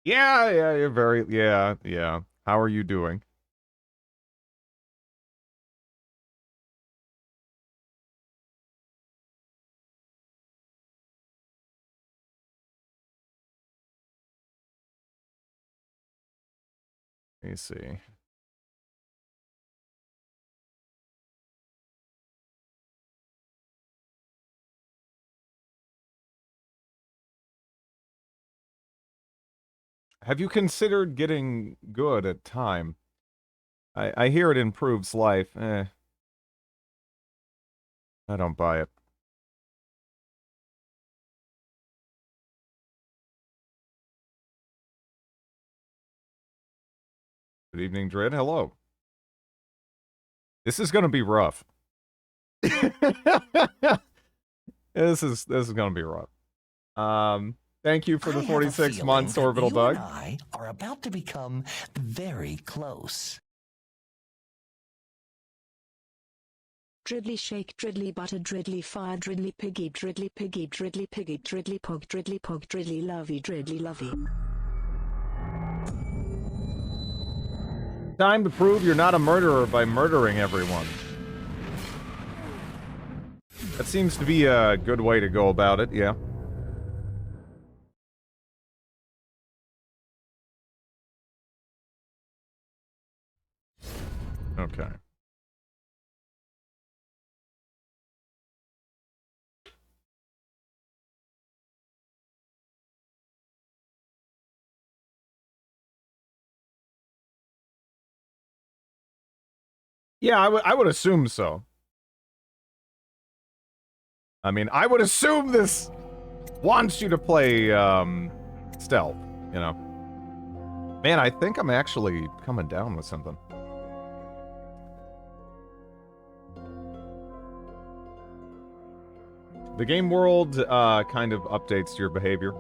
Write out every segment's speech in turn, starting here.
Yeah, yeah, you're very, yeah, yeah. How are you doing? Let me see. Have you considered getting good at time? I hear it improves life. I don't buy it. Good evening, Dread. Hello. This is gonna be rough. This is gonna be rough. Thank you for the I have a 46 feeling months, that Orbital you and Doug. I are about to become very close. Driddly shake, driddly butter, driddly fire, driddly piggy, driddly piggy, driddly piggy, driddly pog, driddly lovey, driddly lovey. Time to prove you're not a murderer by murdering everyone. That seems to be a good way to go about it, yeah. Okay. Yeah, I would assume so. I mean, I would assume this wants you to play, stealth, you know. Man, I think I'm actually coming down with something. The game world, kind of updates your behavior.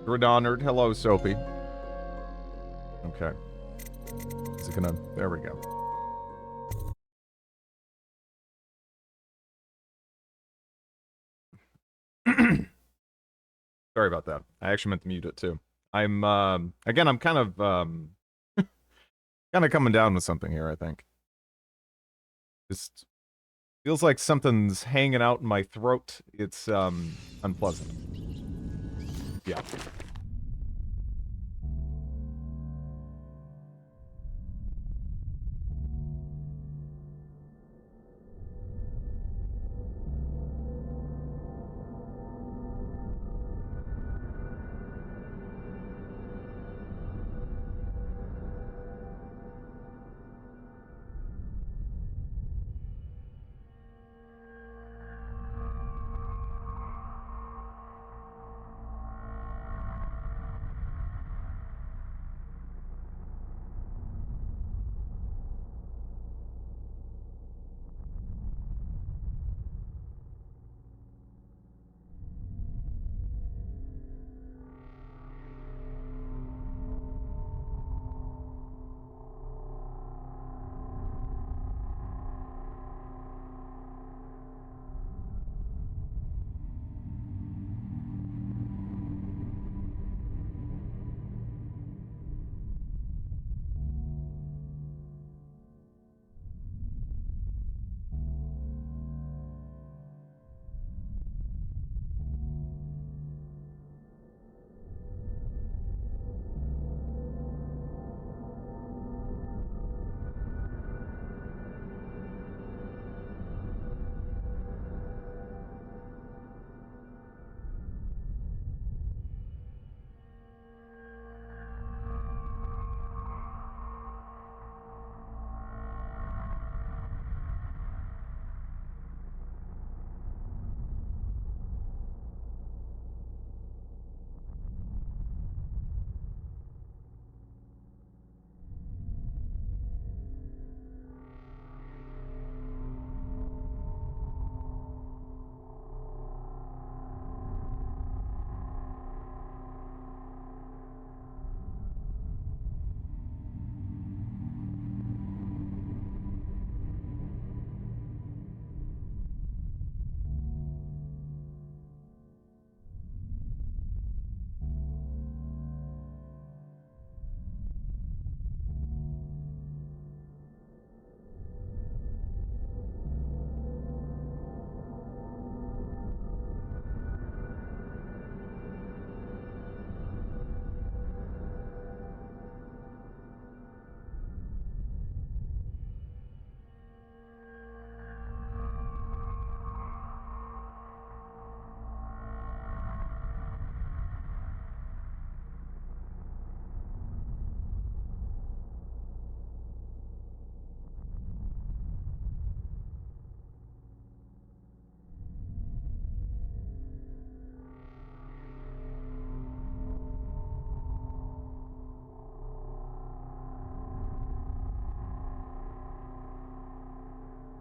Redonard, hello, Soapy. Okay. Is it gonna... There we go. Sorry about that. I actually meant to mute it, too. I'm, again, I'm kind of, kind of coming down with something here, I think. Just feels like something's hanging out in my throat. It's, unpleasant. Yeah.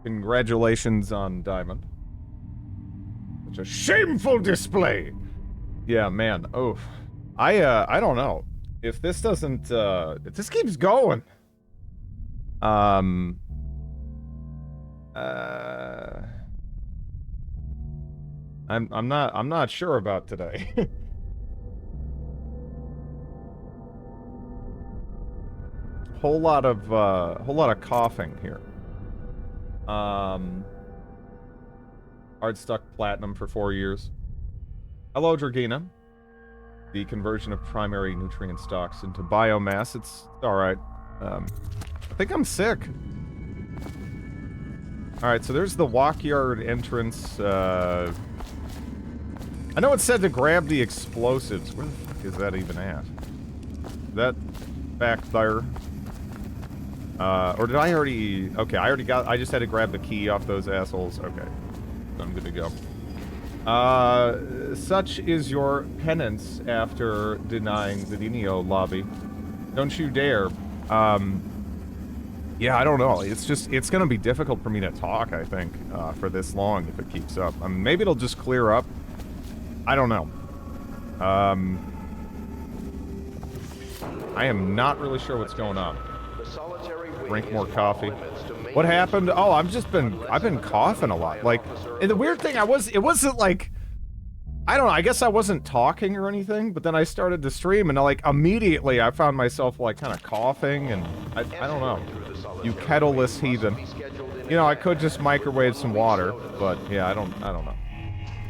Congratulations on Diamond. Such a shameful display! Yeah, man. Oh. I don't know. If this doesn't, if this keeps going... I'm not sure about today. whole lot of coughing here. Hard stuck platinum for 4 years. Hello, Dragina. The conversion of primary nutrient stocks into biomass. It's alright. I think I'm sick. Alright, so there's the walkyard entrance. I know it said to grab the explosives. Where the fuck is that even at? Is that back there? Or did I already... Okay, I just had to grab the key off those assholes. Okay. I'm good to go. Such is your penance after denying the Dino lobby. Don't you dare. Yeah, I don't know. It's gonna be difficult for me to talk, I think, for this long if it keeps up. I mean, maybe it'll just clear up. I don't know. I am not really sure what's going on. Drink more coffee. What happened? Oh, I've been coughing a lot. Like, and the weird thing, it wasn't like, I don't know, I guess I wasn't talking or anything, but then I started to stream and like immediately I found myself like kind of coughing and I don't know. You kettleless heathen. You know, I could just microwave some water, but yeah, I don't know.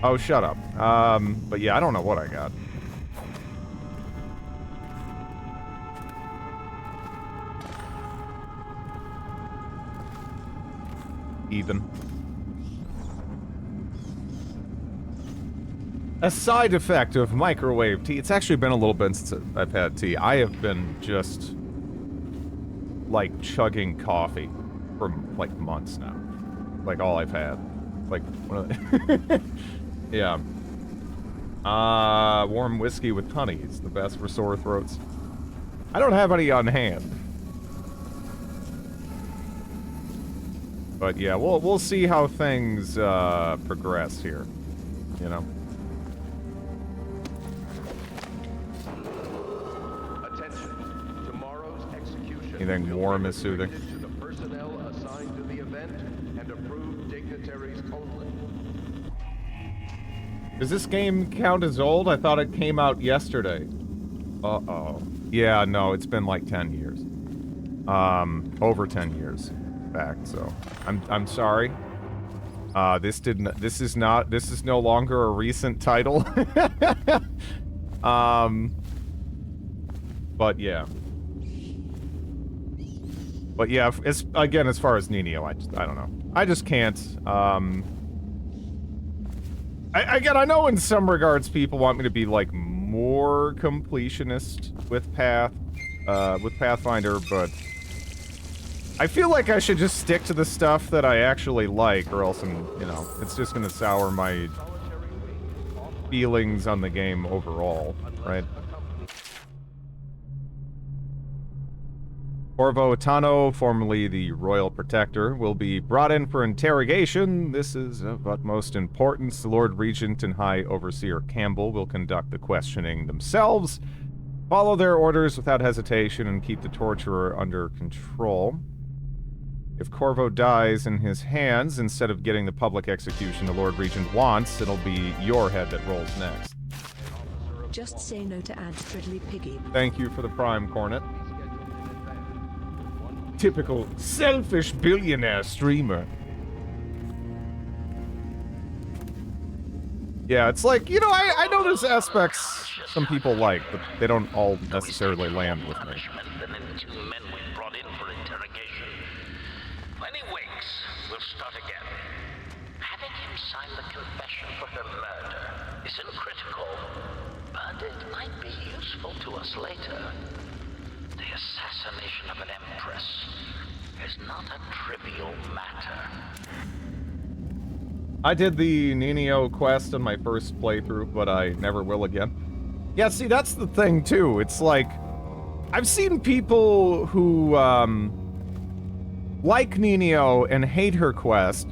Oh, shut up. But yeah, I don't know what I got. Even. A side effect of microwave tea. It's actually been a little bit since I've had tea. I have been just like chugging coffee for like months now. Like all I've had. Like one of the yeah. Warm whiskey with honey is the best for sore throats. I don't have any on hand. But yeah, we'll see how things progress here, you know. Attention. Tomorrow's execution. Anything warm is soothing. To the personnel assigned to the event and approved dignitaries only. Does this game count as old? I thought it came out yesterday. Uh-oh. Yeah, no, it's been like 10 years. Over 10 years. Fact, so I'm sorry. This is no longer a recent title. But yeah. But yeah, it's again as far as Nino, I don't know. I just can't. Again, I know in some regards people want me to be like more completionist with Pathfinder, but I feel like I should just stick to the stuff that I actually like, or else you know, it's just gonna sour my feelings on the game overall, right? Corvo Tano, formerly the Royal Protector, will be brought in for interrogation. This is of utmost importance. The Lord Regent and High Overseer Campbell will conduct the questioning themselves, follow their orders without hesitation, and keep the torturer under control. If Corvo dies in his hands, instead of getting the public execution the Lord Regent wants, it'll be your head that rolls next. Just say no to add Stridley Piggy. Thank you for the Prime Cornet. Typical selfish billionaire streamer. Yeah, it's like, you know, I know there's aspects some people like, but they don't all necessarily land with me. Isn't critical, but it might be useful to us later. The assassination of an empress is not a trivial matter. I did the Nino quest on my first playthrough, but I never will again. Yeah, see, that's the thing, too. It's like, I've seen people who, like Nino and hate her quest,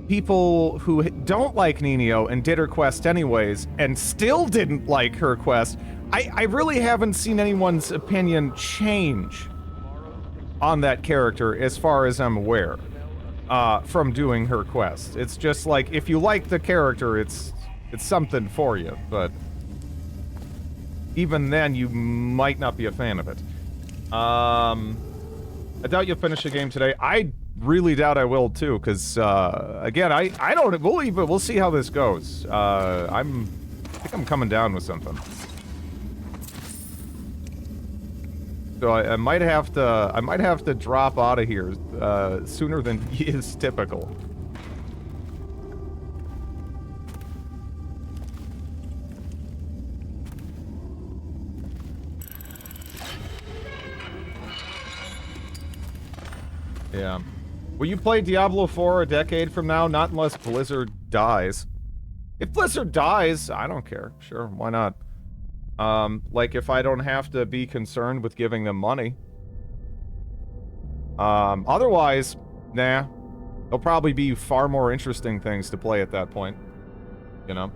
people who don't like Nino and did her quest anyways and still didn't like her quest, I really haven't seen anyone's opinion change on that character as far as I'm aware, from doing her quest. It's just like, if you like the character, it's something for you, but even then, you might not be a fan of it. I doubt you'll finish the game today. I really doubt I will too, because again, I don't. We'll see how this goes. I think I'm coming down with something. So I might have to drop out of here sooner than is typical. Yeah. Will you play Diablo 4 a decade from now? Not unless Blizzard dies. If Blizzard dies, I don't care. Sure, why not? Like, if I don't have to be concerned with giving them money. Otherwise, nah. There'll probably be far more interesting things to play at that point. You know?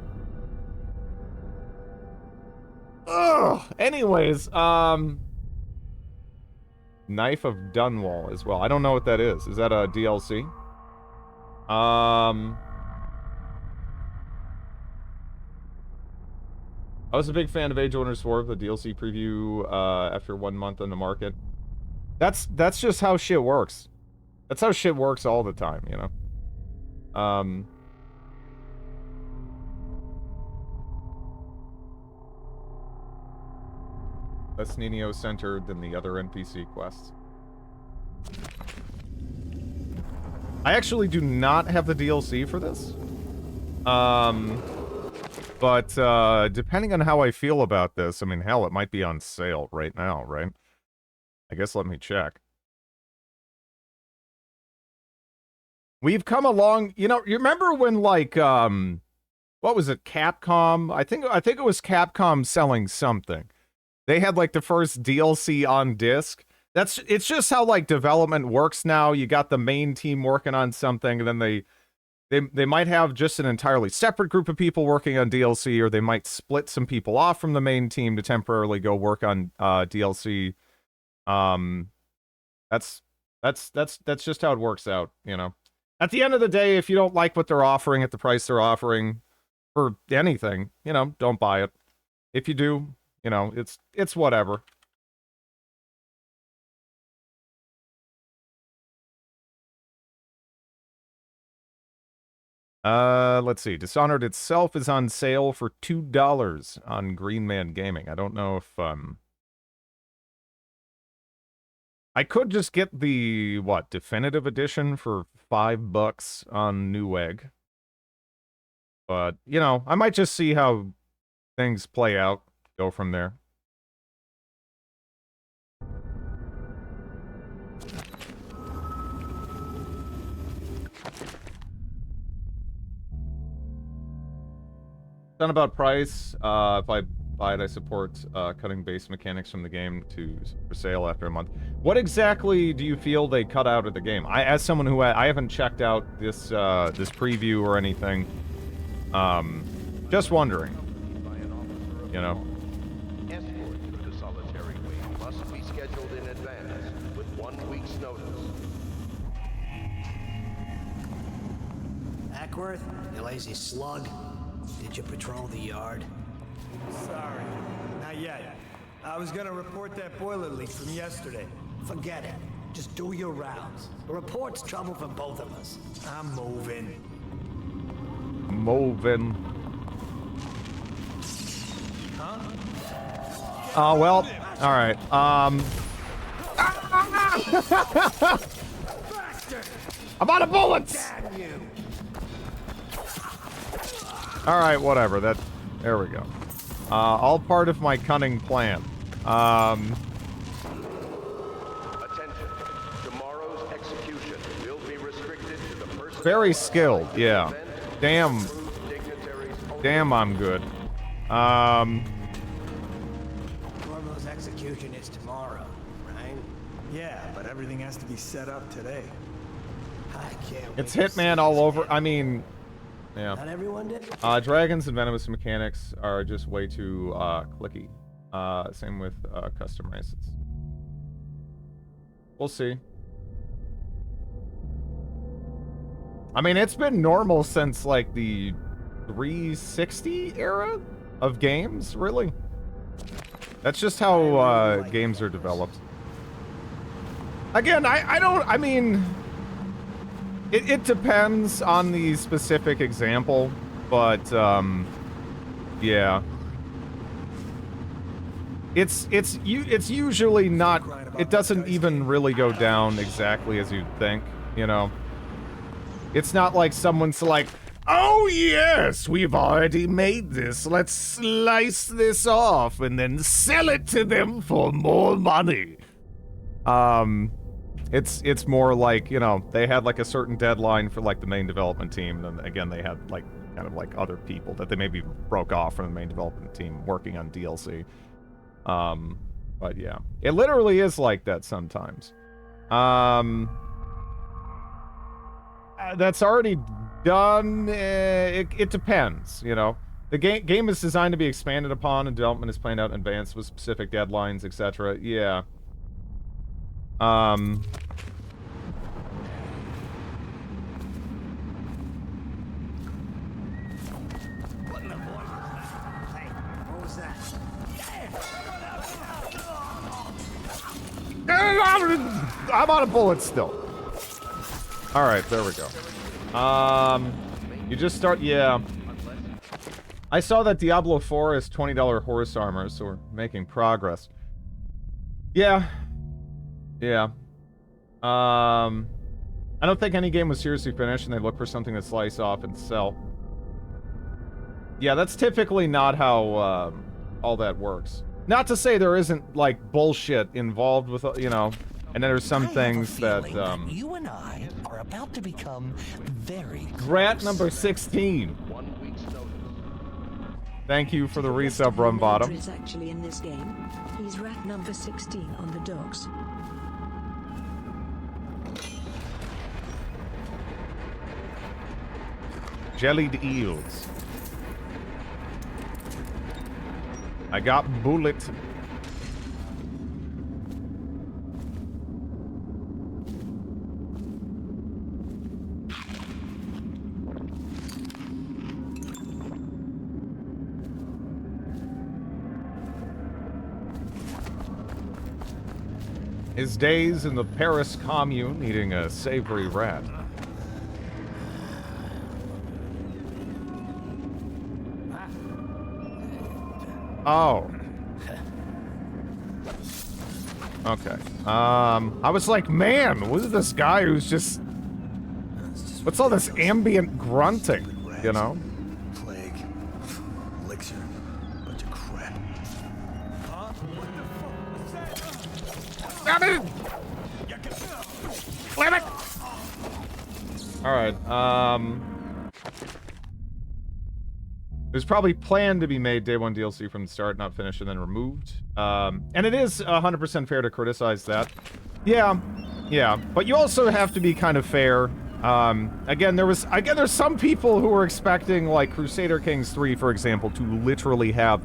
Ugh! Anyways, Knife of Dunwall as well. I don't know what that is. Is that a DLC? I was a big fan of Age of Wonders 4, the DLC preview, after 1 month on the market. That's just how shit works. That's how shit works all the time, you know? Less Nino-centered than the other NPC quests. I actually do not have the DLC for this. But, depending on how I feel about this, I mean, hell, it might be on sale right now, right? I guess let me check. We've come along, you know, you remember when, like, what was it, Capcom? I think it was Capcom selling something. They had, like, the first DLC on disc. It's just how, like, development works now. You got the main team working on something, and then they might have just an entirely separate group of people working on DLC, or they might split some people off from the main team to temporarily go work on DLC. That's just how it works out, you know. At the end of the day, if you don't like what they're offering at the price they're offering for anything, you know, don't buy it. If you do, you know, it's whatever. Let's see. Dishonored itself is on sale for $2 on Green Man Gaming. I don't know if, I could just get the, what, definitive edition for $5 on Newegg. But, you know, I might just see how things play out, go from there. Not about price. If I buy it, I support cutting base mechanics from the game for sale after a month. What exactly do you feel they cut out of the game? As someone who I haven't checked out this this preview or anything, just wondering. You know. Escort through the solitary wing must be scheduled in advance with 1 week's notice. Ackworth, you lazy slug. Did you patrol the yard? Sorry, not yet. I was gonna report that boiler leak from yesterday. Forget it. Just do your rounds. The report's trouble for both of us. I'm moving. Moving. Huh? Oh, well, alright, I'm out of bullets! Damn you! Alright, whatever, there we go. All part of my cunning plan. Attention. Tomorrow's execution will be restricted to the person. Very skilled, yeah. Damn, I'm good. Norman's execution is tomorrow, right? Yeah, but everything has to be set up today. I can't wait It's to see Hitman all this over. happen. I mean, yeah. Not everyone did. Dragons and venomous mechanics are just way too clicky. Same with custom races. We'll see. I mean, it's been normal since like the 360 era of games, really. That's just how games are developed. Again, I mean, it depends on the specific example, but yeah. It's usually not, it doesn't even really go down exactly as you'd think, you know? It's not like someone's like, oh yes, we've already made this, let's slice this off and then sell it to them for more money. It's more like, you know, they had like a certain deadline for like the main development team, and then again they had like kind of like other people that they maybe broke off from the main development team working on DLC. But yeah, it literally is like that sometimes. That's already done. It depends, you know. The game is designed to be expanded upon, and development is planned out in advance with specific deadlines, etc. Yeah. What in the boy was that? Hey, what was that? I'm on a bullet still. All right, there we go. You just start, yeah. I saw that Diablo 4 is $20 horse armor, so we're making progress. Yeah. Yeah. I don't think any game was seriously finished, and they look for something to slice off and sell. Yeah, that's typically not how, all that works. Not to say there isn't, like, bullshit involved with, you know, and then there's some things that, you and I are about to become very close. Rat number 16. 1 week's notice. Thank you for the resub, Rum Bottom. Is actually in this game. He's rat number 16 on the docks. Jellied eels. I got bullet. His days in the Paris commune eating a savory rat. Oh. Okay. I was like, man, what is this guy who's just... What's all this ambient grunting, you know? Plague. Elixir. Bunch of crap. Damn it! Damn it! Alright, it was probably planned to be made day one DLC from the start, not finished and then removed. And it is 100% fair to criticize that. Yeah, yeah, but you also have to be kind of fair. Again, there's some people who were expecting, like, Crusader Kings 3, for example, to literally have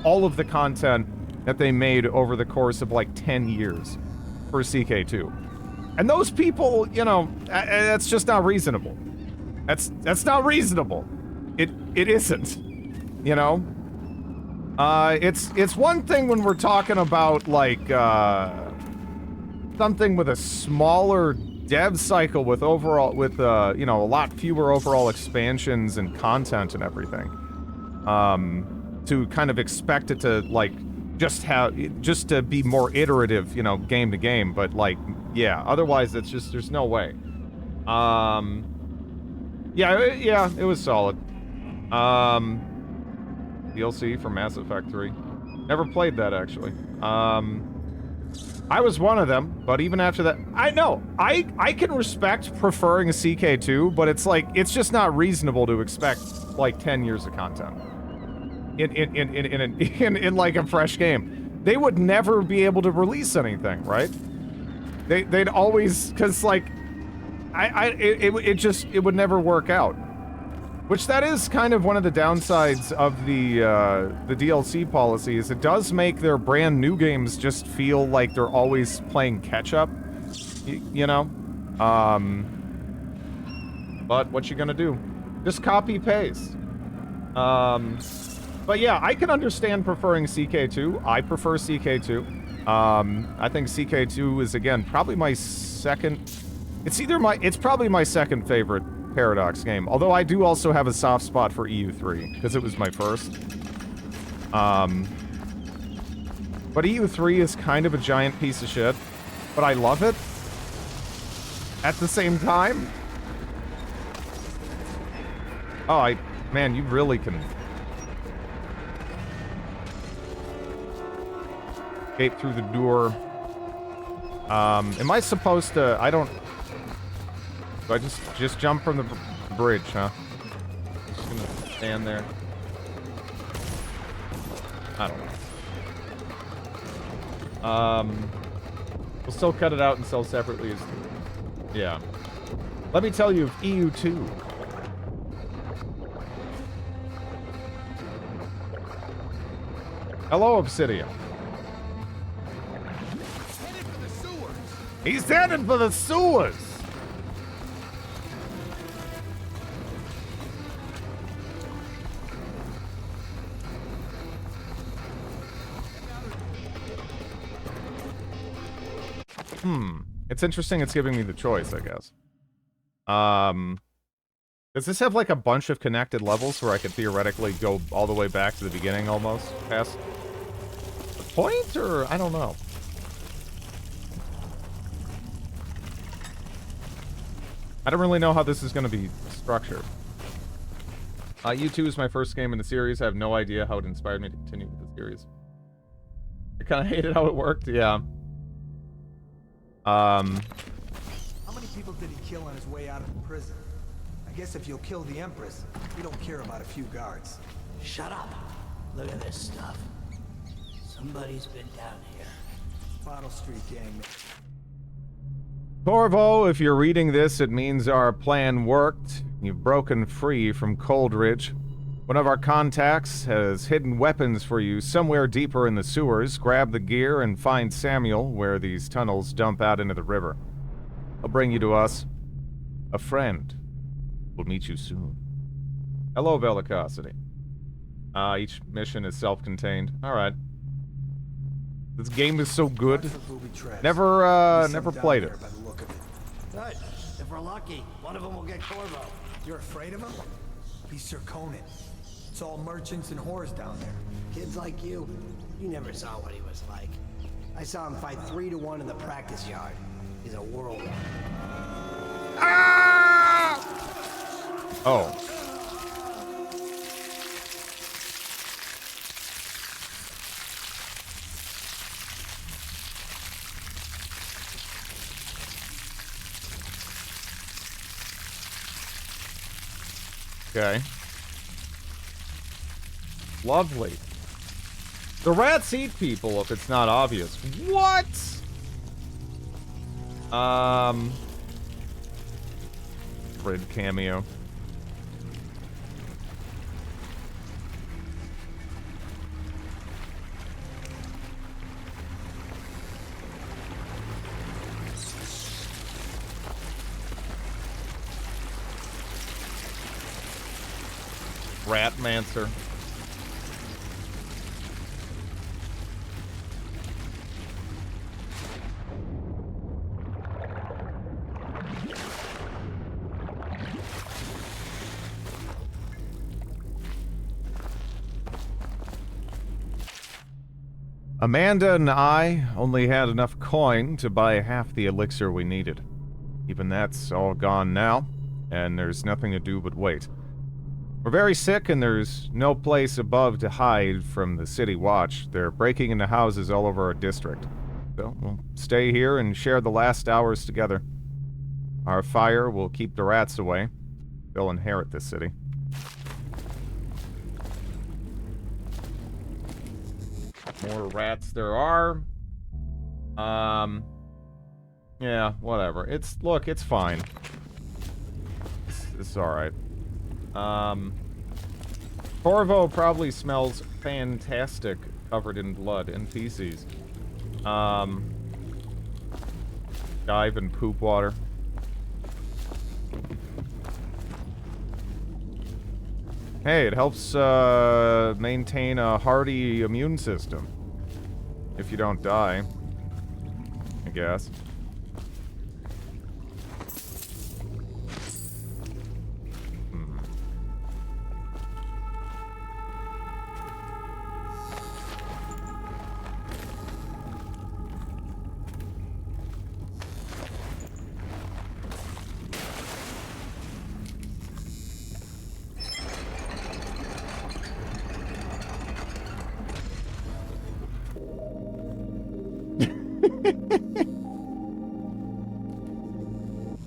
all of the content that they made over the course of, like, 10 years for CK2. And those people, you know, that's just not reasonable. That's not reasonable. It isn't, you know? It's one thing when we're talking about, like, something with a smaller dev cycle with overall, with, you know, a lot fewer overall expansions and content and everything. To kind of expect it to, like, just to be more iterative, you know, game to game, but, like, yeah, otherwise it's just, there's no way. Yeah, it was solid. DLC for Mass Effect 3. Never played that, actually. I was one of them, but even after that... I know, I can respect preferring a CK2, but it's like, it's just not reasonable to expect, like, 10 years of content. In like, a fresh game. They would never be able to release anything, right? They'd always, cause like, it would never work out. Which that is kind of one of the downsides of the DLC policy, is it does make their brand new games just feel like they're always playing catch up, you know? But what you gonna do? Just copy paste. But yeah, I can understand preferring CK2. I prefer CK2. I think CK2 is, again, probably my second... It's probably my second favorite Paradox game. Although I do also have a soft spot for EU3, because it was my first. But EU3 is kind of a giant piece of shit. But I love it. At the same time. Oh, man, you really can... escape through the door. Am I supposed to... I don't... Do I just jump from the bridge, huh? Just gonna stand there. I don't know. We'll still cut it out and sell separately as... Yeah. Let me tell you of EU2. Hello, Obsidian. He's headed for the sewers! It's interesting it's giving me the choice, I guess. Does this have like a bunch of connected levels where I could theoretically go all the way back to the beginning almost? Past the point, or I don't know. I don't really know how this is going to be structured. U2 is my first game in the series. I have no idea how it inspired me to continue with the series. I kind of hated how it worked, yeah. How many people did he kill on his way out of prison? I guess if you'll kill the Empress, you don't care about a few guards. Shut up. Look at this stuff. Somebody's been down here. Bottle Street gang. Corvo, if you're reading this, it means our plan worked. You've broken free from Coldridge. One of our contacts has hidden weapons for you somewhere deeper in the sewers. Grab the gear and find Samuel where these tunnels dump out into the river. I'll bring you to us. A friend will meet you soon. Hello, Velicosity. Each mission is self-contained. Alright. This game is so good. Never played it. Good. If we're lucky, one of them will get Corvo. You're afraid of him? He's Sir Conan. It's all merchants and whores down there. Kids like you never saw what he was like. I saw him fight 3-1 in the practice yard. He's a whirlwind. Ah! Oh. Okay. Lovely. The rats eat people if it's not obvious. What? Red cameo. Ratmancer. Amanda and I only had enough coin to buy half the elixir we needed. Even that's all gone now, and there's nothing to do but wait. We're very sick, and there's no place above to hide from the city watch. They're breaking into houses all over our district. So we'll stay here and share the last hours together. Our fire will keep the rats away. They'll inherit this city. More rats there are. Yeah, whatever. Look, it's fine. It's alright. Corvo probably smells fantastic, covered in blood and feces. Dive in poop water. Hey, it helps maintain a hardy immune system. If you don't die, I guess.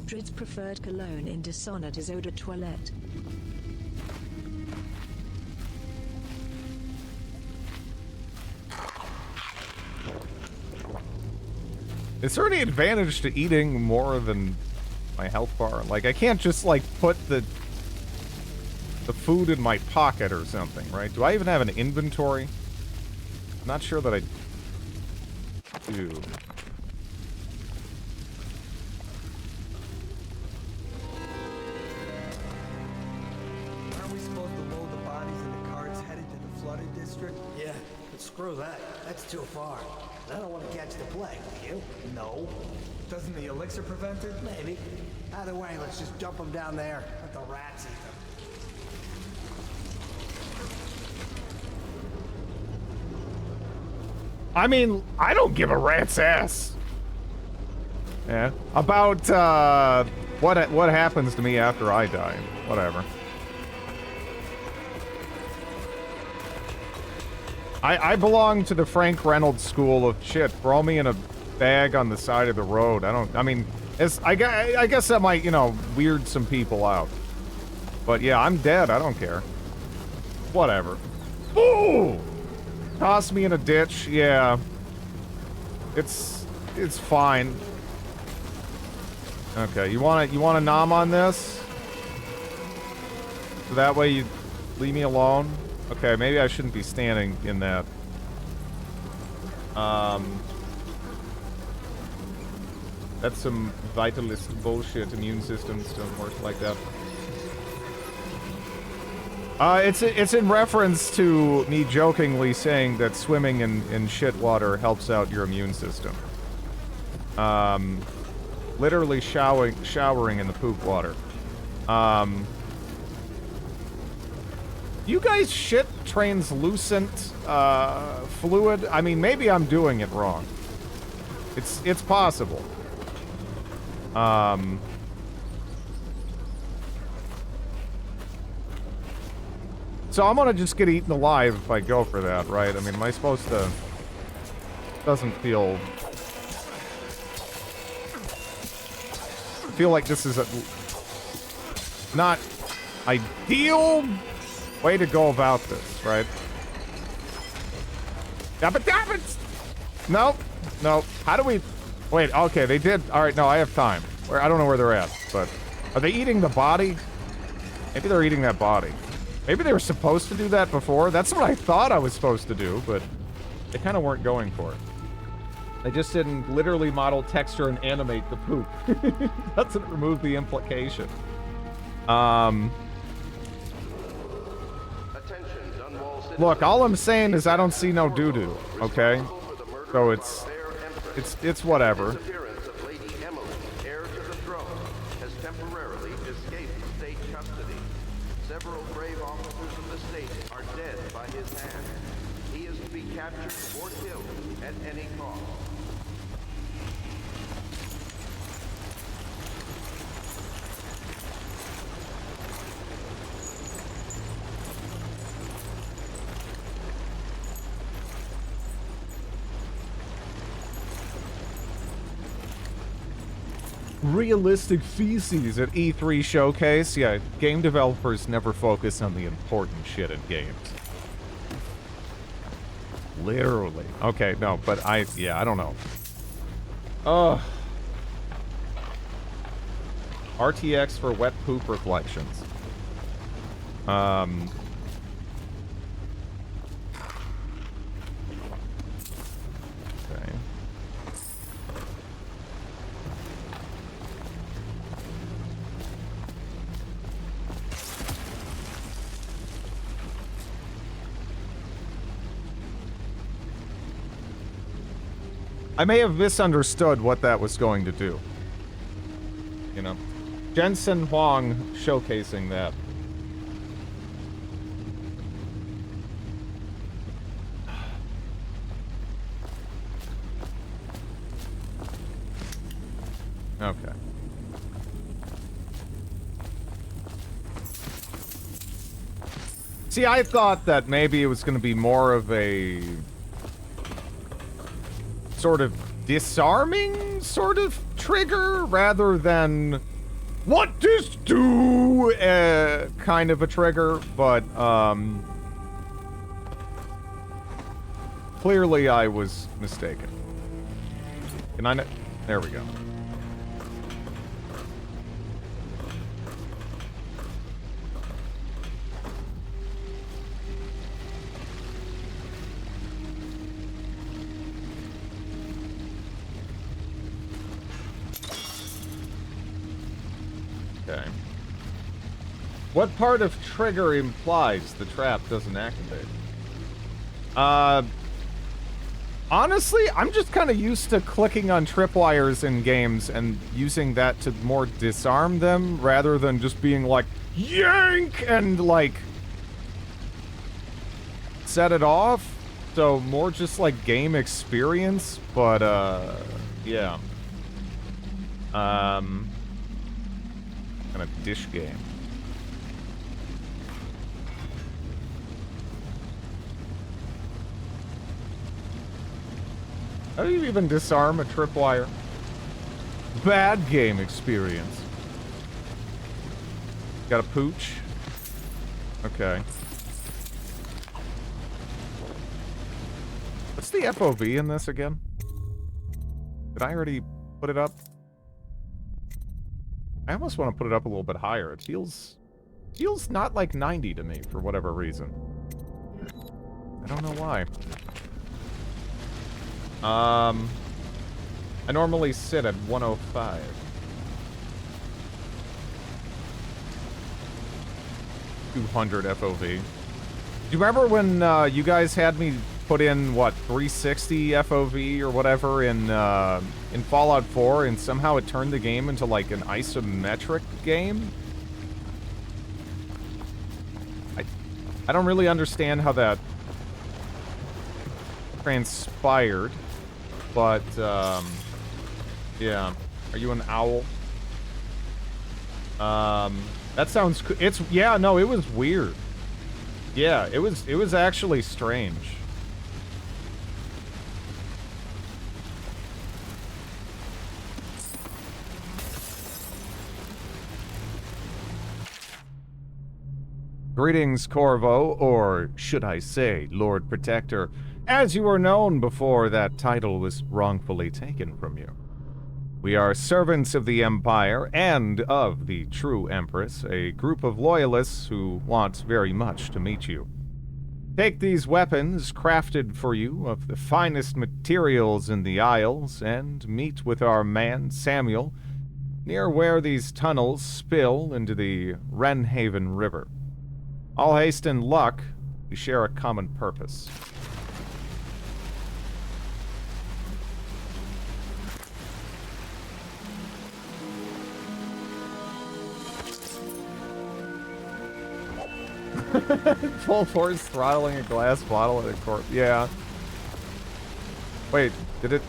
Drid's preferred cologne in Dishonored is Eau de Toilette. Is there any advantage to eating more than my health bar? Like, I can't just, like, put the food in my pocket or something, right? Do I even have an inventory? I'm not sure that I do. Aren't we supposed to load the bodies in the carts headed to the flooded district? Yeah, but screw that. That's too far. I don't want to catch the plague, do you? No. Doesn't the elixir prevent it? Maybe. Either way, let's just dump them down there. Let the rats eat them. I mean, I don't give a rat's ass. Yeah. About, what happens to me after I die. Whatever. I belong to the Frank Reynolds school of shit. Throw me in a bag on the side of the road. I mean, I guess that might, you know, weird some people out. But yeah, I'm dead. I don't care. Whatever. Ooh! Toss me in a ditch. Yeah. It's fine. Okay, you want to nom on this? So that way you leave me alone? Okay, maybe I shouldn't be standing in that. That's some vitalist bullshit. Immune systems don't work like that. It's in reference to me jokingly saying that swimming in shit water helps out your immune system. Literally showering in the poop water. You guys shit translucent fluid? I mean, maybe I'm doing it wrong. It's possible. So I'm gonna just get eaten alive if I go for that, right? I mean, am I supposed to... Doesn't feel... I feel like this is not ideal way to go about this, right? Nope. Nope. How do we... Wait, okay, they did... Alright, no, I have time. I don't know where they're at, but... Are they eating the body? Maybe they're eating that body. Maybe they were supposed to do that before. That's what I thought I was supposed to do, but they kind of weren't going for it. They just didn't literally model texture and animate the poop. Doesn't remove the implication. Look, all I'm saying is I don't see no doo-doo, okay? So it's whatever. Several brave officers of the state are dead by his hand. He is to be captured or killed at any cost. Realistic feces at E3 showcase. Yeah, game developers never focus on the important shit in games. Literally. Okay, no, but yeah, I don't know. RTX for wet poop reflections. Okay. I may have misunderstood what that was going to do. You know? Jensen Huang showcasing that. Okay. See, I thought that maybe it was going to be more of a sort of disarming sort of trigger rather than what does do kind of a trigger, but clearly I was mistaken. Can I? There we go. Okay. What part of trigger implies the trap doesn't activate? Honestly, I'm just kind of used to clicking on tripwires in games and using that to more disarm them rather than just being like, yank! And like, set it off. So more just like game experience, but yeah. Kind of dish game. How do you even disarm a tripwire? Bad game experience. Got a pooch? Okay. What's the FOV in this again? Did I already put it up? I almost want to put it up a little bit higher. It feels not like 90 to me for whatever reason. I don't know why. I normally sit at 105. 200 FOV. Do you remember when you guys had me put in, what, 360 FOV or whatever in Fallout 4, and somehow it turned the game into, like, an isometric game? I don't really understand how that transpired, but, yeah. Are you an owl? That sounds yeah, no, it was weird. Yeah, it was actually strange. Greetings, Corvo, or should I say, Lord Protector, as you were known before that title was wrongfully taken from you. We are servants of the Empire and of the true Empress, a group of loyalists who want very much to meet you. Take these weapons, crafted for you of the finest materials in the Isles, and meet with our man, Samuel, near where these tunnels spill into the Wrenhaven River. All haste and luck, we share a common purpose. Full force throttling a glass bottle at a corpse. Yeah. Wait, did it?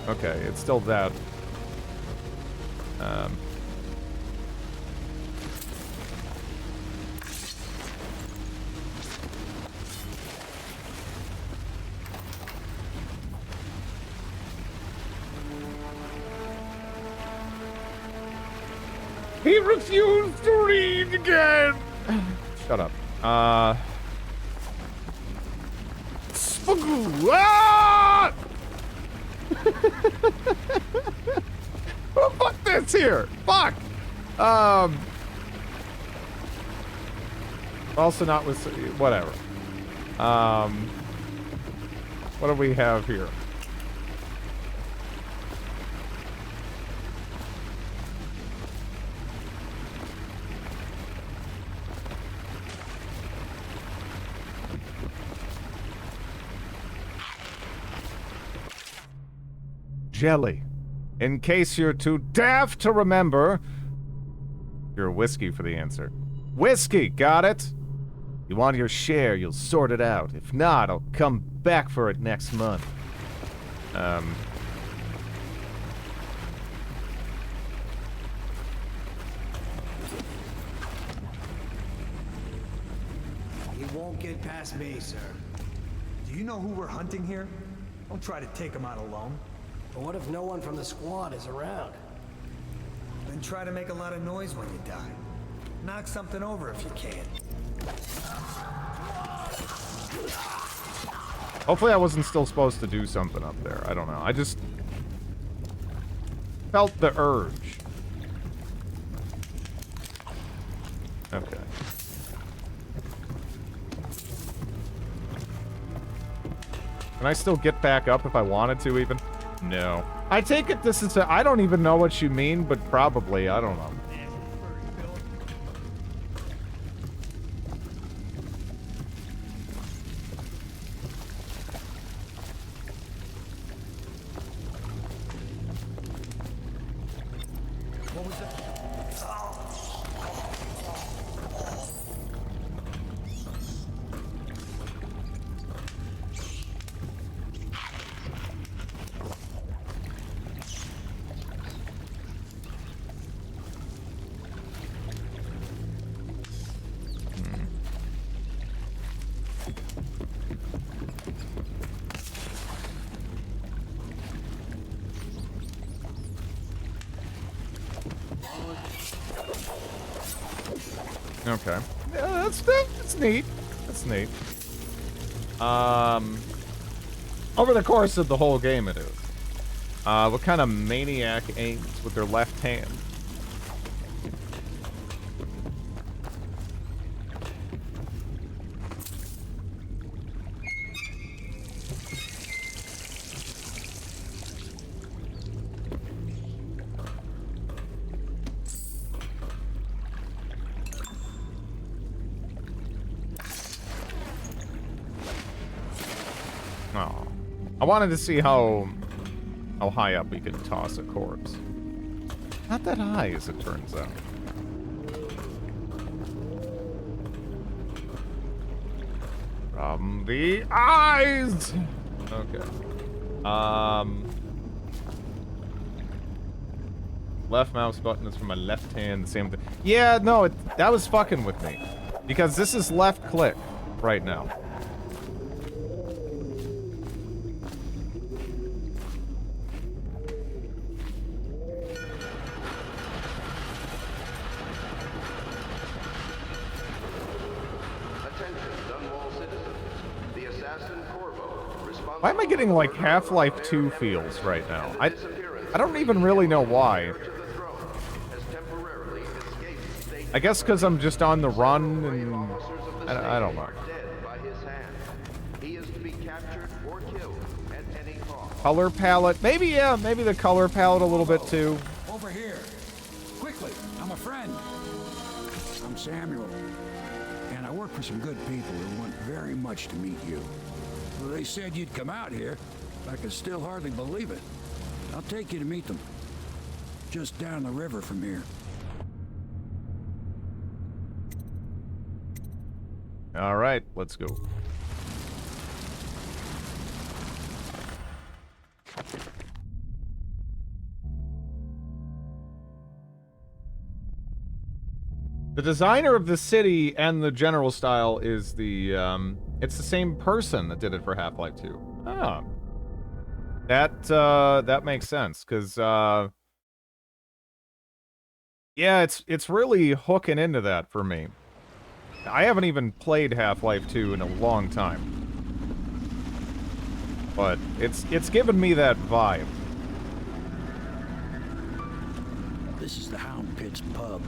Okay, it's still that. He refused to read again! Shut up. Magoo! Ah! Who put this here? Fuck! Also not with... Whatever. What do we have here? Jelly. In case you're too daft to remember. You're whiskey for the answer. Whiskey, got it? You want your share, you'll sort it out. If not, I'll come back for it next month. He won't get past me, sir. Do you know who we're hunting here? Don't try to take him out alone. But what if no one from the squad is around? Then try to make a lot of noise when you die. Knock something over if you can. Hopefully I wasn't still supposed to do something up there. I don't know. I just felt the urge. Okay. Can I still get back up if I wanted to even? No. I take it this is I don't even know what you mean, but probably. I don't know. What was it? Okay. Yeah, that's neat. That's neat. Over the course of the whole game it is. What kind of maniac aims with their left hand? Oh. I wanted to see how high up we could toss a corpse. Not that high, as it turns out. From the eyes! Okay. Left mouse button is for my left hand, the same thing. Yeah, no, that was fucking with me. Because this is left click right now. Why am I getting like Half-Life 2 feels right now? I don't even really know why. I guess because I'm just on the run and I don't know. Color palette, maybe yeah, maybe the color palette a little bit too. Over here, quickly! I'm a friend. I'm Samuel, and I work for some good people who want very much to meet you. Well, they said you'd come out here. I can still hardly believe it. I'll take you to meet them. Just down the river from here. All right, let's go. The designer of the city and the general style is the, it's the same person that did it for Half-Life 2. Oh. That makes sense, because, yeah, it's really hooking into that for me. I haven't even played Half-Life 2 in a long time. But it's given me that vibe. This is the Hound Pit's pub.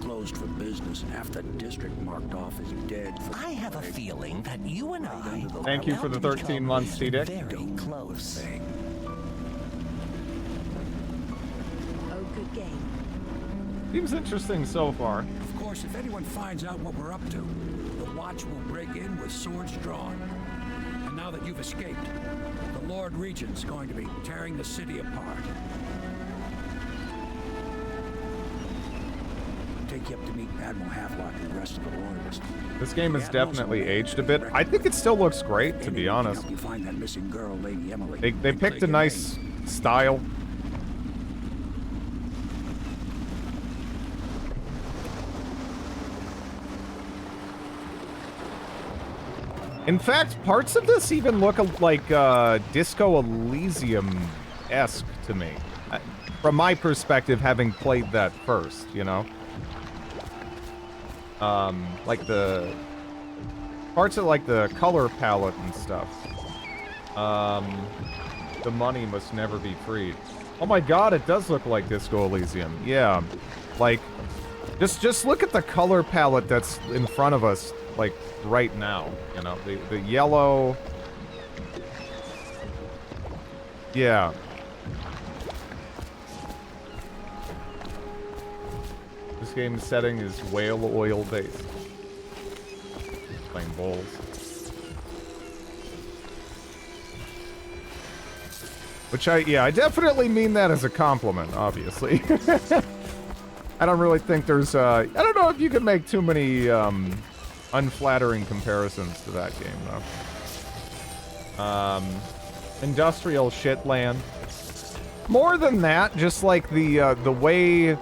Closed for business. Half the district marked off as dead. For I have a feeling that you and I Thank you for the 13 months, C-Dick. very close. Oh, good game. Seems interesting so far. Of course, if anyone finds out what we're up to, the Watch will break in with swords drawn. And now that you've escaped, the Lord Regent's going to be tearing the city apart. Take you up to meet Admiral Havelock and the rest of the Loyalists. This game has definitely aged a bit. I think it still looks great, to be honest. You find that missing girl, Lady Emily. They picked a nice style. In fact, parts of this even look like Disco Elysium-esque to me. From my perspective, having played that first, you know? Like the parts of like the color palette and stuff. The money must never be freed. Oh my god, it does look like Disco Elysium. Yeah. Like, just look at the color palette that's in front of us, like, right now. You know, the yellow... Yeah. This game's setting is whale oil based. Playing bowls. Which I definitely mean that as a compliment, obviously. I don't really think there's, I don't know if you can make too many, unflattering comparisons to that game, though. Industrial shitland. More than that, just like the way...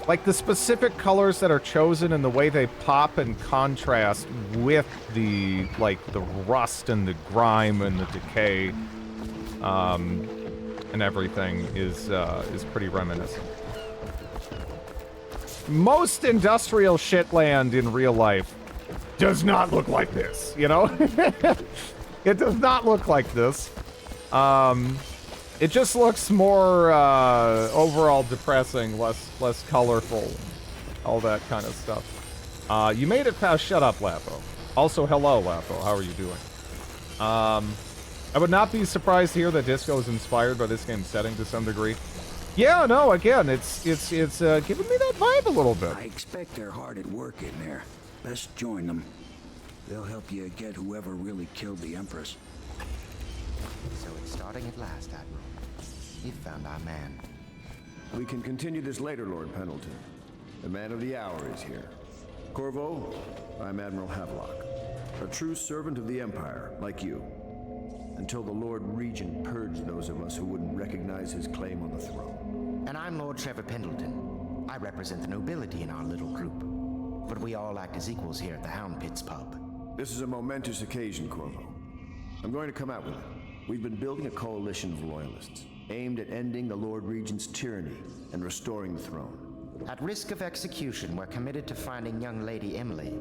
Like, the specific colors that are chosen and the way they pop and contrast with the, like, the rust and the grime and the decay, and everything is pretty reminiscent. Most industrial shitland in real life does not look like this, you know? It does not look like this. It just looks more overall depressing, less colorful, all that kind of stuff. You made it past Shut Up, Lapo. Also, hello, Lapo. How are you doing? I would not be surprised to hear that Disco is inspired by this game's setting to some degree. Yeah, no, again, it's giving me that vibe a little bit. I expect they're hard at work in there. Best join them. They'll help you get whoever really killed the Empress. So it's starting at last, Admiral. We've found our man. We can continue this later, Lord Pendleton. The man of the hour is here. Corvo, I'm Admiral Havelock. A true servant of the Empire, like you. Until the Lord Regent purged those of us who wouldn't recognize his claim on the throne. And I'm Lord Trevor Pendleton. I represent the nobility in our little group. But we all act as equals here at the Hound Pit's pub. This is a momentous occasion, Corvo. I'm going to come out with it. We've been building a coalition of loyalists, aimed at ending the Lord Regent's tyranny and restoring the throne. At risk of execution, we're committed to finding young Lady Emily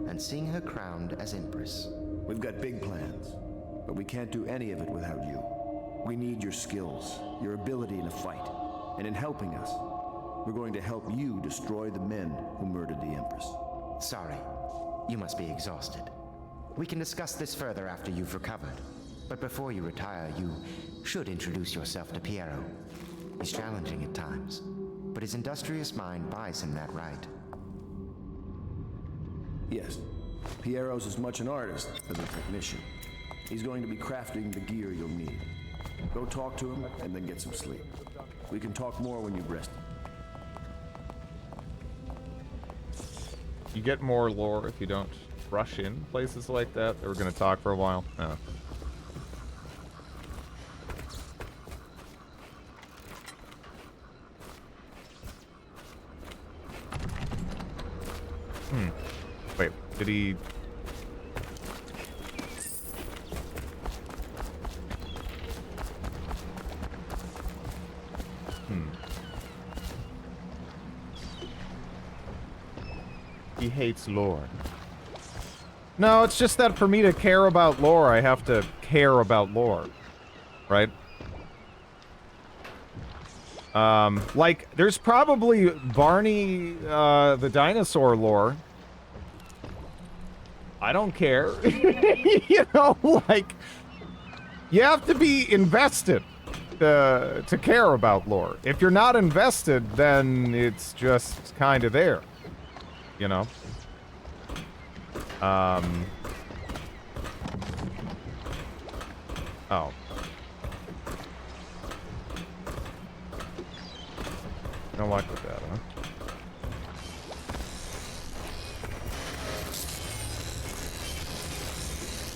and seeing her crowned as Empress. We've got big plans, but we can't do any of it without you. We need your skills, your ability in a fight, and in helping us, we're going to help you destroy the men who murdered the Empress. Sorry, you must be exhausted. We can discuss this further after you've recovered. But before you retire, you should introduce yourself to Piero. He's challenging at times, but his industrious mind buys him that right. Yes, Piero's as much an artist as a technician. He's going to be crafting the gear you'll need. Go talk to him and then get some sleep. We can talk more when you've rested. You get more lore if you don't rush in places like that. They were going to talk for a while. Oh. Wait, did he... He hates lore. No, it's just that for me to care about lore, I have to care about lore. Right? Like, there's probably Barney, the dinosaur lore. I don't care. You know, like, you have to be invested to care about lore. If you're not invested, then it's just kind of there. You know? Oh. No luck with that, huh?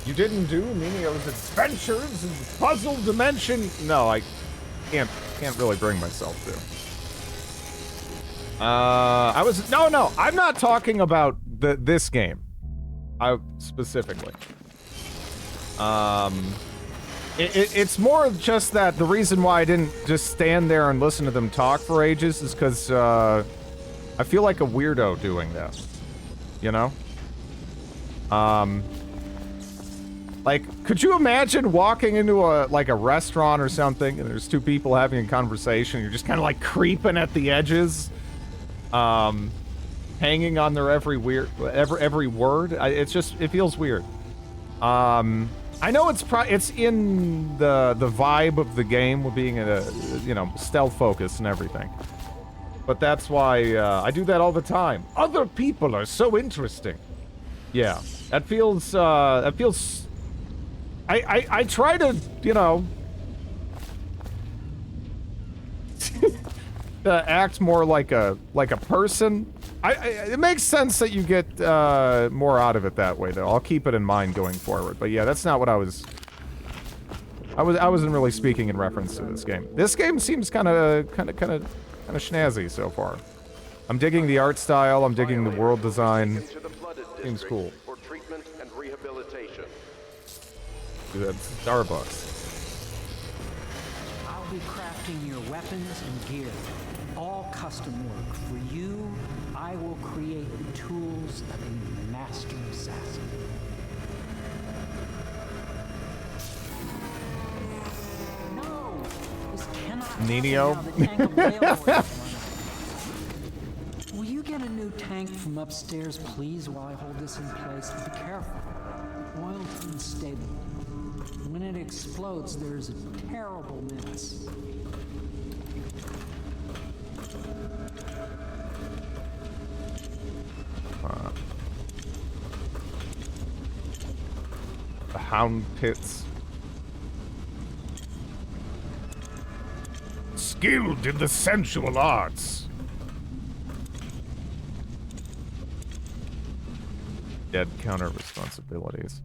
You didn't do Minio's Adventures in the Puzzle Dimension? No, I can't really bring myself to. No, I'm not talking about this game. Specifically. It's more just that the reason why I didn't just stand there and listen to them talk for ages is because, I feel like a weirdo doing that. You know? Like, could you imagine walking into a restaurant or something, and there's two people having a conversation, you're just kind of like creeping at the edges, hanging on their every word. It feels weird. I know it's in the vibe of the game, with being stealth focus and everything. But that's why I do that all the time. Other people are so interesting. Yeah, that feels. I try to, to act more like a person. It makes sense that you get more out of it that way, though. I'll keep it in mind going forward. But yeah, that's not what I wasn't really speaking in reference to this game. This game seems kind of snazzy so far. I'm digging the art style. I'm digging the world design. Seems cool. Dude, that's Starbucks. I'll be crafting your weapons and gear. All custom work. For you, I will create the tools of a master assassin. No! This cannot Nino? Will you get a new tank from upstairs, please, while I hold this in place? Be careful. Oil's unstable. When it explodes, there's a terrible mess. The Hound Pits. Skilled in the sensual arts. Dead counter responsibilities.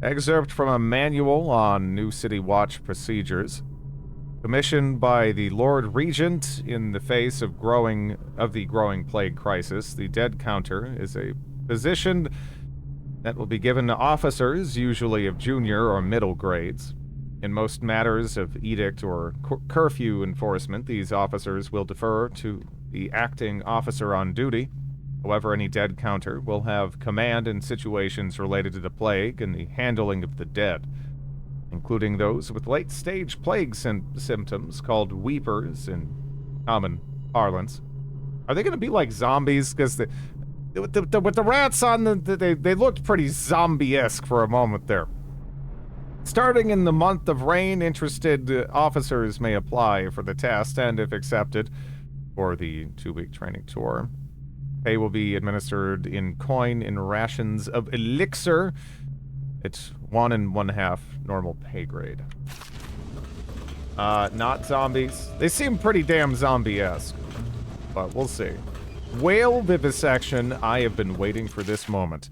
Excerpt from a manual on New City Watch procedures. Commissioned by the Lord Regent in the face of the growing plague crisis, the dead counter is a position that will be given to officers, usually of junior or middle grades. In most matters of edict or curfew enforcement, these officers will defer to the acting officer on duty. However, any dead counter will have command in situations related to the plague and the handling of the dead, including those with late-stage plague symptoms called weepers in common parlance. Are they going to be like zombies? Because with the rats on they looked pretty zombie-esque for a moment there. Starting in the month of rain, interested officers may apply for the test, and if accepted, for the 2-week training tour. Pay will be administered in coin in rations of elixir. It's 1 1/2 normal pay grade. Not zombies. They seem pretty damn zombie-esque, but we'll see. Whale vivisection. I have been waiting for this moment.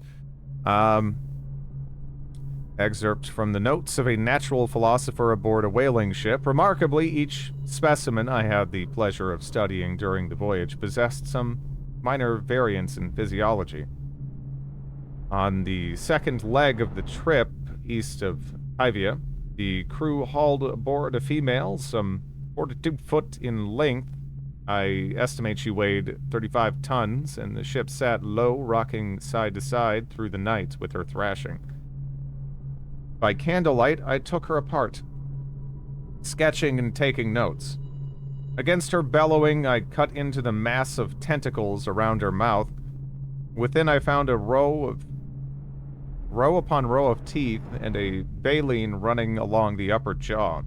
Excerpt from the notes of a natural philosopher aboard a whaling ship. Remarkably, each specimen I had the pleasure of studying during the voyage possessed some minor variants in physiology. On the second leg of the trip, east of Ivia, the crew hauled aboard a female, some 42 foot in length. I estimate she weighed 35 tons, and the ship sat low, rocking side to side through the night with her thrashing. By candlelight, I took her apart, sketching and taking notes. Against her bellowing, I cut into the mass of tentacles around her mouth. Within, I found a row upon row of teeth and a baleen running along the upper jaw.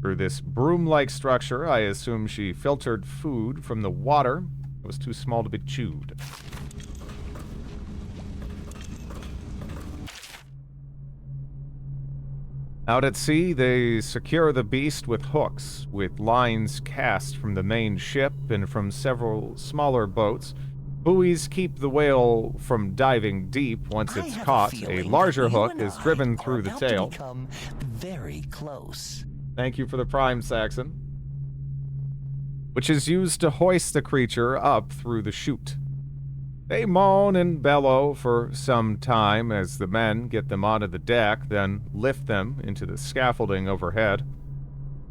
Through this broom-like structure, I assume she filtered food from the water. It was too small to be chewed. Out at sea, they secure the beast with hooks, with lines cast from the main ship and from several smaller boats. Buoys keep the whale from diving deep once it's caught. A larger hook is driven through the tail. Very close. Thank you for the prime, Saxon. Which is used to hoist the creature up through the chute. They moan and bellow for some time as the men get them onto the deck, then lift them into the scaffolding overhead.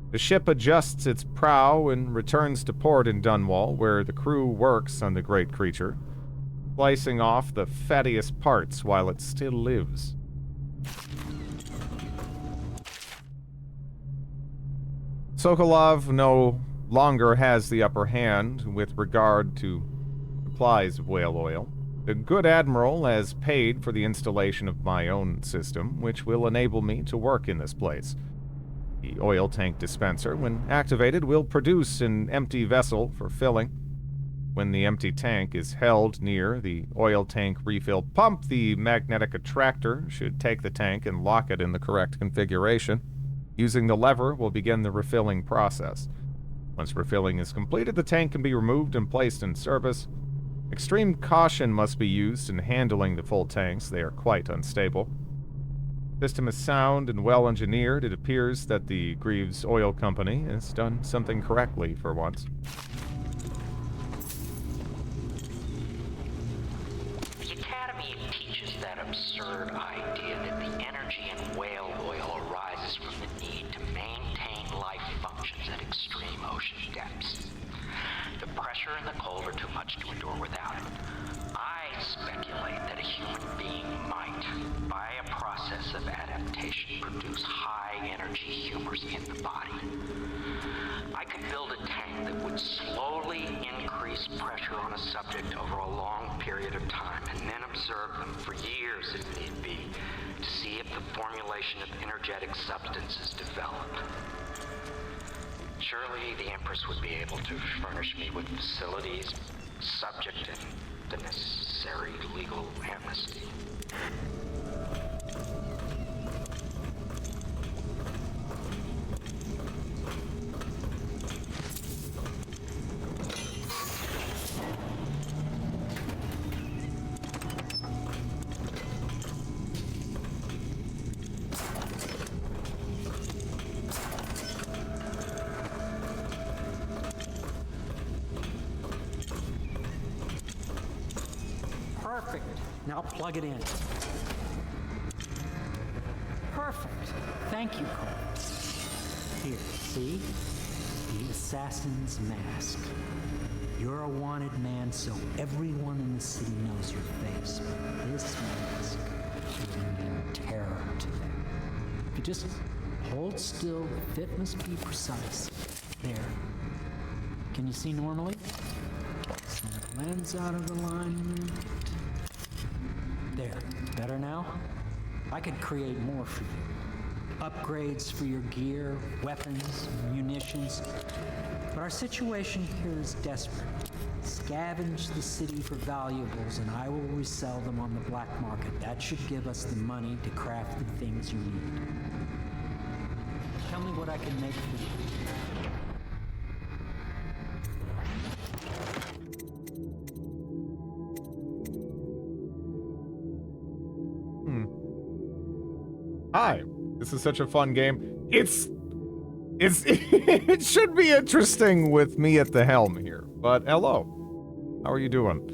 The ship adjusts its prow and returns to port in Dunwall, where the crew works on the great creature, slicing off the fattiest parts while it still lives. Sokolov no longer has the upper hand with regard to supplies of whale oil. The good admiral has paid for the installation of my own system, which will enable me to work in this place. The oil tank dispenser, when activated, will produce an empty vessel for filling. When the empty tank is held near the oil tank refill pump, the magnetic attractor should take the tank and lock it in the correct configuration. Using the lever will begin the refilling process. Once refilling is completed, the tank can be removed and placed in service. Extreme caution must be used in handling the full tanks. They are quite unstable. The system is sound and well engineered. It appears that the Greaves Oil Company has done something correctly for once. The Academy teaches that absurd idea that the energy in whale oil arises from the need to maintain life functions at extreme ocean depths. The pressure and the cold are too much to endure without it. I speculate that a human being might, by a process of adaptation, produce high-energy humors in the body. I could build a tank that would slowly increase pressure on a subject over a long period of time, and then observe them for years if need be, to see if the formulation of energetic substances develop. Surely the Empress would be able to furnish me with facilities, subject and the necessary legal amnesty. Perfect. Now plug it in. Perfect. Thank you, Cole. Here, see? The assassin's mask. You're a wanted man, so everyone in the city knows your face. But this mask will mean terror to them. If you just hold still, the fit must be precise. There. Can you see normally? Snap lens out of alignment. There. Better now? I could create more for you. Upgrades for your gear, weapons, munitions. But our situation here is desperate. Scavenge the city for valuables and I will resell them on the black market. That should give us the money to craft the things you need. Tell me what I can make for you. Hi, this is such a fun game. It should be interesting with me at the helm here, but hello. How are you doing?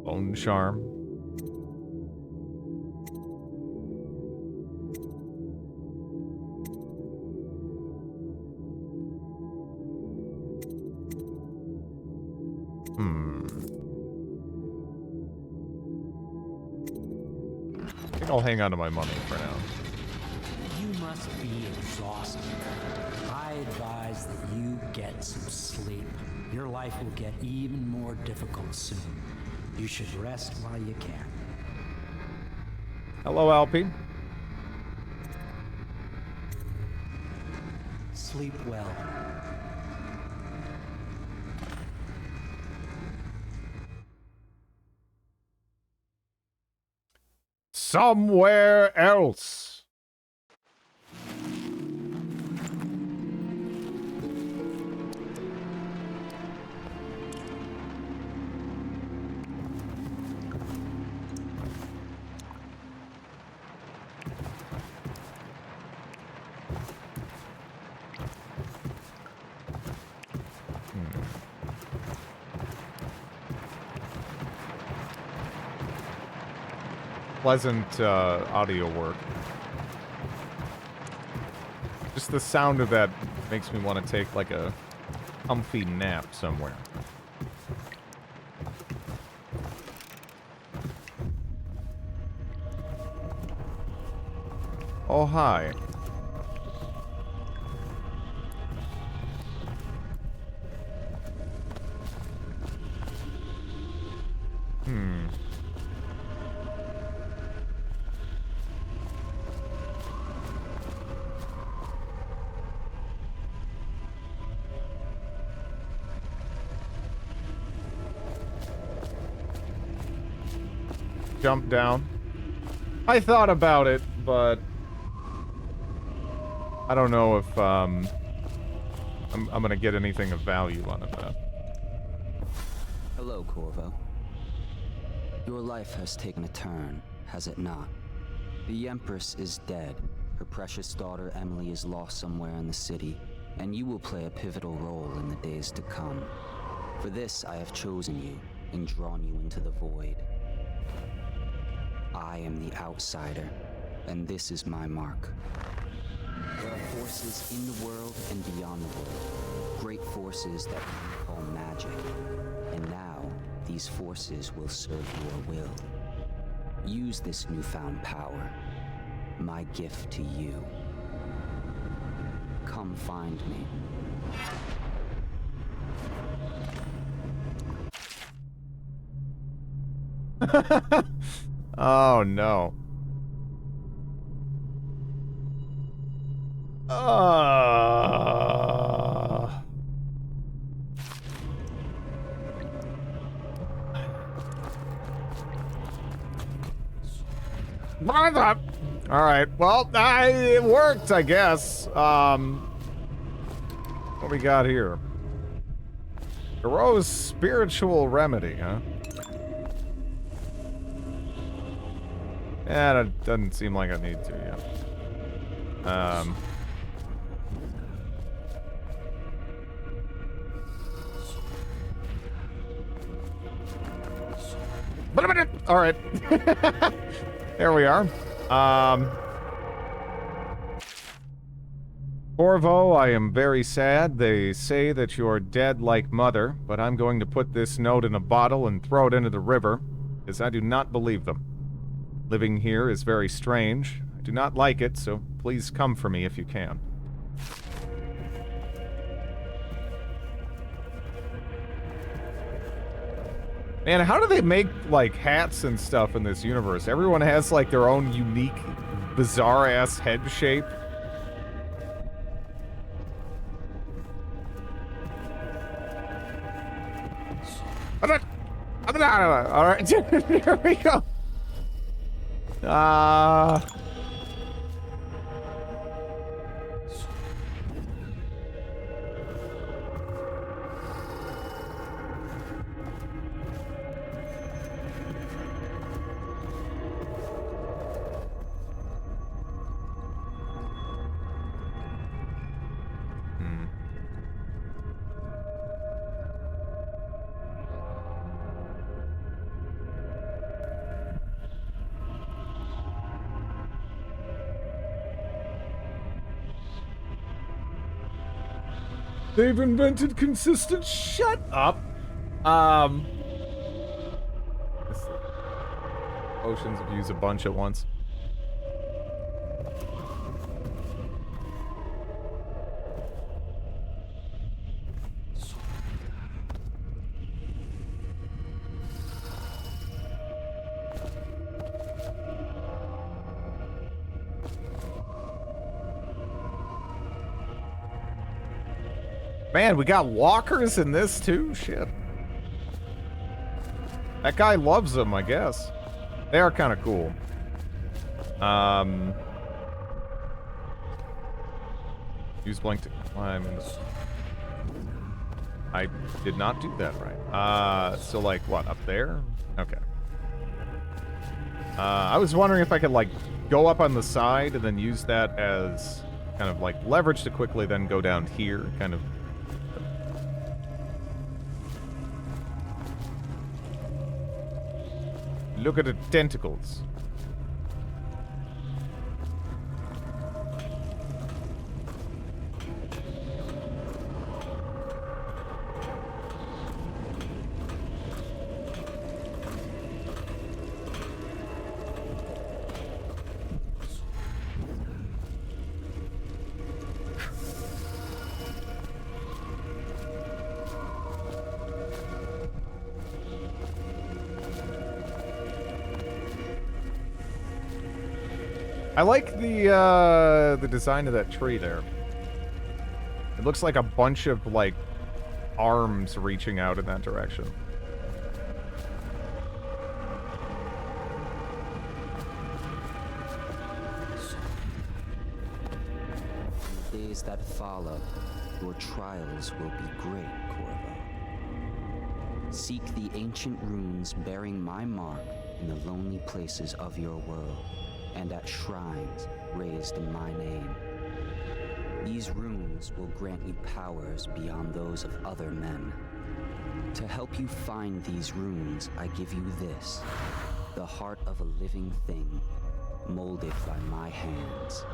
Bone charm. I'll hang on to my money for now. You must be exhausted. I advise that you get some sleep. Your life will get even more difficult soon. You should rest while you can. Hello, Alpine. Sleep well. Somewhere else. Pleasant audio work. Just the sound of that makes me want to take like a comfy nap somewhere. Oh, hi. Jump down. I thought about it, but I don't know if I'm gonna get anything of value out of that. Hello, Corvo. Your life has taken a turn, has it not? The Empress is dead. Her precious daughter Emily is lost somewhere in the city, and you will play a pivotal role in the days to come. For this, I have chosen you and drawn you into the void. I am the outsider, and this is my mark. There are forces in the world and beyond the world, great forces that we call magic. And now, these forces will serve your will. Use this newfound power, my gift to you. Come find me. Oh no. All right. Well, it worked, I guess. What we got here? Garot's spiritual remedy, huh? Yeah, that doesn't seem like I need to yet. All right. There we are. Corvo, I am very sad. They say that you're dead like mother, but I'm going to put this note in a bottle and throw it into the river, because I do not believe them. Living here is very strange. I do not like it, so please come for me if you can. Man, how do they make, like, hats and stuff in this universe? Everyone has, like, their own unique, bizarre-ass head shape. Alright, here we go. They've invented consistent. Shut up. Potions of use a bunch at once. Man, we got walkers in this too? Shit. That guy loves them, I guess. They are kind of cool. Use blink to climb in the... I did not do that right. So like, what, up there? Okay. I was wondering if I could, like, go up on the side and then use that as kind of, like, leverage to quickly then go down here, kind of... Look at the tentacles. I like the design of that tree there. It looks like a bunch of, like, arms reaching out in that direction. In the days that follow, your trials will be great, Corvo. Seek the ancient runes bearing my mark in the lonely places of your world, and at shrines raised in my name. These runes will grant you powers beyond those of other men. To help you find these runes, I give you this, the heart of a living thing, molded by my hands.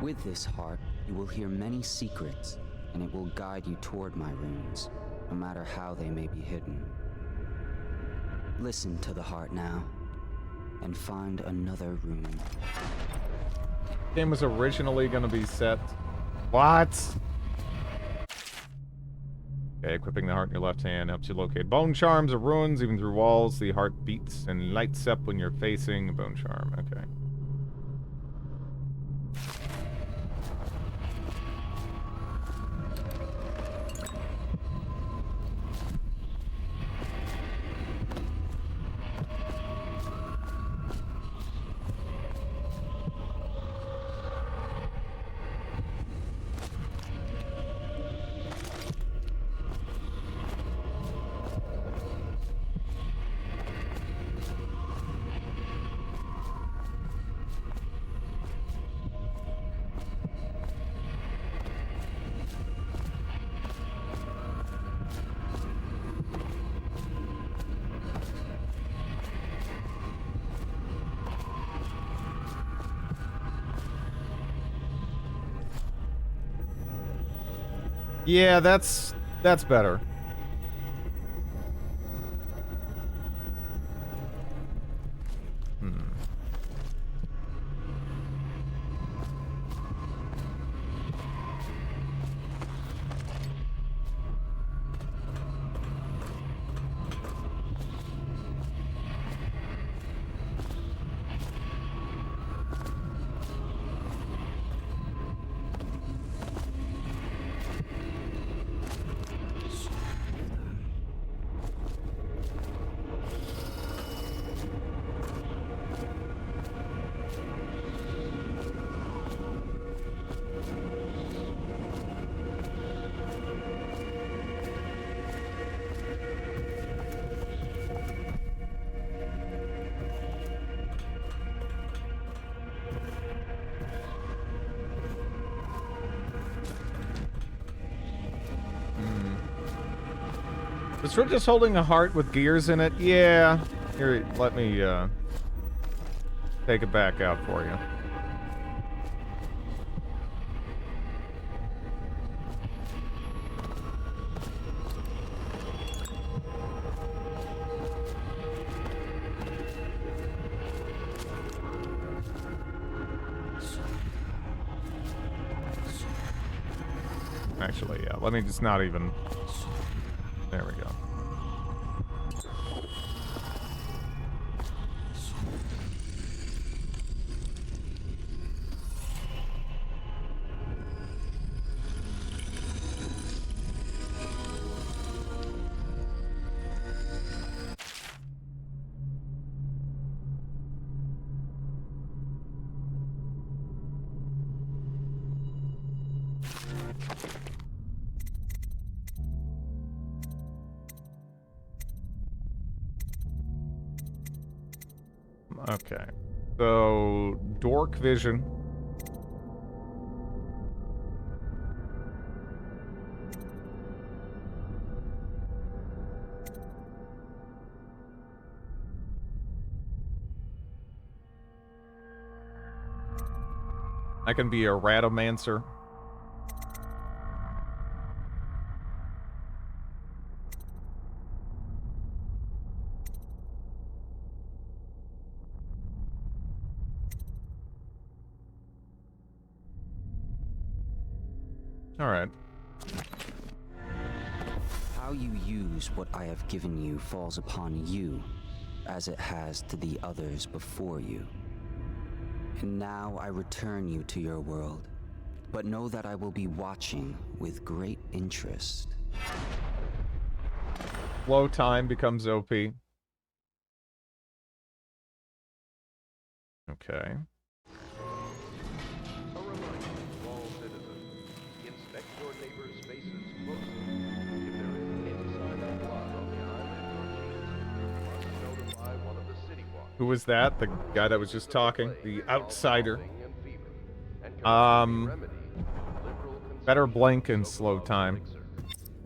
With this heart, you will hear many secrets, and it will guide you toward my runes, no matter how they may be hidden. Listen to the heart now, and find another room. Game was originally gonna be set. What? Okay, equipping the heart in your left hand helps you locate bone charms or ruins, even through walls. The heart beats and lights up when you're facing a bone charm. Okay. Yeah, that's better. Is Fred just holding a heart with gears in it? Yeah. Here, let me take it back out for you. Actually, yeah. Let me just not even... There we go. Okay. So, dork vision. I can be a ratomancer. All right. How you use what I have given you falls upon you, as it has to the others before you. And now I return you to your world, but know that I will be watching with great interest. Flow time becomes OP. Okay. Who was that? The guy that was just talking? The outsider. Better blink and slow time.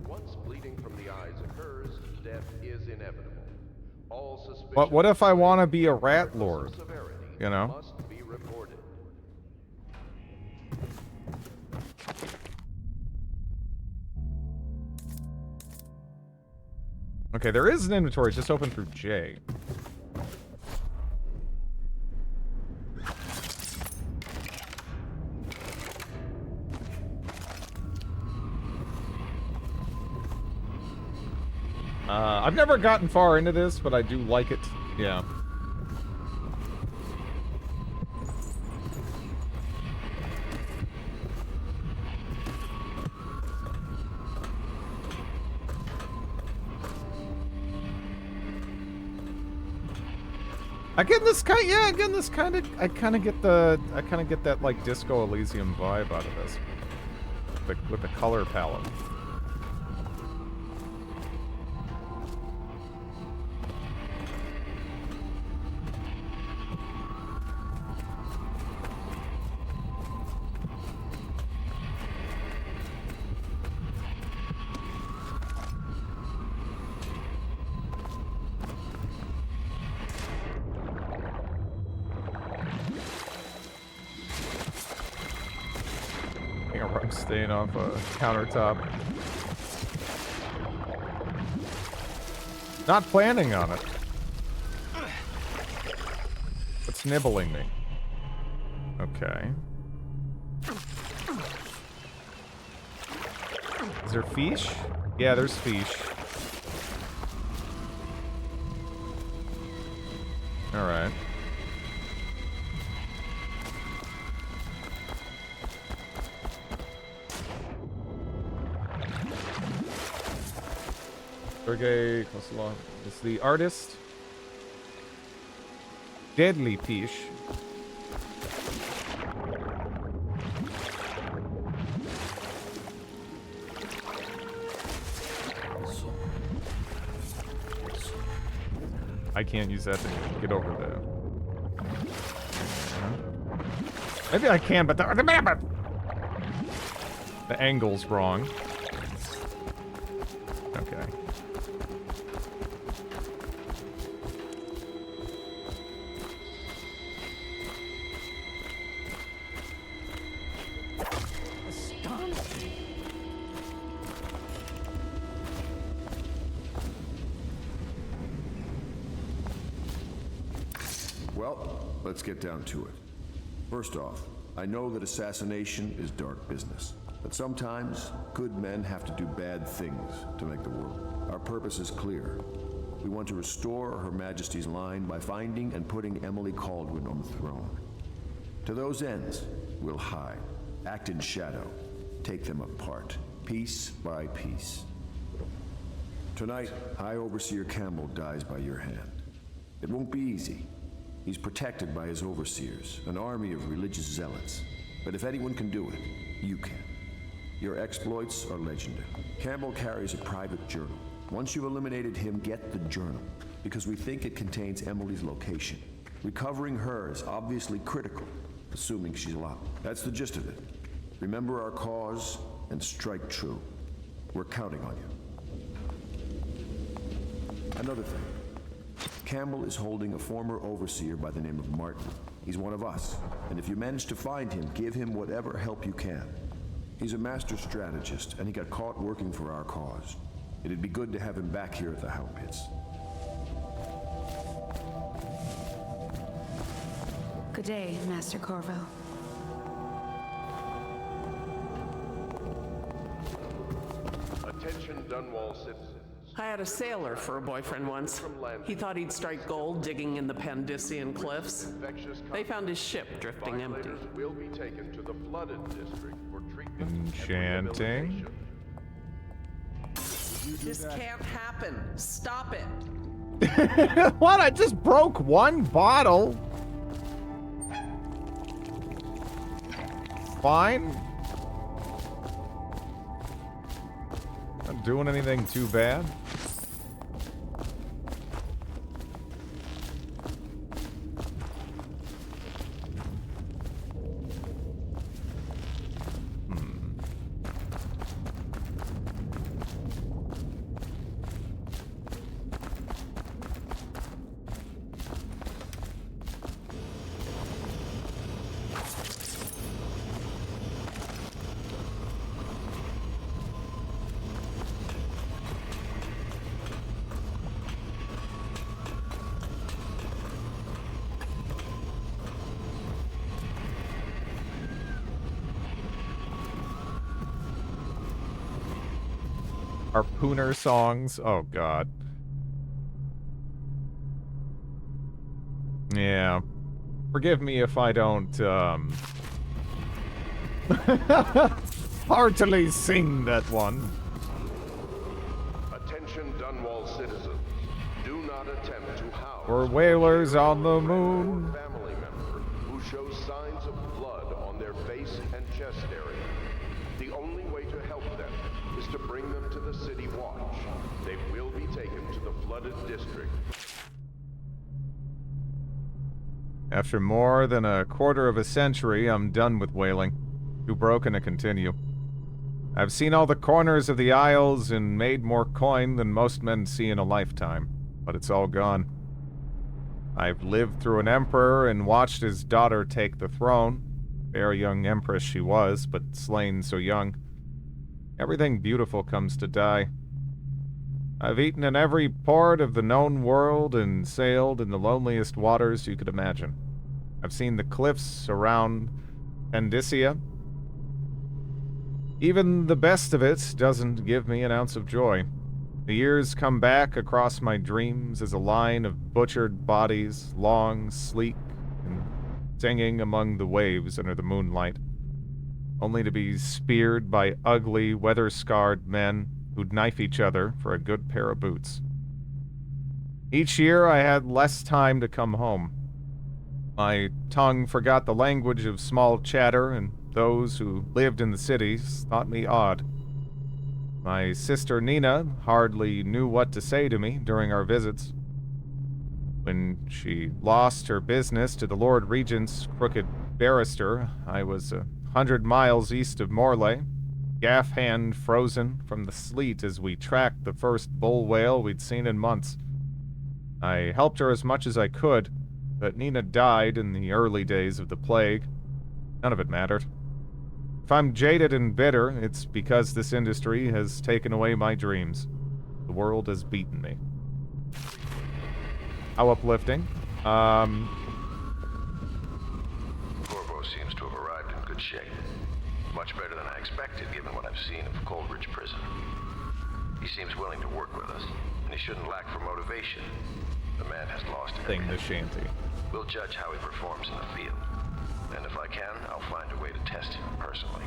Once bleeding from the eyes occurs, death is inevitable. All suspicion But what if I want to be a rat lord? You know? must be reported. Okay, there is an inventory just open through J. I've never gotten far into this, but I do like it. Yeah. Again, this kind, yeah. Again, this kind of, I kind of get that like Disco Elysium vibe out of this, with the color palette. I'm staying off a countertop. Not planning on it. What's nibbling me? Okay. Is there fish? Yeah, there's fish. Alright. Sergey Koslov is the artist. Deadly fish. I can't use that to get over there. Maybe I can, but the angle's wrong. Okay. Well, let's get down to it. First off, I know that assassination is dark business, but sometimes good men have to do bad things to make the world. Our purpose is clear. We want to restore Her Majesty's line by finding and putting Emily Kaldwin on the throne. To those ends, we'll hide, act in shadow, take them apart, piece by piece. Tonight, High Overseer Campbell dies by your hand. It won't be easy. He's protected by his overseers, an army of religious zealots. But if anyone can do it, you can. Your exploits are legendary. Campbell carries a private journal. Once you've eliminated him, get the journal, because we think it contains Emily's location. Recovering her is obviously critical, assuming she's alive. That's the gist of it. Remember our cause and strike true. We're counting on you. Another thing. Campbell is holding a former overseer by the name of Martin. He's one of us, and if you manage to find him, give him whatever help you can. He's a master strategist, and he got caught working for our cause. It'd be good to have him back here at the How Pits. Good day, Master Corvo. Attention Dunwall citizens. I had a sailor for a boyfriend once. He thought he'd strike gold digging in the Pandician cliffs. They found his ship drifting empty. Will be taken to the flooded district for treatment. Enchanting. This can't happen. Stop it. What? I just broke one bottle. Fine. Not doing anything too bad. Harpooner songs. Oh, God. Yeah. Forgive me if I don't, heartily sing that one. Attention Dunwall citizens. Do not attempt to house We're whalers on the moon. family member who shows signs of blood on their face and chest area. The only way to help them is to bring them to the city watch. They will be taken to the flooded district. After more than a quarter of a century, I'm done with whaling. Too broken to continue. I've seen all the corners of the isles and made more coin than most men see in a lifetime, but it's all gone. I've lived through an emperor and watched his daughter take the throne. Fair young empress she was, but slain so young. Everything beautiful comes to die. I've eaten in every port of the known world and sailed in the loneliest waters you could imagine. I've seen the cliffs around Pandician. Even the best of it doesn't give me an ounce of joy. The years come back across my dreams as a line of butchered bodies, long, sleek, and singing among the waves under the moonlight, only to be speared by ugly, weather-scarred men who'd knife each other for a good pair of boots. Each year I had less time to come home. My tongue forgot the language of small chatter, and those who lived in the cities thought me odd. My sister Nina hardly knew what to say to me during our visits. When she lost her business to the Lord Regent's crooked barrister, I was 100 miles east of Morlaix, gaff hand frozen from the sleet as we tracked the first bull whale we'd seen in months. I helped her as much as I could, but Nina died in the early days of the plague. None of it mattered. If I'm jaded and bitter, it's because this industry has taken away my dreams. The world has beaten me. How uplifting. Corvo seems to have arrived in good shape. Much better than I expected, given what I've seen of Coldridge Prison. He seems willing to work with us, and he shouldn't lack for motivation. The man has lost Thing the shanty. We'll judge how he performs in the field. And if I can, I'll find a way to test him personally.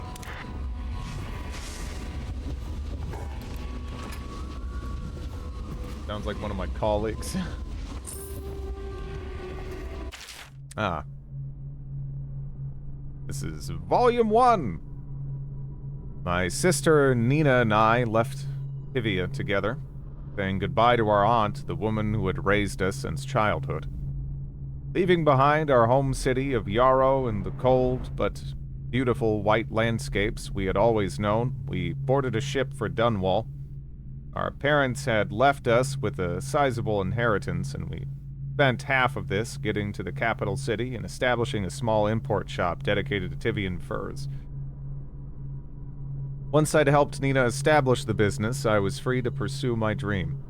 Sounds like one of my colleagues. Ah. This is Volume 1. My sister Nina and I left Pivia together, saying goodbye to our aunt, the woman who had raised us since childhood. Leaving behind our home city of Yarrow and the cold but beautiful white landscapes we had always known, we boarded a ship for Dunwall. Our parents had left us with a sizable inheritance, and we spent half of this getting to the capital city and establishing a small import shop dedicated to Tivian furs. Once I'd helped Nina establish the business, I was free to pursue my dream.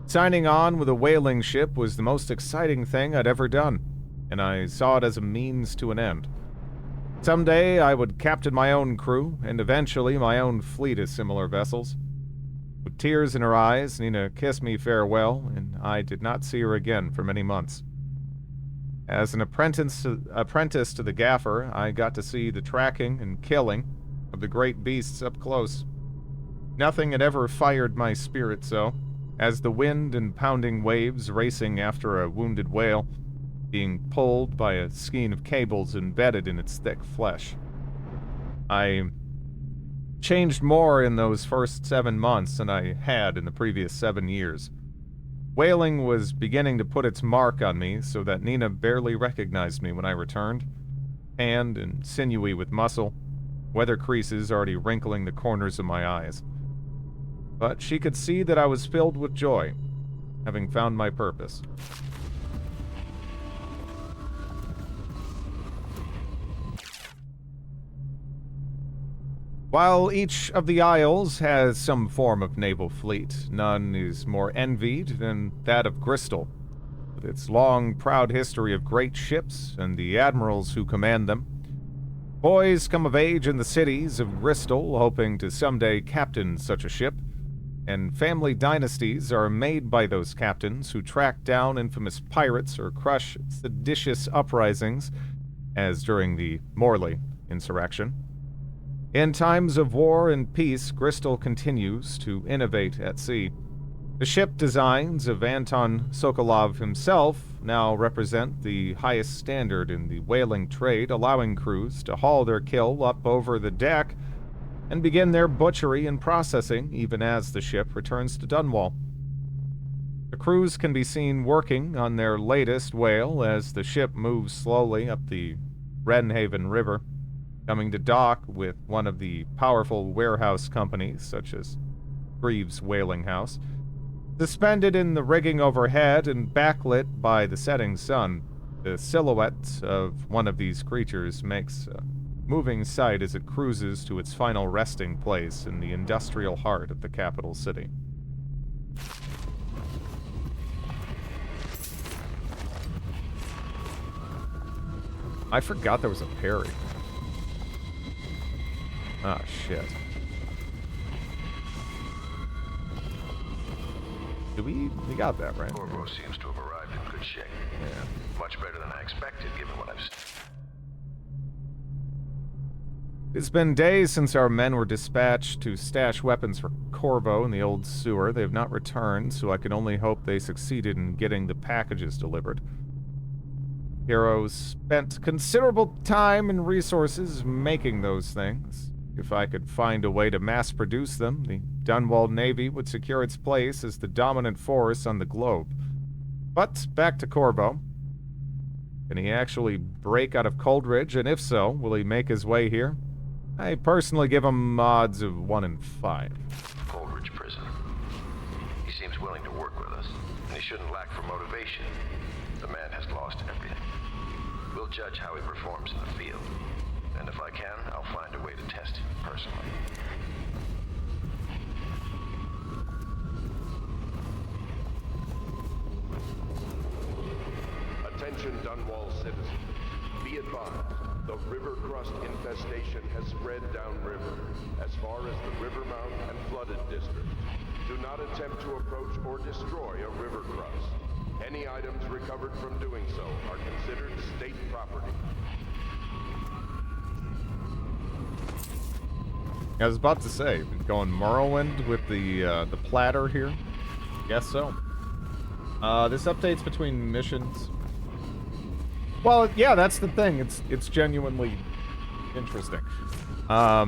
Signing on with a whaling ship was the most exciting thing I'd ever done, and I saw it as a means to an end. Someday I would captain my own crew, and eventually my own fleet of similar vessels. With tears in her eyes, Nina kissed me farewell, and I did not see her again for many months. As an apprentice to the gaffer, I got to see the tracking and killing of the great beasts up close. Nothing had ever fired my spirit so, as the wind and pounding waves racing after a wounded whale, being pulled by a skein of cables embedded in its thick flesh. I changed more in those first 7 months than I had in the previous 7 years. Whaling was beginning to put its mark on me so that Nina barely recognized me when I returned, tanned and sinewy with muscle, weather creases already wrinkling the corners of my eyes. But she could see that I was filled with joy, having found my purpose. While each of the Isles has some form of naval fleet, none is more envied than that of Bristol, with its long, proud history of great ships and the admirals who command them. Boys come of age in the cities of Bristol, hoping to someday captain such a ship, and family dynasties are made by those captains who track down infamous pirates or crush seditious uprisings, as during the Morley insurrection. In times of war and peace, Bristol continues to innovate at sea. The ship designs of Anton Sokolov himself now represent the highest standard in the whaling trade, allowing crews to haul their kill up over the deck and begin their butchery and processing even as the ship returns to Dunwall. The crews can be seen working on their latest whale as the ship moves slowly up the Wrenhaven River, coming to dock with one of the powerful warehouse companies, such as Greaves Whaling House. Suspended in the rigging overhead and backlit by the setting sun, the silhouette of one of these creatures makes a moving sight as it cruises to its final resting place in the industrial heart of the capital city. I forgot there was a parry. Ah, shit. We got that, right? Corvo seems to have arrived in good shape. Yeah. Much better than I expected, given what I've seen. It's been days since our men were dispatched to stash weapons for Corvo in the old sewer. They have not returned, so I can only hope they succeeded in getting the packages delivered. Heroes spent considerable time and resources making those things. If I could find a way to mass-produce them, the Dunwall Navy would secure its place as the dominant force on the globe. But back to Corvo. Can he actually break out of Coldridge, and if so, will he make his way here? I personally give him odds of 1 in 5. Coldridge Prison. He seems willing to work with us, and he shouldn't lack for motivation. The man has lost everything. We'll judge how he performs in the field. And if I can, I'll find a way to test him personally. Attention Dunwall citizens. Be advised, the river crust infestation has spread downriver, as far as the river mouth and flooded district. Do not attempt to approach or destroy a river crust. Any items recovered from doing so are considered state property. I was about to say, going Morrowind with the platter here. Guess so. This updates between missions. Well, yeah, that's the thing. It's genuinely interesting. Are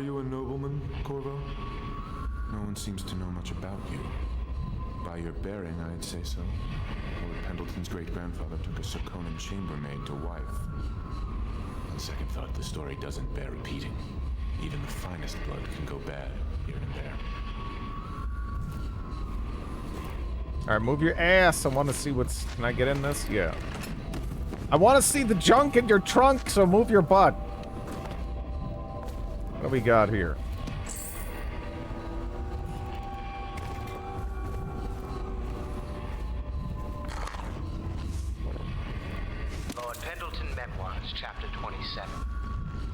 you a nobleman, Corvo? No one seems to know much about you. by your bearing, I'd say so. Lord Pendleton's great-grandfather took a Serkonan chambermaid to wife. On second thought, the story doesn't bear repeating. Even the finest blood can go bad here and there. Alright, move your ass. I want to see what's... Can I get in this? Yeah. I want to see the junk in your trunk, so move your butt. What do we got here? Lord Pendleton Memoirs, Chapter 27.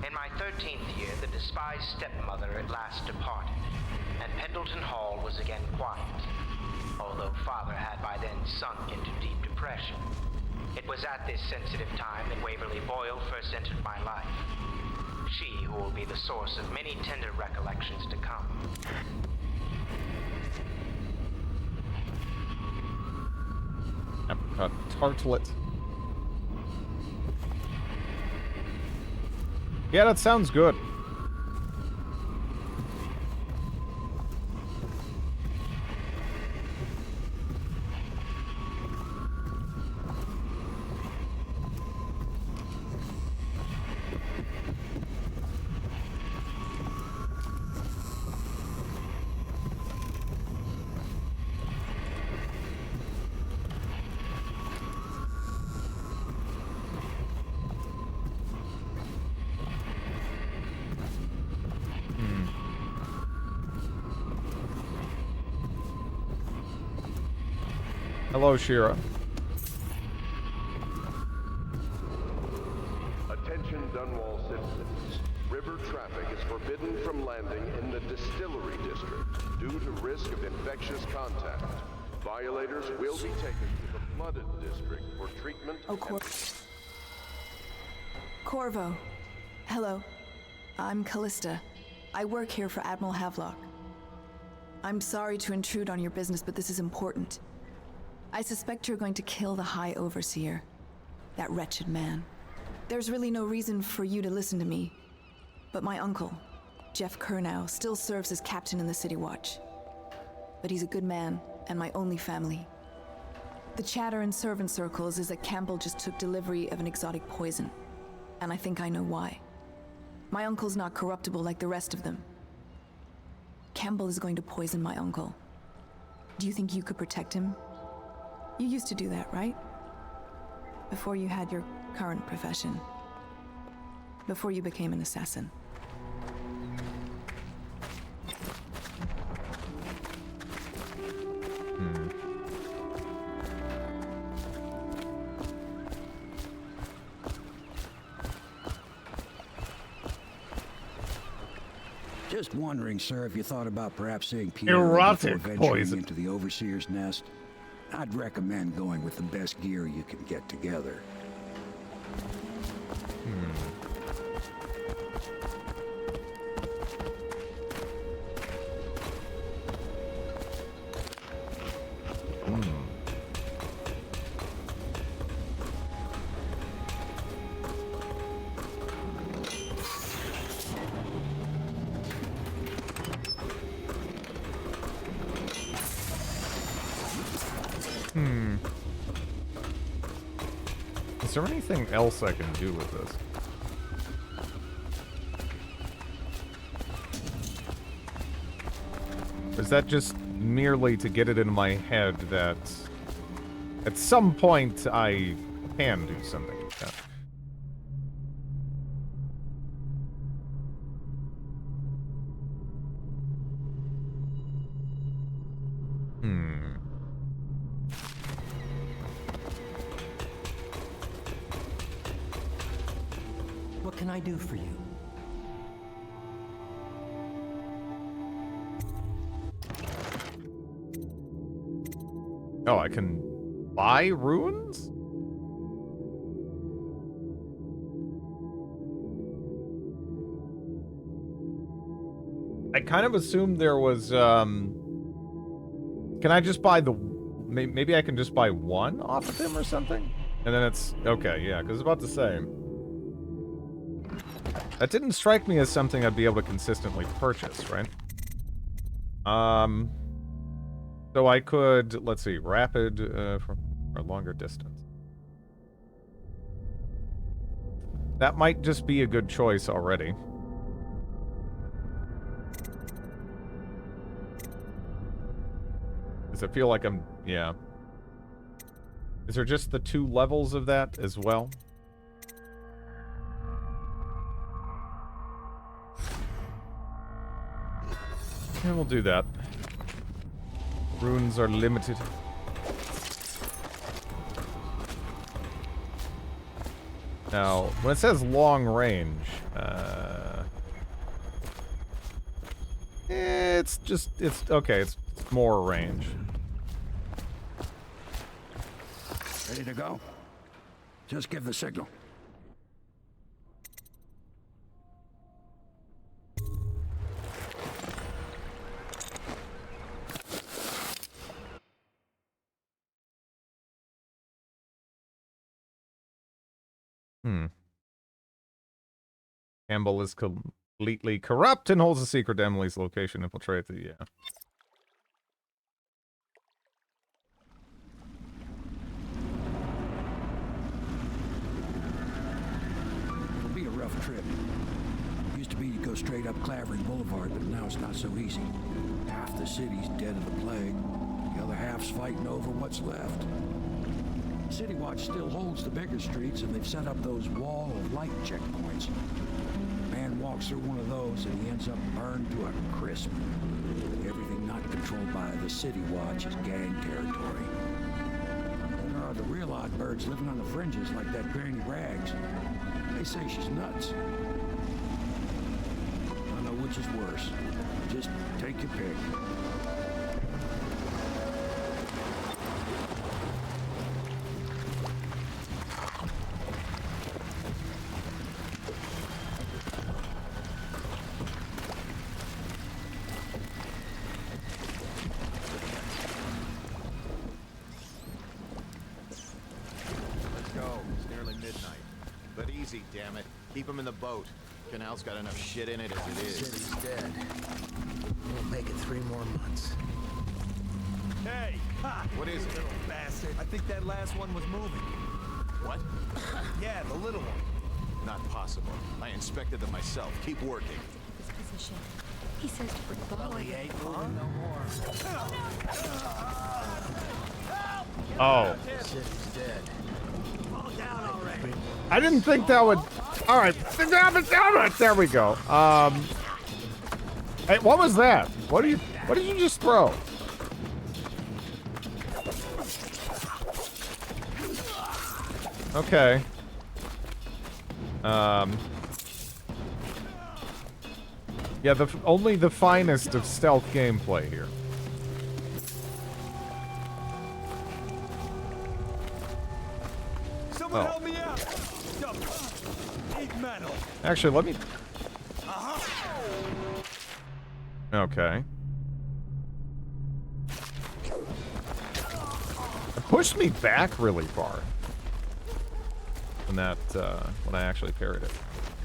In my 13th year, the despised stepmother at last departed, and Pendleton Hall was again quiet, although father had by then sunk into deep depression. It was at this sensitive time that Waverly Boyle first entered my life. She who will be the source of many tender recollections to come. Apricot tartlet. Yeah, that sounds good. Hello, Shira. Attention Dunwall citizens. River traffic is forbidden from landing in the Distillery District due to risk of infectious contact. Violators will be taken to the Flooded District for treatment. Oh, Corvo. Hello. I'm Callista. I work here for Admiral Havelock. I'm sorry to intrude on your business, but this is important. I suspect you're going to kill the High Overseer. That wretched man. There's really no reason for you to listen to me. But my uncle, Jeff Kernow, still serves as captain in the City Watch. But he's a good man, and my only family. The chatter in servant circles is that Campbell just took delivery of an exotic poison. And I think I know why. My uncle's not corruptible like the rest of them. Campbell is going to poison my uncle. Do you think you could protect him? You used to do that, right? Before you had your current profession. Before you became an assassin. Just wondering, sir, if you thought about perhaps seeing Pierre Erotic before venturing poison. into the Overseer's nest. I'd recommend going with the best gear you can get together. Is there anything else I can do with this? Or is that just merely to get it in my head that at some point I can do something with that? What can I do for you? Oh, I can buy ruins? I kind of assumed there was, can I just buy the... Maybe I can just buy one off of him or something? And then it's... Okay, yeah, because I was about to say... That didn't strike me as something I'd be able to consistently purchase, right? So I could, let's see, rapid for a longer distance. That might just be a good choice already. Does it feel like I'm, yeah. Is there just the 2 levels of that as well? Yeah, we'll do that. Runes are limited. Now, when it says long range, it's just, okay, it's more range. Ready to go? Just give the signal. Campbell is completely corrupt and holds a secret to Emily's location. Infiltrate the, yeah. It'll be a rough trip. Used to be to go straight up Clavering Boulevard, but now it's not so easy. Half the city's dead of the plague. The other half's fighting over what's left. City Watch still holds the bigger streets, and they've set up those wall of light checkpoints. Man walks through one of those, and he ends up burned to a crisp. Everything not controlled by the City Watch is gang territory. There are the real odd birds living on the fringes, like that Granny Rags. They say she's nuts. I don't know which is worse. Just take your pick. Damn it. Keep him in the boat. Canal's got enough shit in it as it is. City's dead. We'll make it 3 more months. Hey! Ha! What is it? Little bastard. I think that last one was moving. What? Yeah, the little one. Not possible. I inspected them myself. Keep working. His position. He says to follow. Well, he ain't moving no more. Oh. City's dead. Fall down already. I didn't think that would... Alright. Damn it! There we go. Hey, what was that? What did you just throw? Okay. Yeah, only the finest of stealth gameplay here. Someone help me out! Need metal. Actually, let me... Okay. It pushed me back really far. When that, when I actually parried it.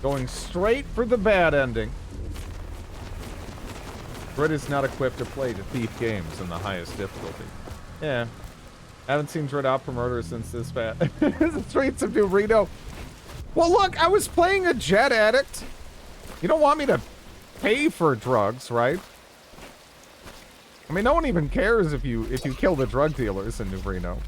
Going straight for the bad ending. Dread is not equipped to play the Thief games in the highest difficulty. Yeah. Haven't seen Dread out for murder since this bad. The streets of Dorito. Well, look, I was playing a jet addict. You don't want me to pay for drugs, right? I mean, no one even cares if you kill the drug dealers in New Reno.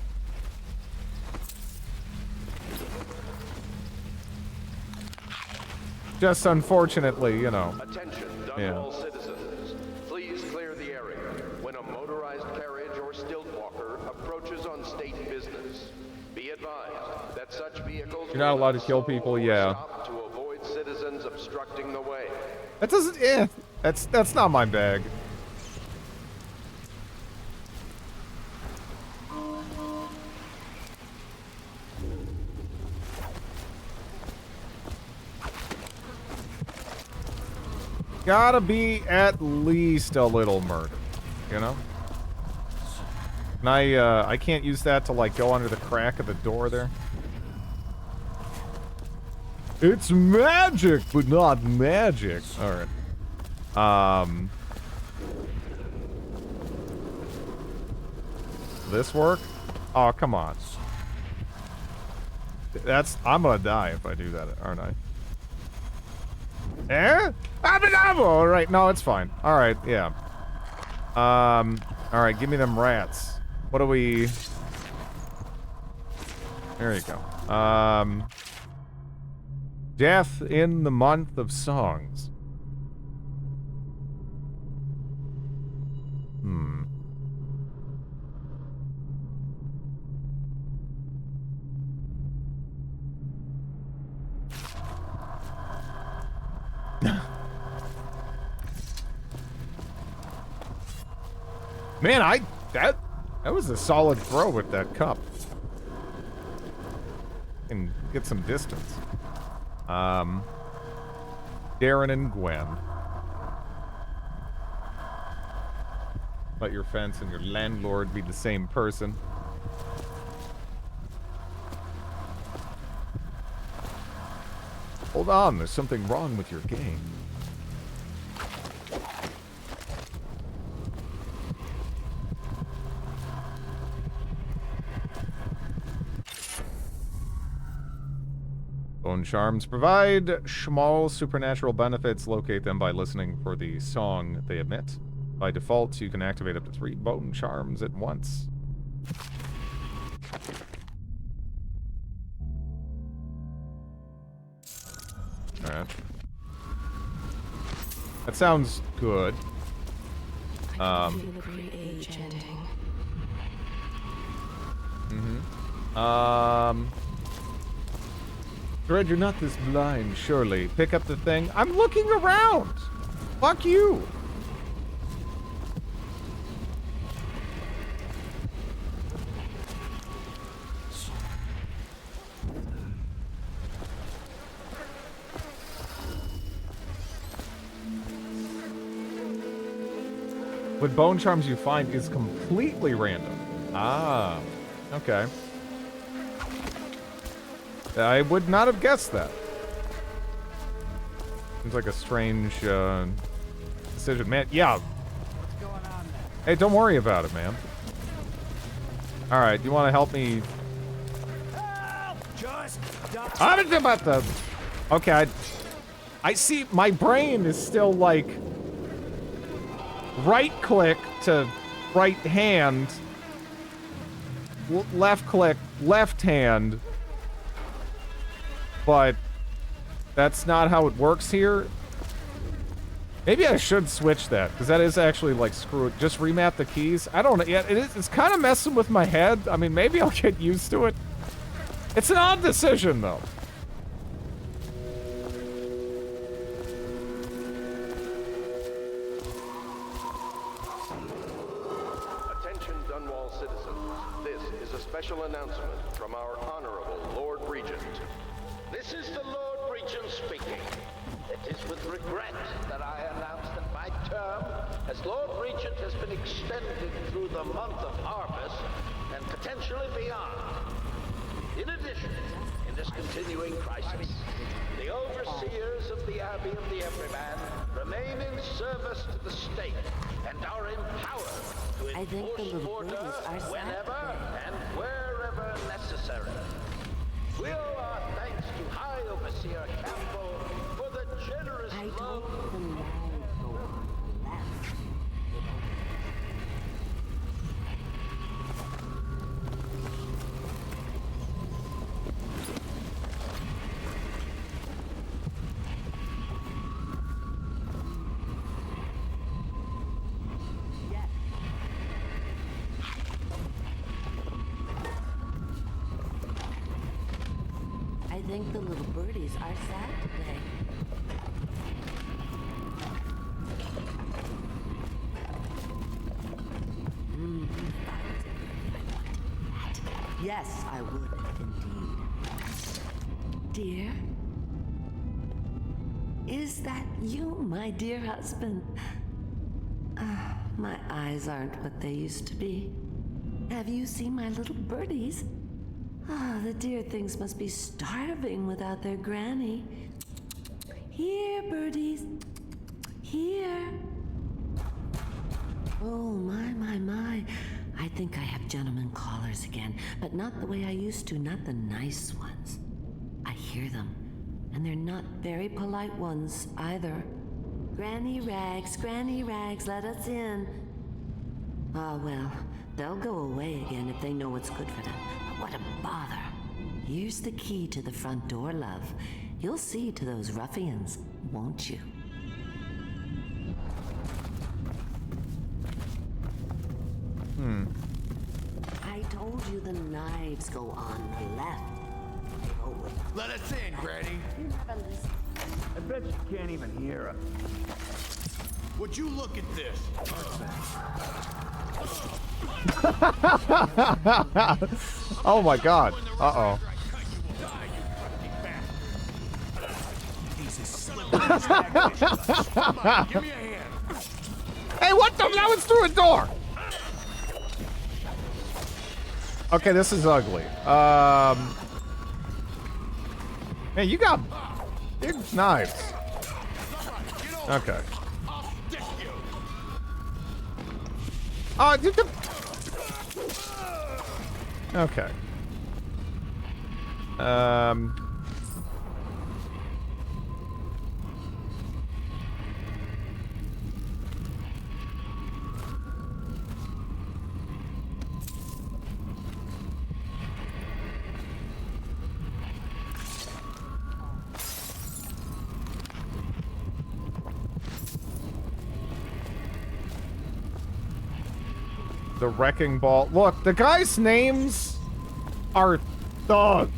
Just unfortunately, you know. Attention, Dunwall citizens. Please clear the area when a motorized carriage or stilt walker approaches on state business. Be advised that such vehicles You're not allowed to kill people, yeah. stop to avoid citizens obstructing the way. That doesn't, that's not my bag. Gotta be at least a little murder, you know? And I can't use that to, like, go under the crack of the door there. It's magic, but not magic. Alright. this work? Oh, come on. I'm gonna die if I do that, aren't I? Eh? All right, no, it's fine. All right, yeah. All right, give me them rats. What do we... There you go. Death in the month of songs. Man, that was a solid throw with that cup. And get some distance. Darren and Gwen. Let your fence and your landlord be the same person. Hold on, there's something wrong with your game. Bone charms provide small supernatural benefits. Locate them by listening for the song they emit. By default, you can activate up to 3 bone charms at once. Alright. That sounds good. Dread, you're not this blind, surely. Pick up the thing. I'm looking around! Fuck you! What bone charms you find is completely random. Ah, okay. I would not have guessed that. Seems like a strange decision. Man, yeah. What's going on there? Hey, don't worry about it, man. Alright, you want to help me? I'm about to... Okay, I see my brain is still like... Right-click to right hand. Left-click, left hand. But that's not how it works here. Maybe I should switch that, because that is actually like screw it. Just remap the keys. I don't know. Yeah, it's kind of messing with my head. I mean, maybe I'll get used to it. It's an odd decision, though. Attention, Dunwall citizens. This is a special announcement from our Honorable Lord Regent. This is the Lord Regent speaking. It is with regret that I announce that my term as Lord Regent has been extended through the month of harvest and potentially beyond. In addition, in this continuing crisis, the overseers of the Abbey of the Everyman remain in service to the state and are empowered to enforce order whenever and wherever necessary. We owe our thanks to High Overseer Campbell for the generous love. I think the little birdies are sad today. Yes, I would, indeed. Dear? Is that you, my dear husband? My eyes aren't what they used to be. Have you seen my little birdies? The dear things must be starving without their granny. Here, birdies. Here. Oh, my. I think I have gentlemen callers again, but not the way I used to, not the nice ones. I hear them, and they're not very polite ones either. Granny Rags, let us in. Ah, well, they'll go away again if they know what's good for them. But what a bother. Here's the key to the front door, love. You'll see to those ruffians, won't you? I told you the knives go on the left. Oh, Let us in, Granny. you never listen. I bet you can't even hear us. Would you look at this? Oh my god. Uh-oh. Give me a hand. Hey, what the? That was through a door. Okay, this is ugly. Man, you got big knives. Okay. Okay. The Wrecking Ball. Look, the guys' names are Thug.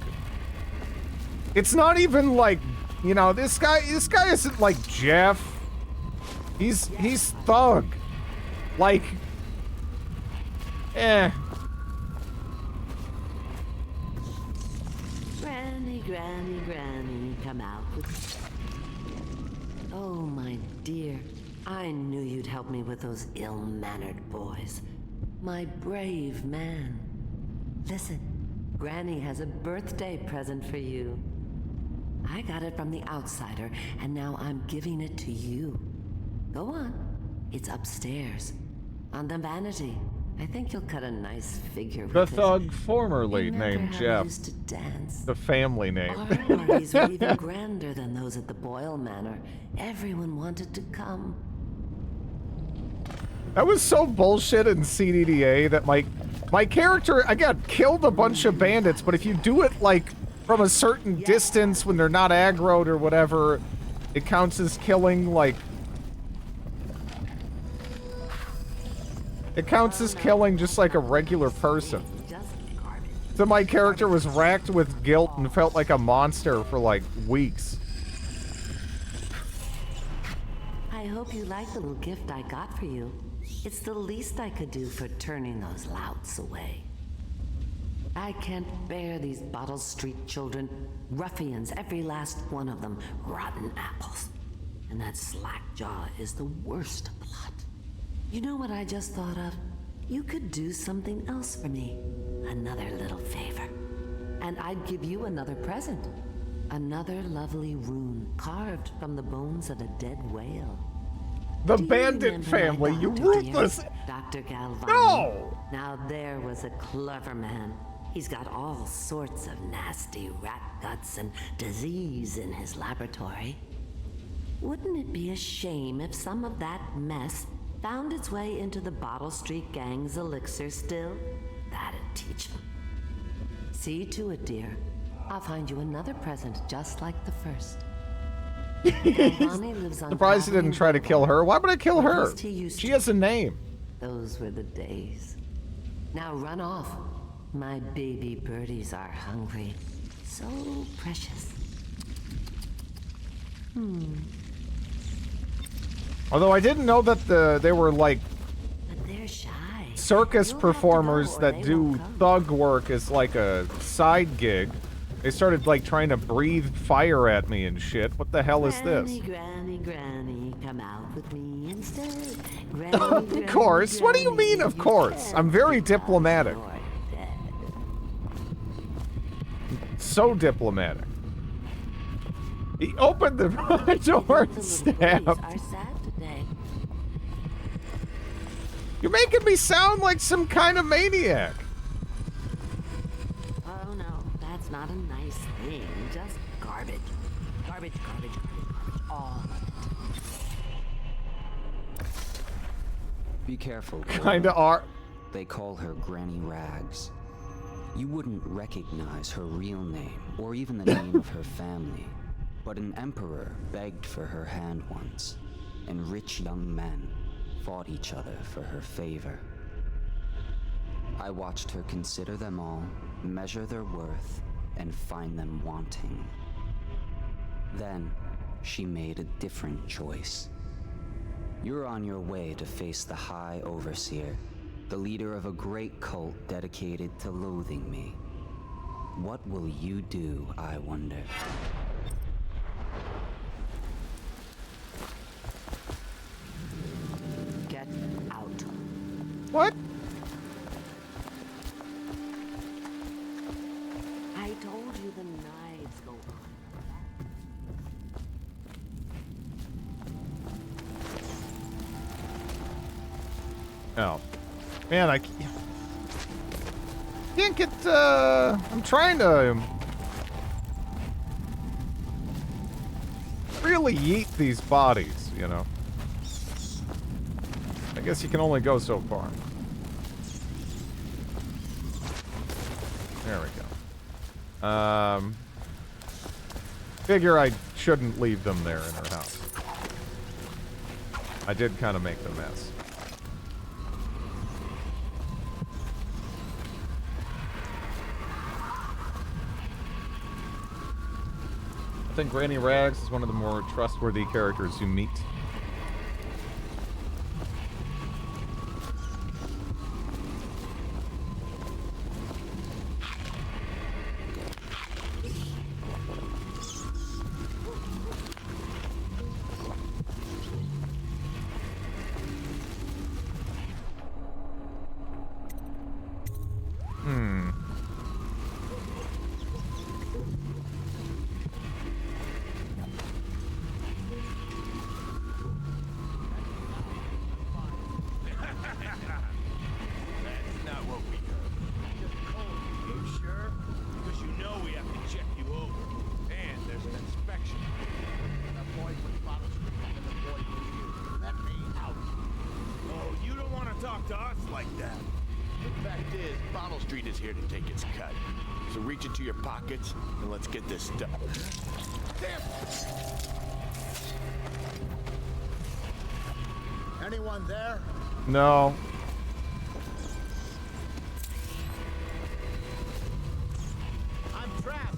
It's not even like, you know, this guy isn't like Jeff. He's Thug. Like, Granny, come out with... Oh, my dear. I knew you'd help me with those ill-mannered boys. My brave man. Listen, Granny has a birthday present for you. I got it from the outsider, and now I'm giving it to you. Go on. It's upstairs. On the vanity. I think you'll cut a nice figure with the it. Thug formerly Remember named how Jeff. we used to dance? The family name. Our parties were even grander than those at the Boyle Manor. Everyone wanted to come. That was so bullshit in CDDA that my character, again, killed a bunch of bandits, but if you do it, like, from a certain distance when they're not aggroed or whatever, it counts as killing, like... It counts as killing just like a regular person. So my character was racked with guilt and felt like a monster for, like, weeks. I hope you like the little gift I got for you. It's the least I could do for turning those louts away. I can't bear these Bottle Street children. Ruffians, every last one of them. Rotten apples. And that slack-jaw is the worst lot. You know what I just thought of? You could do something else for me. Another little favor. And I'd give you another present. Another lovely rune carved from the bones of a dead whale. The Bandit family, you ruthless... Dr. Galvani. No! Now there was a clever man. He's got all sorts of nasty rat guts and disease in his laboratory. Wouldn't it be a shame if some of that mess found its way into the Bottle Street Gang's elixir still? That'd teach him. See to it, dear. I'll find you another present just like the first. Surprised he didn't try to kill her. Why would I kill her? She has a name. Those were the days. Now run off. My baby birdies are hungry. So precious. Although I didn't know that they were like But they're shy. circus performers that do thug work as like a side gig. They started like trying to breathe fire at me and shit. What the hell is this? Granny, come out with me instead. Of course. What do you mean, of course? I'm very diplomatic. So diplomatic. He opened the door and stabbed. You're making me sound like some kind of maniac. Oh no, that's not a nice thing. Just garbage. Garbage, garbage, garbage, garbage. All of it. Be careful. Kinda are. They call her Granny Rags. You wouldn't recognize her real name, or even the name of her family. But an emperor begged for her hand once, and rich young men fought each other for her favor. I watched her consider them all, measure their worth, and find them wanting. Then, she made a different choice. You're on your way to face the High Overseer, the leader of a great cult dedicated to loathing me. What will you do, I wonder? Get out. What? I told you the knives go on. Oh. Man, I can't get, I'm trying to really yeet these bodies, you know. I guess you can only go so far. There we go. Figure I shouldn't leave them there in her house. I did kind of make the mess. I think Granny Rags is one of the more trustworthy characters you meet. That's not what we heard. Just cold. You sure? Because you know we have to check you over. And there's an inspection. The boy with bottle street and the boy with you. Let me out. Oh, you don't want to talk to us like that. The fact is, Bottle Street is here to take its cut. So reach into your pockets and let's get this stuff. Damn! Anyone there? No. I'm trapped.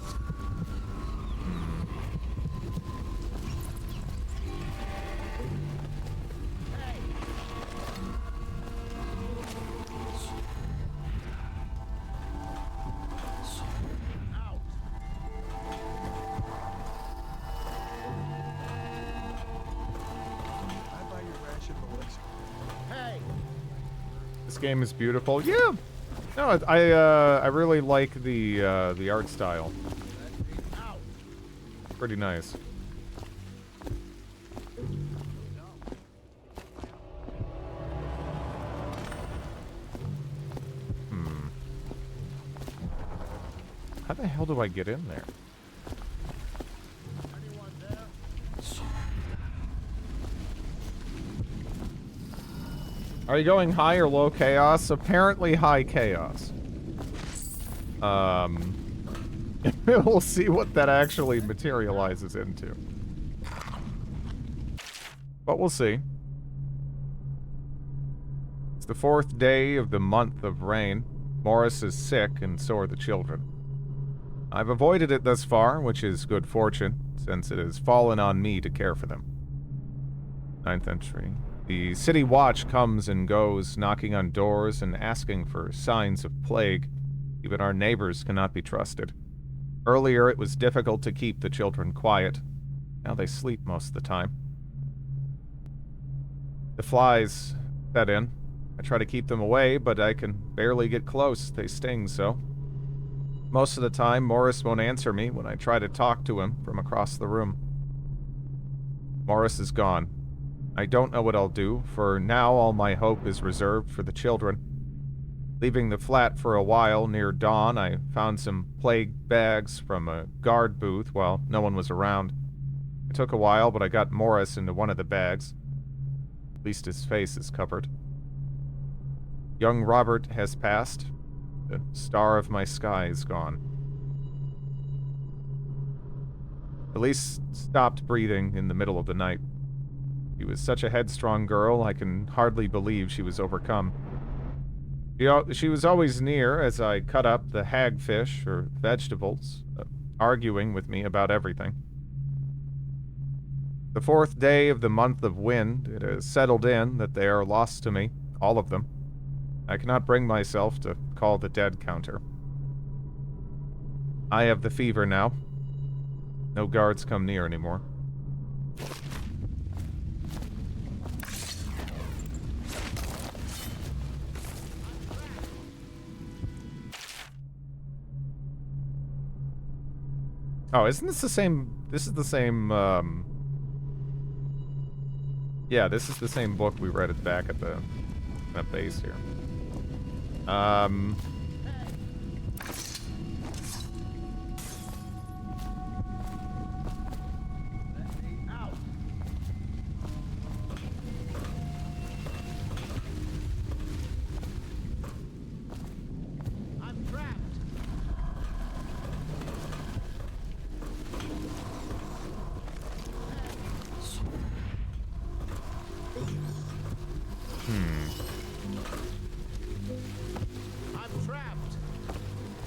Hey! This game is beautiful. Yeah. No, I really like the art style. Pretty nice. How the hell do I get in there? Are you going high or low chaos? Apparently high chaos. We'll see what that actually materializes into. But we'll see. It's the 4th day of the month of rain. Morris is sick, and so are the children. I've avoided it thus far, which is good fortune, since it has fallen on me to care for them. 9th entry. The city watch comes and goes, knocking on doors and asking for signs of plague. Even our neighbors cannot be trusted. Earlier, it was difficult to keep the children quiet. Now they sleep most of the time. The flies set in. I try to keep them away, but I can barely get close. They sting so. Most of the time, Morris won't answer me when I try to talk to him from across the room. Morris is gone. I don't know what I'll do. For now, all my hope is reserved for the children. Leaving the flat for a while, near dawn, I found some plague bags from a guard booth while no one was around. It took a while, but I got Morris into one of the bags. At least his face is covered. Young Robert has passed. The star of my sky is gone. Elise stopped breathing in the middle of the night. She was such a headstrong girl, I can hardly believe she was overcome. She was always near as I cut up the hagfish or vegetables, arguing with me about everything. The 4th day of the month of wind, it has settled in that they are lost to me, all of them. I cannot bring myself to call the dead counter. I have the fever now. No guards come near anymore. Oh, isn't this the same... This is the same, yeah, this is the same book we read it back at the base here.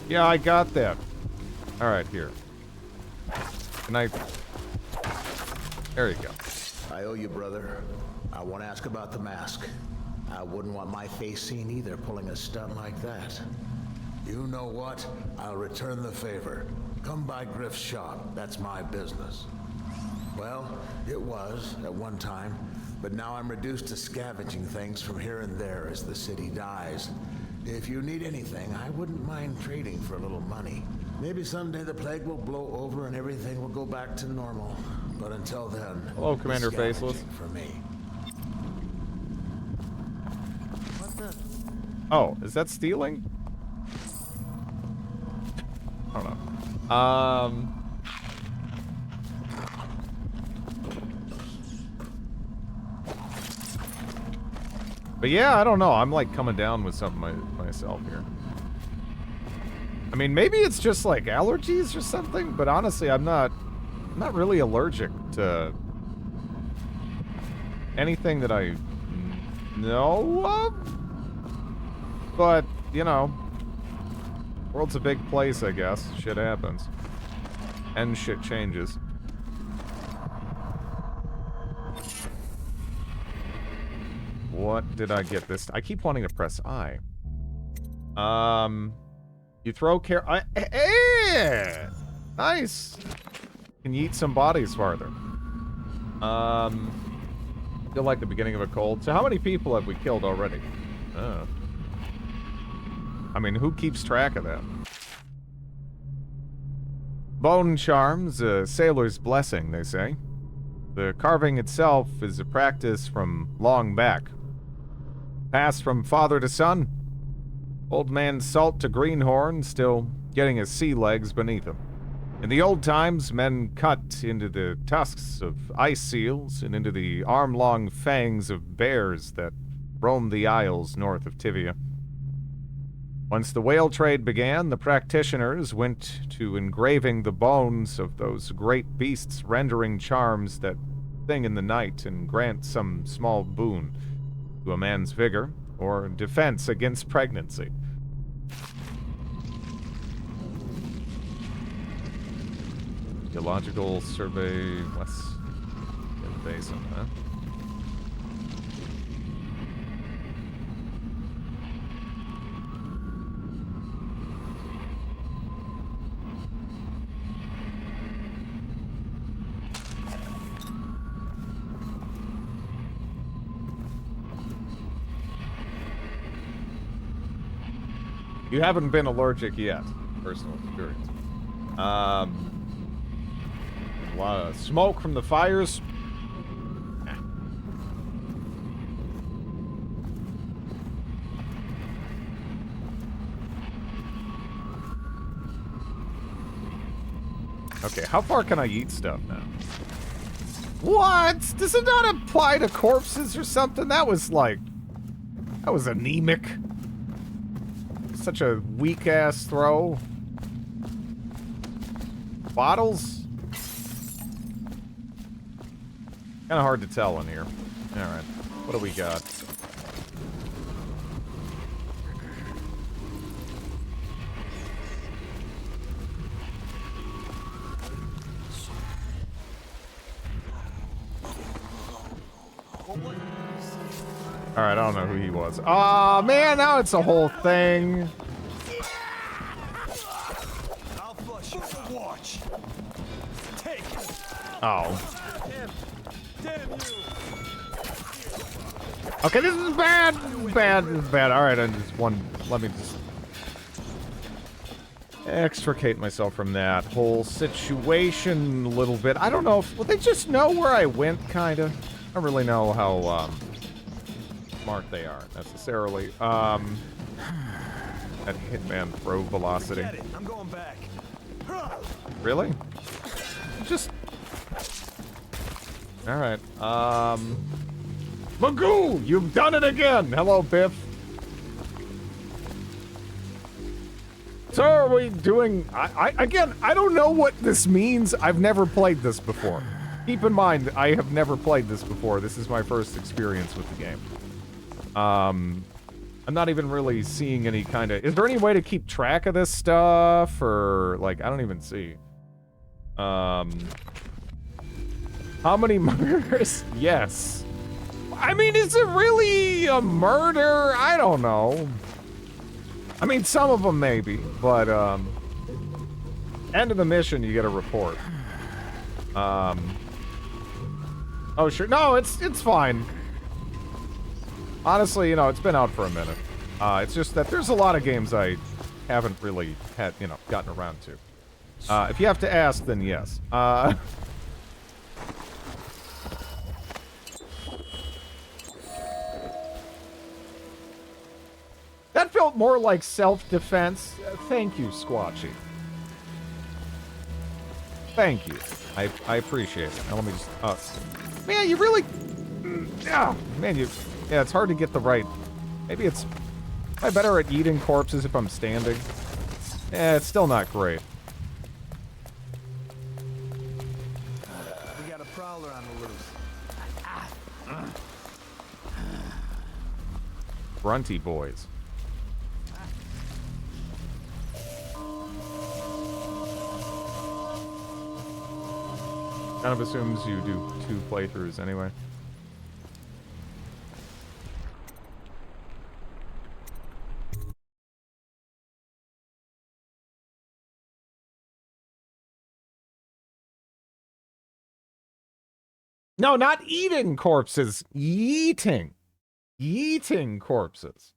Yeah, I got that. Alright, here. Can I... There you go. I owe you, brother. I want to ask about the mask. I wouldn't want my face seen either, pulling a stunt like that. You know what? I'll return the favor. Come by Griff's shop. That's my business. Well, it was at one time, but now I'm reduced to scavenging things from here and there as the city dies. If you need anything, I wouldn't mind trading for a little money. Maybe someday the plague will blow over and everything will go back to normal. But until then... Hello, Commander Faceless. For me. What the... Oh, is that stealing? I don't know. But yeah, I don't know. I'm like coming down with something myself here. I mean, maybe it's just like allergies or something, but honestly, I'm not really allergic to anything that I know of. But, you know, world's a big place, I guess. Shit happens. And shit changes. What did I get this? I keep wanting to press I. You throw nice. Can you eat some bodies farther? Feel like the beginning of a cold. So how many people have we killed already? I mean, who keeps track of that? Bone charms, a sailor's blessing, they say. The carving itself is a practice from long back. Passed from father to son. Old man Salt to Greenhorn, still getting his sea legs beneath him. In the old times, men cut into the tusks of ice seals and into the arm-long fangs of bears that roamed the isles north of Tivia. Once the whale trade began, the practitioners went to engraving the bones of those great beasts, rendering charms that sing in the night and grant some small boon to a man's vigor or defense against pregnancy. Geological survey west basin, huh? You haven't been allergic yet. Personal experience. A lot of smoke from the fires. Okay, how far can I eat stuff now? What? Does it not apply to corpses or something? That was like... That was anemic. Such a weak-ass throw. Bottles? Kinda hard to tell in here. Alright, what do we got? Alright, I don't know who he was. Aw, man, now it's a whole thing. I'll flush you. Watch. Take. Oh. Damn you. Okay, this is bad. This is bad. Alright, I just one. Let me just extricate myself from that whole situation a little bit. I don't know if... Well, they just know where I went, kinda. I don't really know how, smart they are, necessarily. That hitman throw velocity. Get it. I'm going back. Really? Just... Alright, Magoo! You've done it again! Hello, Biff. So are we doing... Again, I don't know what this means. I've never played this before. Keep in mind, I have never played this before. This is my first experience with the game. I'm not even really seeing any kind of... Is there any way to keep track of this stuff? Or, like, I don't even see. How many murders? Yes. I mean, is it really a murder? I don't know. I mean, some of them maybe, but, end of the mission, you get a report. Oh, sure. No, it's fine. Honestly, you know, it's been out for a minute. It's just that there's a lot of games I haven't really had, you know, gotten around to. If you have to ask, then yes. That felt more like self-defense. Thank you, Squatchy. Thank you. I appreciate it. Now let me just... man, you really... Yeah, man, you... Yeah, it's hard to get the right... Maybe it's... Am I better at eating corpses if I'm standing? Yeah, it's still not great. We got a prowler on the loose. Grunty boys. Kind of assumes you do 2 playthroughs anyway. No, not eating corpses. Yeeting. Yeeting corpses.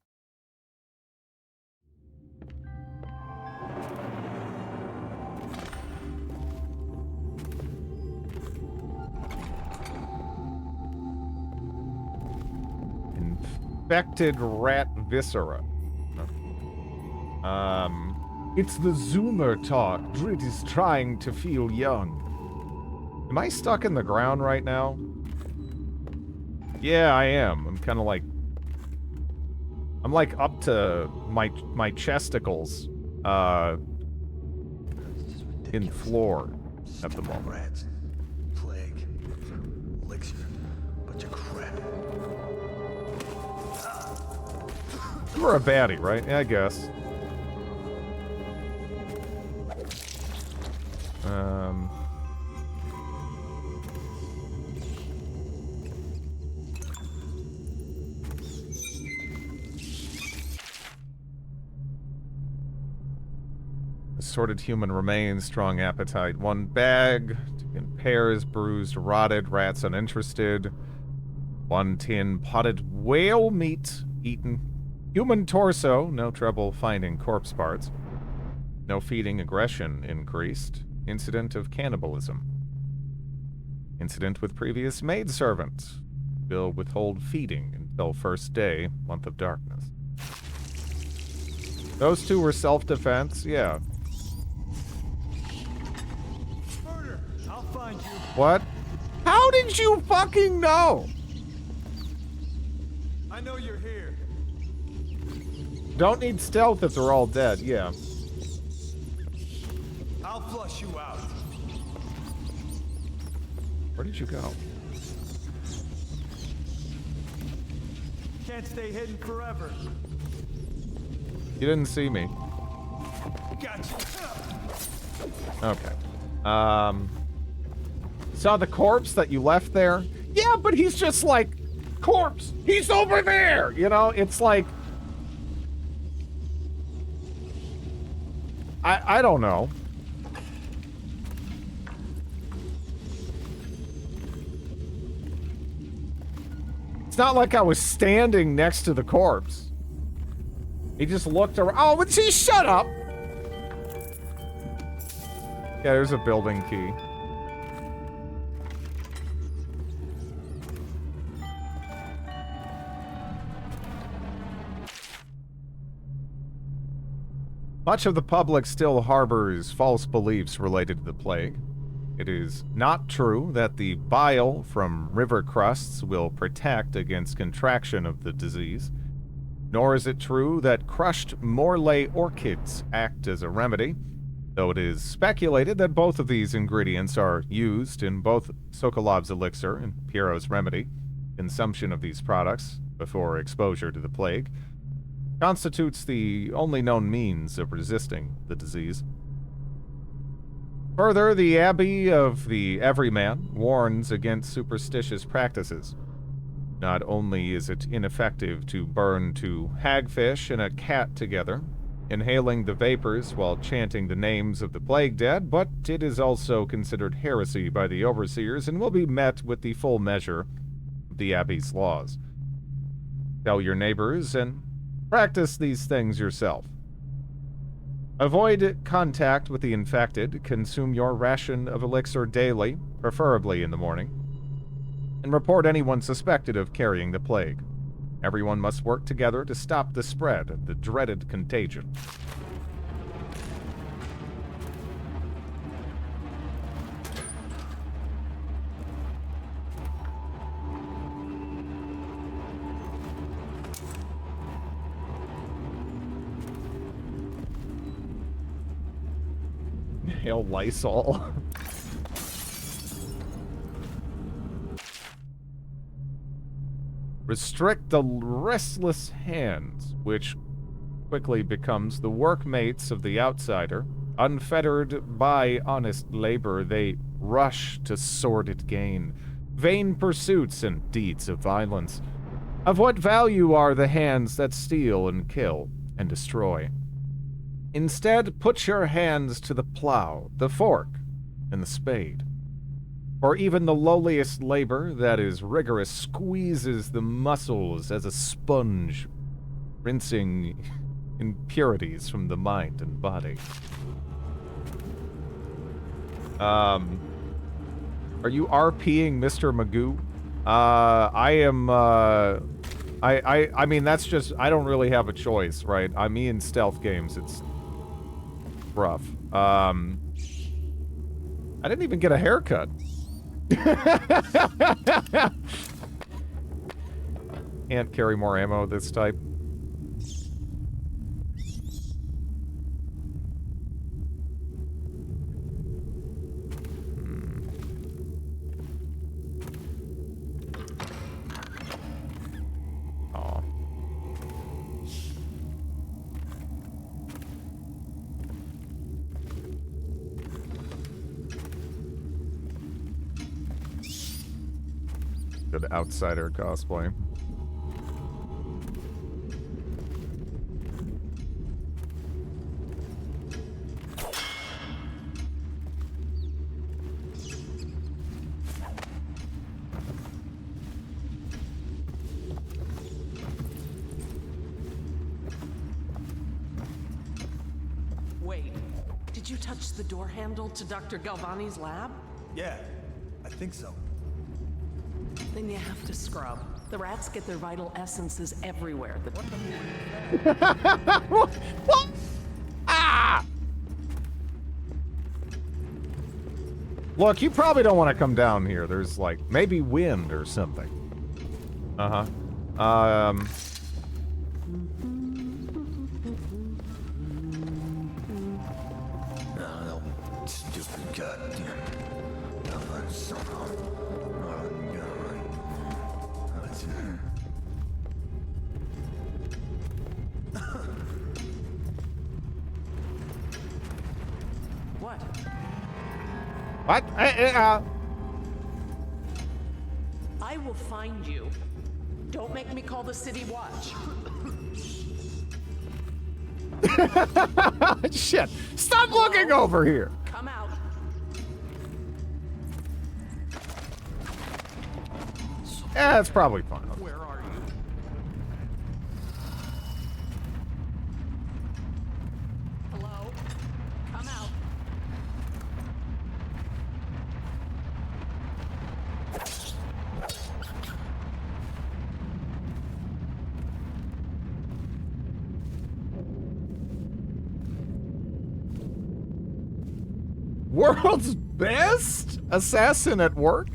Infected rat viscera. It's the Zoomer talk. Drit is trying to feel young. Am I stuck in the ground right now? Yeah, I am. I'm kind of like... I'm like up to my chesticles, in floor at the moment. Rats, plague, elixir, bunch of crap. You were a baddie, right? Yeah, I guess. Assorted human remains, strong appetite. 1 bag, 2 in pairs, bruised, rotted, rats uninterested. 1 tin potted whale meat eaten. Human torso, no trouble finding corpse parts. No feeding, aggression increased. Incident of cannibalism. Incident with previous maidservant. Will withhold feeding until first day, month of darkness. Those 2 were self-defense, yeah. I'll find you. What? How did you fucking know? I know you're here. Don't need stealth if they're all dead, yeah. I'll flush you out. Where did you go? Can't stay hidden forever. You didn't see me. Gotcha. Okay. Saw the corpse that you left there? Yeah, but he's just like, corpse! He's over there! You know, it's like... I don't know. It's not like I was standing next to the corpse. He just looked around. Oh, but see, shut up! Yeah, there's a building key. Much of the public still harbors false beliefs related to the plague. It is not true that the bile from river crusts will protect against contraction of the disease, nor is it true that crushed Morley orchids act as a remedy, though it is speculated that both of these ingredients are used in both Sokolov's elixir and Piero's remedy. Consumption of these products, before exposure to the plague, constitutes the only known means of resisting the disease. Further, the Abbey of the Everyman warns against superstitious practices. Not only is it ineffective to burn two hagfish and a cat together, inhaling the vapors while chanting the names of the plague dead, but it is also considered heresy by the overseers and will be met with the full measure of the Abbey's laws. Tell your neighbors and practice these things yourself. Avoid contact with the infected, consume your ration of elixir daily, preferably in the morning, and report anyone suspected of carrying the plague. Everyone must work together to stop the spread of the dreaded contagion. Hail Lysol. Restrict the restless hands, which quickly becomes the workmates of the outsider. Unfettered by honest labor, they rush to sordid gain, vain pursuits and deeds of violence. Of what value are the hands that steal and kill and destroy? Instead, put your hands to the plow, the fork, and the spade. For even the lowliest labor that is rigorous squeezes the muscles as a sponge, rinsing impurities from the mind and body. Are you RPing Mr. Magoo? I am, I mean, that's just, I don't really have a choice, right? I mean, in stealth games, it's rough. I didn't even get a haircut. Can't carry more ammo this type. Oh. Good outsider cosplay. Wait, did you touch the door handle to Dr. Galvani's lab? Yeah, I think so. Then you have to scrub. The rats get their vital essences everywhere. Ah! Look, you probably don't want to come down here. There's, like, maybe wind or something. Uh-huh. Stupid goddamn. What? What? I will find you. Don't make me call the city watch. Shit. Stop looking over here. Come out. Yeah, it's probably fine. Where are you? Hello? Come out. World's best assassin at work?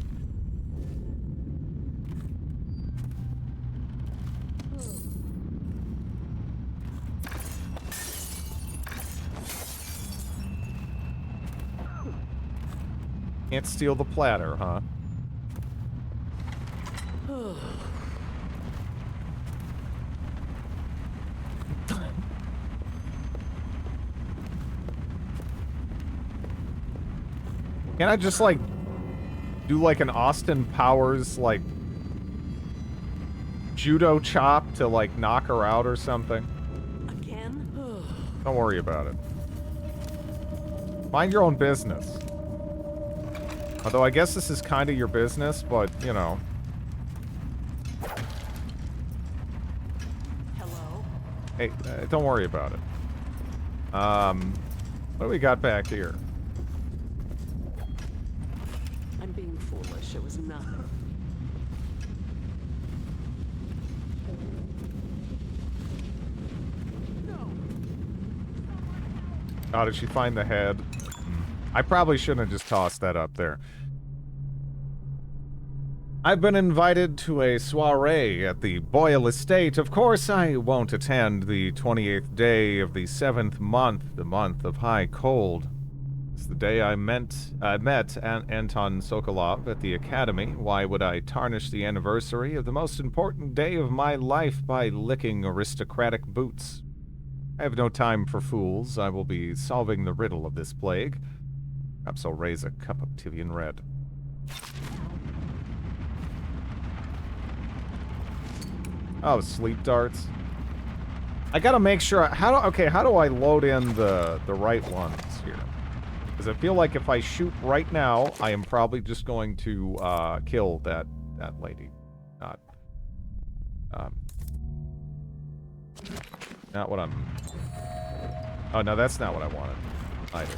Can't steal the platter, huh? Can I just, like, do, like, an Austin Powers, like, judo chop to, like, knock her out or something? Again? Don't worry about it. Mind your own business. Although I guess this is kind of your business, but, you know. Hello? Hey, don't worry about it. What do we got back here? I'm being foolish. It was nothing. Oh, did she find the head? I probably shouldn't have just tossed that up there. I've been invited to a soiree at the Boyle Estate. Of course, I won't attend the 28th day of the 7th month, the month of high cold. It's the day I met Anton Sokolov at the Academy. Why would I tarnish the anniversary of the most important day of my life by licking aristocratic boots? I have no time for fools. I will be solving the riddle of this plague. Perhaps I'll raise a cup of Tivian Red. Oh, sleep darts. I gotta make sure. How do I load in the right ones here? Because I feel like if I shoot right now, I am probably just going to kill that lady. Not what I'm. Oh no, that's not what I wanted either.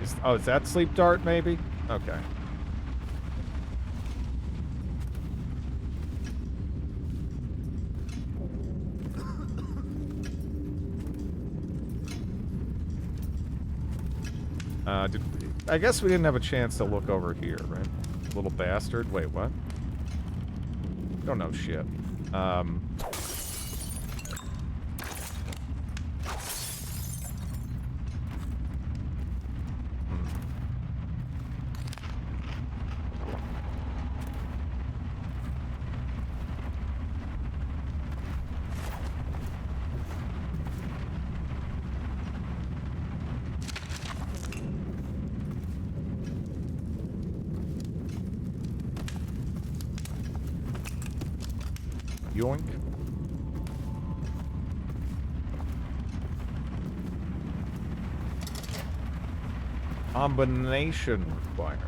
Is that sleep dart maybe? Okay. I guess we didn't have a chance to look over here, right? Little bastard. Wait, what? Don't know shit. Yoink. Combination required.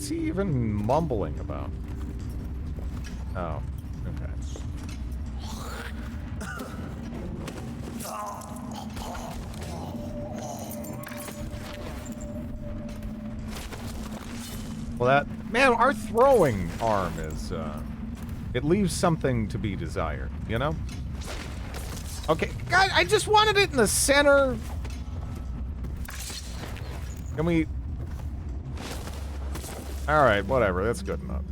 is he even mumbling about? Oh, okay. Well, that... Man, our throwing arm is, it leaves something to be desired, you know? Okay, God, I just wanted it in the center. Can we... Alright, whatever, that's good enough.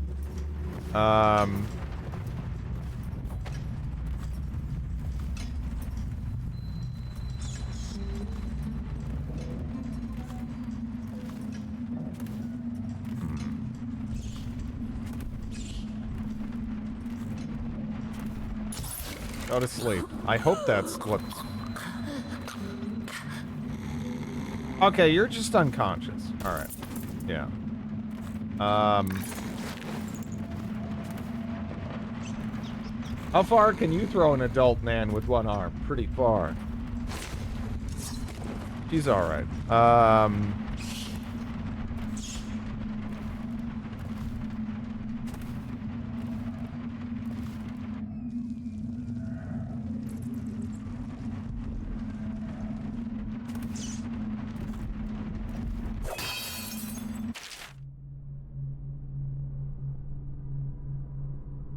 Go to sleep. I hope that's what... Okay, you're just unconscious. Alright. Yeah. How far can you throw an adult man with one arm? Pretty far. She's alright.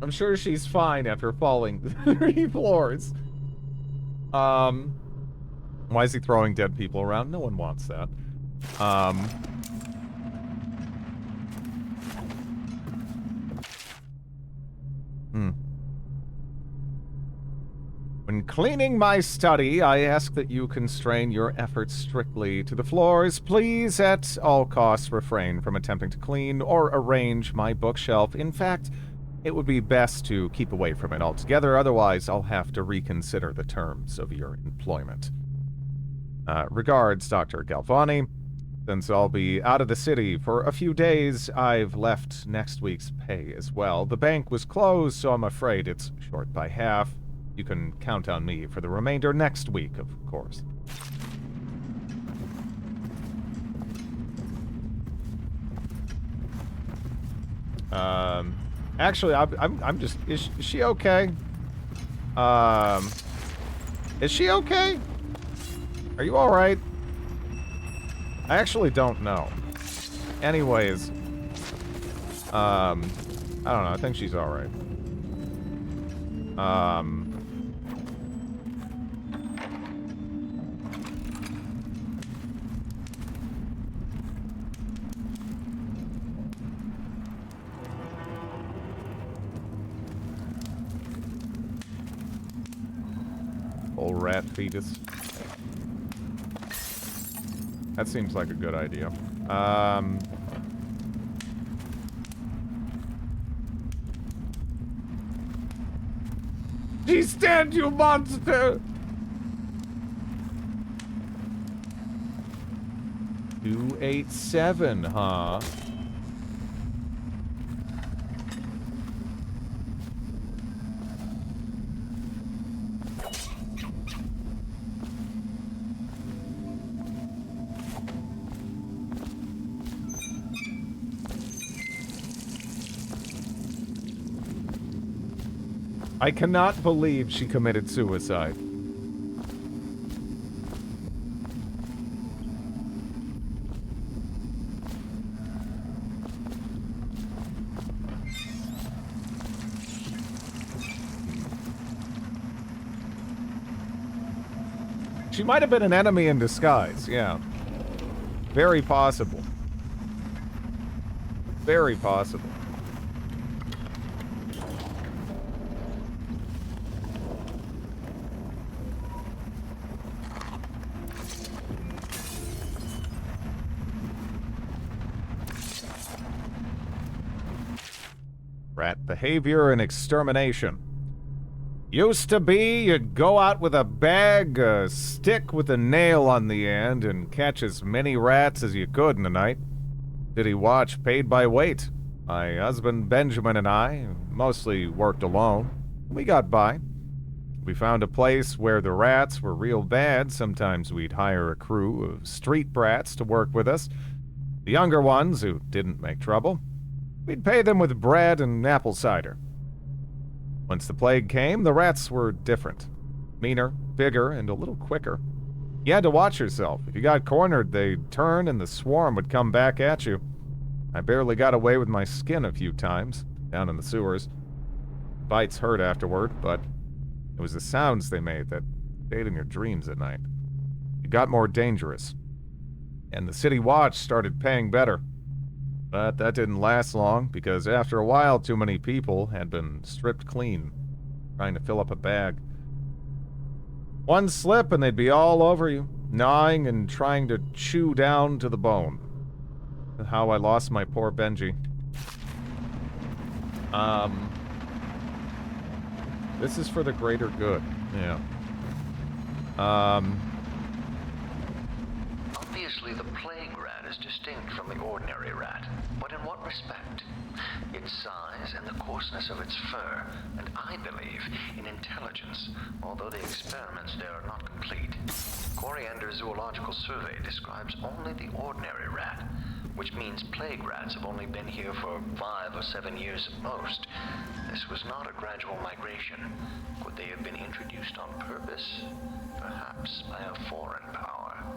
I'm sure she's fine after falling 3 floors. Why is he throwing dead people around? No one wants that. When cleaning my study, I ask that you constrain your efforts strictly to the floors. Please, at all costs, refrain from attempting to clean or arrange my bookshelf. In fact, it would be best to keep away from it altogether, otherwise I'll have to reconsider the terms of your employment. Regards, Dr. Galvani. Since I'll be out of the city for a few days, I've left next week's pay as well. The bank was closed, so I'm afraid it's short by half. You can count on me for the remainder next week, of course. Actually, I'm just... Is she okay? Is she okay? Are you alright? I actually don't know. Anyways. I don't know. I think she's alright. Old rat fetus. That seems like a good idea. She's dead, you monster! 287, huh? I cannot believe she committed suicide. She might have been an enemy in disguise, yeah. Very possible. Very possible. Rat behavior and extermination. Used to be, you'd go out with a bag, a stick with a nail on the end, and catch as many rats as you could in a night. City watch paid by weight. My husband Benjamin and I mostly worked alone. We got by. We found a place where the rats were real bad. Sometimes we'd hire a crew of street brats to work with us. The younger ones, who didn't make trouble, we'd pay them with bread and apple cider. Once the plague came, the rats were different. Meaner, bigger, and a little quicker. You had to watch yourself. If you got cornered, they'd turn and the swarm would come back at you. I barely got away with my skin a few times, down in the sewers. Bites hurt afterward, but it was the sounds they made that stayed in your dreams at night. It got more dangerous. And the city watch started paying better. But that didn't last long, because after a while too many people had been stripped clean, trying to fill up a bag. One slip and they'd be all over you, gnawing and trying to chew down to the bone. How I lost my poor Benji. This is for the greater good. Yeah. Obviously, the plague rat is distinct from the ordinary rat, but in what respect? Its size and the coarseness of its fur, and I believe in intelligence, although the experiments there are not complete. Coriander's Zoological Survey describes only the ordinary rat, which means plague rats have only been here for 5 or 7 years at most. This was not a gradual migration. Could they have been introduced on purpose? Perhaps by a foreign power.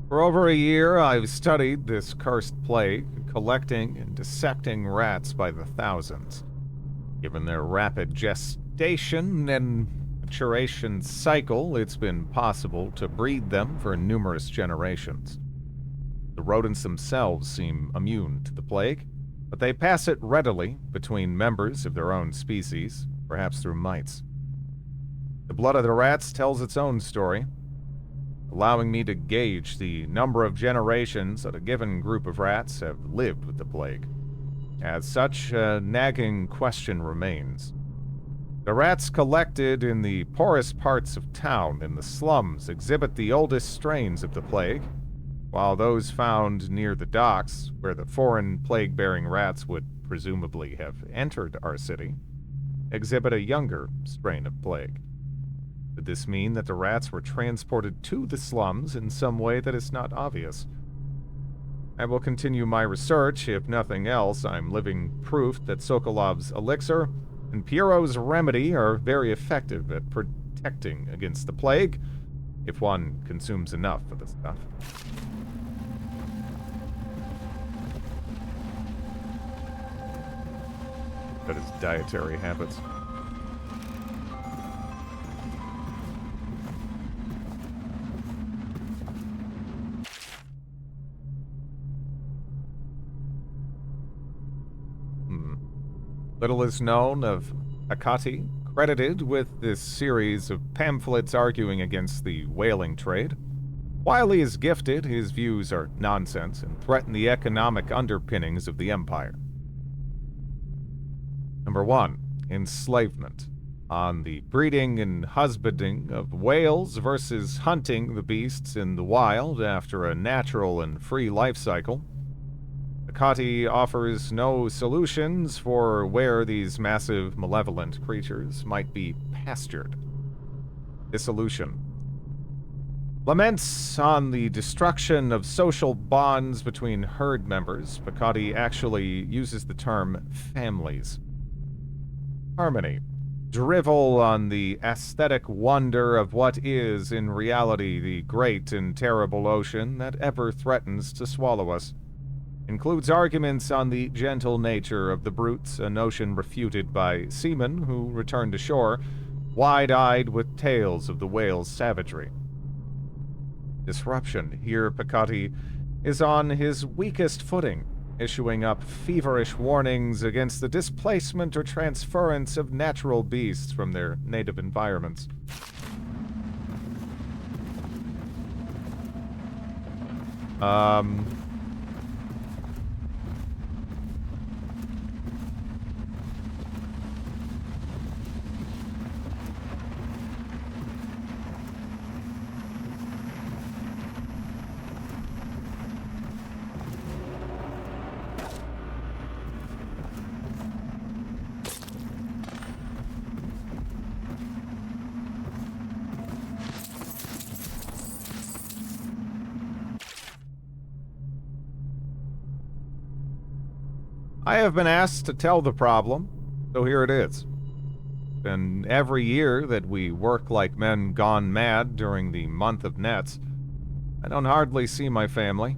For over a year, I've studied this cursed plague, collecting and dissecting rats by the thousands. Given their rapid gestation and maturation cycle, it's been possible to breed them for numerous generations. The rodents themselves seem immune to the plague, but they pass it readily between members of their own species, perhaps through mites. The blood of the rats tells its own story, allowing me to gauge the number of generations that a given group of rats have lived with the plague. As such, a nagging question remains. The rats collected in the poorest parts of town in the slums exhibit the oldest strains of the plague, while those found near the docks, where the foreign plague-bearing rats would presumably have entered our city, exhibit a younger strain of plague. Could this mean that the rats were transported to the slums in some way that is not obvious? I will continue my research. If nothing else, I'm living proof that Sokolov's elixir and Pierrot's remedy are very effective at protecting against the plague, if one consumes enough of the stuff. That is dietary habits. Little is known of Akati, credited with this series of pamphlets arguing against the whaling trade. While he is gifted, his views are nonsense and threaten the economic underpinnings of the empire. Number 1. Enslavement. On the breeding and husbanding of whales versus hunting the beasts in the wild after a natural and free life cycle. Akati offers no solutions for where these massive, malevolent creatures might be pastured. Dissolution. Laments on the destruction of social bonds between herd members. Akati actually uses the term families. Harmony. Drivel on the aesthetic wonder of what is, in reality, the great and terrible ocean that ever threatens to swallow us. Includes arguments on the gentle nature of the brutes, a notion refuted by seamen who return to shore, wide-eyed with tales of the whale's savagery. Disruption. Here, Picati is on his weakest footing, issuing up feverish warnings against the displacement or transference of natural beasts from their native environments. I have been asked to tell the problem, so here it is. And every year that we work like men gone mad during the month of nets, I don't hardly see my family.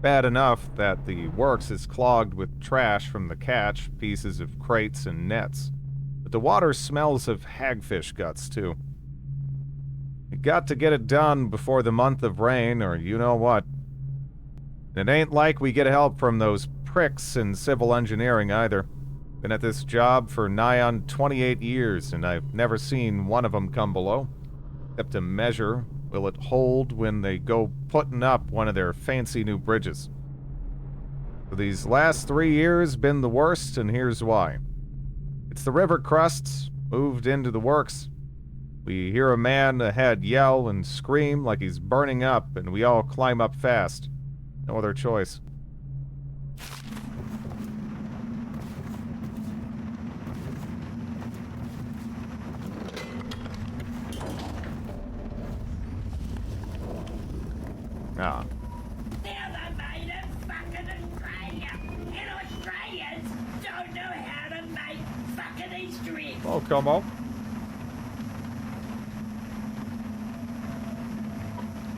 Bad enough that the works is clogged with trash from the catch, pieces of crates and nets. But the water smells of hagfish guts, too. You got to get it done before the month of rain, or you know what. It ain't like we get help from those pricks in civil engineering either. Been at this job for nigh on 28 years, and I've never seen one of them come below. Except to measure, will it hold when they go putting up one of their fancy new bridges. So these last 3 years been the worst, and here's why. It's the river crusts moved into the works. We hear a man ahead yell and scream like he's burning up, and we all climb up fast. No other choice. Ah. Never made a fucking Australia, and Australians don't know how to make fucking Easter eggs. Oh, come on.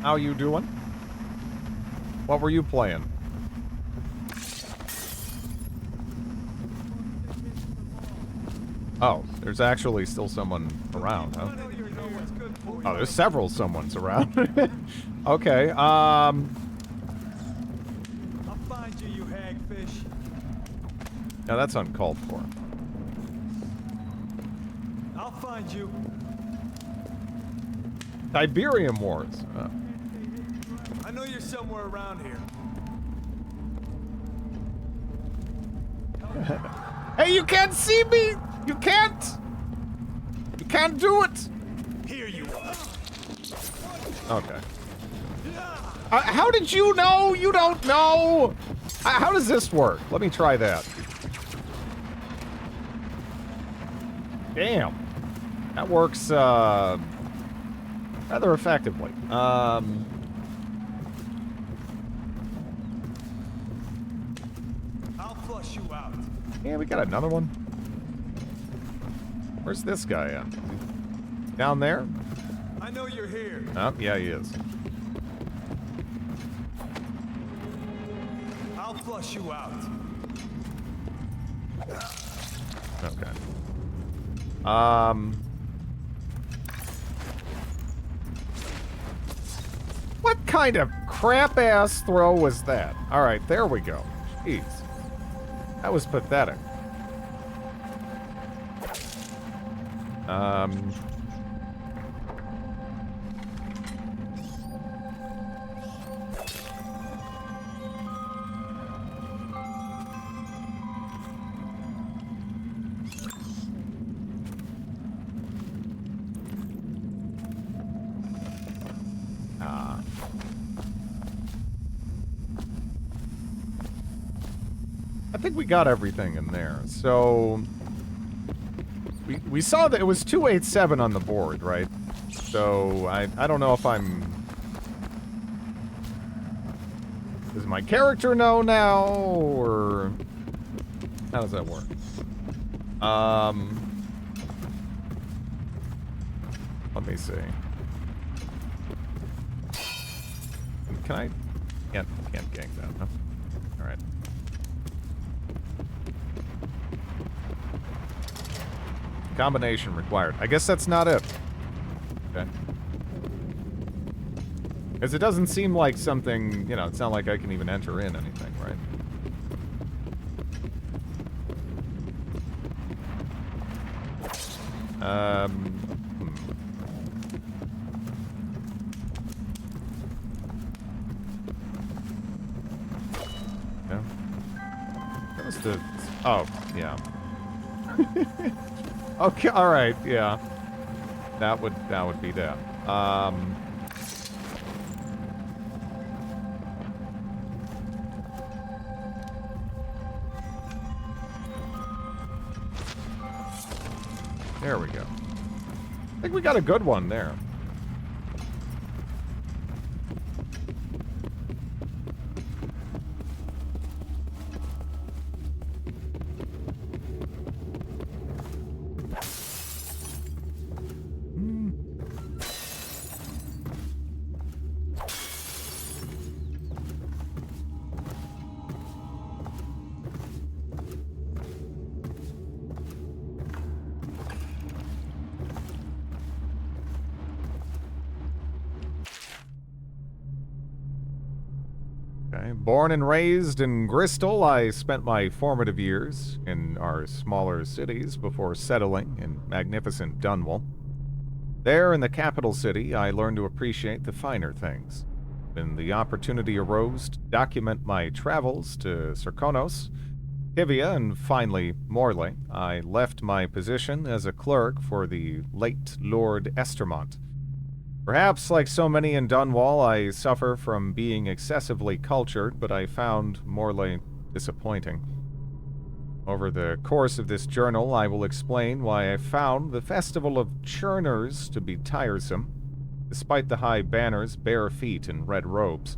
How you doing? What were you playing? Oh, there's actually still someone around, huh? Oh, there's several someones around. Okay, I'll find you, you hagfish. No, that's uncalled for. I'll find you. Tiberium Wars. Oh. I know you're somewhere around here. Hey, you can't see me! You can't! You can't do it! Here you are. Okay. How did you know? You don't know! How does this work? Let me try that. Damn. That works, rather effectively. I'll flush you out. Yeah, we got another one. Where's this guy at? Down there? I know you're here. Oh, yeah, he is. I'll flush you out. Okay. What kind of crap-ass throw was that? Alright, there we go. Jeez. That was pathetic. I think we got everything in there. So we saw that it was 287 on the board, right? So I don't know if I'm... Does my character know now, or how does that work? Let me see. Can I? Can't gank that, huh? All right. Combination required. I guess that's not it. Okay. Because it doesn't seem like something, you know, it's not like I can even enter in anything, right? Yeah. That was the... Oh, yeah. Okay, alright, yeah. That would be that. There we go. I think we got a good one there. Okay. Born and raised in Bristol, I spent my formative years in our smaller cities before settling in magnificent Dunwall. There, in the capital city, I learned to appreciate the finer things. When the opportunity arose to document my travels to Serkonos, Hivia, and finally Morley, I left my position as a clerk for the late Lord Estermont. Perhaps, like so many in Dunwall, I suffer from being excessively cultured, but I found Morley disappointing. Over the course of this journal, I will explain why I found the Festival of Churners to be tiresome, despite the high banners, bare feet, and red robes,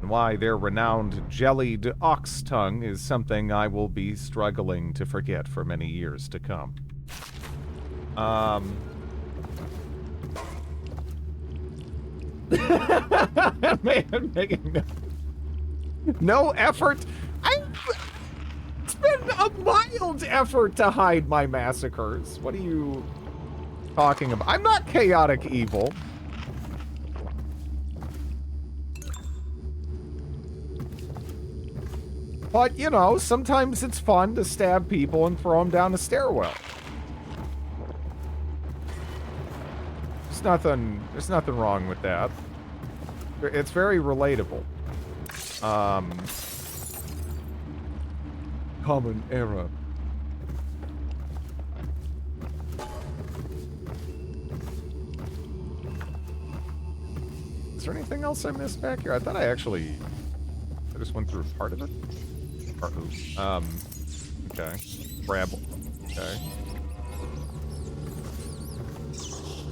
and why their renowned jellied ox tongue is something I will be struggling to forget for many years to come. Man, making no effort. It's been a mild effort to hide my massacres. What are you talking about? I'm not chaotic evil. But, you know, sometimes it's fun to stab people and throw them down a stairwell. There's nothing wrong with that. It's very relatable. Common era. Is there anything else I missed back here? I thought I just went through part of it. Okay. Rabble. Okay.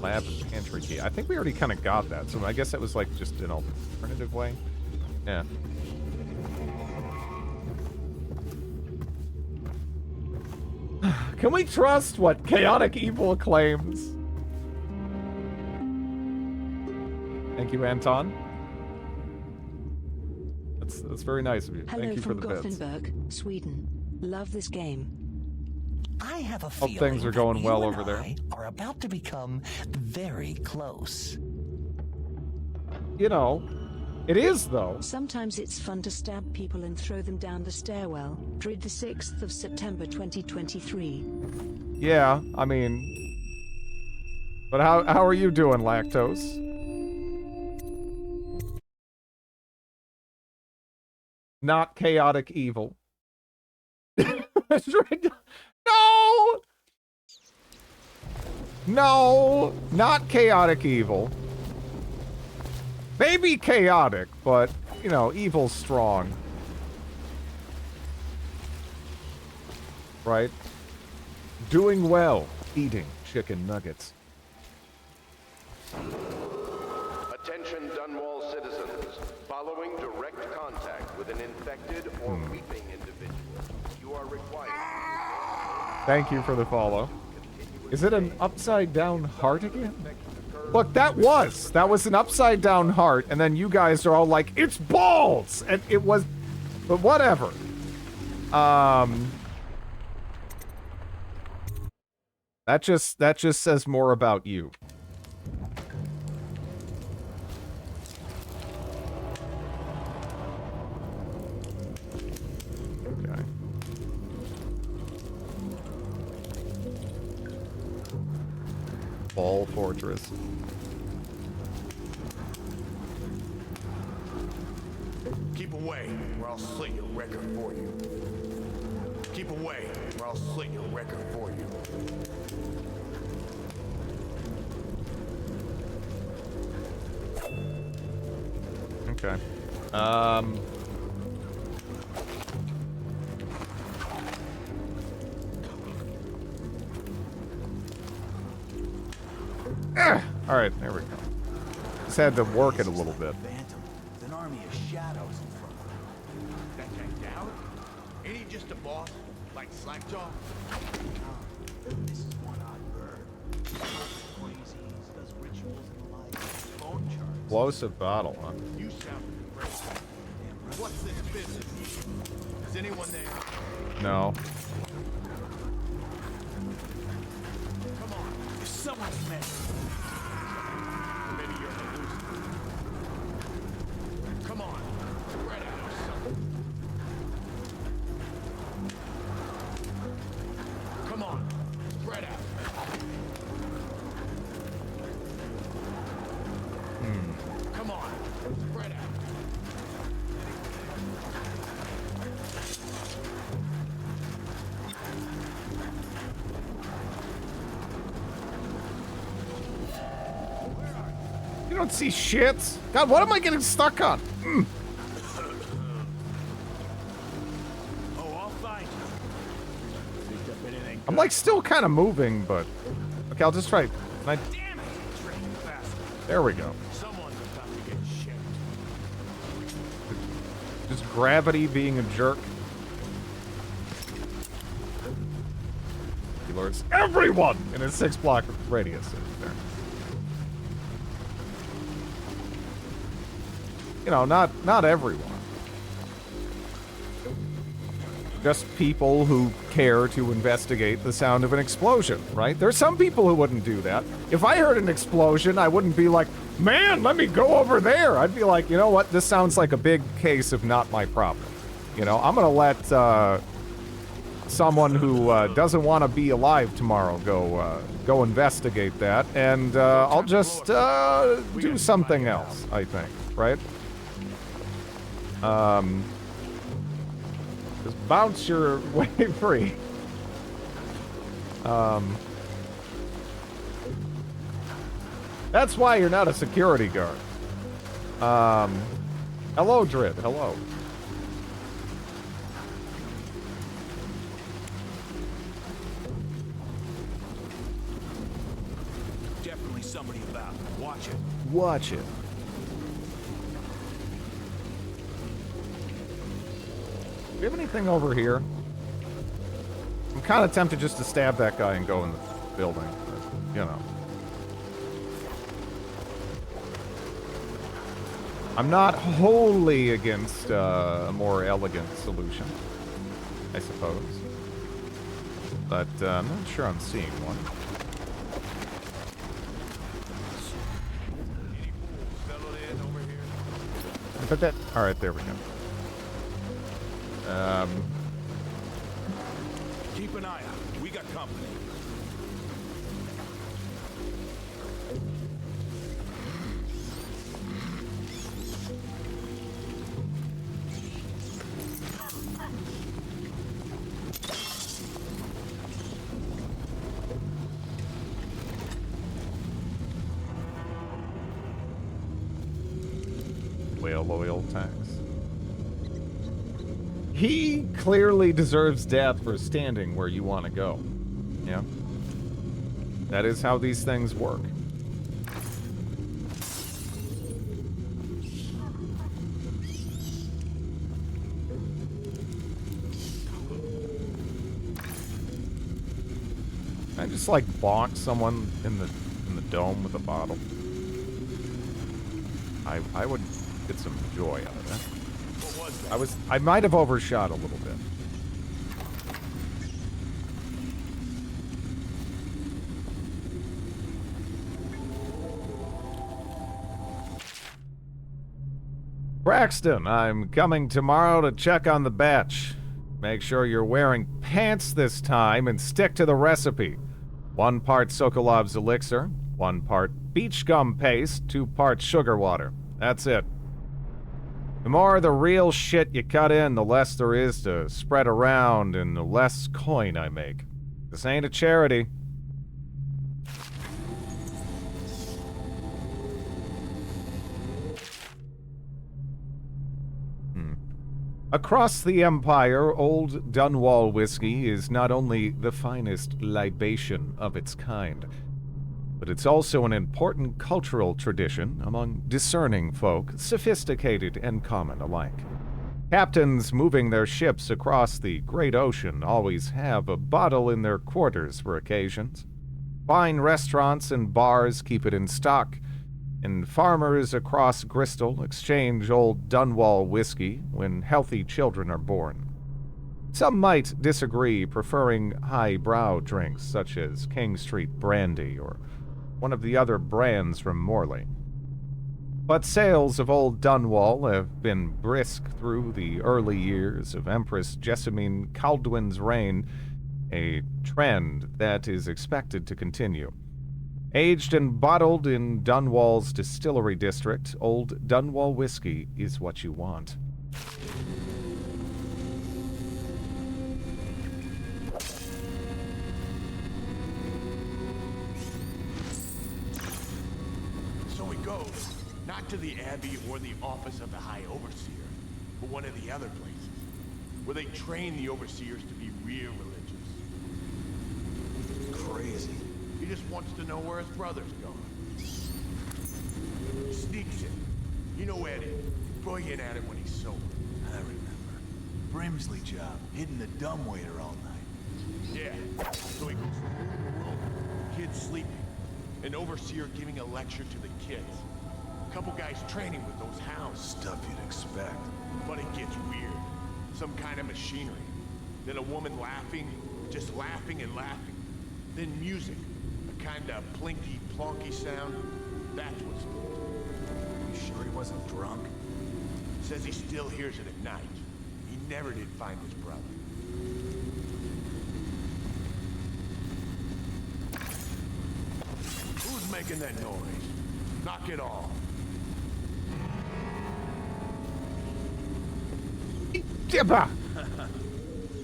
Lab pantry key. I think we already kind of got that, so I guess that was like just an alternative way. Yeah. Can we trust what chaotic evil claims? Thank you, Anton. That's very nice of you. Hello Thank you for from the bits. Gothenburg, Sweden. Love this game. I have a Hope feeling things are going that well you over and there. I are about to become very close. You know, it is though. Sometimes it's fun to stab people and throw them down the stairwell. Read the 6th of September 2023. Yeah, I mean, but how are you doing, Lactose? Not chaotic evil. No! No! Not chaotic evil. Maybe chaotic, but, you know, evil's strong. Right? Doing well, eating chicken nuggets. Attention Dunwall citizens. Following direct contact with an infected or weeping individual, you are required. Thank you for the follow. Is it an upside down heart again? Look, that was an upside down heart, and then you guys are all like, it's balls! And it was, but whatever. That just says more about you. Okay. Ball Fortress. Keep away, or I'll slit your record for you. Keep away, or I'll slit your record for you. Okay. All right, there we go. Just had to work it a little bit. Phantom, with an army of shadows in front of him. That guy Dowd? Ain't he just a boss, like Slackjaw? This is one odd bird. Crazies, does rituals and the like. Bone charts. Explosive bottle, huh? You sound crazy. What's this business? Is anyone there? No. Come on, if someone's met. Maybe you're hallucinating. Come on, spread out or You don't see shit. God, what am I getting stuck on? Oh, I'll find you. Picked up anything I'm like still kind of moving, but okay, I'll just try. Can I... Damn it! Train faster. There we go. Someone's about to get shipped. Just gravity being a jerk. He lures everyone in a 6-block radius there. You know, not everyone. Just people who care to investigate the sound of an explosion, right? There's some people who wouldn't do that. If I heard an explosion, I wouldn't be like, man, let me go over there. I'd be like, you know what? This sounds like a big case of not my problem. You know, I'm gonna let someone who doesn't want to be alive tomorrow go investigate that, and I'll just do something else, I think, right? Just bounce your way free. That's why you're not a security guard. Hello, Drid. Hello. Definitely somebody about. Watch it. Watch it. Do we have anything over here? I'm kind of tempted just to stab that guy and go in the building, but, you know. I'm not wholly against a more elegant solution, I suppose. But I'm not sure I'm seeing one. But that... Alright, there we go. Keep an eye out. We got company. Whale oil tax. He clearly deserves death for standing where you want to go. Yeah. That is how these things work. I just like bonk someone in the dome with a bottle. I would get some joy out of that. I might have overshot a little bit. Braxton, I'm coming tomorrow to check on the batch. Make sure you're wearing pants this time and stick to the recipe. 1 part Sokolov's elixir, 1 part beach gum paste, 2 parts sugar water. That's it. The more of the real shit you cut in, the less there is to spread around and the less coin I make. This ain't a charity. Across the Empire, Old Dunwall whiskey is not only the finest libation of its kind, but it's also an important cultural tradition among discerning folk, sophisticated and common alike. Captains moving their ships across the great ocean always have a bottle in their quarters for occasions. Fine restaurants and bars keep it in stock, and farmers across Bristol exchange Old Dunwall whiskey when healthy children are born. Some might disagree, preferring high-brow drinks such as King Street Brandy or one of the other brands from Morley. But sales of Old Dunwall have been brisk through the early years of Empress Jessamine Caldwin's reign, a trend that is expected to continue. Aged and bottled in Dunwall's distillery district, Old Dunwall whiskey is what you want. So we goes, not to the Abbey or the office of the High Overseer, but one of the other places, where they train the Overseers to be real religious. Crazy. He just wants to know where his brother's gone. Sneaks in. You know Eddie, brilliant at it when he's sober. I remember. Brimsley job, hitting the dumbwaiter all night. Yeah, so he goes from room to room, kids sleeping, an overseer giving a lecture to the kids. A couple guys training with those hounds. Stuff you'd expect. But it gets weird. Some kind of machinery. Then a woman laughing, just laughing and laughing. Then music, a kind of plinky, plonky sound. That's what's spooked. You sure he wasn't drunk? Says he still hears it at night. He never did find his brother. Who's making that noise? Knock it off. Jibba!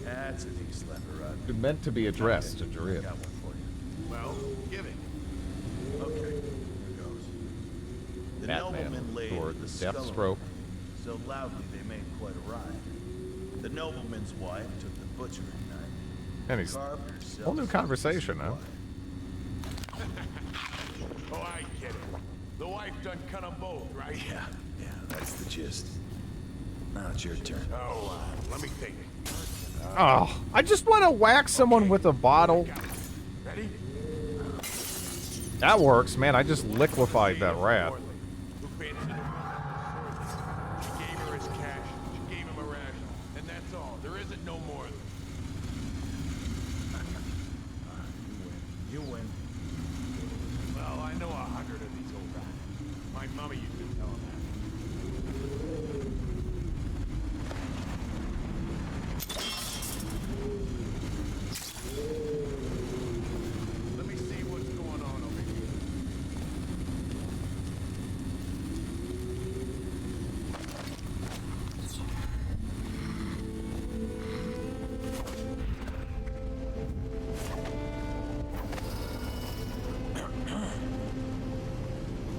That's a deep slapper, Rod. Meant to be addressed to Drip. Got one for you. Well, give it. Okay, here goes. The Batman nobleman laid or the Deathstroke. skull so loudly they made quite a ride. The nobleman's wife took the butchering knife. And he's carved herself whole new conversation, huh? Oh, I get it. The wife done cut them both, right? Yeah, that's the gist. Now it's your turn. Oh, let me think. Oh, I just want to whack someone with a bottle. Ready? That works, man. I just liquefied that rat. Who painted it? She gave her his cash. She gave him a ration. And that's all. There isn't no more. You win. Well, I know 100 of these old guys. My mama used to tell them Let me see what's going on over here.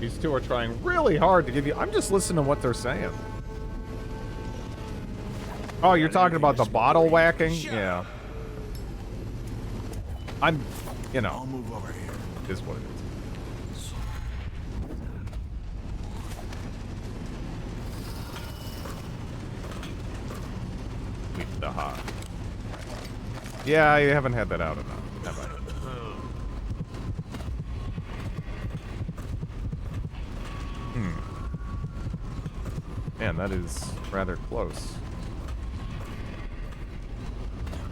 These two are trying really hard to give you... I'm just listening to what they're saying. Oh, you're talking about the bottle whacking? Yeah. I'm, you know. I'll move over here. Is what it is. Keep the hot. Yeah, I haven't had that out enough. Have I? Man, that is rather close.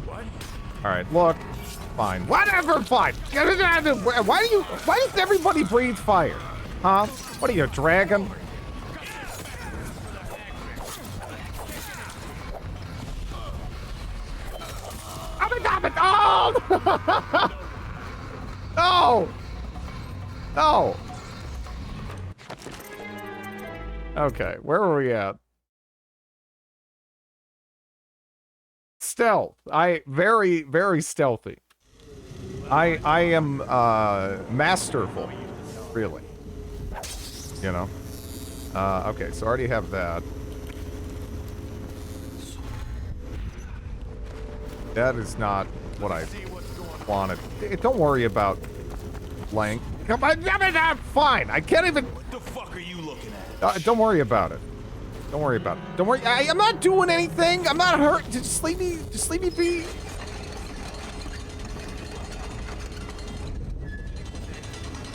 What? All right, look. Fine. Whatever, fine. Why does everybody breathe fire? Huh? What are you, a dragon? Oh! No! No! Okay, where are we at? Stealth. Very, very stealthy. I am masterful, really. You know. Okay, so I already have that. That is not what I wanted. Don't worry about blank. Come on, I'm fine. I can't even. What the fuck are you looking at? Don't worry about it. Don't worry about it. Don't worry. I'm not doing anything. I'm not hurt. Just leave me be.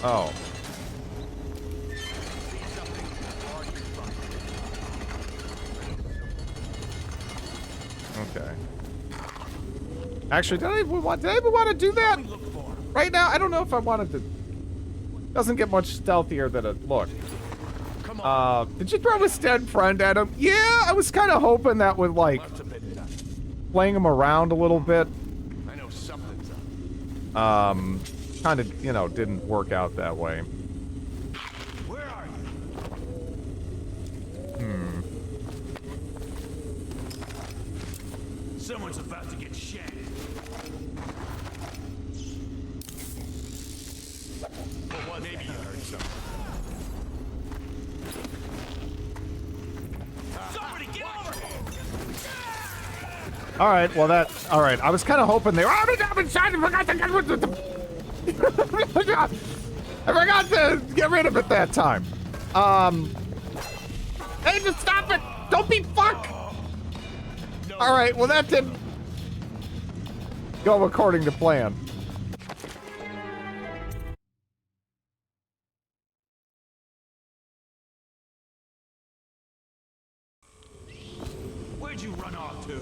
Oh. Okay. Actually, did I even want to do that? Right now, I don't know if I wanted to. Doesn't get much stealthier than a look. Did you throw a dead friend at him? Yeah, I was kind of hoping that would, like, playing him around a little bit. I know something's up. Kind of, you know, didn't work out that way. Where are you? Someone's about to get shanked. Well, maybe you heard something. All right, well all right. I was kind of hoping they were. I forgot to get rid of it that time. Hey, just stop it! Don't be fuck! All right, well that didn't go according to plan. Where'd you run off to?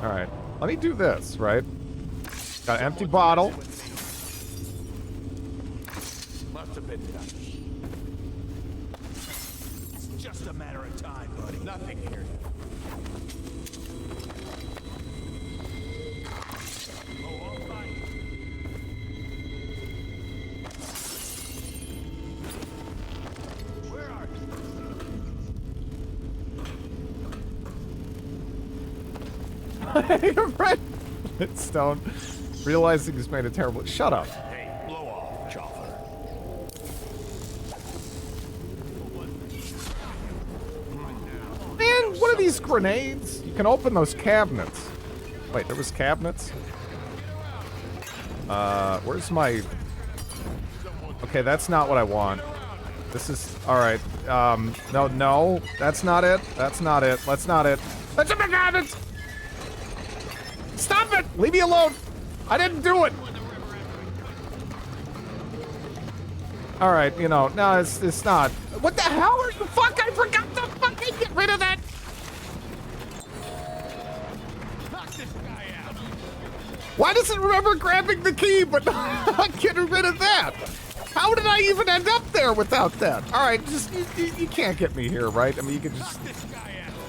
All right, let me do this, right? Got an empty bottle. Must have been nothing. It's just a matter of time, buddy. Nothing here. Oh, all right. Where are You're right. Stone, realizing he's made a terrible. Shut up. Hey, blow off, Chopper. Man, what are these grenades? You can open those cabinets. Wait, there was cabinets? Where's my... Okay, that's not what I want. This is... Alright, no, that's not it. That's not it. That's not it. That's my cabinets! Stop it! Leave me alone! I didn't do it! Alright, you know, no, it's not. What the hell are you? Fuck, I forgot to fucking get rid of that! Knock this guy out. Why does it remember grabbing the key, but not getting rid of that? How did I even end up there without that? Alright, just, you can't get me here, right? I mean, you can just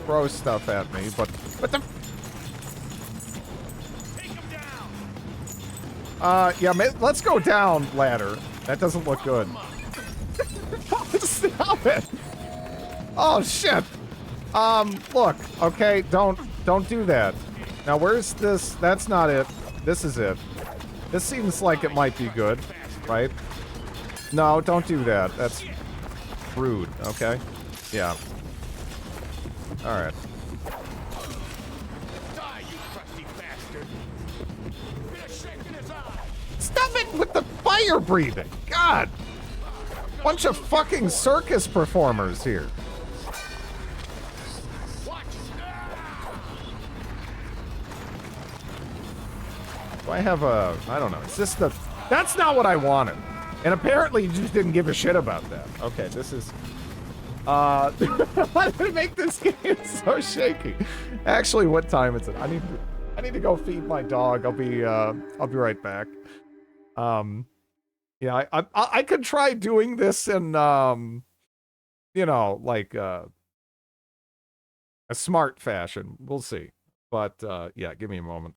throw stuff at me, but the... Yeah, let's go down ladder. That doesn't look good. Stop it! Oh, shit! Look, okay, don't do that. Now, where's this? That's not it. This is it. This seems like it might be good, right? No, don't do that. That's rude, okay? Yeah. Alright. Stop it with the fire breathing! God! Bunch of fucking circus performers here. Do I have a... I don't know. Is this the... That's not what I wanted. And apparently you just didn't give a shit about that. Okay, this is... Why did I make this game so shaky? Actually, what time is it? I need to go feed my dog. I'll be right back. Yeah, I could try doing this in you know, like a smart fashion. We'll see. But yeah, give me a moment.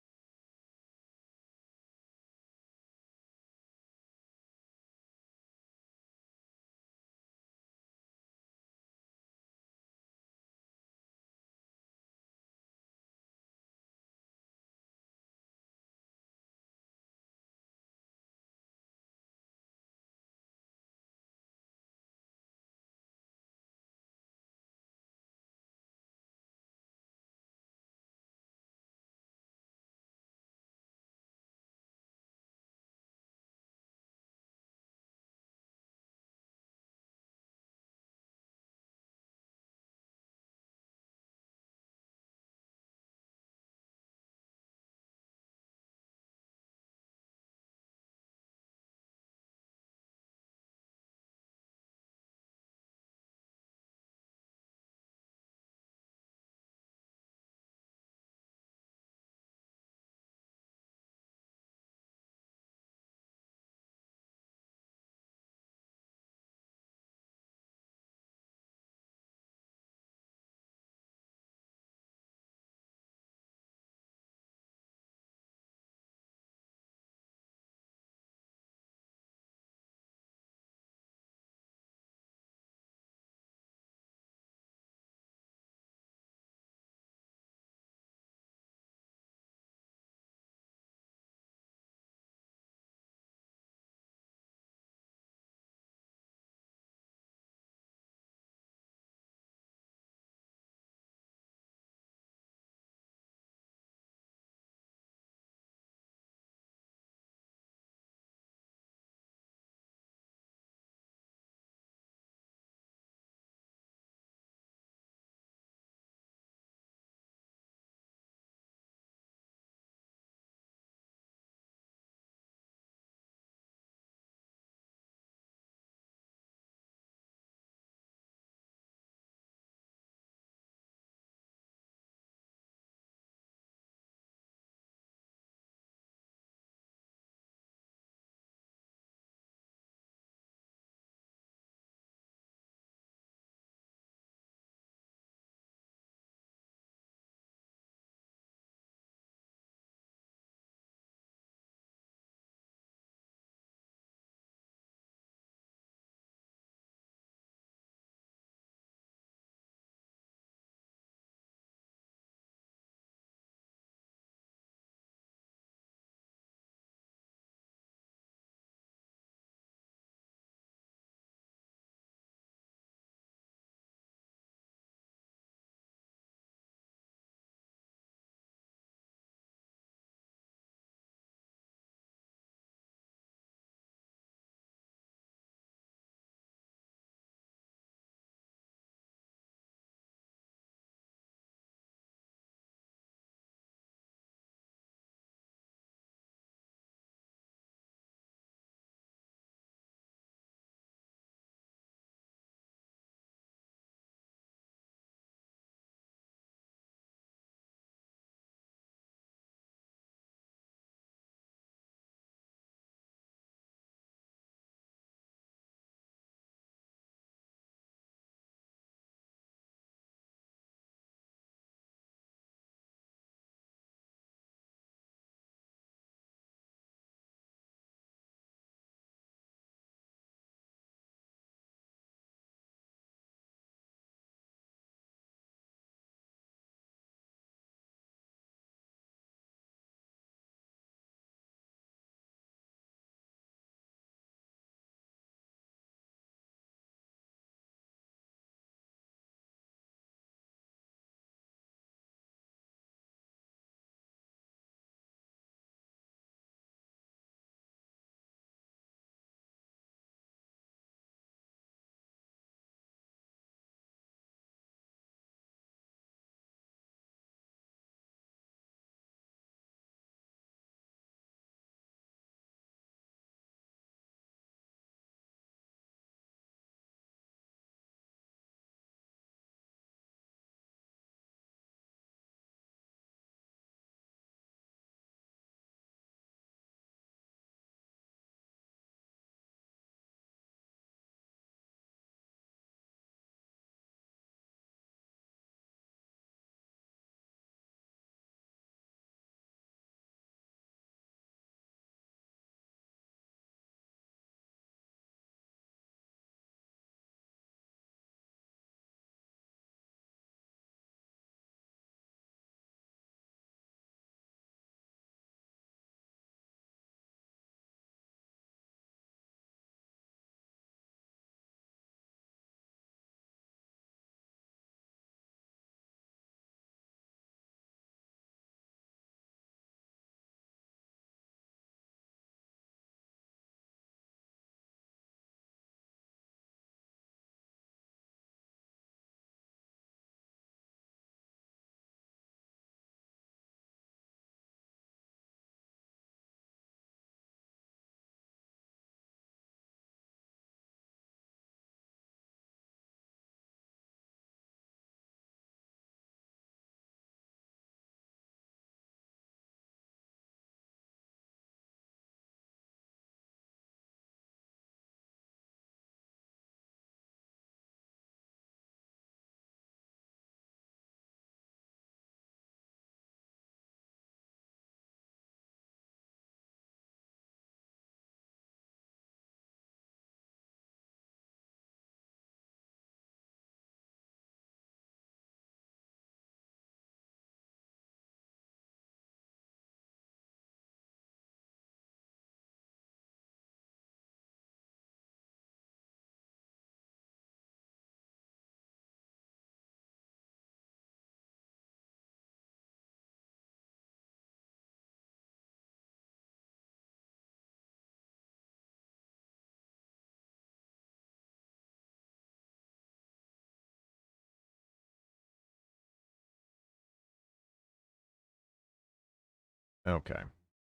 Okay.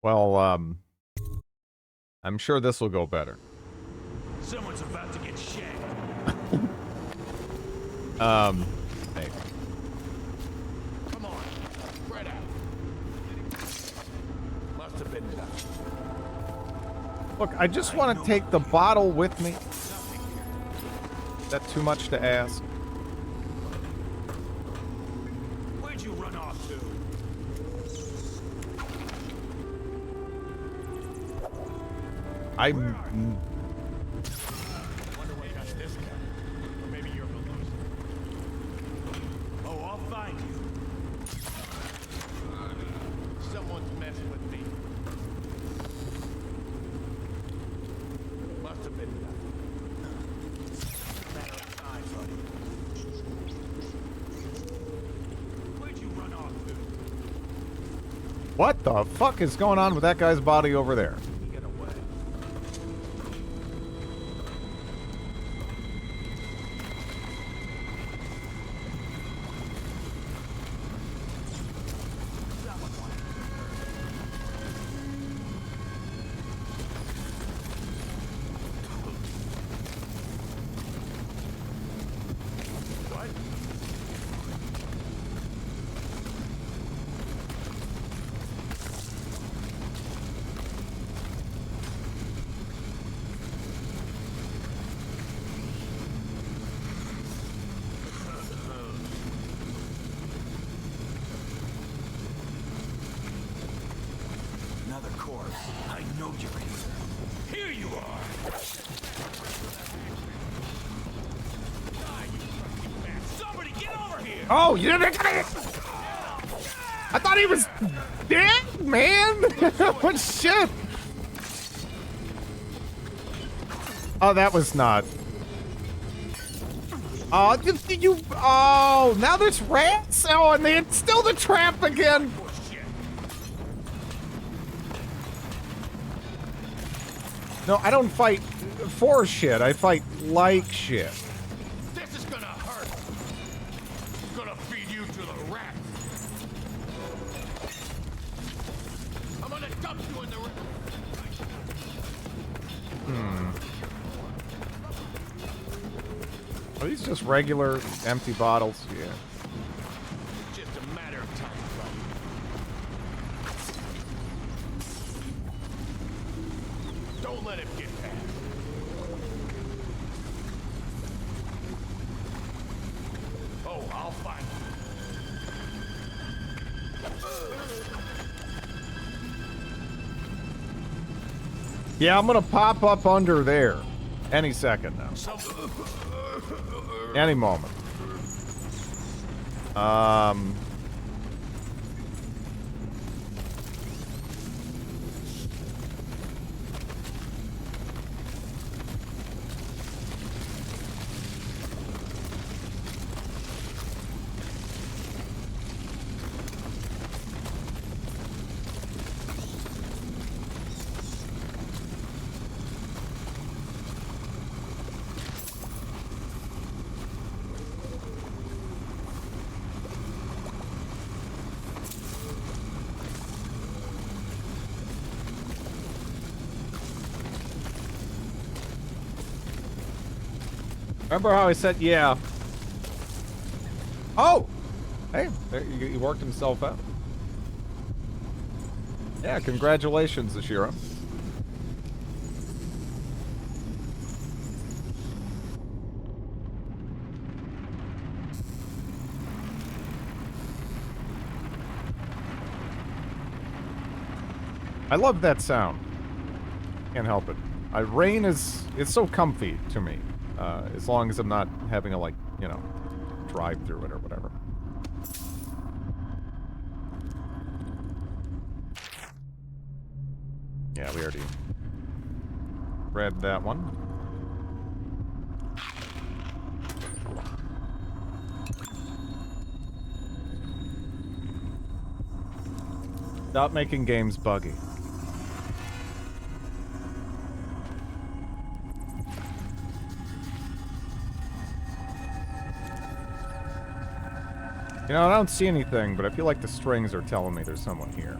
Well, I'm sure this will go better. Someone's about to get shanked. Maybe. Come on, spread out. Must have been enough. Look, I just want to take the bottle with me. Is that too much to ask? Where'd you run off to? I wonder what got this guy. Or maybe you're hallucinating. Oh, I'll find you. Someone's messing with me. Must have been enough. Matter of time, buddy. Where'd you run off to? What the fuck is going on with that guy's body over there? Get away. Someone wanted to What? Another corpse. I know you're here. Here you are. Somebody get over here! Oh, you didn't. I thought he was dead, man. What shit? Oh, that was not. Oh, you. Oh, now there's rats. Oh, and it's still the trap again. No, I don't fight for shit. I fight like shit. This is gonna hurt. Gonna feed you to the rats. I'm gonna dump you in the Are these just regular empty bottles? Yeah. Just a matter of time, buddy. Don't let him get past. Oh, I'll find him. Yeah, I'm gonna pop up under there any second now. Any moment. Remember how I said, yeah. Oh! Hey, there, he worked himself out. Yeah, congratulations, Ashira. I love that sound. Can't help it. Rain is, it's so comfy to me. As long as I'm not having to, like, you know, drive through it or whatever. Yeah, we already read that one. Stop making games buggy. You know, I don't see anything, but I feel like the strings are telling me there's someone here.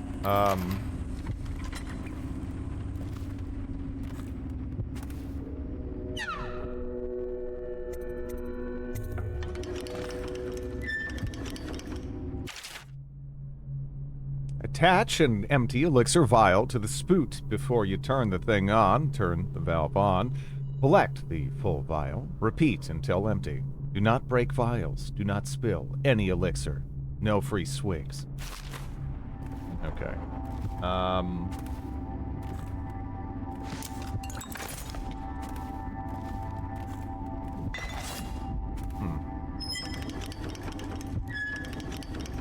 Attach an empty elixir vial to the spout before you turn the thing on. Turn the valve on. Collect the full vial. Repeat until empty. Do not break vials. Do not spill any elixir. No free swigs. Okay.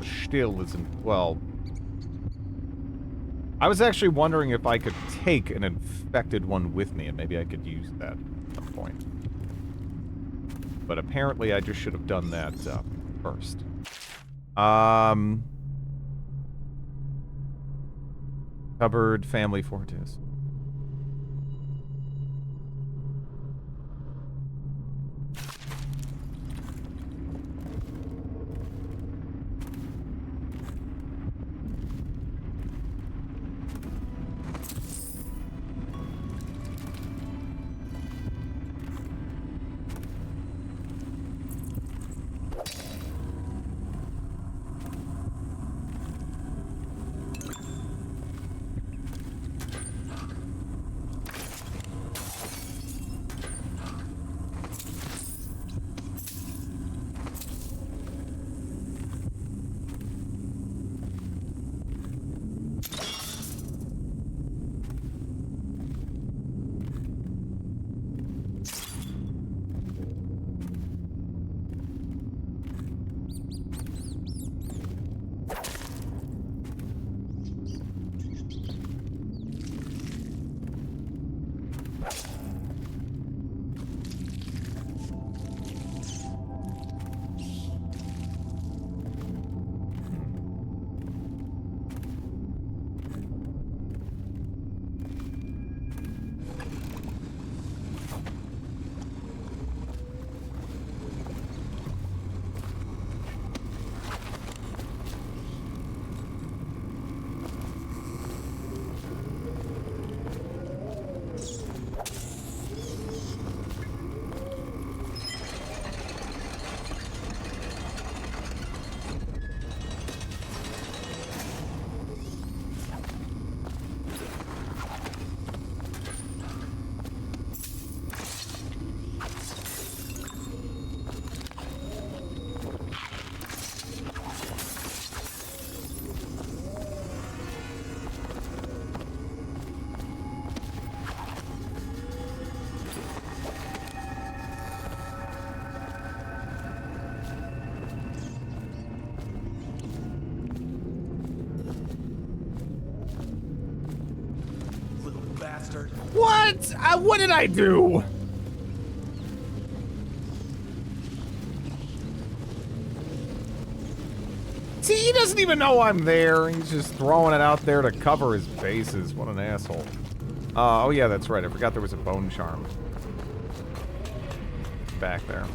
Still isn't, well... I was actually wondering if I could take an infected one with me, and maybe I could use that at some point. But apparently I just should have done that first. Cupboard, family fortress. What? What did I do? See, he doesn't even know I'm there. He's just throwing it out there to cover his bases. What an asshole. Oh yeah, that's right. I forgot there was a bone charm back there.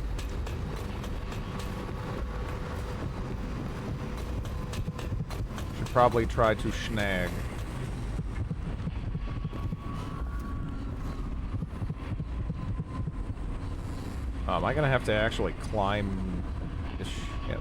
Should probably try to snag. Am I gonna have to actually climb this shit?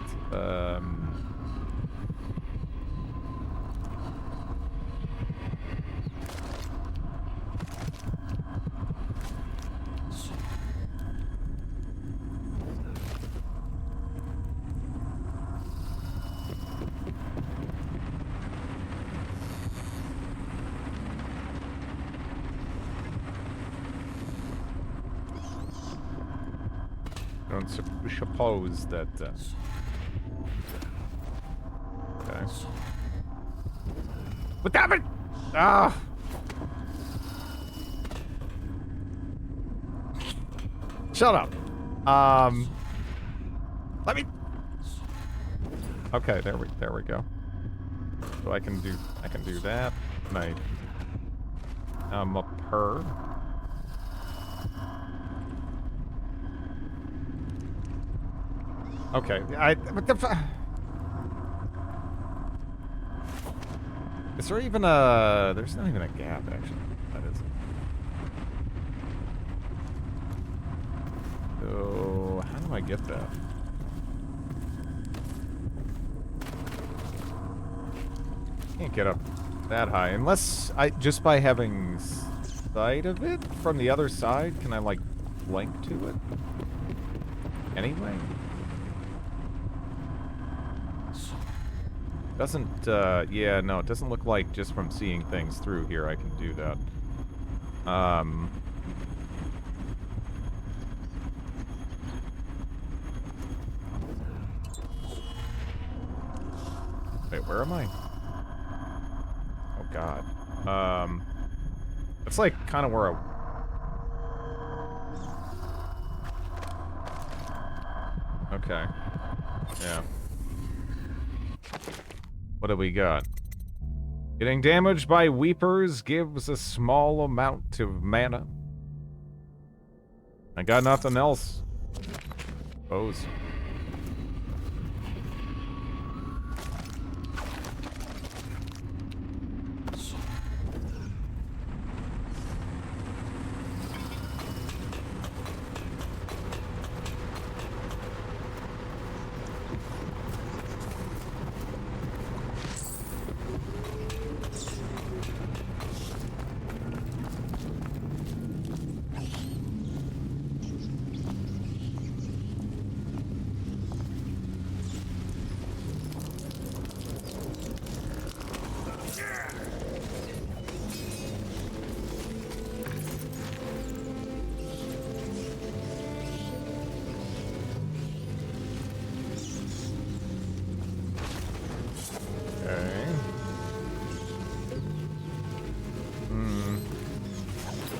Don't suppose that. Okay. But damn it! Ah! Shut up. Let me. Okay, there we go. So I can do that. My up her. Okay, what the Is there even a... There's not even a gap, actually. That is. So, how do I get that? Can't get up that high. Unless I... Just by having sight of it from the other side, can I, like, link to it? Anyway? Doesn't, yeah, no, it doesn't look like just from seeing things through here I can do that. Wait, where am I? Oh, God. It's like kind of where I... Okay. Yeah. What do we got? Getting damaged by weepers gives a small amount of mana. I got nothing else. Suppose.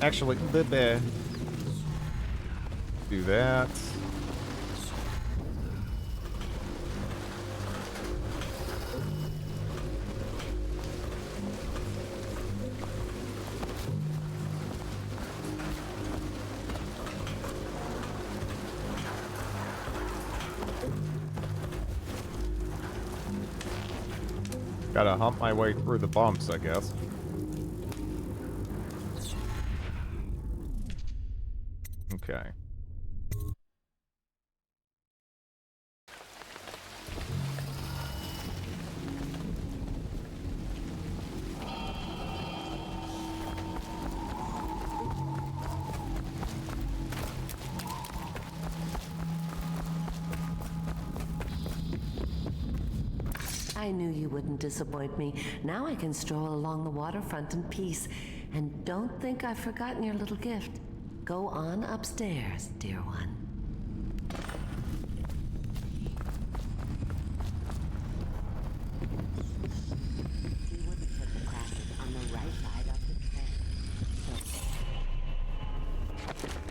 Actually, do that. Gotta hump my way through the bumps, I guess. Okay. I knew you wouldn't disappoint me. Now I can stroll along the waterfront in peace. And don't think I've forgotten your little gift. Go on upstairs, dear one. We wouldn't put the crackers on the right side of the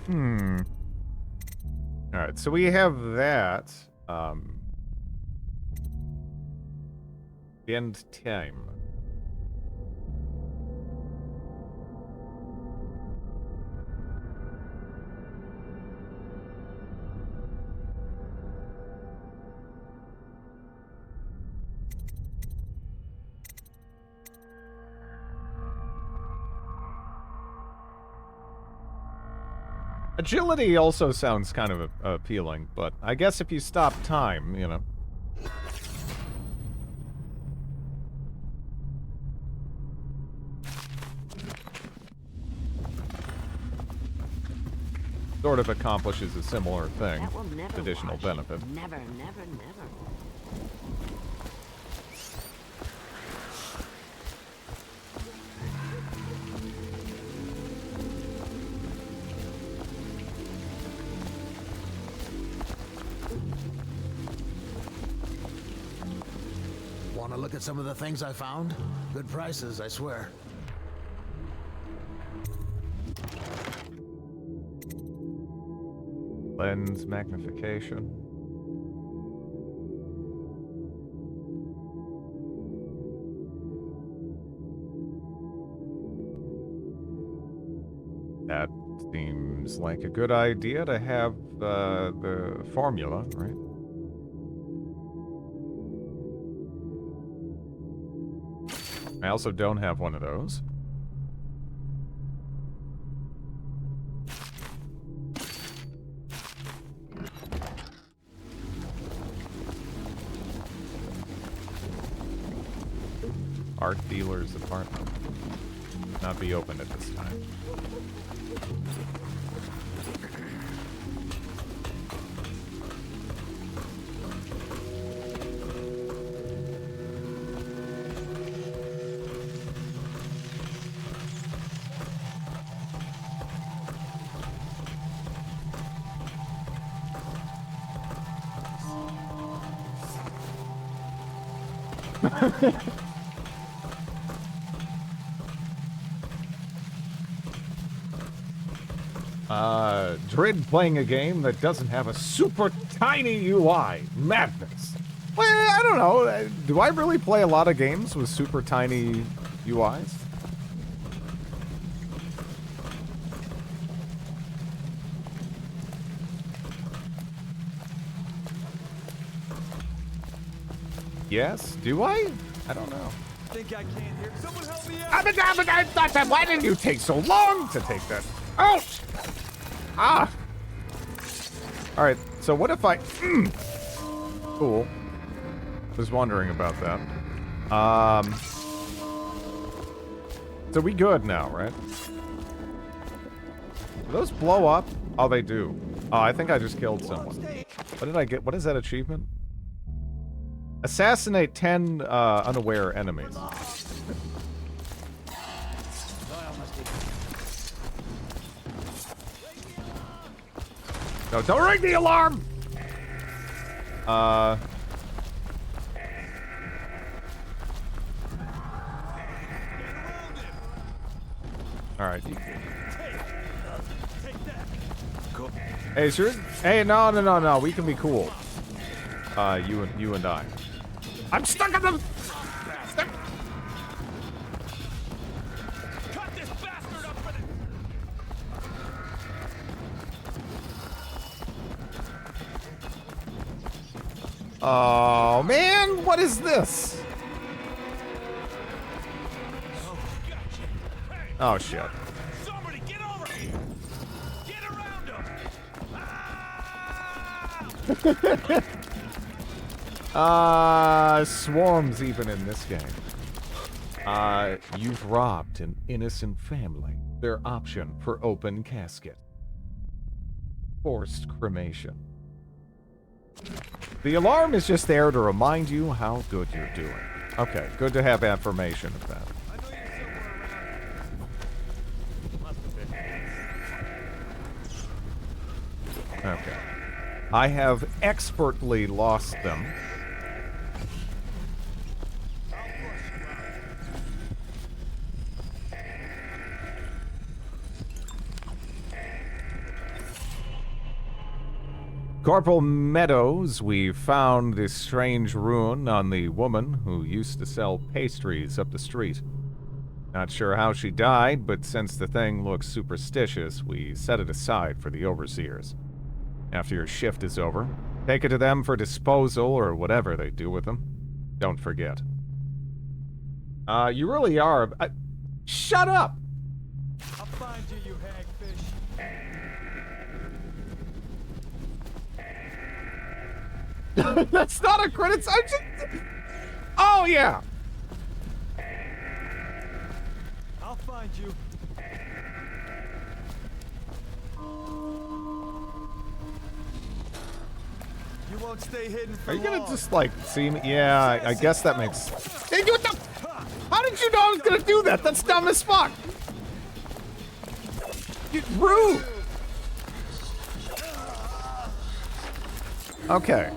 tray. Alright, so we have that. End time. Agility also sounds kind of appealing, but I guess if you stop time, you know. Sort of accomplishes a similar thing. Additional benefit. Never, never, never. Want to look at some of the things I found? Good prices, I swear. Lens magnification. That seems like a good idea to have the formula, right? I also don't have one of those. Art dealer's apartment. Not be open at this time. Drid playing a game that doesn't have a super tiny UI. Madness. Well, I don't know. Do I really play a lot of games with super tiny UIs? Yes? Do I? I don't know. Think I can't hear? Someone help me out! Why didn't you take so long to take that? Ouch! Ah! Alright, so what if I... Cool. Was wondering about that. So we good now, right? Do those blow up? Oh, they do. Oh, I think I just killed someone. What did I get? What is that achievement? Assassinate 10 unaware enemies. No, don't ring the alarm! Alright. Hey, sure. Hey, no. We can be cool. You and I. I'm stuck in them! Stuck. Cut this bastard up for the... Oh, man, what is this? Oh, shit. Somebody get over here! Get around him! Swarms even in this game. You've robbed an innocent family. Their option for open casket. Forced cremation. The alarm is just there to remind you how good you're doing. Okay, good to have affirmation of that. Okay. I have expertly lost them. Corporal Meadows, we found this strange ruin on the woman who used to sell pastries up the street. Not sure how she died, but since the thing looks superstitious, we set it aside for the overseers. After your shift is over, take it to them for disposal or whatever they do with them. Don't forget. You really are... shut up! I'll find you, you hagfish. That's not a credit. Oh, yeah! I'll find you. You won't stay hidden for Are you gonna long. just, like, see me? Yeah, I guess that makes... Hey, what the... How did you know I was gonna do that? That's dumb as fuck! You rude! Okay.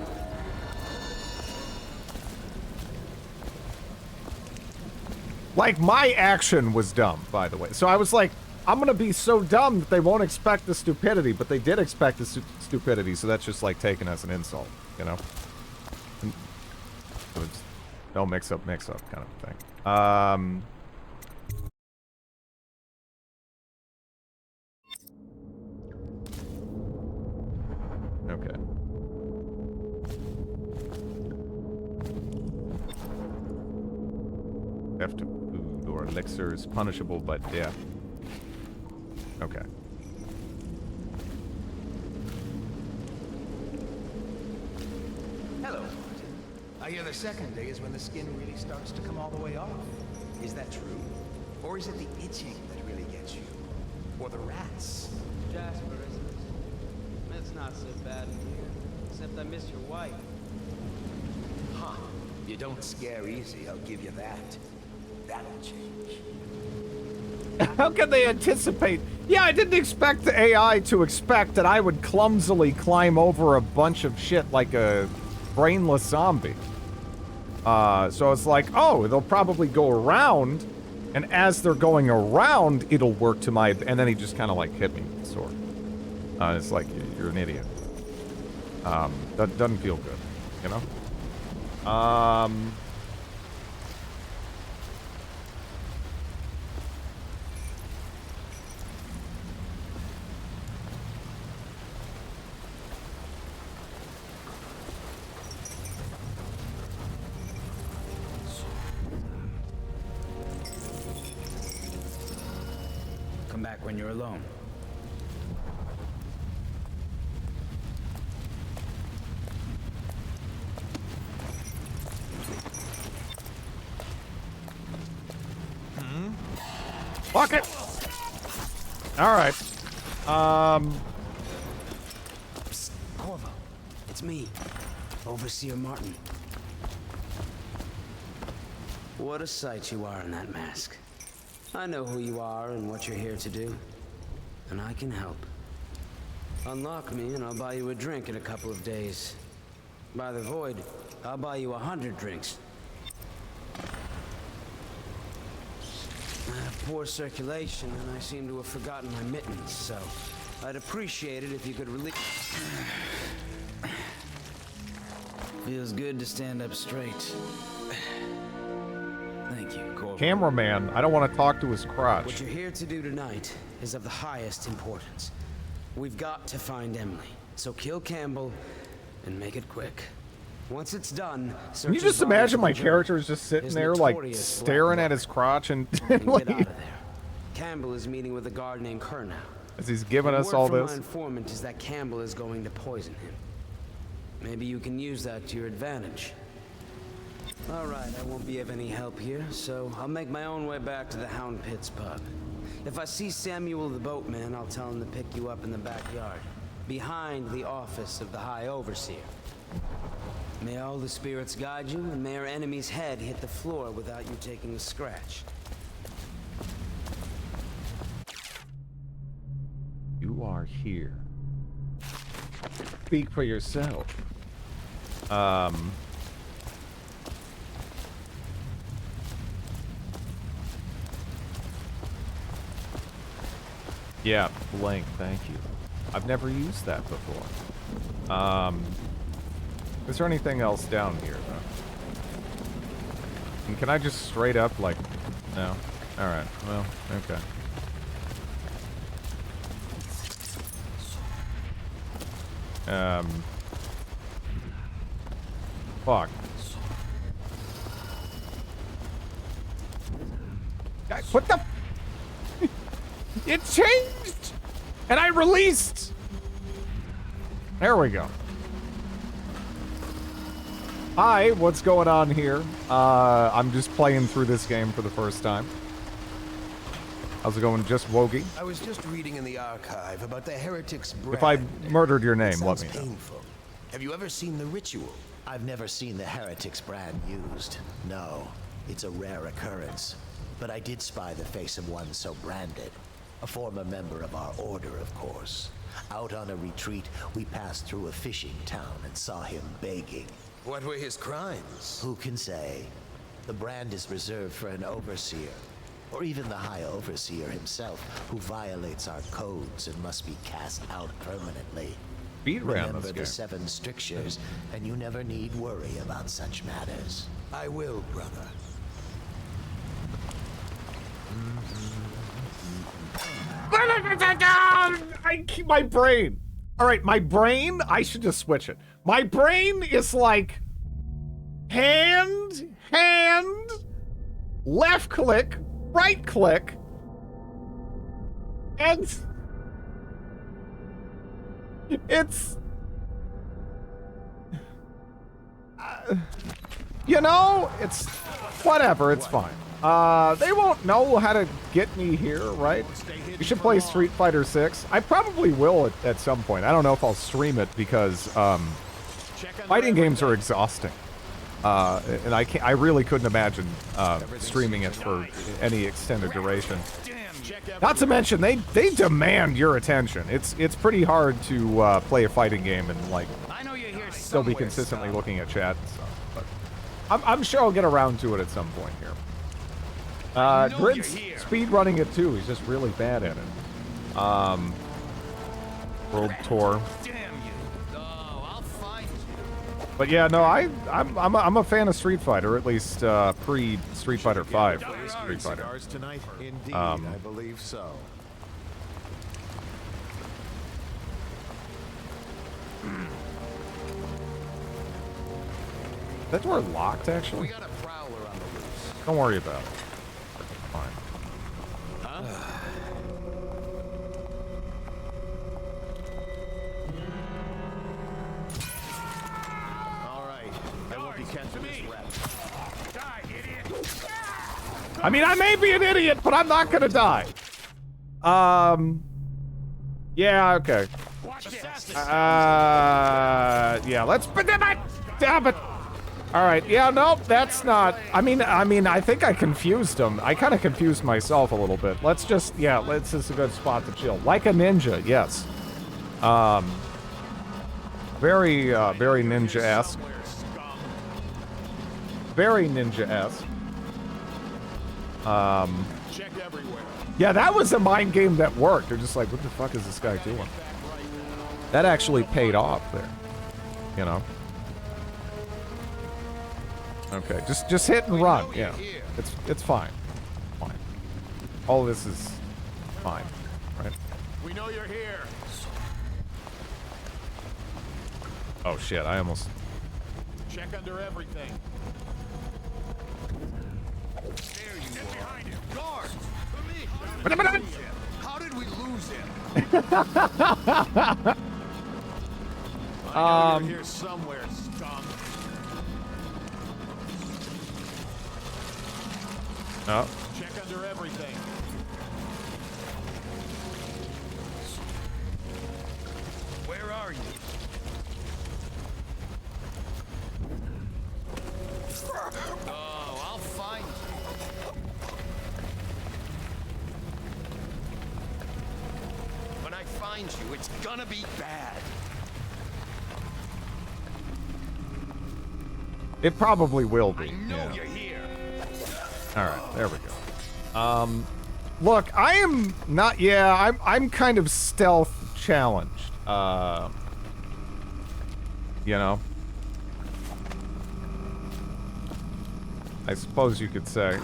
Like, my action was dumb, by the way. So I was like, I'm gonna be so dumb that they won't expect the stupidity, but they did expect the stupidity, so that's just like taken as an insult, you know? So it's no mix-up kind of thing. Okay. Have to boot. Or elixir is punishable, but yeah. Okay. Hello, Martin. I hear the second day is when the skin really starts to come all the way off. Is that true? Or is it the itching that really gets you? Or the rats? Jasper, isn't it? It's not so bad in here. Except I miss your wife. Huh. You don't scare easy, I'll give you that. That'll change. How can they anticipate? Yeah, I didn't expect the AI to expect that I would clumsily climb over a bunch of shit like a brainless zombie. So it's like, oh, they'll probably go around, and as they're going around, it'll work to my... And then he just kind of like hit me with the sword. It's like, you're an idiot. That doesn't feel good, you know? Come back when you're alone. Fuck it! Alright. Psst, Corvo. It's me, Overseer Martin. What a sight you are in that mask. I know who you are and what you're here to do. And I can help. Unlock me and I'll buy you a drink in a couple of days. By the void, I'll buy you 100 drinks. I have poor circulation, and I seem to have forgotten my mittens, so I'd appreciate it if you could release... Feels good to stand up straight. Thank you, Corvo. Cameraman, I don't want to talk to his crotch. What you're here to do tonight is of the highest importance. We've got to find Emily, so kill Campbell and make it quick. Once it's done, can you just imagine my character is just sitting there, like, staring at his crotch and like, get out of there. Campbell is meeting with a guard named Kernow. as he's giving us word all from this? My informant is that Campbell is going to poison him. Maybe you can use that to your advantage. All right, I won't be of any help here, so I'll make my own way back to the Hound Pits pub. If I see Samuel the boatman, I'll tell him to pick you up in the backyard, behind the office of the High Overseer. May all the spirits guide you, and may our enemy's head hit the floor without you taking a scratch. You are here. Speak for yourself. Yeah, blank, thank you. I've never used that before. Is there anything else down here, though? And can I just straight up, like... No? Alright, well, okay. Fuck. What the... It changed! And I released! There we go. Hi, what's going on here? I'm just playing through this game for the first time. How's it going, just Wogie? I was just reading in the archive about the heretic's brand. If I murdered your name, let me know. Painful. Have you ever seen the ritual? I've never seen the heretic's brand used. No, it's a rare occurrence. But I did spy the face of one so branded. A former member of our order, of course. Out on a retreat, we passed through a fishing town and saw him begging. What were his crimes? Who can say? The brand is reserved for an overseer. Or even the High Overseer himself, who violates our codes and must be cast out permanently. Remember the 7 strictures, and you never need worry about such matters. I will, brother. I keep my brain. All right, my brain, I should just switch it. My brain is like hand, left click, right click and it's you know, it's whatever, it's fine. They won't know how to get me here, right? You should play Street Fighter 6. I probably will at some point. I don't know if I'll stream it because fighting games are exhausting. And I really couldn't imagine streaming it for any extended duration. Not to mention, they demand your attention. It's pretty hard to play a fighting game and like still be consistently looking at chat and stuff. But I'm sure I'll get around to it at some point here. Grid's speed running it too. He's just really bad at it. World Tour. But yeah, no, I'm a fan of Street Fighter, at least pre Street Fighter 5 Street Fighter. Indeed, I believe so. Is that door locked actually? Don't worry about it. It's fine. I mean, I may be an idiot, but I'm not gonna die. Yeah, okay. Yeah, let's. Damn it. All right. Yeah, nope. That's not. I mean, I think I confused him. I kind of confused myself a little bit. Let's just. Yeah, this is a good spot to chill. Like a ninja. Yes. Very ninja-esque. Very ninja-esque. Yeah, that was a mind game that worked. They're just like, what the fuck is this guy doing? That actually paid off there. You know? Okay, just hit and run. Yeah, it's fine. Fine. All this is fine, right? We know you're here. Oh shit, I almost... Check under everything. There you are. Behind him. Guards! For me! How did we lose him? I know you're here somewhere, scum. Oh. Check under everything. Where are you? Oh, I'll find you. When I find you, it's gonna be bad. It probably will be. I know you're here. All right, there we go. Look, I am not. Yeah, I'm kind of stealth challenged. You know. I suppose you could say.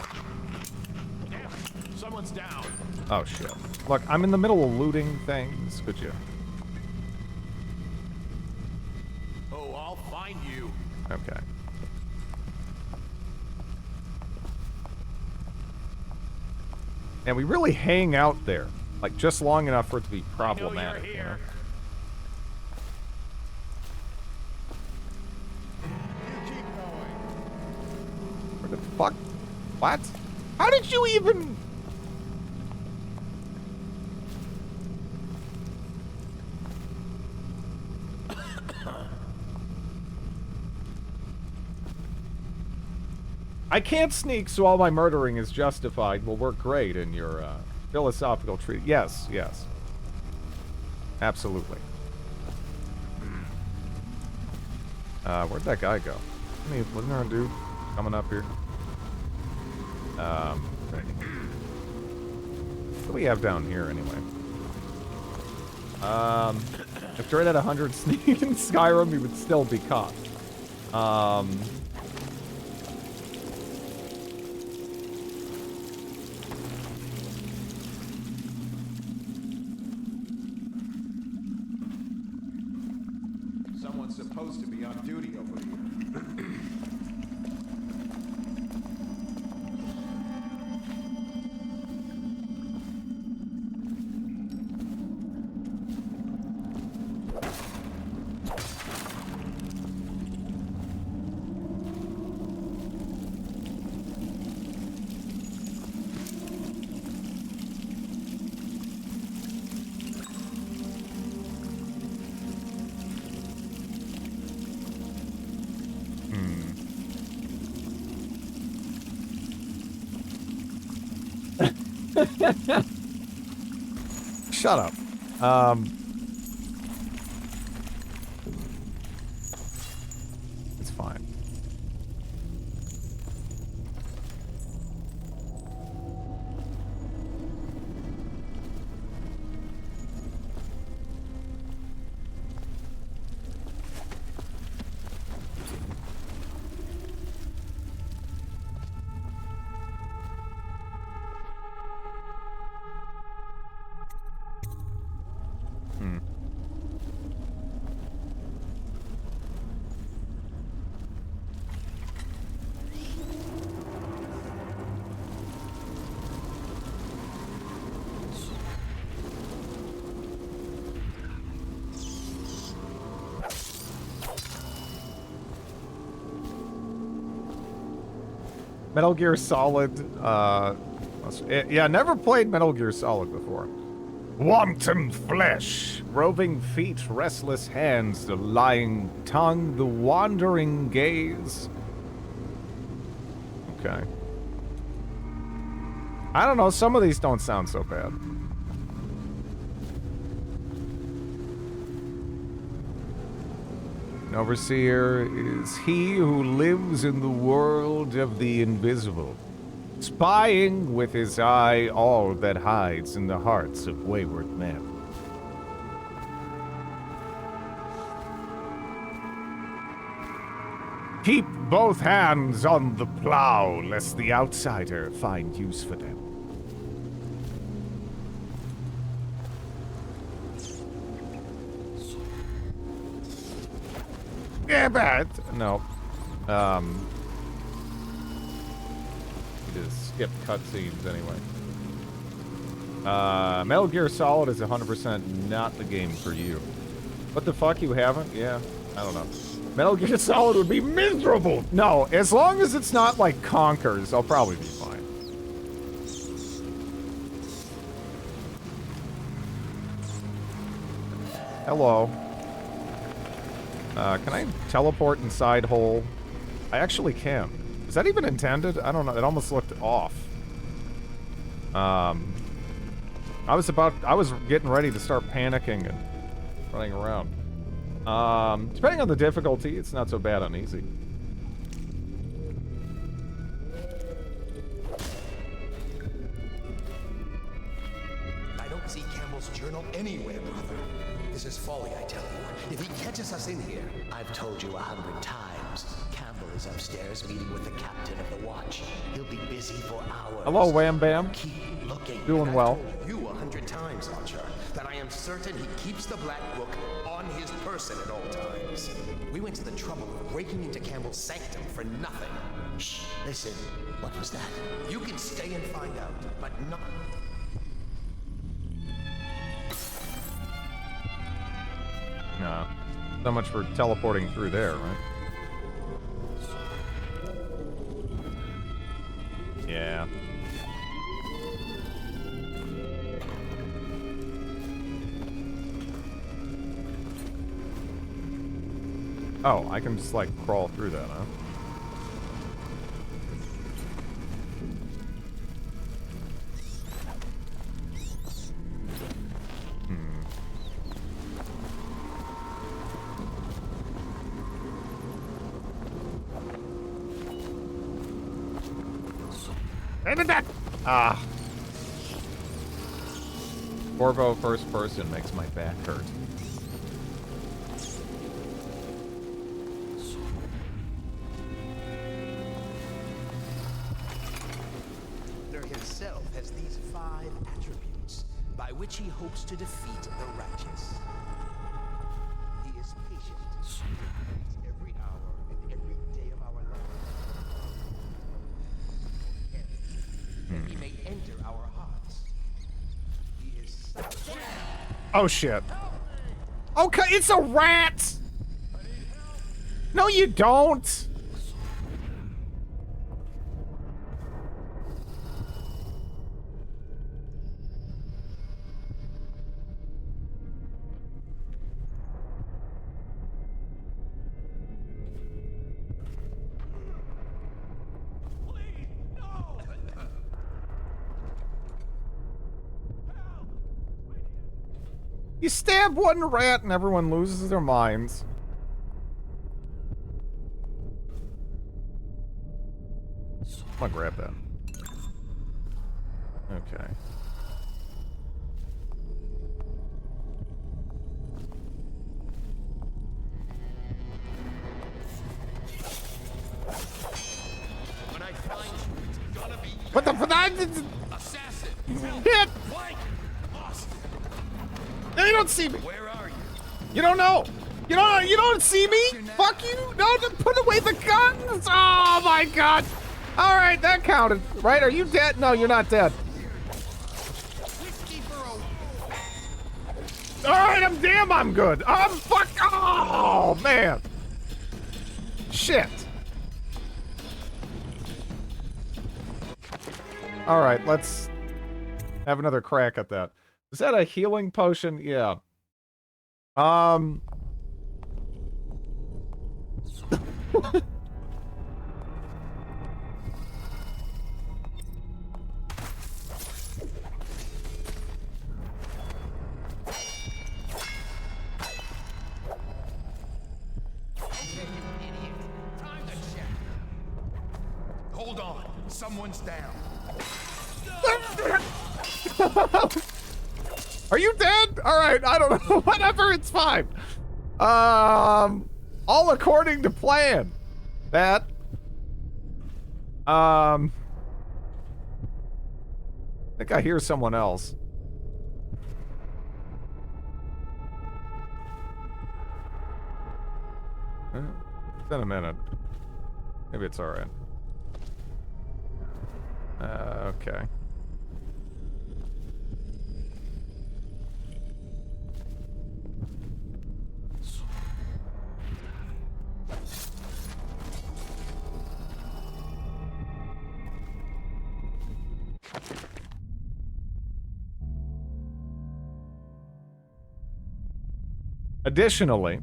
Someone's down. Oh shit! Look, I'm in the middle of looting things. Could you? Oh, I'll find you. Okay. And we really hang out there, like just long enough for it to be problematic. You know? Where the fuck? What? How did you even? I can't sneak, so all my murdering is justified. Will work great in your philosophical treatise. Yes, yes. Absolutely. Where'd that guy go? Wasn't there a dude coming up here? What do we have down here, anyway? If Dread had 100 sneak in Skyrim, he would still be caught. Someone's supposed to be on duty over here. Shut up. It's fine. Metal Gear Solid, yeah, never played Metal Gear Solid before. Wanton flesh, roving feet, restless hands, the lying tongue, the wandering gaze. Okay. I don't know, some of these don't sound so bad. An overseer is he who lives in the world of the invisible, spying with his eye all that hides in the hearts of wayward men. Keep both hands on the plow, lest the outsider find use for them. Yeah, but no. You just skip cutscenes anyway. Metal Gear Solid is 100% not the game for you. What the fuck, you haven't? Yeah, I don't know. Metal Gear Solid would be miserable! No, as long as it's not like Conkers, I'll probably be fine. Hello. Can I teleport inside hole? I actually can. Is that even intended? I don't know. It almost looked off. I was getting ready to start panicking and running around. Depending on the difficulty, it's not so bad on easy. I don't see Campbell's journal anywhere, brother. This is folly, I tell you. If he catches us in here... I've told you 100 times. Campbell is upstairs meeting with the captain of the watch. He'll be busy for hours. Hello, Wham Bam. Keep looking. Doing well. I told you 100 times, Archer, that I am certain he keeps the Black Book on his person at all times. We went to the trouble of breaking into Campbell's sanctum for nothing. Shh, listen. What was that? You can stay and find out, but not... No. So much for teleporting through there, right? Yeah. Oh, I can just, like, crawl through that, huh? Ah. Corvo first person makes my back hurt. Himself has these 5 attributes by which he hopes to defeat the righteous. He is patient every hour and every day of our lives. That he may enter our hearts. He is Oh shit. Okay, it's a rat! No, you don't! You stab one rat and everyone loses their minds. I'm gonna grab that. Okay. When I find you, it's gonna be What the assassin. Hit! Blank. Lost. No, you don't see me. Where are you? You don't know. You don't see me. Fuck you. No, put away the guns. Oh my god. All right, that counted. Right? Are you dead? No, you're not dead. All right, I'm good. Fuck. Oh man. Shit. All right, let's have another crack at that. Is that a healing potion? Yeah. Hold on. Someone's down. Are you dead? All right, I don't know. Whatever, it's fine. All according to plan. That. I think I hear someone else. It's been a minute. Maybe it's all right. Okay. Additionally,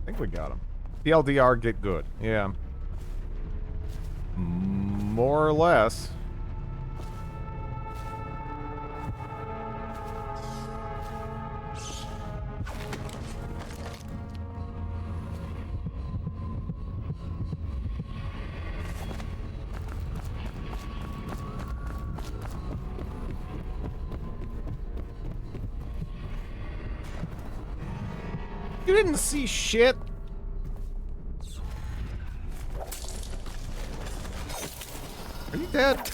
I think we got him. TLDR, get good. Yeah. More or less. You didn't see shit. Are you dead?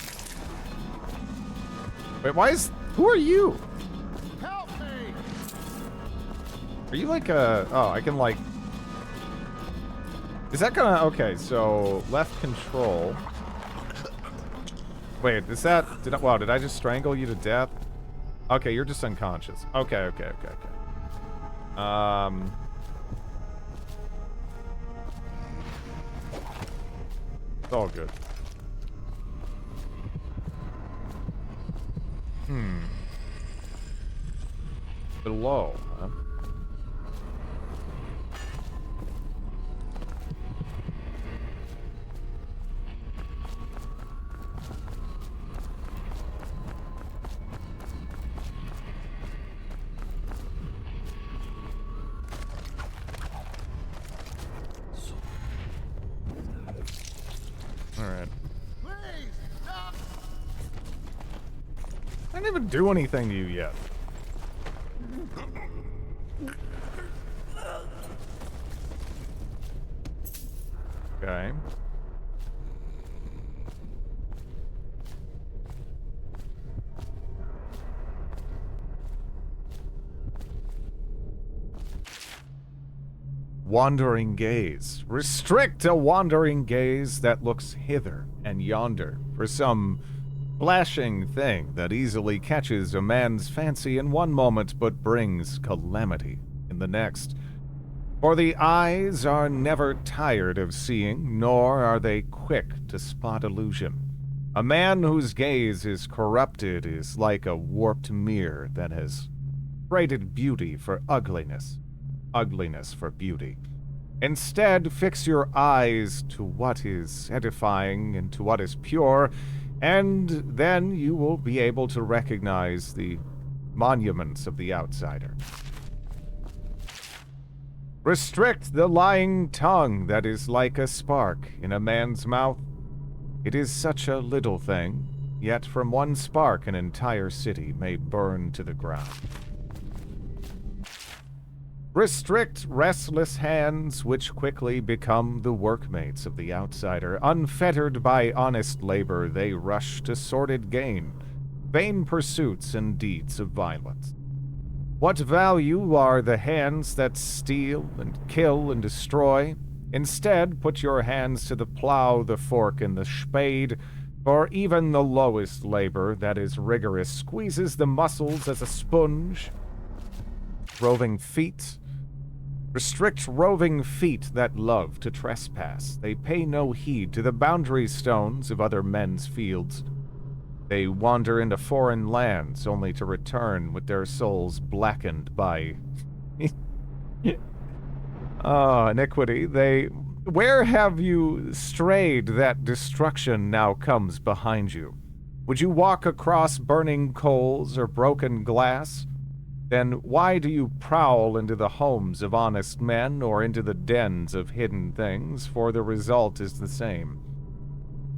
Wait, why is... Who are you? Help me! Are you like a... Oh, I can like... Is that gonna... Okay, so... Left control. Wait, is that... Wow, did I just strangle you to death? Okay, you're just unconscious. Okay. It's all good. Below, huh? Alright. I didn't even do anything to you yet. Okay. Wandering gaze. Restrict a wandering gaze that looks hither and yonder for some flashing thing that easily catches a man's fancy in one moment but brings calamity in the next. For the eyes are never tired of seeing, nor are they quick to spot illusion. A man whose gaze is corrupted is like a warped mirror that has traded beauty for ugliness, ugliness for beauty. Instead, fix your eyes to what is edifying and to what is pure, and then you will be able to recognize the monuments of the outsider. Restrict the lying tongue that is like a spark in a man's mouth. It is such a little thing, yet from one spark an entire city may burn to the ground. Restrict restless hands which quickly become the workmates of the outsider. Unfettered by honest labor, they rush to sordid gain, vain pursuits and deeds of violence. What value are the hands that steal and kill and destroy? Instead, put your hands to the plow, the fork, and the spade, for even the lowest labor that is rigorous squeezes the muscles as a sponge. Roving feet. Restrict roving feet that love to trespass. They pay no heed to the boundary stones of other men's fields. They wander into foreign lands only to return with their souls blackened by iniquity. Where have you strayed that destruction now comes behind you? Would you walk across burning coals or broken glass? Then why do you prowl into the homes of honest men or into the dens of hidden things? For the result is the same.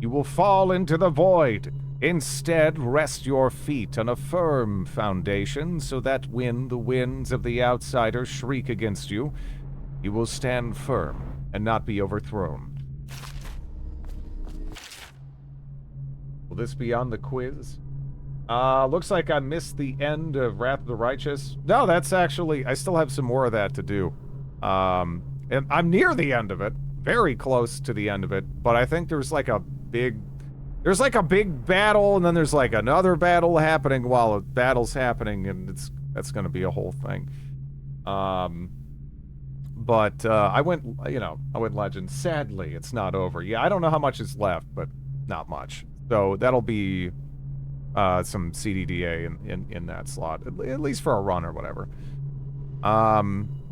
You will fall into the void. Instead, rest your feet on a firm foundation so that when the winds of the outsider shriek against you, you will stand firm and not be overthrown. Will this be on the quiz? Looks like I missed the end of Wrath of the Righteous. No, that's actually, I still have some more of that to do. And I'm near the end of it, very close to the end of it, but I think there's like a big battle, and then there's like another battle happening while a battle's happening, and that's gonna be a whole thing. But I went Legend. Sadly, it's not over. Yeah, I don't know how much is left, but not much. So that'll be some CDDA in that slot, at least for a run or whatever.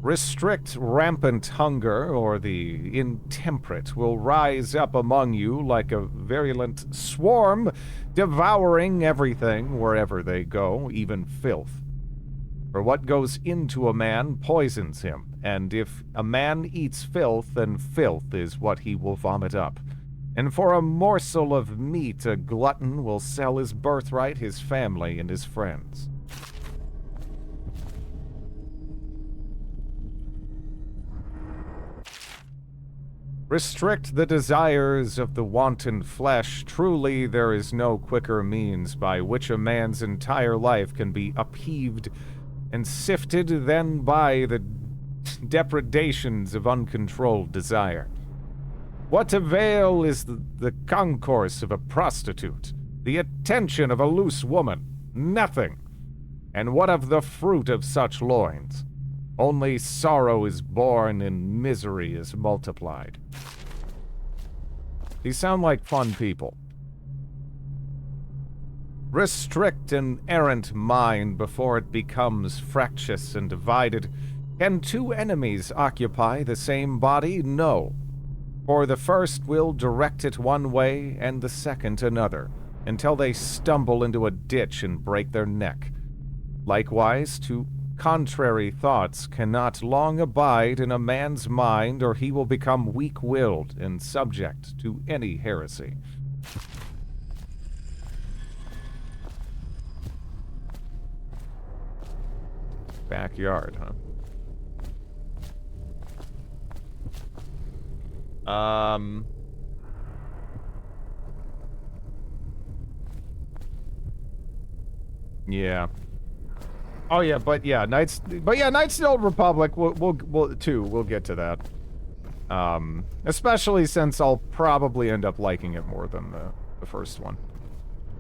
Restrict rampant hunger, or the intemperate will rise up among you like a virulent swarm, devouring everything wherever they go, even filth. For what goes into a man poisons him, and if a man eats filth, then filth is what he will vomit up. And for a morsel of meat, a glutton will sell his birthright, his family, and his friends. Restrict the desires of the wanton flesh. Truly, there is no quicker means by which a man's entire life can be upheaved and sifted than by the depredations of uncontrolled desire. What avail is the concourse of a prostitute, the attention of a loose woman? Nothing. And what of the fruit of such loins? Only sorrow is born and misery is multiplied. These sound like fun people. Restrict an errant mind before it becomes fractious and divided. Can two enemies occupy the same body? No. For the first will direct it one way and the second another, until they stumble into a ditch and break their neck. Likewise, two contrary thoughts cannot long abide in a man's mind, or he will become weak-willed and subject to any heresy. Backyard, huh? Yeah. Oh yeah, but yeah, Knights of the Old Republic. We'll get to that. Especially since I'll probably end up liking it more than the first one.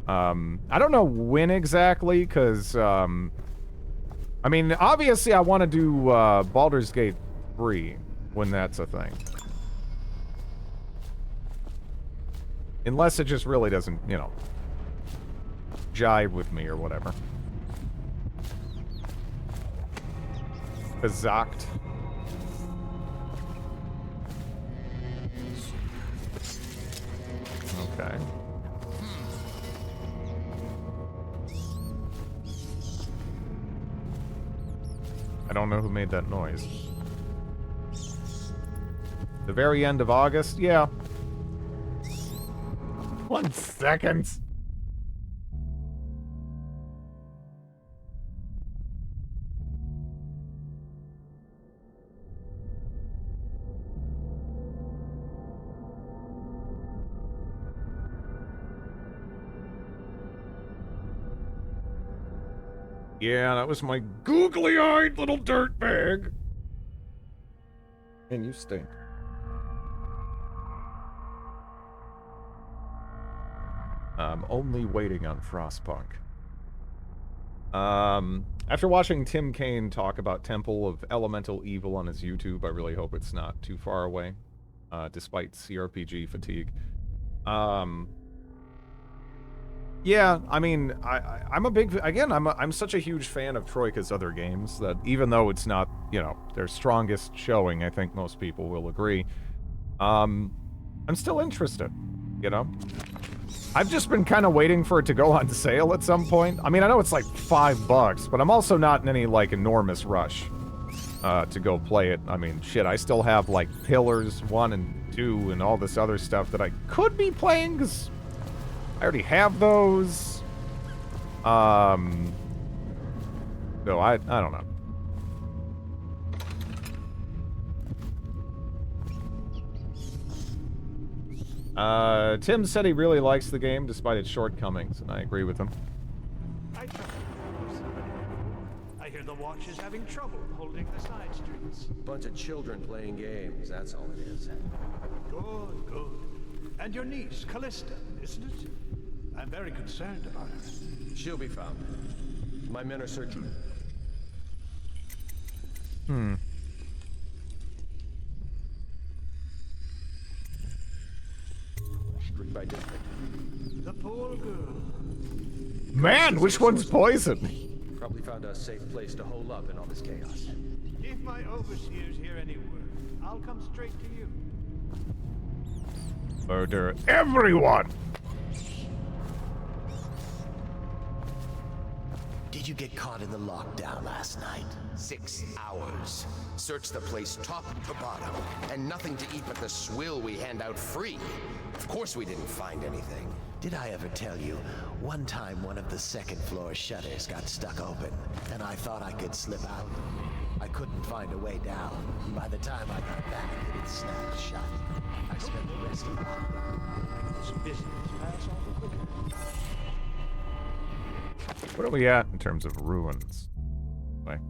I don't know when exactly, because I mean, obviously I want to do Baldur's Gate 3 when that's a thing. Unless it just really doesn't, you know, jive with me or whatever. Gesagt. Okay. I don't know who made that noise. The very end of August? Yeah. 1 second. Yeah, that was my googly-eyed little dirtbag. And you stink. I'm only waiting on Frostpunk. After watching Tim Kaine talk about Temple of Elemental Evil on his YouTube, I really hope it's not too far away, despite CRPG fatigue. Yeah, I mean, I'm a big, again, I'm such a huge fan of Troika's other games that even though it's not, you know, their strongest showing, I think most people will agree, I'm still interested, you know? I've just been kind of waiting for it to go on sale at some point. I mean, I know it's like $5, but I'm also not in any, like, enormous rush to go play it. I mean, shit, I still have, like, Pillars 1 and 2 and all this other stuff that I could be playing, because I already have those. So I don't know. Tim said he really likes the game despite its shortcomings, and I agree with him. I hear the Watch is having trouble holding the side streets. Bunch of children playing games, that's all it is. Good, good. And your niece, Callista, isn't it? I'm very concerned about her. She'll be found. My men are searching. District by district. The poor girl. Man, which one's poison? Probably found a safe place to hole up in all this chaos. If my overseers hear any word, I'll come straight to you. Murder everyone! Did you get caught in the lockdown last night? 6 hours. Searched the place top to bottom, and nothing to eat but the swill we hand out free. Of course we didn't find anything. Did I ever tell you, one time one of the second floor shutters got stuck open, and I thought I could slip out? I couldn't find a way down. By the time I got back, it had snapped shut. I spent the rest of the night. This business pass off quicker. What are we at in terms of ruins? Like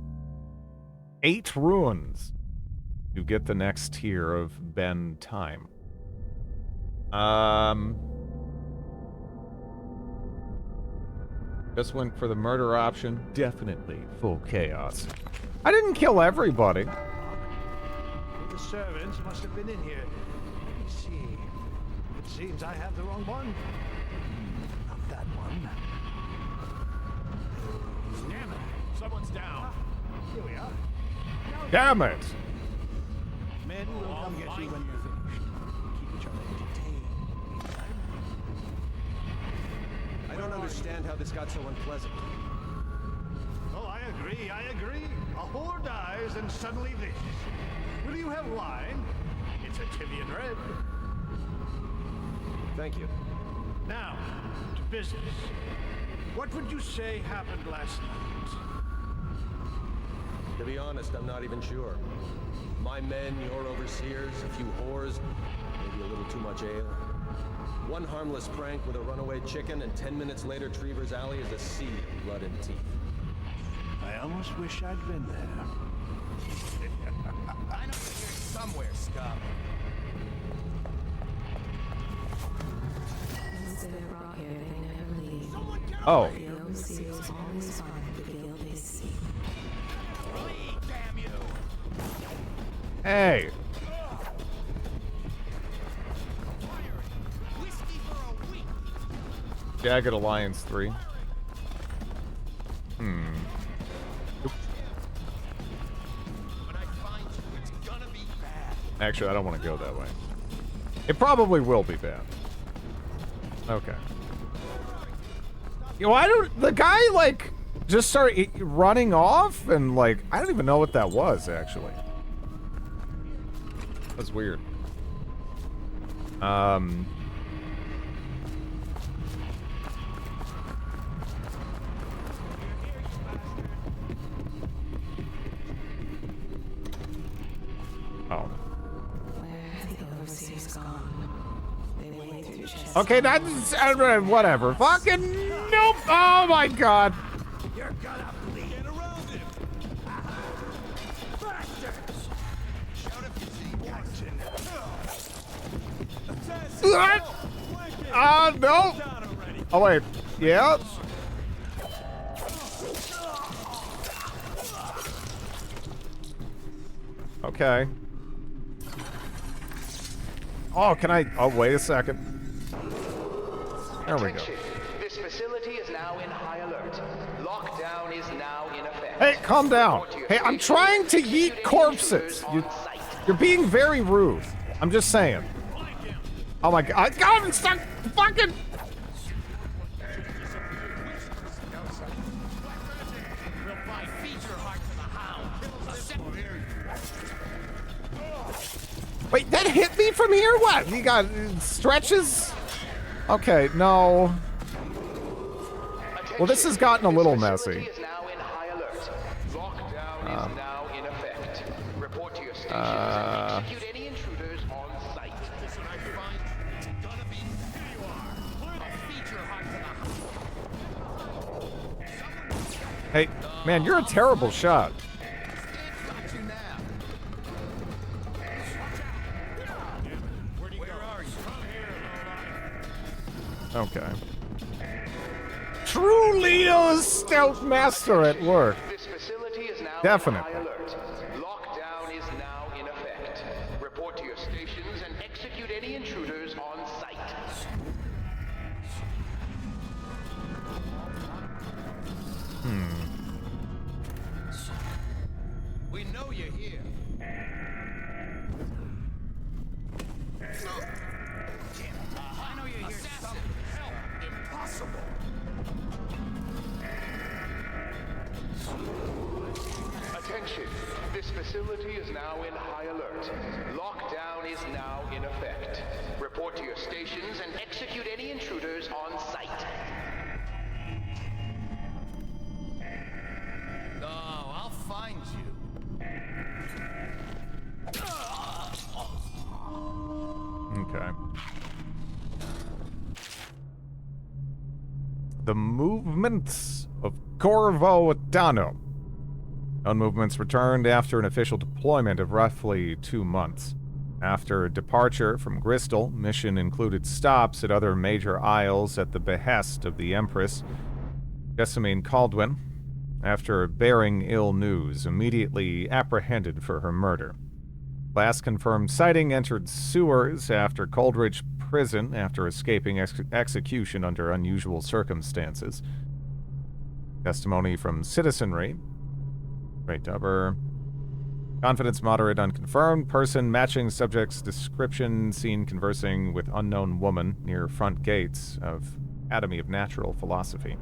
8 ruins to get the next tier of Ben time. Just went for the murder option. Definitely full chaos. I didn't kill everybody. The servants must have been in here. Let me see. It seems I have the wrong one. Not that one. Damn it! Someone's down. Here we are. Damn it! Men will come get you when you're finished. Keep each other entertained. I don't understand how this got so unpleasant. Oh, I agree, I agree. A whore dies and suddenly this. Will you have wine? It's a Tivian red. Thank you. Now, to business. What would you say happened last night? To be honest, I'm not even sure. My men, your overseers, a few whores, maybe a little too much ale. One harmless prank with a runaway chicken, and 10 minutes later, Trevor's Alley is a sea of blood and teeth. I almost wish I'd been there. I know you're here somewhere, scum. Oh. Hey. Jagged Alliance 3. Actually, I don't want to go that way. It probably will be bad. Okay. You know, I don't... The guy, like, just started running off, and, like, I don't even know what that was, actually. That's weird. Oh. Okay, that's whatever. Fucking nope. Oh my god. You're gonna bleed. Get around him. Bastards. Shout if you see watching. No. Oh wait. Yeah. Okay. Oh, can I? Oh, wait a second. There we go. This facility is now in high alert. Lockdown is now in effect. Hey, calm down. Hey, I'm trying to yeet corpses. You're being very rude. I'm just saying. Oh my god. God, I'm stuck. Fucking. Wait, that hit me from here? What? You got stretches? Okay, no. Well, this has gotten a little messy. Lockdown is now in effect. Report to your stations and execute any intruders on site. Hey, man, you're a terrible shot. Okay. True Leo's stealth master at work. This facility is now Definitely. in high alert. Lockdown is now in effect. Report to your stations and execute any intruders on site. We know you're here. I know you're here. Assassin. Help. Impossible. Attention. This facility is now in high alert. Lockdown is now in effect. Report to your stations and execute any intruders on site. No, I'll find you. Okay. The movements of Corvo Dano. Known movements returned after an official deployment of roughly 2 months. After departure from Bristol, mission included stops at other major isles at the behest of the Empress, Jessamine Caldwin, after bearing ill news, immediately apprehended for her murder. Last confirmed sighting entered sewers after Coldridge Prison after escaping execution under unusual circumstances. Testimony from citizenry. Great Dubber. Confidence moderate unconfirmed. Person matching subject's description seen conversing with unknown woman near front gates of Academy of Natural Philosophy.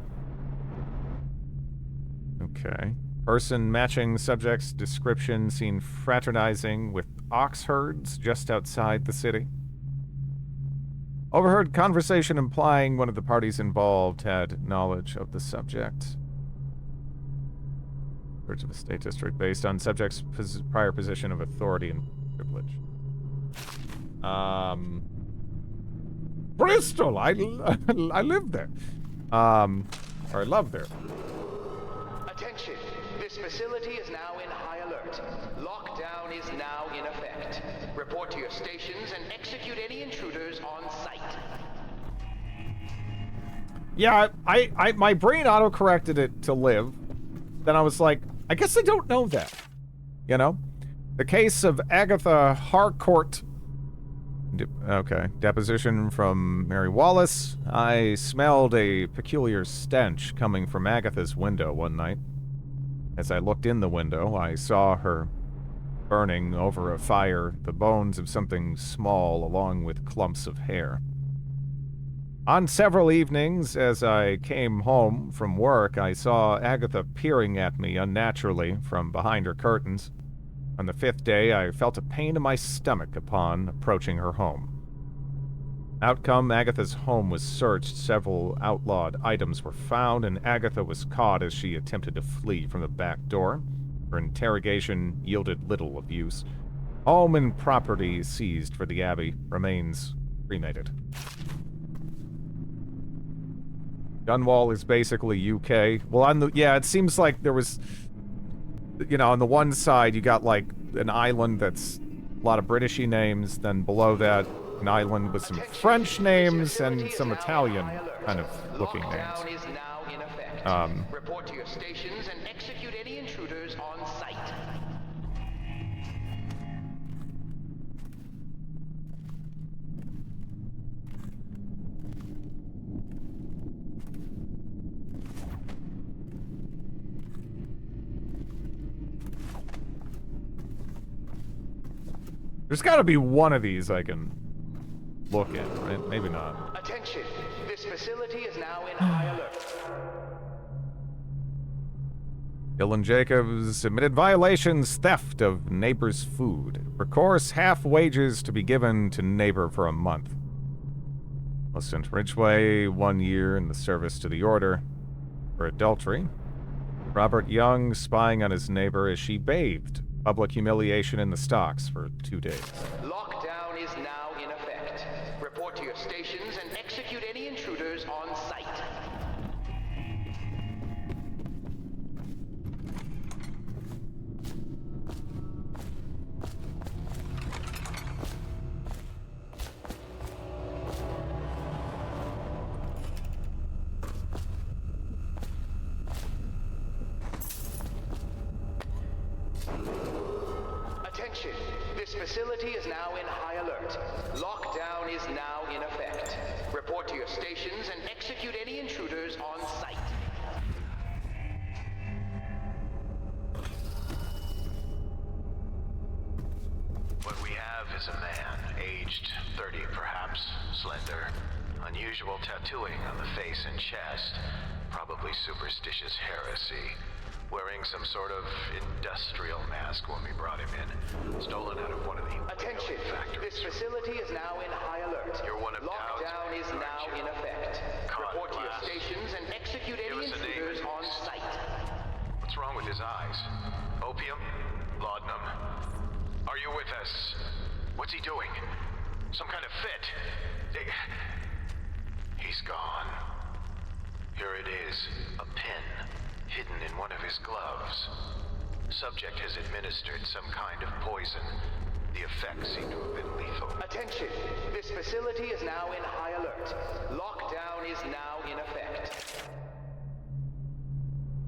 Okay. Person matching subject's description seen fraternizing with ox herds just outside the city. Overheard conversation implying one of the parties involved had knowledge of the subject. Search of a state district based on subject's prior position of authority and privilege. Bristol! I live there. Or I love there. Attention. This facility is now in high alert. Lockdown is now in effect. Report to your stations and execute any intruders on site. Yeah, I my brain auto-corrected it to live. Then I was like, I guess I don't know that. You know? The case of Agatha Harcourt. Okay, deposition from Mary Wallace. I smelled a peculiar stench coming from Agatha's window one night. As I looked in the window, I saw her burning over a fire, the bones of something small along with clumps of hair. On several evenings, as I came home from work, I saw Agatha peering at me unnaturally from behind her curtains. On the 5th day, I felt a pain in my stomach upon approaching her home. Outcome, Agatha's home was searched, several outlawed items were found, and Agatha was caught as she attempted to flee from the back door. Her interrogation yielded little of use. Home and property seized for the Abbey, remains cremated. Gunwall is basically UK. Well, it seems like there was, you know, on the one side you got like an island that's a lot of Britishy names, then below that an island with some French names and some Italian kind of looking names. Report to your stations and execute any intruders on site. There's got to be one of these I can look at, right? Maybe not. Attention! This facility is now in high alert. Dylan Jacobs admitted violations, theft of neighbor's food. Recourse, half wages to be given to neighbor for a month. Innocent Ridgway, 1 year in the service to the order for adultery. Robert Young spying on his neighbor as she bathed. Public humiliation in the stocks for 2 days. Lockdown is now in effect. Report to your stations and execute any intruders on site. Attention! This facility is now in high alert. Lockdown is now in effect. Report to your stations and execute any intruders on site. What we have is a man, aged 30 perhaps, slender, unusual tattooing on the face and chest, probably superstitious heresy. Wearing some sort of industrial mask when we brought him in. Stolen out of one of the Attention! This facility is now in high alert. You're one of Lockdown is now in effect. Report to your stations and execute any intruders on site. What's wrong with his eyes? Opium? Laudanum? Are you with us? What's he doing? Some kind of fit? He's gone. Here it is, a pin. Hidden in one of his gloves. Subject has administered some kind of poison. The effects seem to have been lethal. Attention! This facility is now in high alert. Lockdown is now in effect.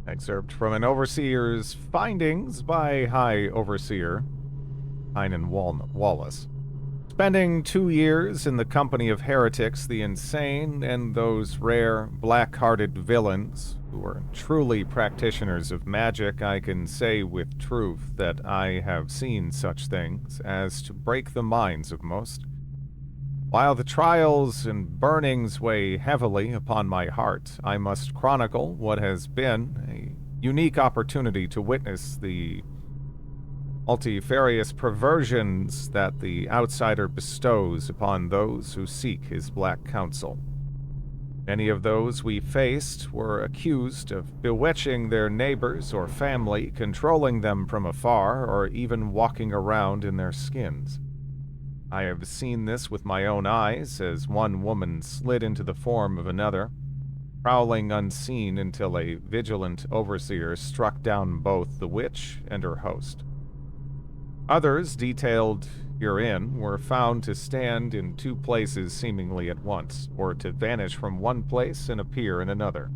Excerpt from an overseer's findings by High Overseer Tynan Wallace. Spending 2 years in the company of heretics, the insane, and those rare, black-hearted villains who are truly practitioners of magic, I can say with truth that I have seen such things as to break the minds of most. While the trials and burnings weigh heavily upon my heart, I must chronicle what has been a unique opportunity to witness the multifarious perversions that the outsider bestows upon those who seek his black counsel. Many of those we faced were accused of bewitching their neighbors or family, controlling them from afar, or even walking around in their skins. I have seen this with my own eyes as one woman slid into the form of another, prowling unseen until a vigilant overseer struck down both the witch and her host. Others, detailed herein, were found to stand in two places seemingly at once, or to vanish from one place and appear in another.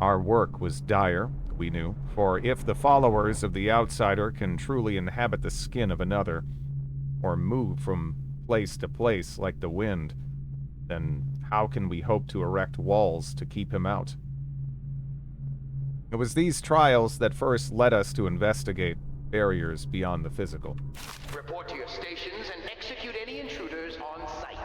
Our work was dire, we knew, for if the followers of the outsider can truly inhabit the skin of another, or move from place to place like the wind, then how can we hope to erect walls to keep him out? It was these trials that first led us to investigate barriers beyond the physical. Report to your stations and execute any intruders on sight.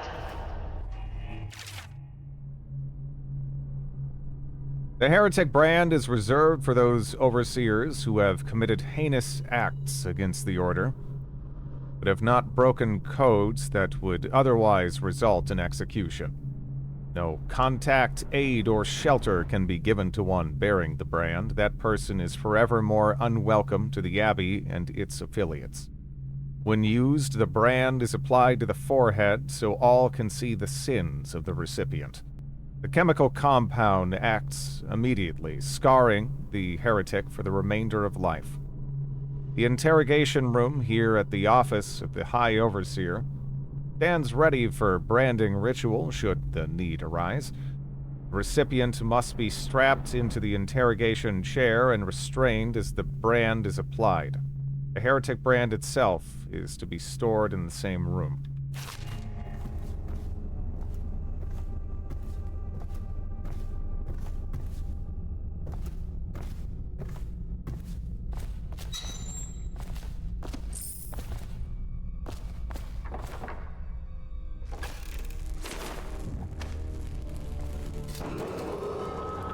The heretic brand is reserved for those overseers who have committed heinous acts against the order, but have not broken codes that would otherwise result in execution. No contact, aid, or shelter can be given to one bearing the brand. That person is forevermore unwelcome to the Abbey and its affiliates. When used, the brand is applied to the forehead so all can see the sins of the recipient. The chemical compound acts immediately, scarring the heretic for the remainder of life. The interrogation room here at the office of the High Overseer stands ready for branding ritual should the need arise. The recipient must be strapped into the interrogation chair and restrained as the brand is applied. The heretic brand itself is to be stored in the same room.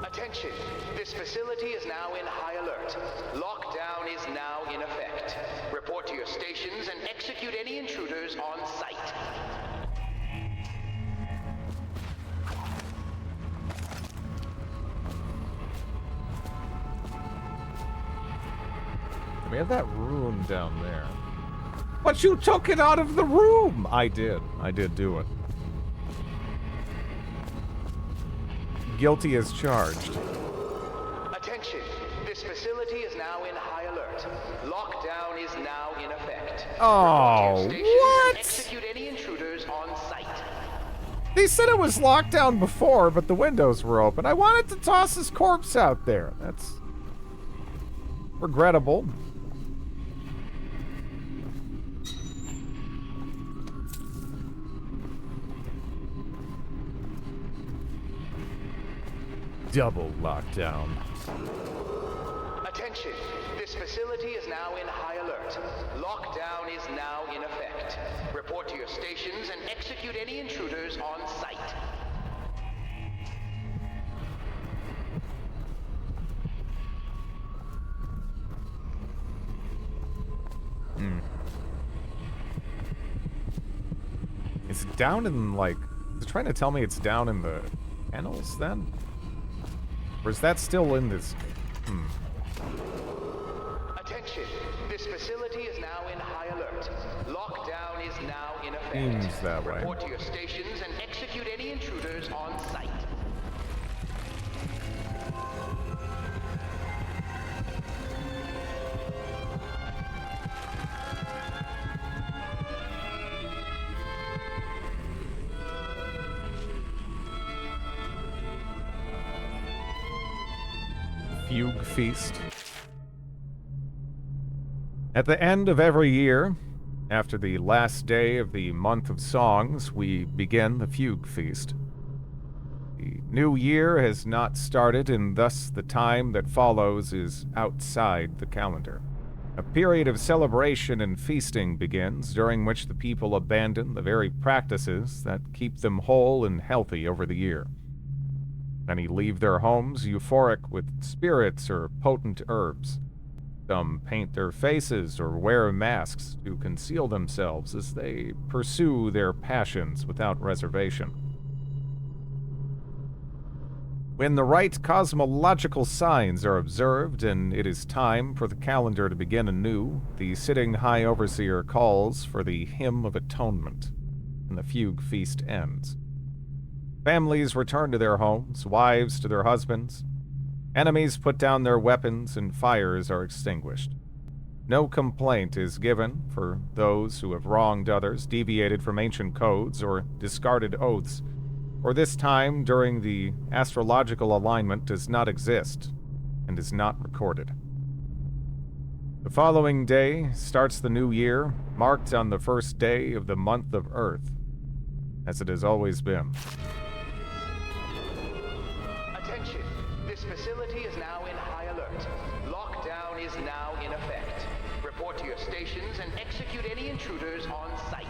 Attention! This facility is now in high alert. Lockdown is now in effect. Report to your stations and execute any intruders on sight. We have that room down there. But you took it out of the room! I did do it. Guilty as charged. Attention! This facility is now in high alert. Lockdown is now in effect. Oh, Report to your stations what? and execute any intruders on sight. They said it was locked down before, but the windows were open. I wanted to toss his corpse out there. That's regrettable. Double lockdown. Attention! This facility is now in high alert. Lockdown is now in effect. Report to your stations and execute any intruders on sight. Is it down in, like... Is it trying to tell me it's down in the kennels, then? Or is that still in this... Attention! This facility is now in high alert. Lockdown is now in effect. Seems that way. Report to your stations and execute any intruders on sight. Fugue Feast. At the end of every year, after the last day of the month of songs, we begin the Fugue Feast. The new year has not started, and thus the time that follows is outside the calendar. A period of celebration and feasting begins, during which the people abandon the very practices that keep them whole and healthy over the year. Many leave their homes euphoric with spirits or potent herbs. Some paint their faces or wear masks to conceal themselves as they pursue their passions without reservation. When the right cosmological signs are observed and it is time for the calendar to begin anew, the sitting High Overseer calls for the Hymn of Atonement, and the Fugue Feast ends. Families return to their homes, wives to their husbands. Enemies put down their weapons and fires are extinguished. No complaint is given for those who have wronged others, deviated from ancient codes, or discarded oaths, or this time during the astrological alignment does not exist and is not recorded. The following day starts the new year, marked on the first day of the month of Earth, as it has always been. Attention! This facility is now in high alert. Lockdown is now in effect. Report to your stations and execute any intruders on site.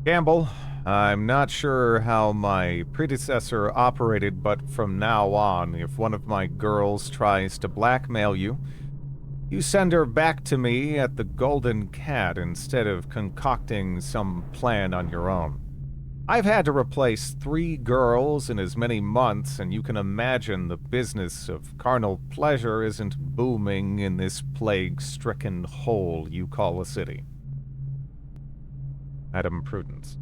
Campbell, I'm not sure how my predecessor operated, but from now on, if one of my girls tries to blackmail you, you send her back to me at the Golden Cat instead of concocting some plan on your own. I've had to replace 3 girls in as many months, and you can imagine the business of carnal pleasure isn't booming in this plague-stricken hole you call a city. Madam Prudence.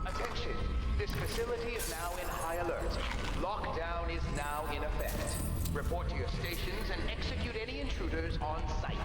Attention! This facility is now in high alert. Lockdown is now in effect. Report to your stations and execute any intruders on site.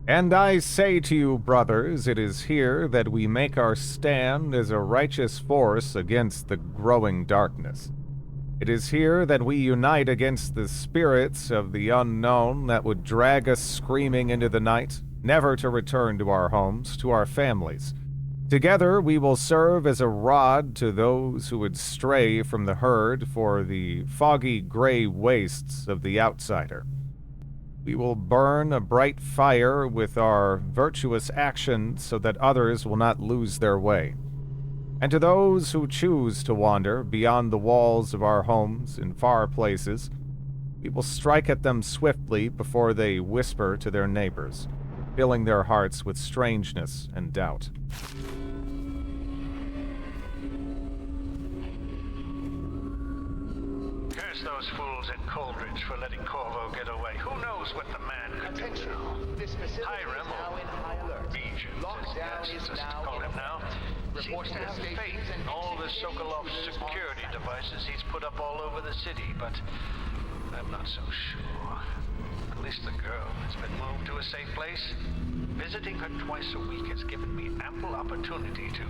And I say to you, brothers, it is here that we make our stand as a righteous force against the growing darkness. It is here that we unite against the spirits of the unknown that would drag us screaming into the night, never to return to our homes, to our families. Together we will serve as a rod to those who would stray from the herd for the foggy gray wastes of the outsider. We will burn a bright fire with our virtuous actions so that others will not lose their way. And to those who choose to wander beyond the walls of our homes in far places, we will strike at them swiftly before they whisper to their neighbors, filling their hearts with strangeness and doubt. Curse those fools at Coldridge for letting Corvo get away. Who knows what the man could do? Attention! This facility is now in high alert. Lockdown is now in effect. Report to the stations and all the Sokolov security devices he's put up all over the city, but I'm not so sure. At least the girl has been moved to a safe place. Visiting her twice a week has given me ample opportunity to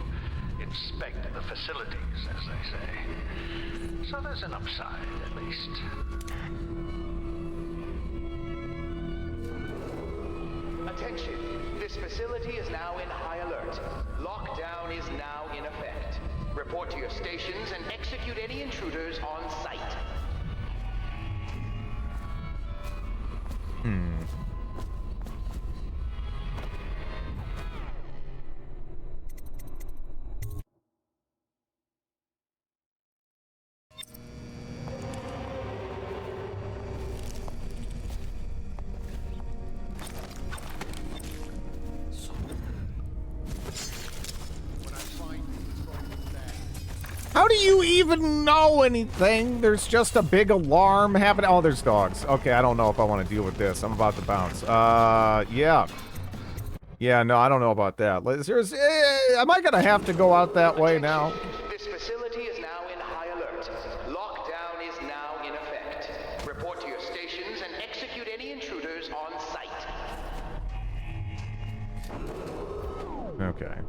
inspect the facilities, as they say. So there's an upside, at least. Attention! This facility is now in high alert. Lockdown is now in effect. Report to your stations and execute any intruders on site. How do you even know anything? There's just a big alarm happening. Oh, there's dogs. Okay, I don't know if I want to deal with this. I'm about to bounce. Yeah. Yeah, no, I don't know about that. Am I gonna have to go out that way now? This facility is now in high alert. Lockdown is now in effect. Report to your stations and execute any intruders on site. Okay.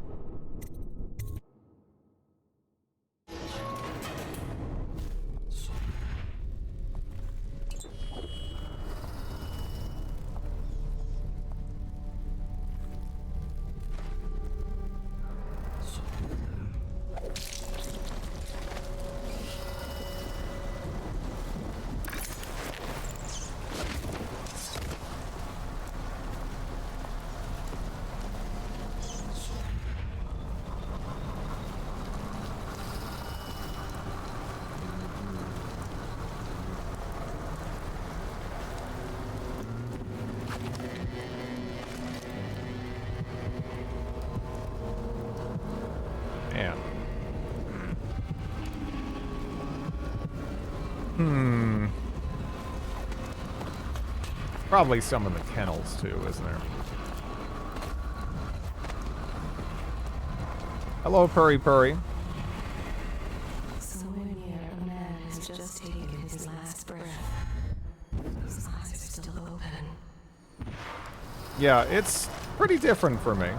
Probably some in the kennels, too, isn't there? Hello, Purry Purry. Somewhere near, a man has just taken his last breath. His eyes are still open. Yeah, it's pretty different for me.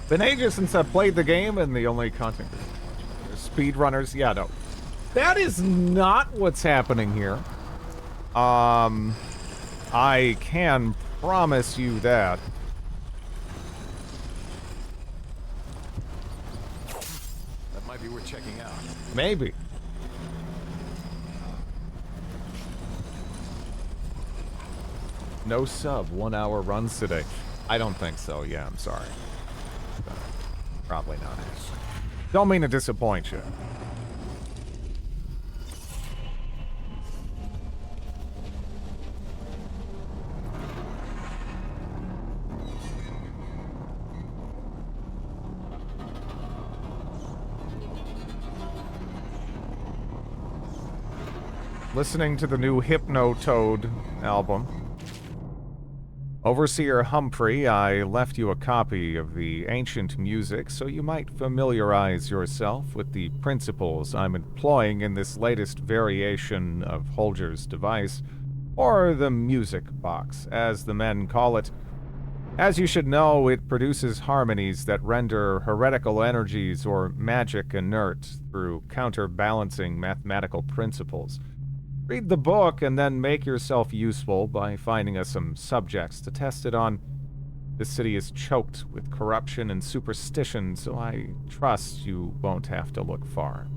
Been ages since I've played the game, and the only content speedrunners. Yeah, no, that is not what's happening here. I can promise you that. That might be worth checking out. Maybe. No sub, 1 hour runs today. I don't think so. Yeah, I'm sorry. Probably not. Don't mean to disappoint you. Listening to the new Hypno Toad album. Overseer Humphrey, I left you a copy of the ancient music so you might familiarize yourself with the principles I'm employing in this latest variation of Holger's device, or the music box, as the men call it. As you should know, it produces harmonies that render heretical energies or magic inert through counterbalancing mathematical principles. Read the book and then make yourself useful by finding us some subjects to test it on. This city is choked with corruption and superstition, so I trust you won't have to look far.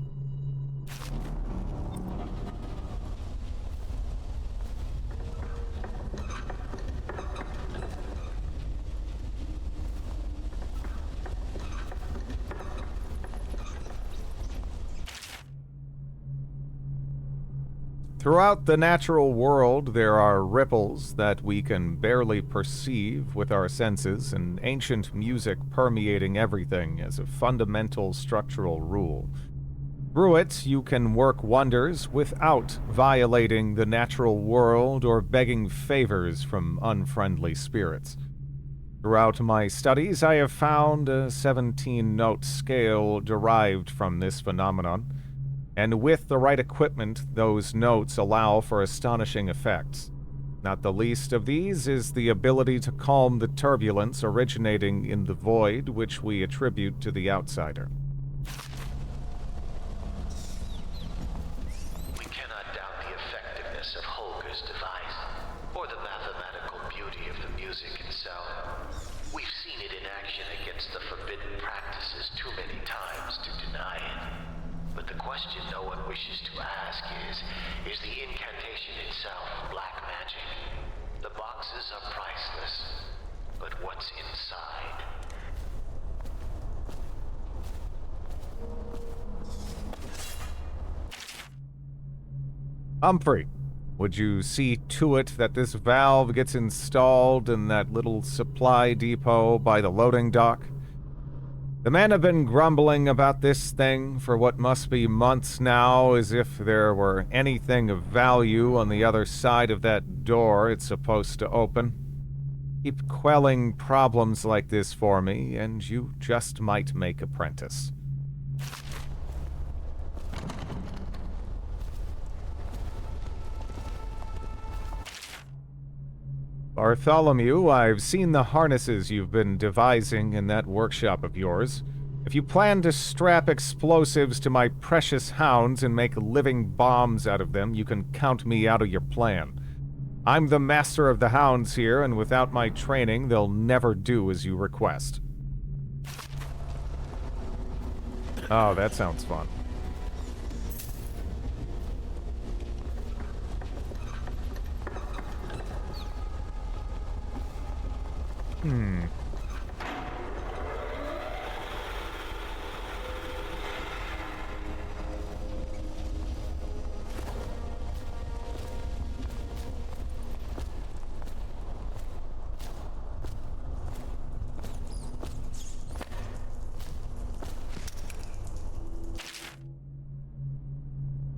Throughout the natural world, there are ripples that we can barely perceive with our senses, and ancient music permeating everything as a fundamental structural rule. Through it, you can work wonders without violating the natural world or begging favors from unfriendly spirits. Throughout my studies, I have found a 17-note scale derived from this phenomenon. And with the right equipment, those notes allow for astonishing effects. Not the least of these is the ability to calm the turbulence originating in the void, which we attribute to the outsider. We cannot doubt the effectiveness of Holger's device, or the mathematical beauty of the music itself. We've seen it in action against the forbidden practices too many times to deny it. But the question no one wishes to ask is the incantation itself black magic? The boxes are priceless, but what's inside? Humphrey, would you see to it that this valve gets installed in that little supply depot by the loading dock? The men have been grumbling about this thing for what must be months now, as if there were anything of value on the other side of that door it's supposed to open. Keep quelling problems like this for me, and you just might make apprentice. Bartholomew, I've seen the harnesses you've been devising in that workshop of yours. If you plan to strap explosives to my precious hounds and make living bombs out of them, you can count me out of your plan. I'm the master of the hounds here, and without my training, they'll never do as you request. Oh, that sounds fun.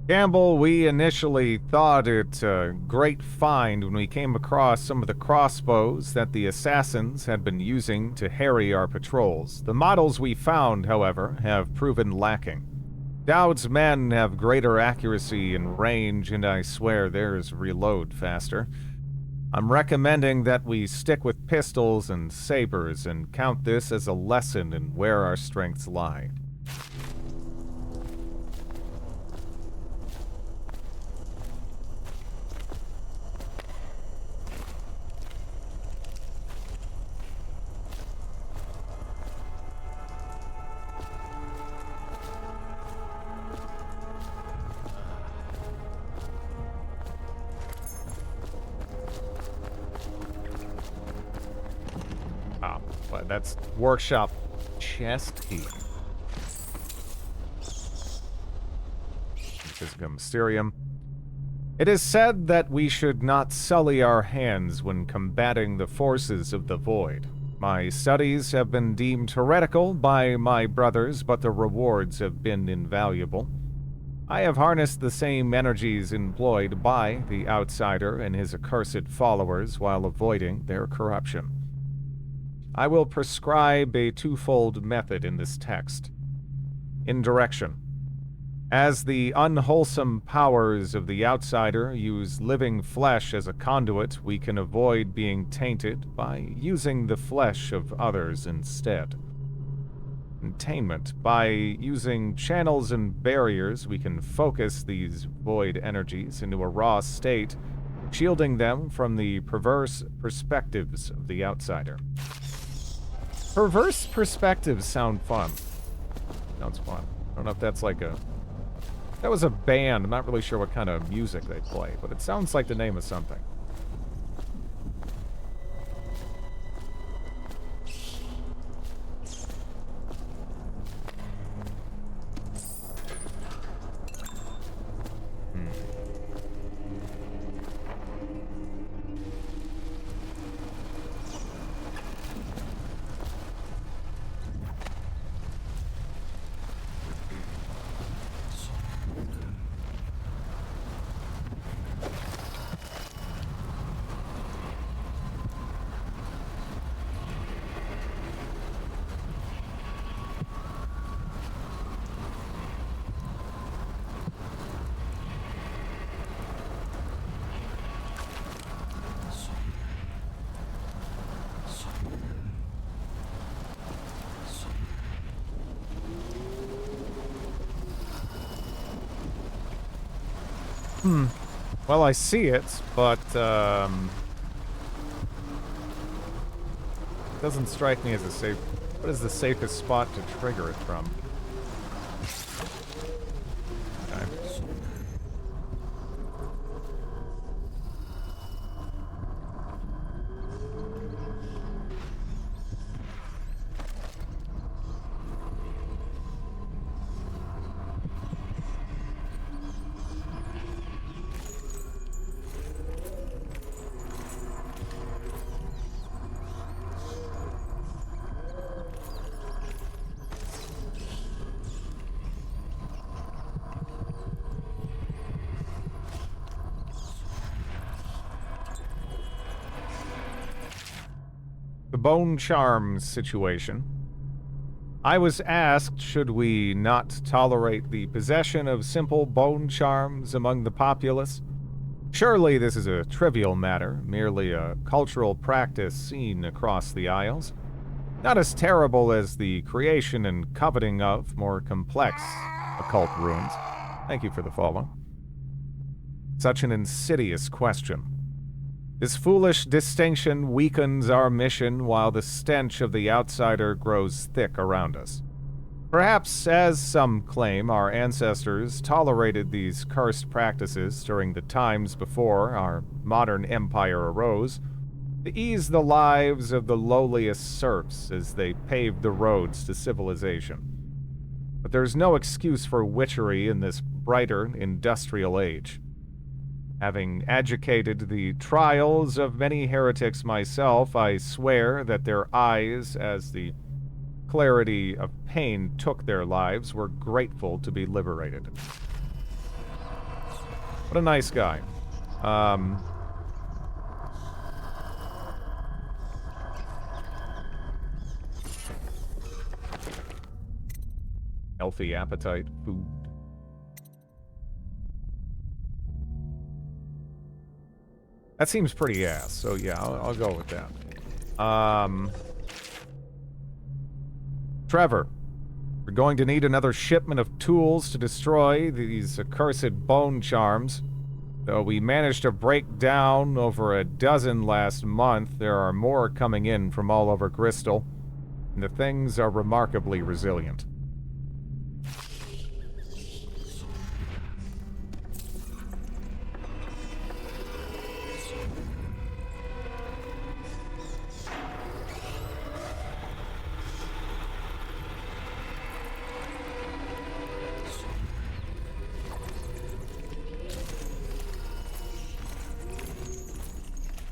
Campbell, we initially thought it a great find when we came across some of the crossbows that the assassins had been using to harry our patrols. The models we found, however, have proven lacking. Dowd's men have greater accuracy and range, and I swear theirs reload faster. I'm recommending that we stick with pistols and sabers and count this as a lesson in where our strengths lie. But that's workshop chest key. Physica Mysterium. It is said that we should not sully our hands when combating the forces of the void. My studies have been deemed heretical by my brothers, but the rewards have been invaluable. I have harnessed the same energies employed by the outsider and his accursed followers while avoiding their corruption. I will prescribe a twofold method in this text. Indirection. As the unwholesome powers of the outsider use living flesh as a conduit, we can avoid being tainted by using the flesh of others instead. Containment. By using channels and barriers, we can focus these void energies into a raw state, shielding them from the perverse perspectives of the outsider. Perverse perspectives sound fun. Sounds fun. I don't know if that's like a... That was a band. I'm not really sure what kind of music they play, but it sounds like the name of something. Well, I see it, but, it doesn't strike me as a safe... What is the safest spot to trigger it from? Okay. Bone charms situation. I was asked should we not tolerate the possession of simple bone charms among the populace. Surely this is a trivial matter, merely a cultural practice seen across the Isles. Not as terrible as the creation and coveting of more complex occult ruins. Thank you for the follow. Such an insidious question. This foolish distinction weakens our mission while the stench of the outsider grows thick around us. Perhaps, as some claim, our ancestors tolerated these cursed practices during the times before our modern empire arose, to ease the lives of the lowliest serfs as they paved the roads to civilization. But there's no excuse for witchery in this brighter industrial age. Having adjudicated the trials of many heretics myself, I swear that their eyes, as the clarity of pain took their lives, were grateful to be liberated. What a nice guy. Healthy appetite, food. That seems pretty ass, so yeah, I'll go with that. Trevor, we're going to need another shipment of tools to destroy these accursed bone charms. Though we managed to break down over a dozen last month, there are more coming in from all over Crystal, and the things are remarkably resilient.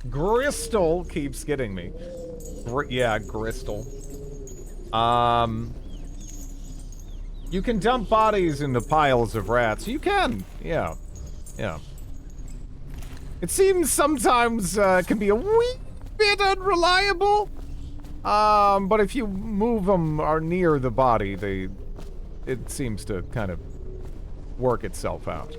Crystal keeps getting me. Yeah, Crystal. You can dump bodies into piles of rats. You can. Yeah. Yeah. It seems sometimes can be a wee bit unreliable. But if you move them or near the body, it seems to kind of work itself out.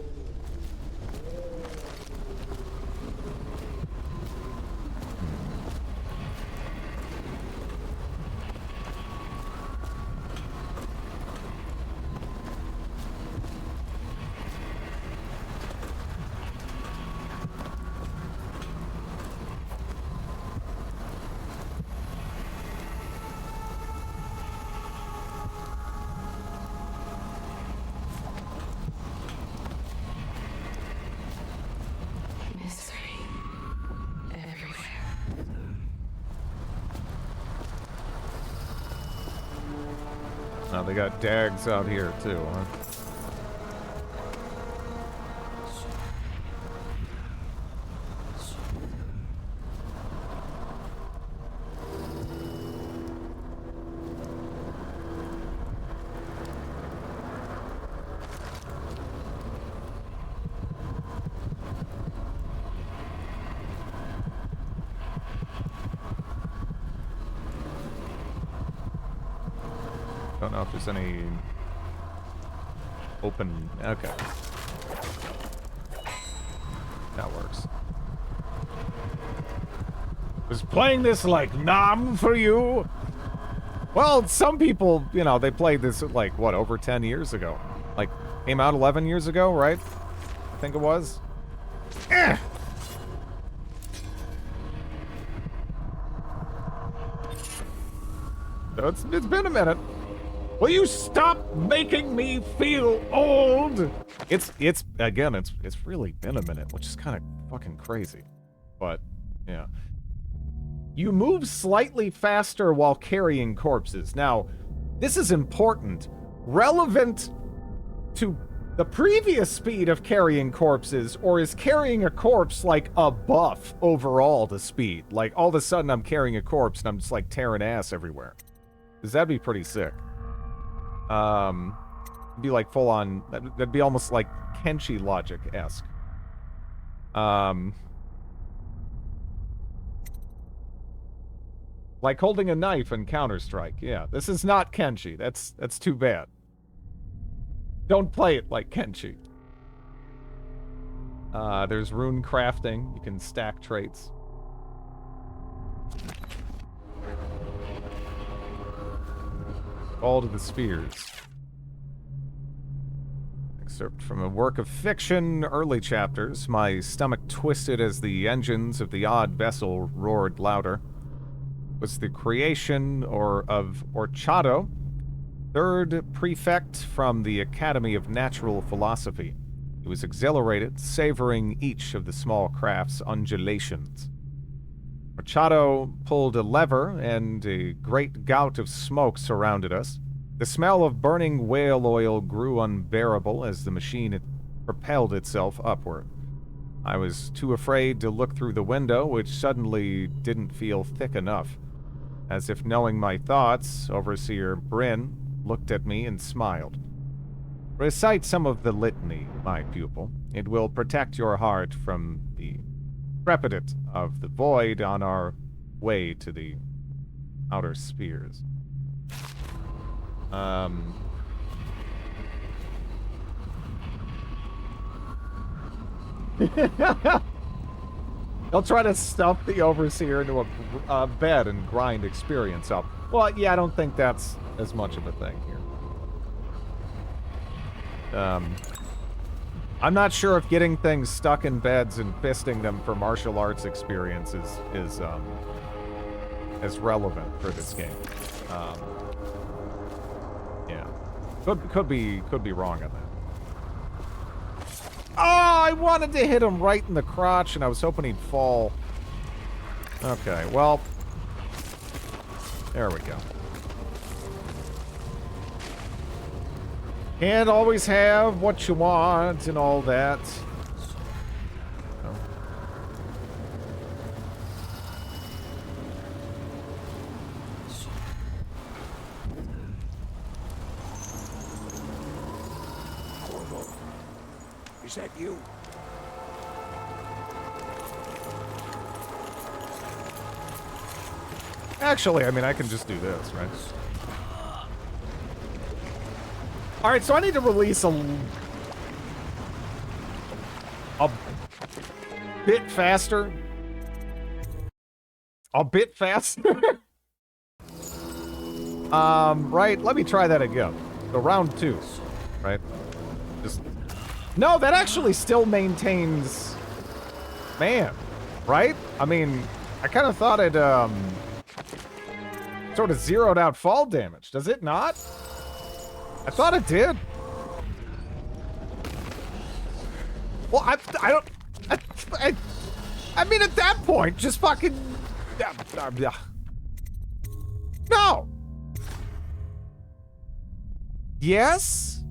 Now they got dags out here too, huh? Don't know if there's any open. Okay. That works. Was playing this like Nam for you? Well, some people, you know, they played this like, what, over 10 years ago? Like, came out 11 years ago, right? I think it was. So it's been a minute. Will you stop making me feel old? It's really been a minute, which is kind of fucking crazy. But, yeah. You move slightly faster while carrying corpses. Now, this is important. Relevant to the previous speed of carrying corpses, or is carrying a corpse like a buff overall to speed? Like, all of a sudden I'm carrying a corpse and I'm just like tearing ass everywhere. Because that'd be pretty sick. Be like full on, that'd be almost like Kenshi logic-esque. Like holding a knife in Counter-Strike. Yeah, this is not Kenshi. That's too bad. Don't play it like Kenshi. There's rune crafting. You can stack traits. All to the spheres. Excerpt from a work of fiction, early chapters. My stomach twisted as the engines of the odd vessel roared louder. Was the creation of Orchado, third prefect from the Academy of Natural Philosophy. He was exhilarated, savoring each of the small craft's undulations. Orchado pulled a lever, and a great gout of smoke surrounded us. The smell of burning whale oil grew unbearable as the machine propelled itself upward. I was too afraid to look through the window, which suddenly didn't feel thick enough. As if knowing my thoughts, Overseer Bryn looked at me and smiled. Recite some of the litany, my pupil. It will protect your heart from the trepidate of the void on our way to the outer spheres. They'll try to stuff the Overseer into a bed and grind experience up. Well, yeah, I don't think that's as much of a thing here. I'm not sure if getting things stuck in beds and fisting them for martial arts experience is relevant for this game. Yeah. Could be wrong on that. Oh, I wanted to hit him right in the crotch, and I was hoping he'd fall. Okay, well, there we go. Can't always have what you want and all that. Is that you? Actually, I mean, I can just do this, right? Alright, so I need to release a bit faster. A bit faster? Right, let me try that again. So round 2, right? Just... No, that actually still maintains... Man, right? I mean, I kind of thought it, sort of zeroed out fall damage. Does it not? I thought it did. Well, I mean, at that point, just fucking... No! Yes?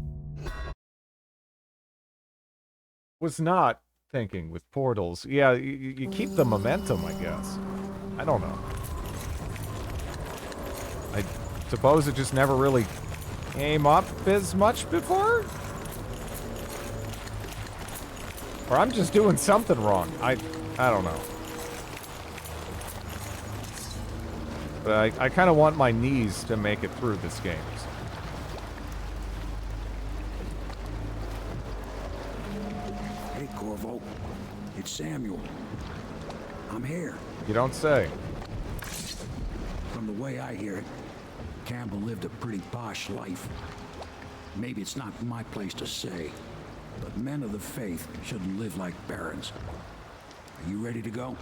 Was not thinking with portals. Yeah, you keep the momentum, I guess. I don't know. I suppose it just never really came up as much before? Or I'm just doing something wrong. I don't know. But I kind of want my knees to make it through this game. Hey, Corvo. It's Samuel. I'm here. You don't say. From the way I hear it, Campbell lived a pretty posh life. Maybe it's not my place to say, but men of the faith shouldn't live like barons. Are you ready to go?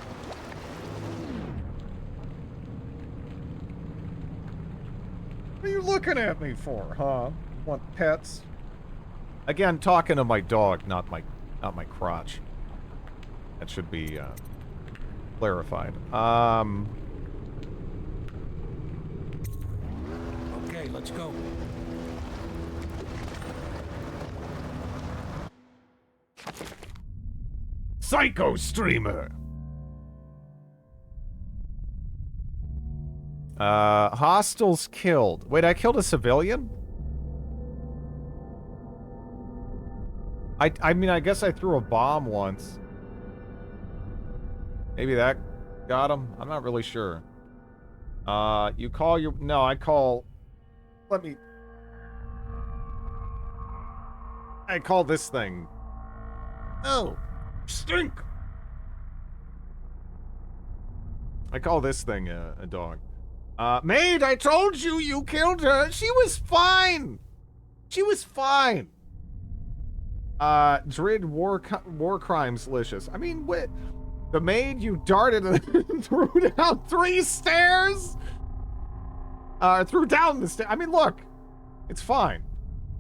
What are you looking at me for, huh? Want pets? Again, talking to my dog, not my crotch. That should be clarified. Okay, let's go. Psycho streamer. Hostiles killed. Wait, I killed a civilian? I mean, I guess I threw a bomb once. Maybe that got him? I'm not really sure. You call your... No, I call... Let me... I call this thing... Oh, stink! I call this thing a dog. Maid, I told you, you killed her. She was fine. She was fine. Drid war crimes licious. I mean, what? The maid you darted and threw down 3 stairs? Threw down the stairs. I mean, look. It's fine.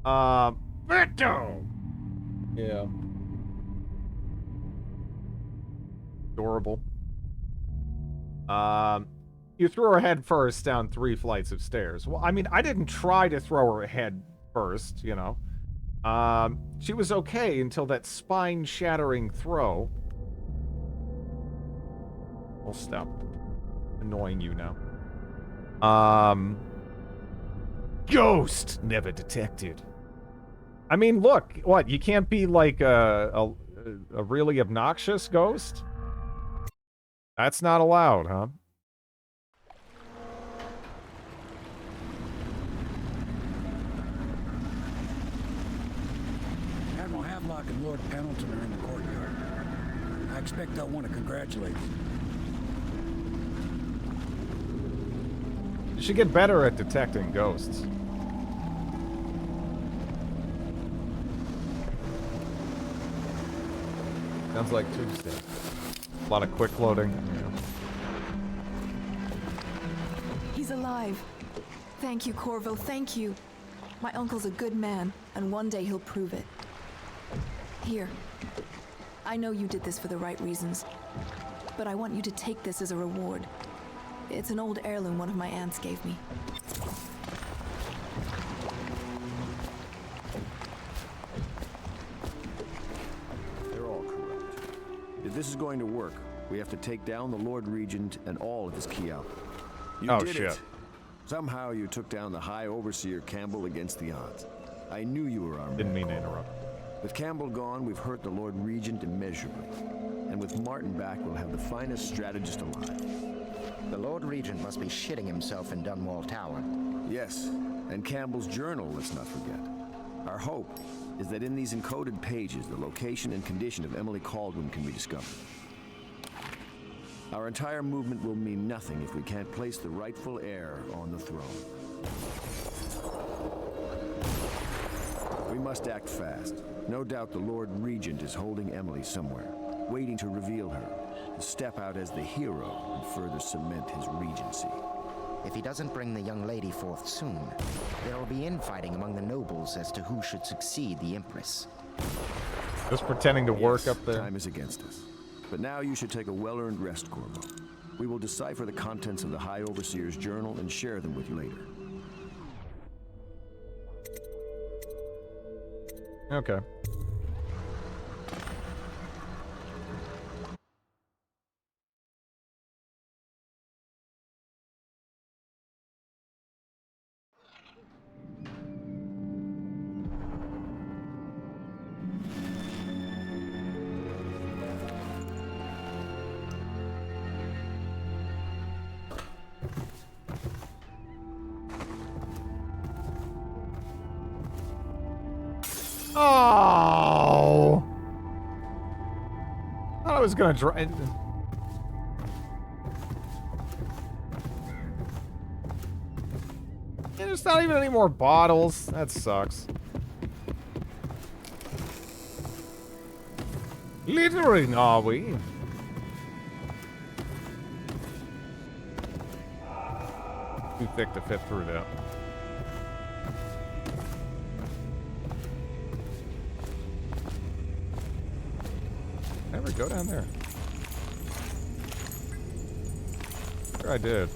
Vito! Yeah. Adorable. You threw her head first down 3 flights of stairs. Well, I mean, I didn't try to throw her head first, you know. She was okay until that spine-shattering throw. I'll stop annoying you now. Ghost never detected. I mean, look, what? You can't be like a really obnoxious ghost? That's not allowed, huh? Admiral Havelock and Lord Pendleton are in the courtyard. I expect they'll want to congratulate you. You should get better at detecting ghosts. Sounds like Tuesday. A lot of quick loading. Yeah. He's alive. Thank you, Corvo, thank you. My uncle's a good man, and one day he'll prove it. Here. I know you did this for the right reasons, but I want you to take this as a reward. It's an old heirloom one of my aunts gave me. They're all correct. If this is going to work, we have to take down the Lord Regent and all of his Kiao. You did it. Somehow you took down the High Overseer Campbell against the odds. I knew you were armed. Didn't mean to interrupt. With Campbell gone, we've hurt the Lord Regent immeasurably. And with Martin back, we'll have the finest strategist alive. The Lord Regent must be shitting himself in Dunwall Tower. Yes, and Campbell's journal, let's not forget. Our hope is that in these encoded pages, the location and condition of Emily Caldwin can be discovered. Our entire movement will mean nothing if we can't place the rightful heir on the throne. We must act fast. No doubt the Lord Regent is holding Emily somewhere, waiting to reveal her, to step out as the hero and further cement his regency. If he doesn't bring the young lady forth soon, there will be infighting among the nobles as to who should succeed the Empress. Just pretending to work up there. Time is against us. But now you should take a well-earned rest, Corvo. We will decipher the contents of the High Overseer's journal and share them with you later. Okay. Oh! I thought I was gonna try. There's not even any more bottles. That sucks. Littering, are we? Too thick to fit through that. Never go down there. Sure I did.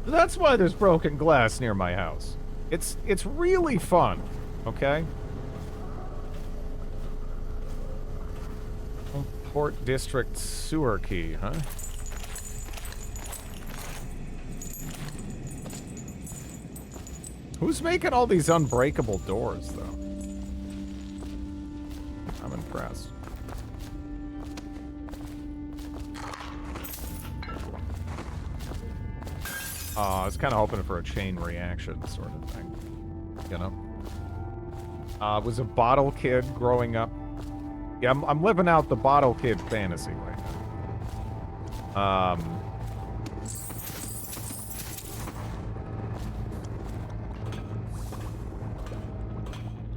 That's why there's broken glass near my house. It's really fun, okay? Port District sewer key, huh? Who's making all these unbreakable doors, though? I'm impressed. I was kind of hoping for a chain reaction sort of thing, you know? Was a bottle kid growing up. Yeah, I'm living out the bottle kid fantasy right now.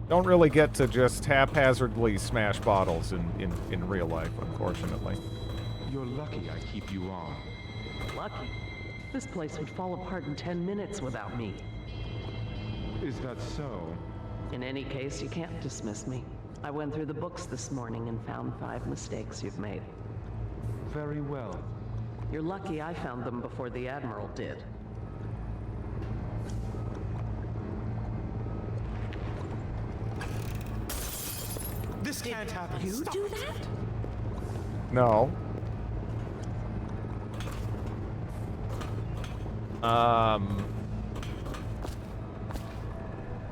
Don't really get to just haphazardly smash bottles in real life, unfortunately. You're lucky I keep you on. Lucky? This place would fall apart in 10 minutes without me. Is that so? In any case, you can't dismiss me. I went through the books this morning and found 5 mistakes you've made. Very well. You're lucky I found them before the Admiral did. This can't happen. You do that? No.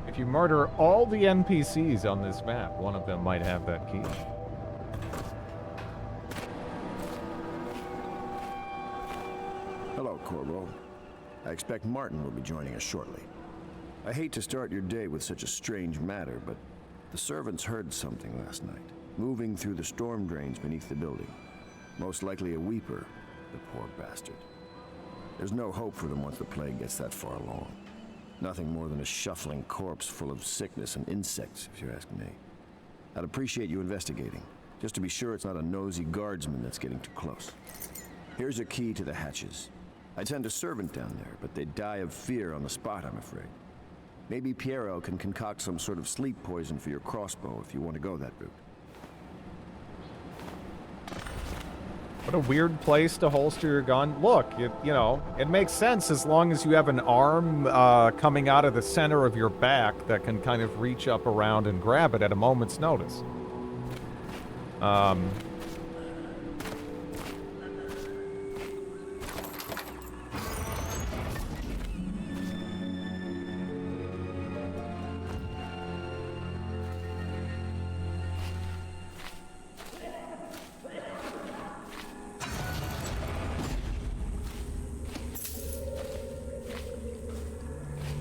If you murder all the NPCs on this map, one of them might have that key. Hello, Corvo. I expect Martin will be joining us shortly. I hate to start your day with such a strange matter, but the servants heard something last night, moving through the storm drains beneath the building. Most likely a weeper, the poor bastard. There's no hope for them once the plague gets that far along. Nothing more than a shuffling corpse full of sickness and insects, if you ask me. I'd appreciate you investigating, just to be sure it's not a nosy guardsman that's getting too close. Here's a key to the hatches. I'd send a servant down there, but they'd die of fear on the spot, I'm afraid. Maybe Piero can concoct some sort of sleep poison for your crossbow if you want to go that route. What a weird place to holster your gun. Look, you know, it makes sense as long as you have an arm coming out of the center of your back that can kind of reach up around and grab it at a moment's notice.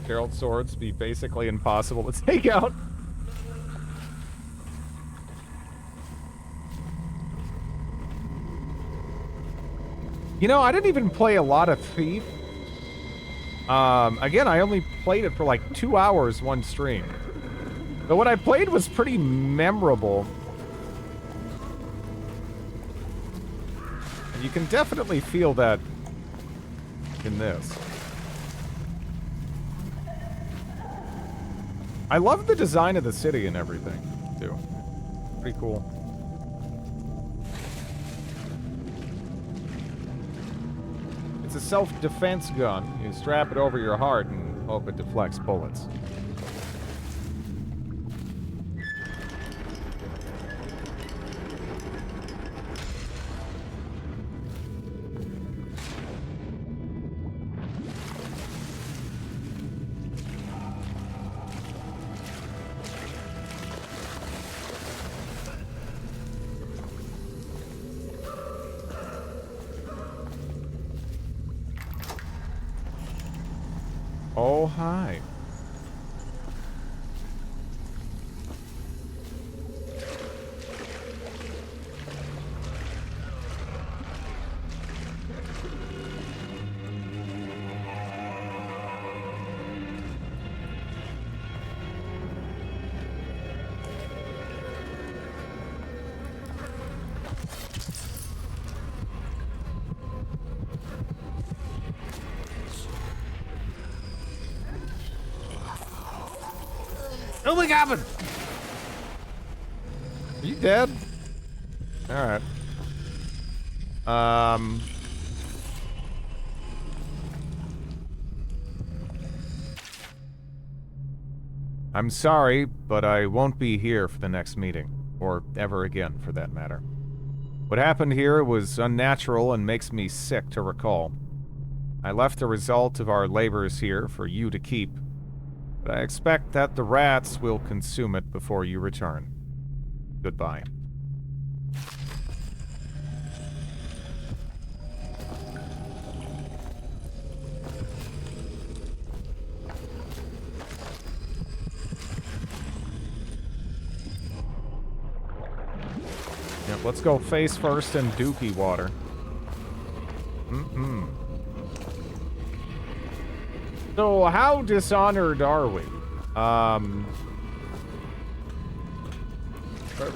Gerald swords be basically impossible to take out. You know, I didn't even play a lot of Thief. Again, I only played it for like 2 hours one stream. But what I played was pretty memorable. And you can definitely feel that in this. I love the design of the city and everything, too. Pretty cool. It's a self-defense gun. You strap it over your heart and hope it deflects bullets. Oh, hi. Holy Goblin! Are you dead? Alright. I'm sorry, but I won't be here for the next meeting. Or ever again, for that matter. What happened here was unnatural and makes me sick to recall. I left the result of our labors here for you to keep. But I expect that the rats will consume it before you return. Goodbye. Let's go face first in dookie water. So how dishonored are we? But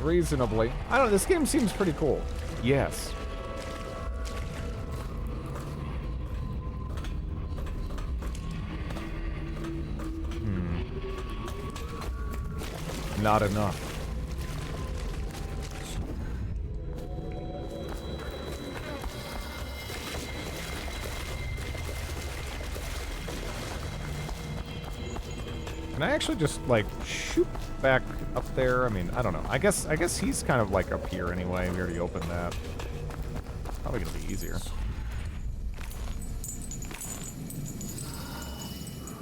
reasonably. I don't know, this game seems pretty cool. Yes. Not enough. Can I actually just, like, shoot back up there? I mean, I don't know. I guess he's kind of, like, up here anyway. We already opened that. Probably gonna be easier.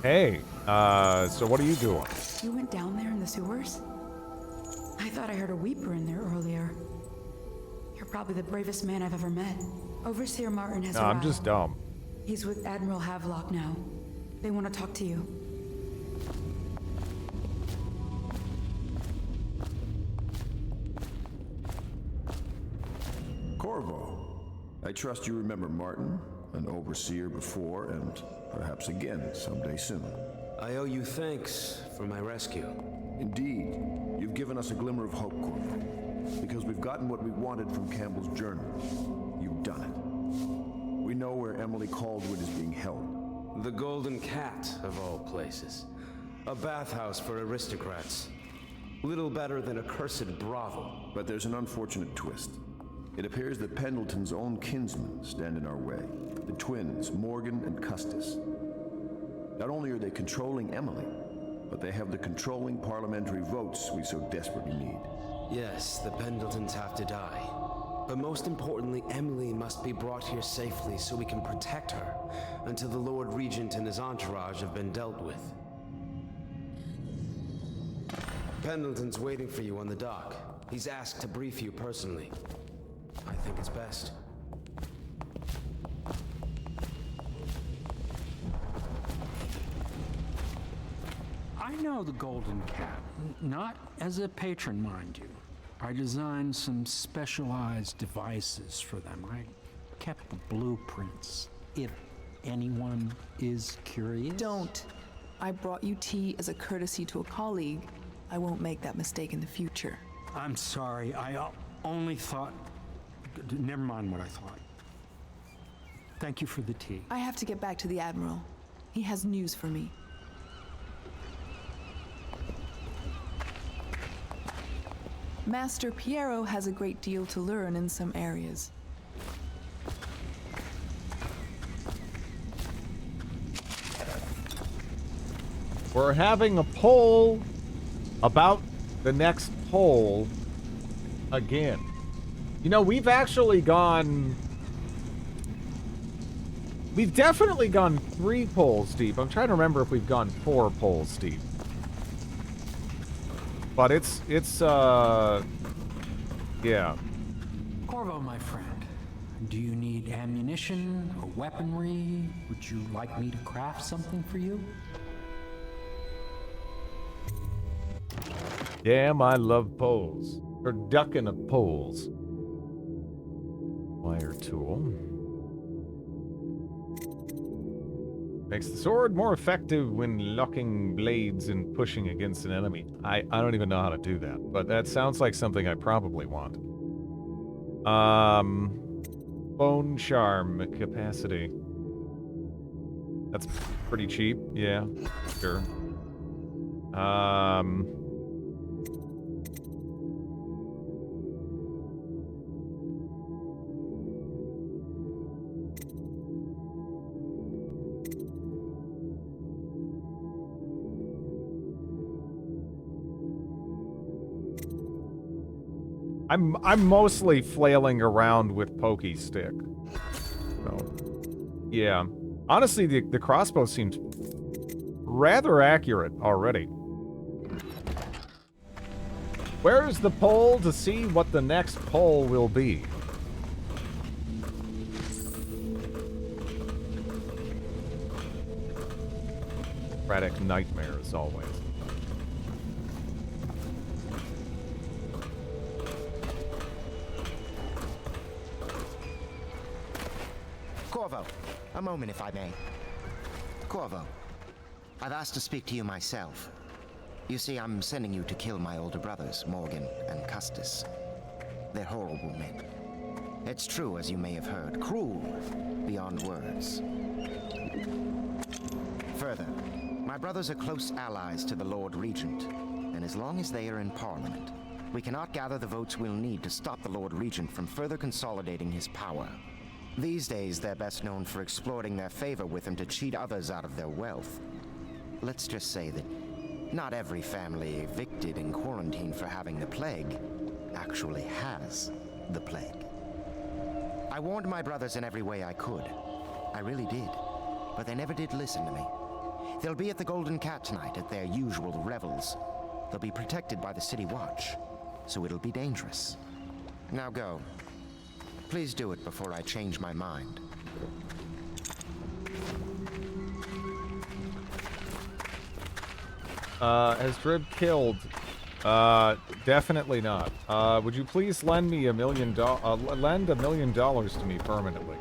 Hey, so what are you doing? You went down there in the sewers? I thought I heard a weeper in there earlier. You're probably the bravest man I've ever met. Overseer Martin has arrived. I'm just dumb. He's with Admiral Havelock now. They want to talk to you. Corvo, I trust you remember Martin, an overseer before, and perhaps again someday soon. I owe you thanks for my rescue. Indeed. You've given us a glimmer of hope, Corvo. Because we've gotten what we wanted from Campbell's journal. You've done it. We know where Emily Caldwood is being held. The Golden Cat, of all places. A bathhouse for aristocrats. Little better than a cursed brothel. But there's an unfortunate twist. It appears that Pendleton's own kinsmen stand in our way. The twins, Morgan and Custis. Not only are they controlling Emily, but they have the controlling parliamentary votes we so desperately need. Yes, the Pendletons have to die. But most importantly, Emily must be brought here safely so we can protect her until the Lord Regent and his entourage have been dealt with. Pendleton's waiting for you on the dock. He's asked to brief you personally. I think it's best. I know the Golden Cat, not as a patron, mind you. I designed some specialized devices for them. I kept the blueprints, if anyone is curious. Don't. I brought you tea as a courtesy to a colleague. I won't make that mistake in the future. I'm sorry, I only thought... Never mind what I thought. Thank you for the tea. I have to get back to the Admiral. He has news for me. Master Piero has a great deal to learn in some areas. We're having a poll about the next poll again. You know, we've actually gone... We've definitely gone 3 polls deep. I'm trying to remember if we've gone 4 polls deep. But it's yeah. Corvo, my friend, do you need ammunition or weaponry? Would you like me to craft something for you? Damn, I love poles. Or ducking of poles. Wire tool. Makes the sword more effective when locking blades and pushing against an enemy. I don't even know how to do that, but that sounds like something I probably want. Bone charm capacity. That's pretty cheap, yeah, sure. I'm mostly flailing around with pokey stick. So, yeah. Honestly, the crossbow seems rather accurate already. Where's the poll to see what the next poll will be? Raddick nightmare as always. Corvo, a moment if I may. Corvo, I've asked to speak to you myself. You see, I'm sending you to kill my older brothers, Morgan and Custis. They're horrible men. It's true, as you may have heard, cruel beyond words. Further, my brothers are close allies to the Lord Regent, and as long as they are in Parliament, we cannot gather the votes we'll need to stop the Lord Regent from further consolidating his power. These days, they're best known for exploiting their favor with him to cheat others out of their wealth. Let's just say that not every family evicted and quarantined for having the plague actually has the plague. I warned my brothers in every way I could. I really did. But they never did listen to me. They'll be at the Golden Cat tonight at their usual revels. They'll be protected by the City Watch, so it'll be dangerous. Now go. Please do it before I change my mind. Has Drib killed? Definitely not. Would you please lend me lend $1 million to me permanently?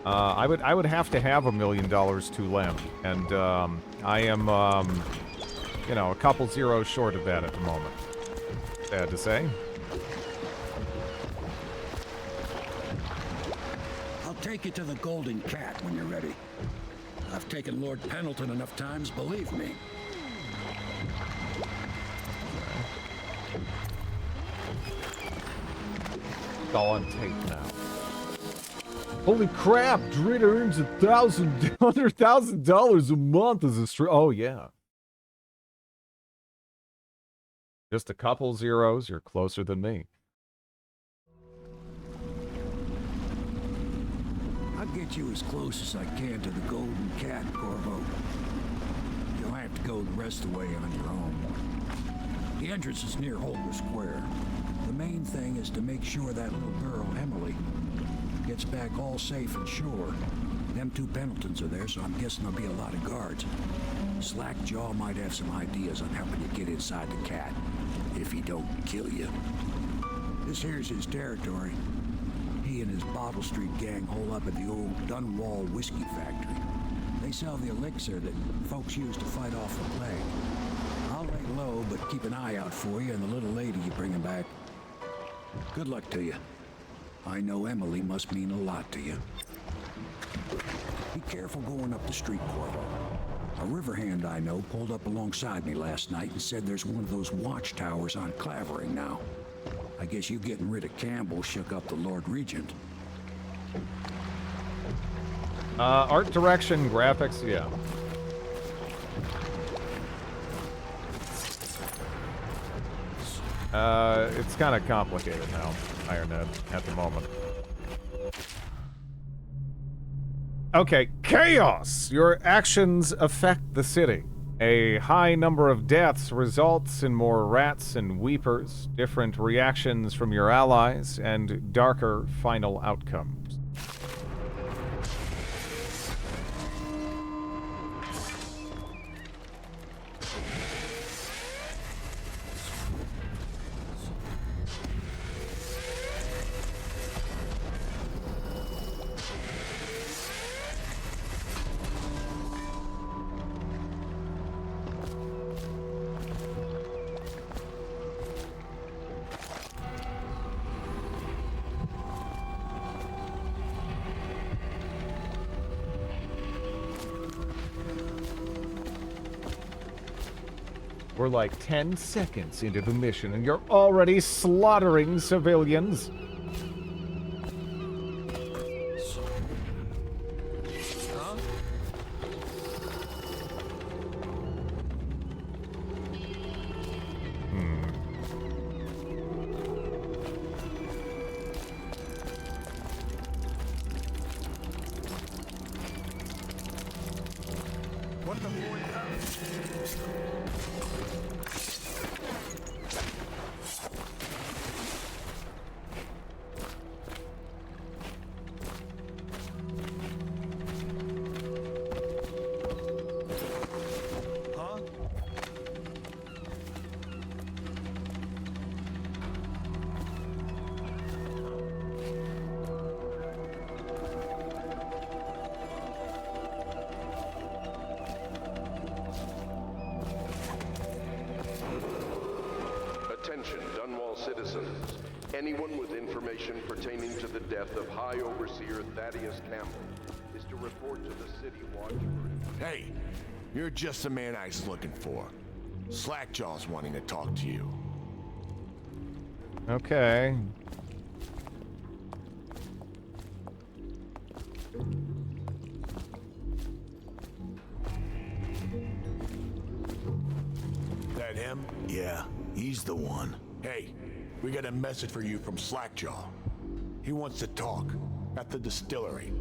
I would have to have $1 million to lend, and I am, you know, a couple zeros short of that at the moment. Sad to say. I'll take you to the Golden Cat when you're ready. I've taken Lord Pendleton enough times, believe me. It's all on tape now. Holy crap! Drid earns $100,000 a month as a stream. Oh yeah. Just a couple zeros. You're closer than me. I'll get you as close as I can to the Golden Cat, Corvo. You'll have to go the rest of the way on your own. The entrance is near Holder Square. The main thing is to make sure that little girl, Emily, gets back all safe and sure. Them two Pendletons are there, so I'm guessing there'll be a lot of guards. Slackjaw might have some ideas on helping you get inside the cat, if he don't kill you. This here's his territory. He and his Bottle Street gang hole up at the old Dunwall whiskey factory. They sell the elixir that folks use to fight off the plague. I'll lay low, but keep an eye out for you and the little lady you bring him back. Good luck to you. I know Emily must mean a lot to you. Be careful going up the street, Corvo. A river hand I know pulled up alongside me last night and said there's one of those watchtowers on Clavering now. I guess you getting rid of Campbell shook up the Lord Regent. Art direction, graphics, yeah. It's kind of complicated now, Ironhead, at the moment. Okay, chaos! Your actions affect the city. A high number of deaths results in more rats and weepers, different reactions from your allies, and darker final outcomes. We're like 10 seconds into the mission and you're already slaughtering civilians. Huh? What the citizens. Anyone with information pertaining to the death of High Overseer Thaddeus Campbell is to report to the City Watch. Hey, you're just the man I was looking for. Slackjaw's wanting to talk to you. Okay. That him? Yeah, he's the one. Hey, we got a message for you from Slackjaw. He wants to talk at the distillery.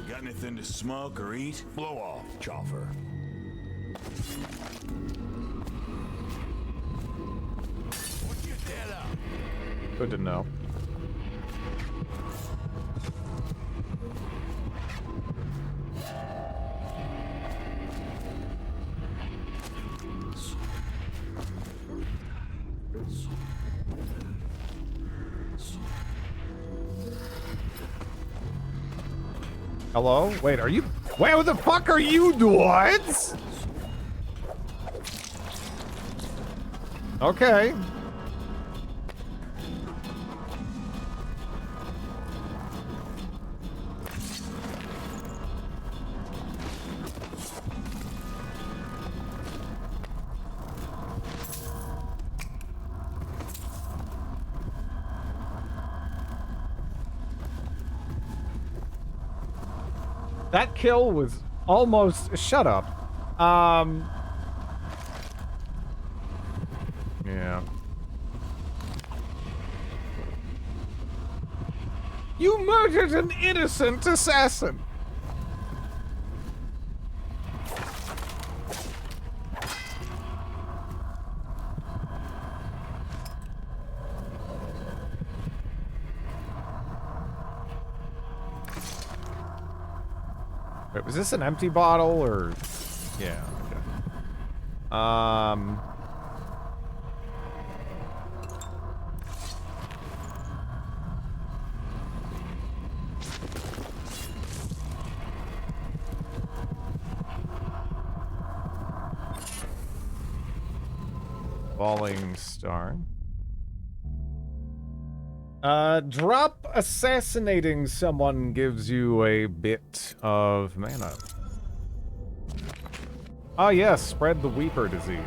Got anything to smoke or eat? Blow off, Choffer. Put your head up. Good to know. Hello? Wait, are you... Wait, what the fuck are you doing? Okay. That kill was almost... Shut up. Yeah. You murdered an innocent assassin! Wait, was this an empty bottle, or... Yeah, okay. Falling star. Drop assassinating someone gives you a bit of mana. Ah, yes, spread the Weeper disease.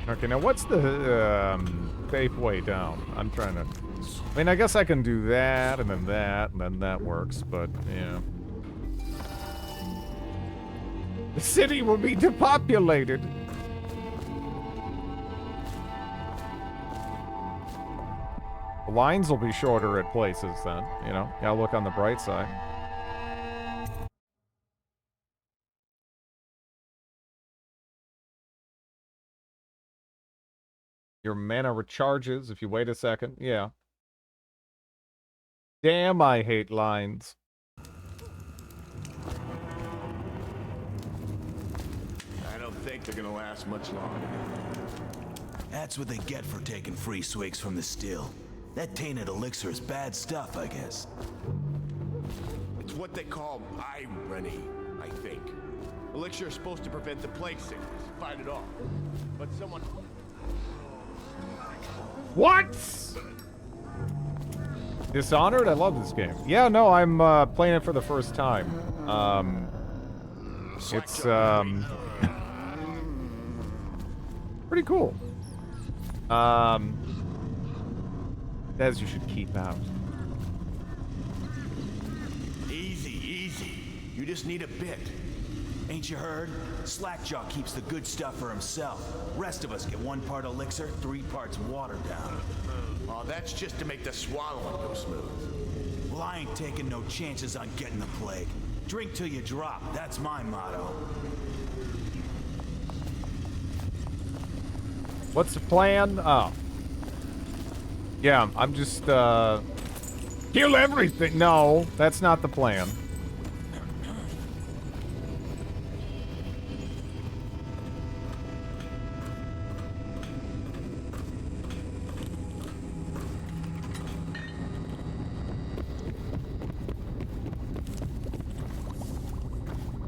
Okay, now what's the safe way down? I'm trying to... I mean, I guess I can do that, and then that works, but, yeah. The city will be depopulated! The lines will be shorter at places, then, you know? Gotta look on the bright side. Your mana recharges if you wait a second. Yeah. Damn, I hate lines. I don't think they're gonna last much longer. That's what they get for taking free swigs from the still. That tainted elixir is bad stuff, I guess. It's what they call irony, I think. Elixir is supposed to prevent the plague sickness, fight it off. But someone... What? Dishonored? I love this game. Yeah, no, I'm playing it for the first time. It's pretty cool. As you should keep out. Easy, easy. You just need a bit. Ain't you heard? Slackjaw keeps the good stuff for himself. Rest of us get 1 part elixir, 3 parts watered down. Oh, that's just to make the swallowing go smooth. Well, I ain't taking no chances on getting the plague. Drink till you drop, that's my motto. What's the plan? Oh. Yeah, I'm just, kill everything. No, that's not the plan.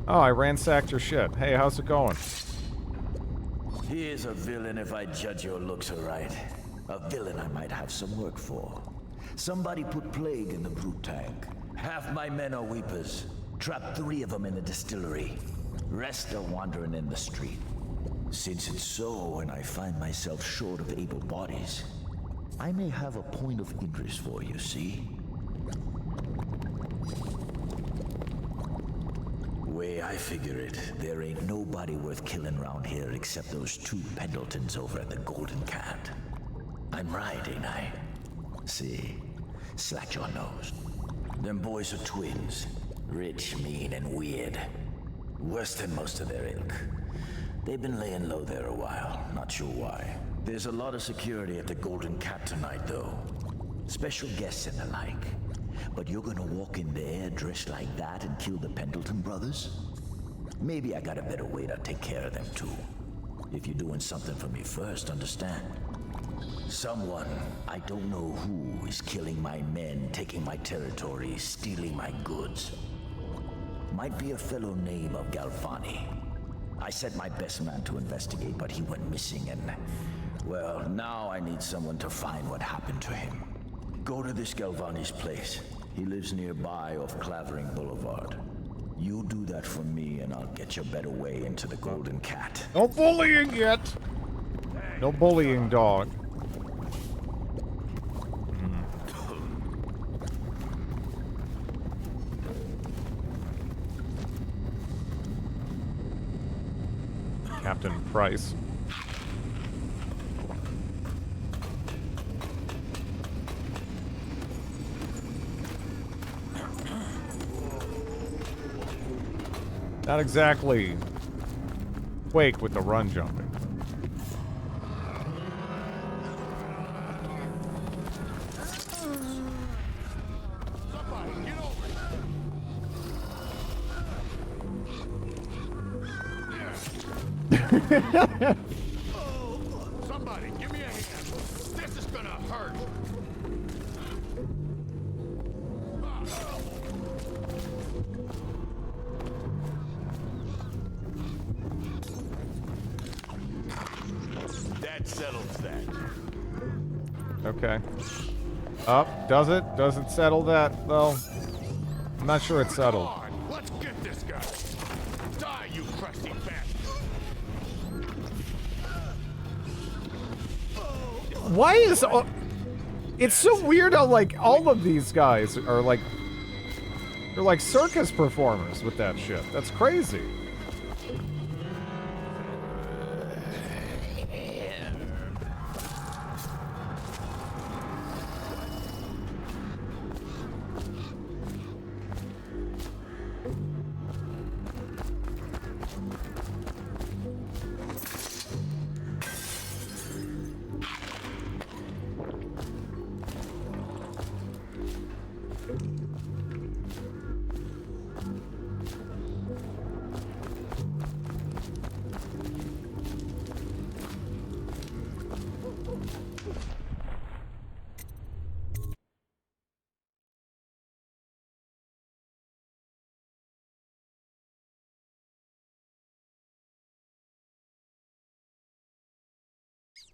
Oh, I ransacked your shit. Hey, how's it going? He is a villain if I judge your looks aright. A villain I might have some work for. Somebody put plague in the brute tank. Half my men are weepers. Trapped 3 of them in the distillery. Rest are wandering in the street. Since it's so, and I find myself short of able bodies, I may have a point of interest for you, see? Way I figure it, there ain't nobody worth killing around here except those 2 Pendletons over at the Golden Cat. I'm right, ain't I? See? Slackjaw knows. Them boys are twins. Rich, mean, and weird. Worse than most of their ilk. They've been laying low there a while, not sure why. There's a lot of security at the Golden Cat tonight, though. Special guests and the like. But you're gonna walk in there dressed like that and kill the Pendleton brothers? Maybe I got a better way to take care of them too. If you're doing something for me first, understand? Someone, I don't know who, is killing my men, taking my territory, stealing my goods. Might be a fellow named of Galvani. I sent my best man to investigate, but he went missing and... well, now I need someone to find what happened to him. Go to this Galvani's place. He lives nearby off Clavering Boulevard. You do that for me and I'll get you a better way into the Golden Cat. No bullying yet! No bullying, dog. Captain Price. Not exactly Quake with the run jumping. Somebody, give me a hand. This is gonna hurt. That settles that. Okay. Up, does it? Does it settle that, though? I'm not sure it's settled. Come on, let's get this guy. Die, you crusty bastard. Why is... it's so weird how, like, all of these guys are, like... they're like circus performers with that shit. That's crazy.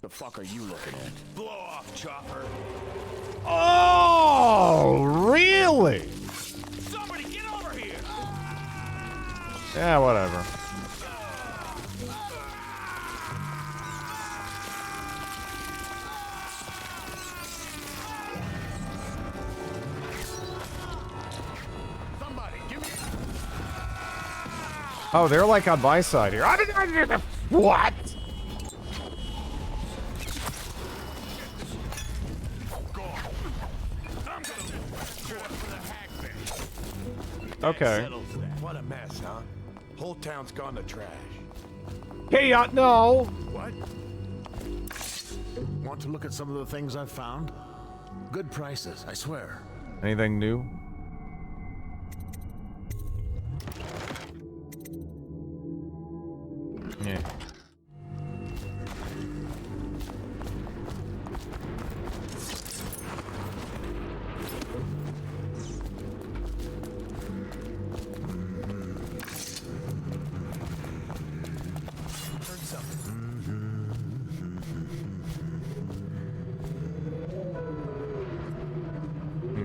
The fuck are you looking at? Blow off, Chopper. Oh, really? Somebody get over here! Yeah, whatever. Somebody, give me... Oh, they're like on my side here. What? Okay. What a mess, huh? Whole town's gone to trash. Hey, no. What? Want to look at some of the things I've found? Good prices, I swear. Anything new? Yeah.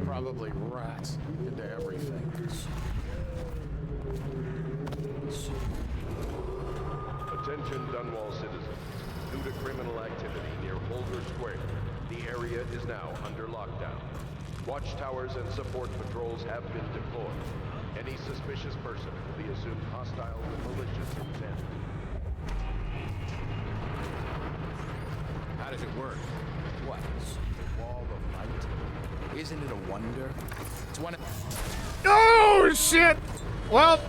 Probably rats into everything. Attention Dunwall citizens. Due to criminal activity near Boulder Square, the area is now under lockdown. Watchtowers and support patrols have been deployed. Any suspicious person will be assumed hostile with malicious intent. How does it work? What? The wall of light? Isn't it a wonder? It's one of... Oh, shit! Well,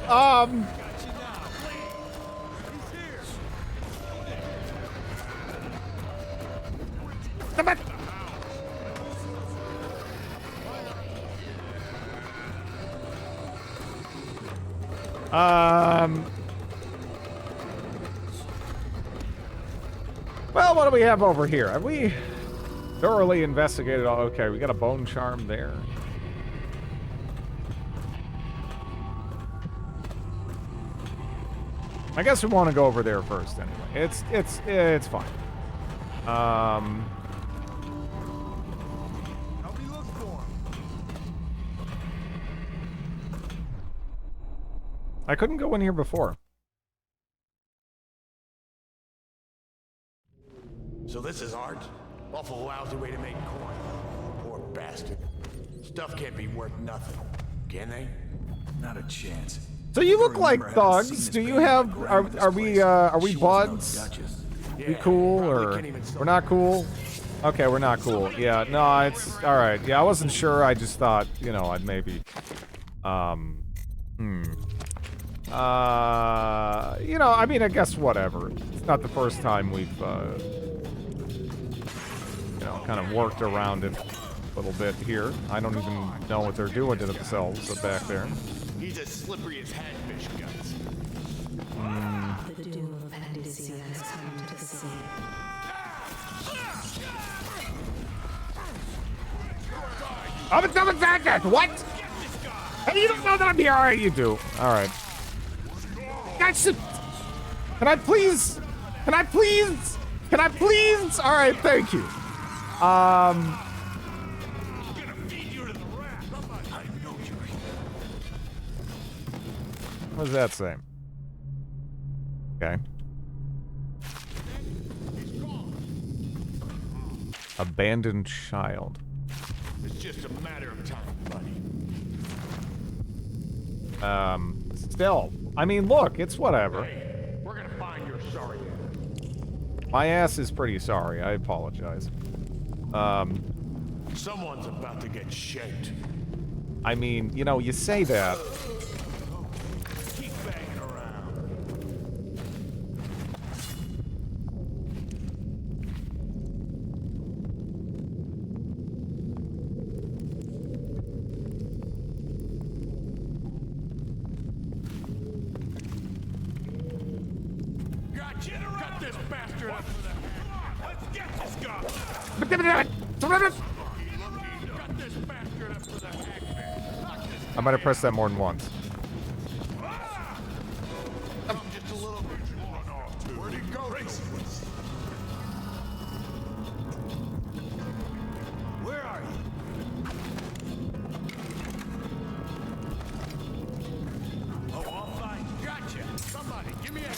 well, what do we have over here? Have we thoroughly investigated all? Okay, we got a bone charm there. I guess we want to go over there first anyway. It's fine. Help me look for him. I couldn't go in here before. So this is art? Awful lousy way to make coin. Poor bastard. Stuff can't be worth nothing, can they? Not a chance. So you look like thugs. Do you have? Are we buds? We cool or we're not cool? Okay, we're not cool. Yeah, no, it's all right. Yeah, I wasn't sure. I just thought, you know, I'd maybe, you know, I mean, I guess whatever. It's not the first time we've, you know, kind of worked around it a little bit here. I don't even know what they're doing to themselves back there. He's as slippery as hagfish guts. The doom of fantasy has come to the sea. What? Hey, you don't know that I'm here. All right, you do. All right. Guys, can I please? Can I please? Can I please? All right, thank you. What does that say? Okay. Abandoned child. It's just a matter of time, buddy. Still. I mean, look, it's whatever. Hey, we're gonna find your sorry ass. My ass is pretty sorry. I apologize. Someone's about to get shanked. I mean, you know, you say that. Keep banging around. Gotcha! Cut this bastard up for the... Let's get this guy! Cut this bastard up for the hackman! I might have pressed that more than once. Just a little bit. Where'd he go? Where are you? Oh, all fine. Gotcha. Somebody, give me a...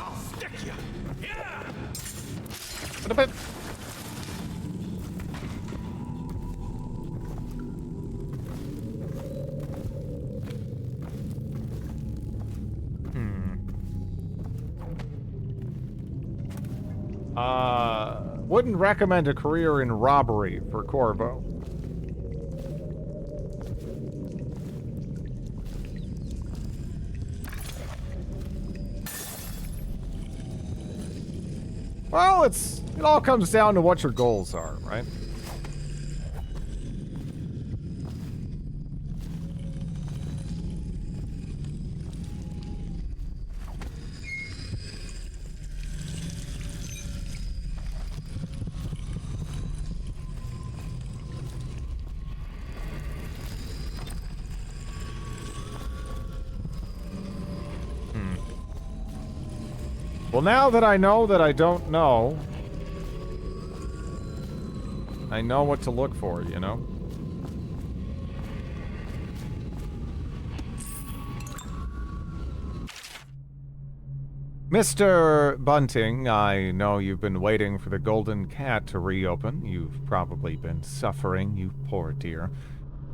I'll stick you. Yeah! Wouldn't recommend a career in robbery for Corvo. Well, it all comes down to what your goals are, right? Well, now that I know that I don't know, I know what to look for, you know? Mr. Bunting, I know you've been waiting for the Golden Cat to reopen. You've probably been suffering, you poor dear.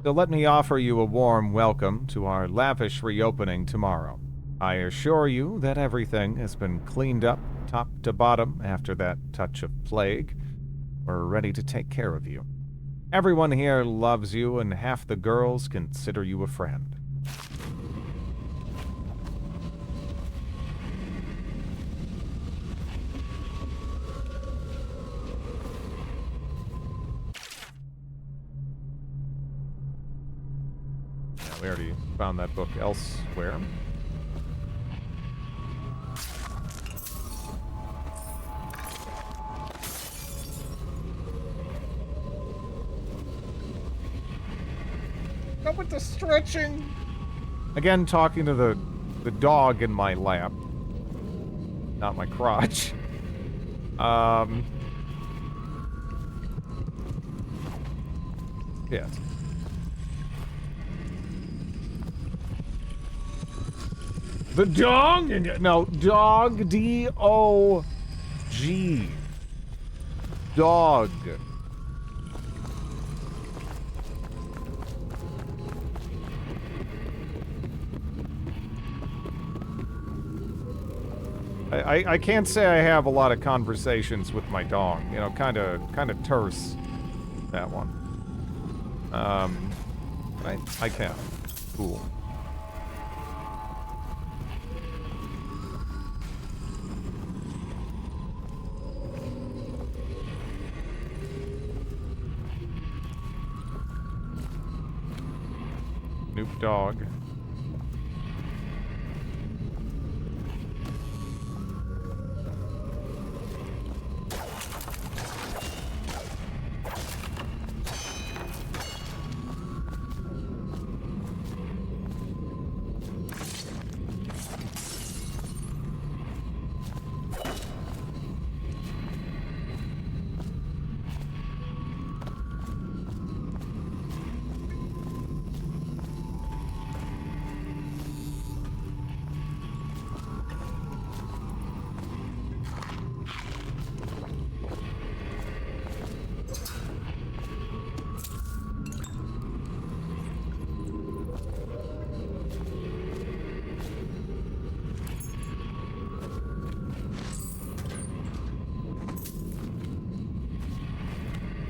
So let me offer you a warm welcome to our lavish reopening tomorrow. I assure you that everything has been cleaned up top to bottom after that touch of plague. We're ready to take care of you. Everyone here loves you, and half the girls consider you a friend. Yeah, we already found that book elsewhere. Up with the stretching. Again, talking to the dog in my lap. Not my crotch. Yeah. The dog? No, dog. D-O-G. Dog. I can't say I have a lot of conversations with my dog. You know, kind of terse, that one. I can. Cool. Snoop Dogg.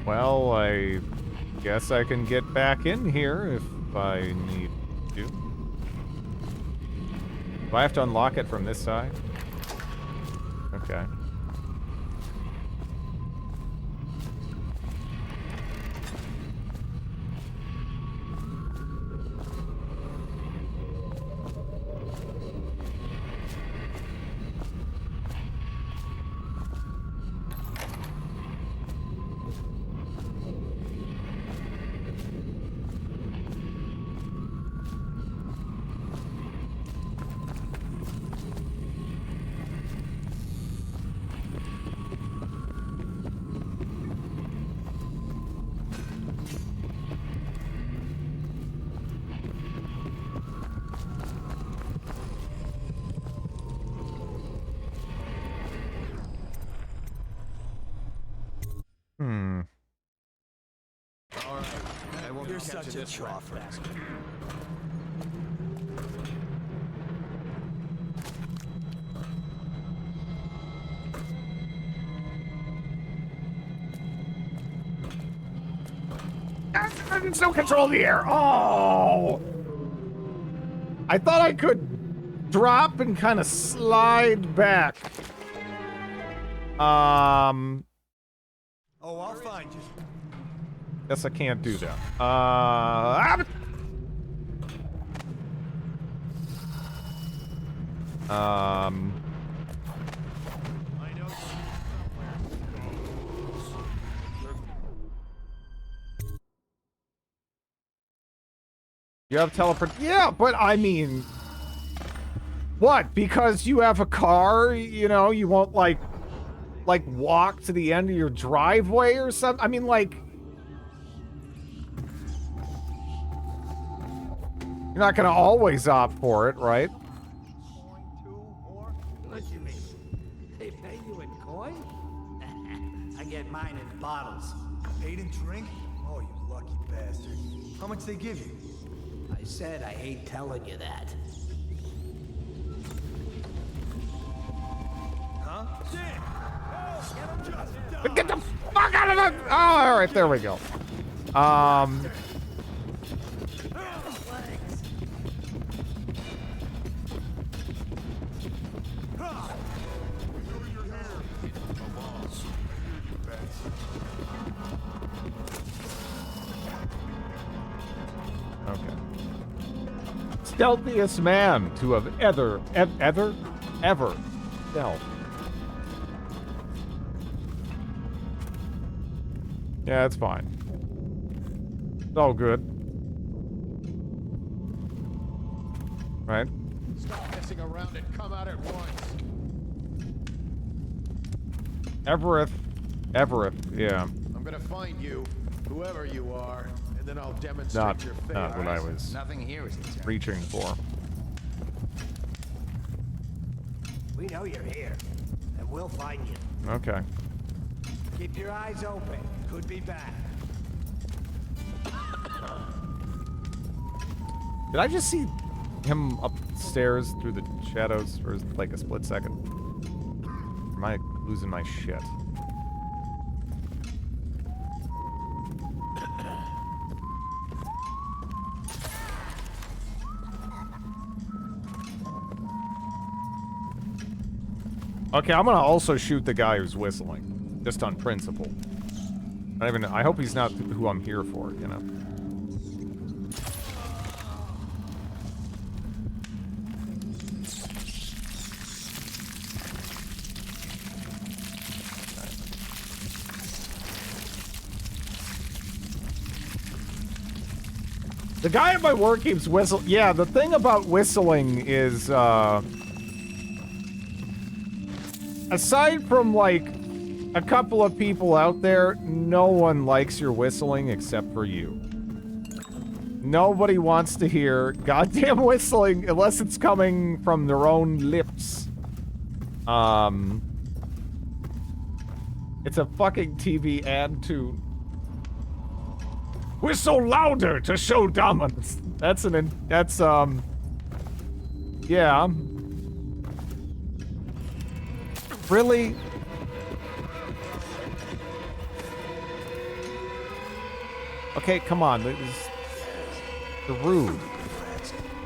Well, I guess I can get back in here if I need to. Do I have to unlock it from this side? Okay. You're such a chopper. There's no control of the air. Oh! I thought I could drop and kind of slide back. Oh, I'll find you. Guess I can't do that. You have teleport? Yeah, but I mean, what? Because you have a car, you know, you won't like walk to the end of your driveway or something? I mean, like, you're not gonna always opt for it, right? What you mean? They pay you in coin? I get mine in bottles. Paid and drink? Oh, you lucky bastard. How much they give you? I said I hate telling you that. Huh? Get the fuck out of the... Oh, all right, there we go. Okay. Stealthiest man to have ever stealth. Yeah, it's fine. It's all good. Right? Stop messing around and come out at once. Everett, yeah. I'm gonna find you, whoever you are, and then I'll demonstrate Not your face. what I was Nothing here is reaching for. We know you're here, and we'll find you. Okay. Keep your eyes open. Could be back. Did I just see him upstairs through the shadows for like a split second? Or am I losing my shit? Okay, I'm gonna also shoot the guy who's whistling, just on principle. I hope he's not who I'm here for, you know. The guy at my work keeps whistling. Yeah, the thing about whistling is, aside from, like, a couple of people out there, no one likes your whistling except for you. Nobody wants to hear goddamn whistling unless it's coming from their own lips. It's a fucking TV ad tune. Whistle louder to show dominance. Yeah. Really? Okay, come on. They're rude.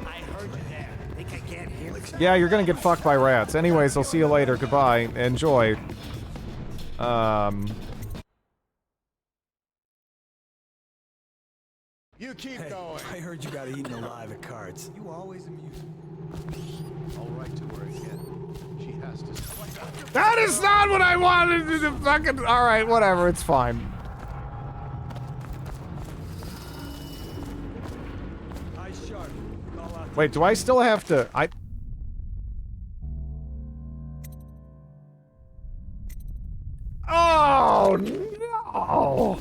I heard you there. Think I can't hear you? Yeah, you're gonna get fucked by rats. Anyways, I'll see you later. Goodbye. Enjoy. You keep going. I heard you got eaten alive at cards. You always amuse me. I'll write to her again. She has to... That is not what I wanted to do. Fucking... Alright, whatever. It's fine. Eyes sharp. Call out. Wait, do I still have to... Oh, no!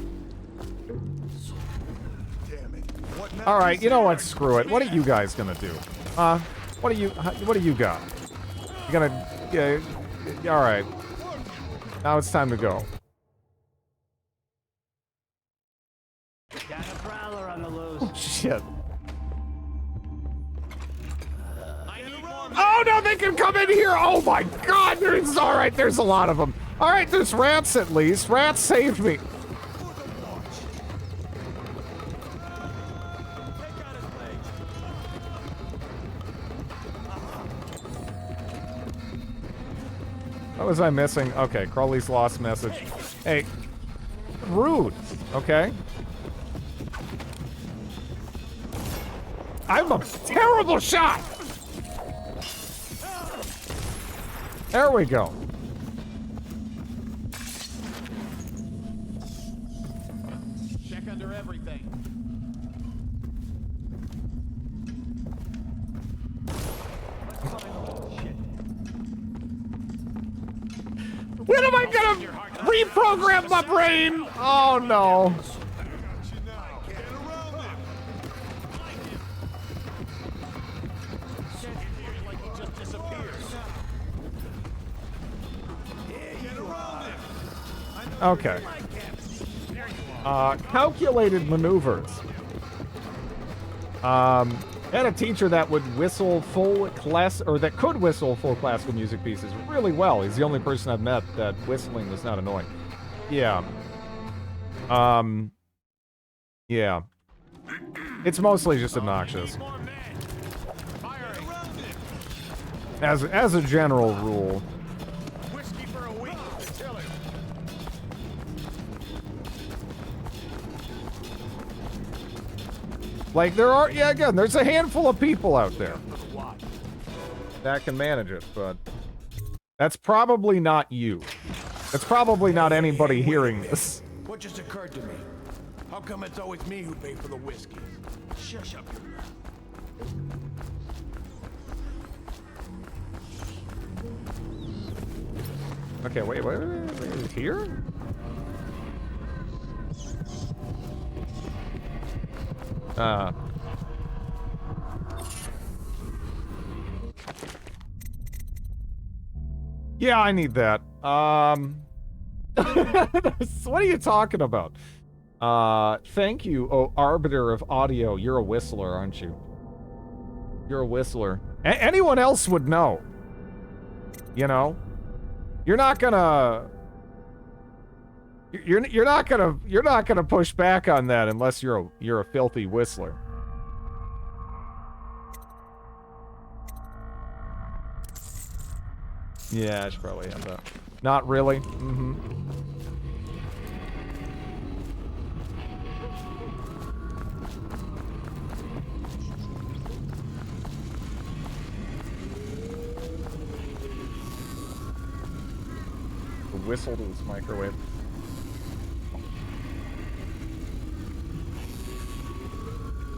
All right, you know what? Screw it. What are you guys gonna do? What do you got? You gonna? Yeah. All right. Now it's time to go. Got a prowler on the loose. Oh, shit. Oh no, they can come in here. Oh my God, there's all right. There's a lot of them. All right, there's rats at least. Rats saved me. What was I missing? Okay, Crowley's lost message. Hey, rude, okay? I'm a terrible shot! There we go. Check under everything. When am I gonna reprogram my brain? Oh no. Okay. Calculated maneuvers. Had a teacher that would whistle full class, or that could whistle full classical music pieces really well. He's the only person I've met that whistling was not annoying. Yeah. Yeah. It's mostly just obnoxious. As a general rule. Whiskey for a week. Tell him. Like, there are, yeah, again, there's a handful of people out there that can manage it, but that's probably not you. That's probably not anybody hearing this. What just occurred to me? How come it's always me who pay for the whiskey? Shush up your mouth. Okay, wait, here? Yeah, I need that. What are you talking about? Thank you, oh arbiter of audio. You're a whistler, aren't you? You're a whistler. Anyone else would know. You know? You're not gonna... You're not gonna push back on that unless you're a filthy whistler. Yeah, I should probably have that. Not really. Mm-hmm. The whistle to this microwave.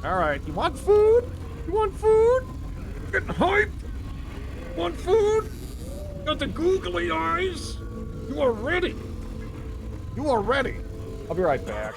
Alright, you want food? You want food? Getting hype? Want food? Got the googly eyes? You are ready. You are ready. I'll be right back.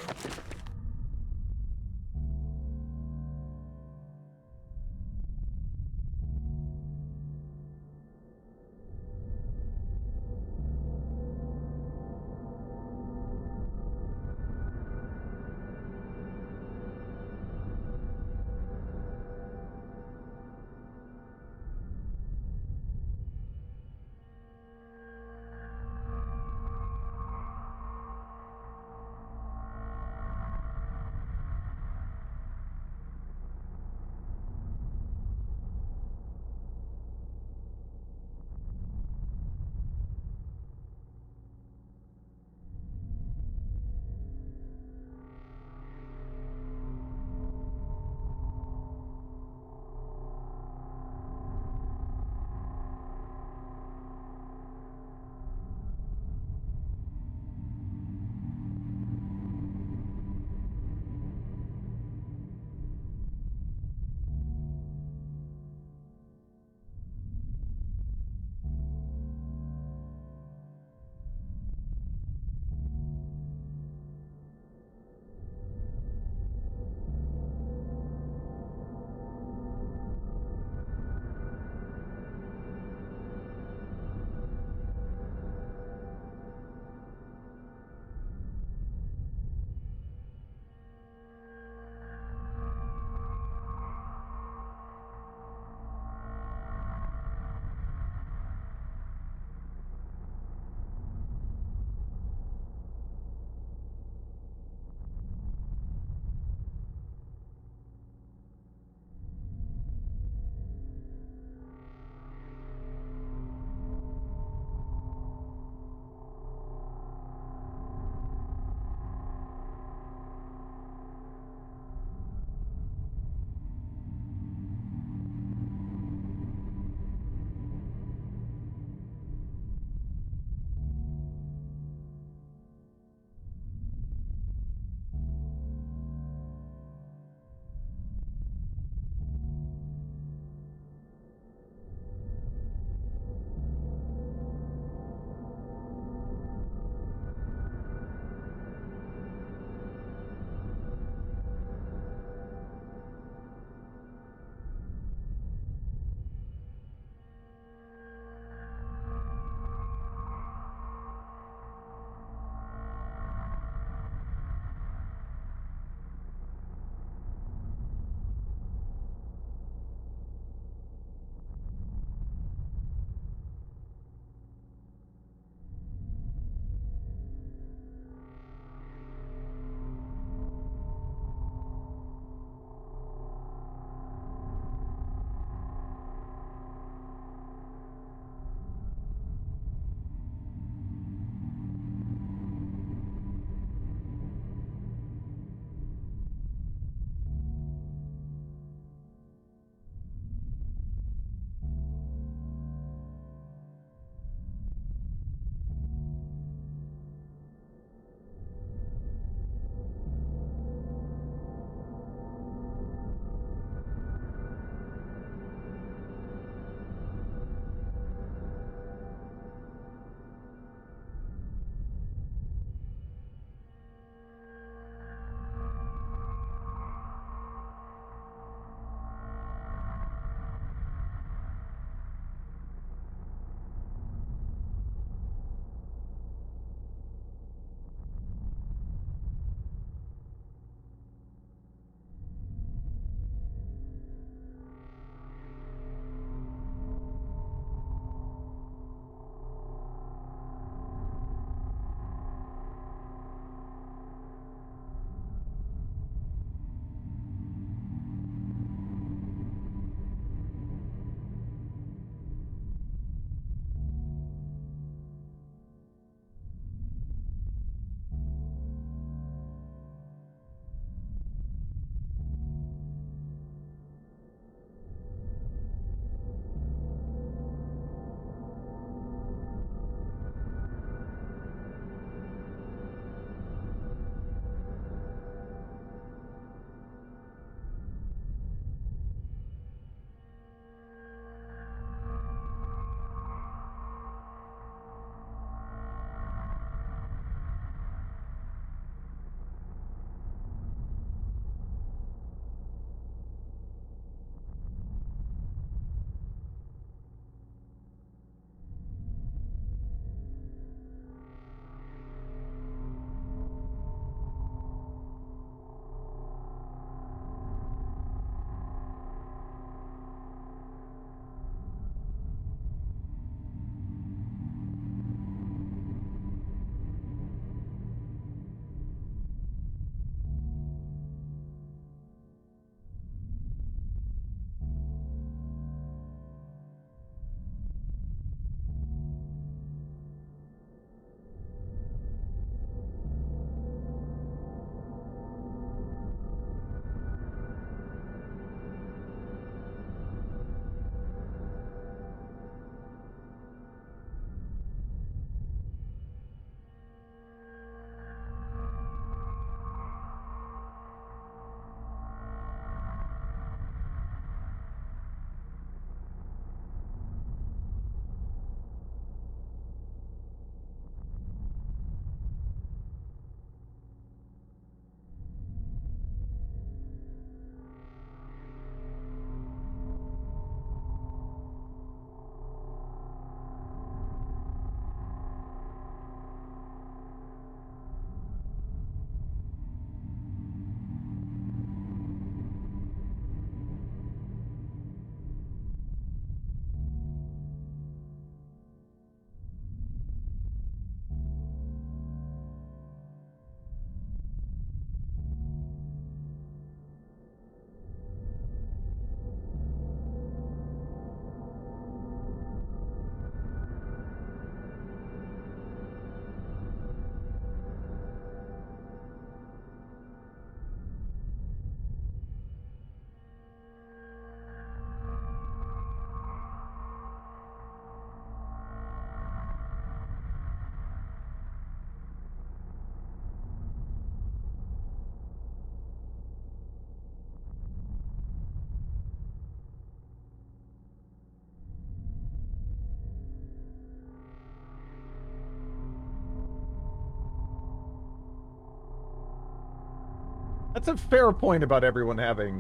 That's a fair point about everyone having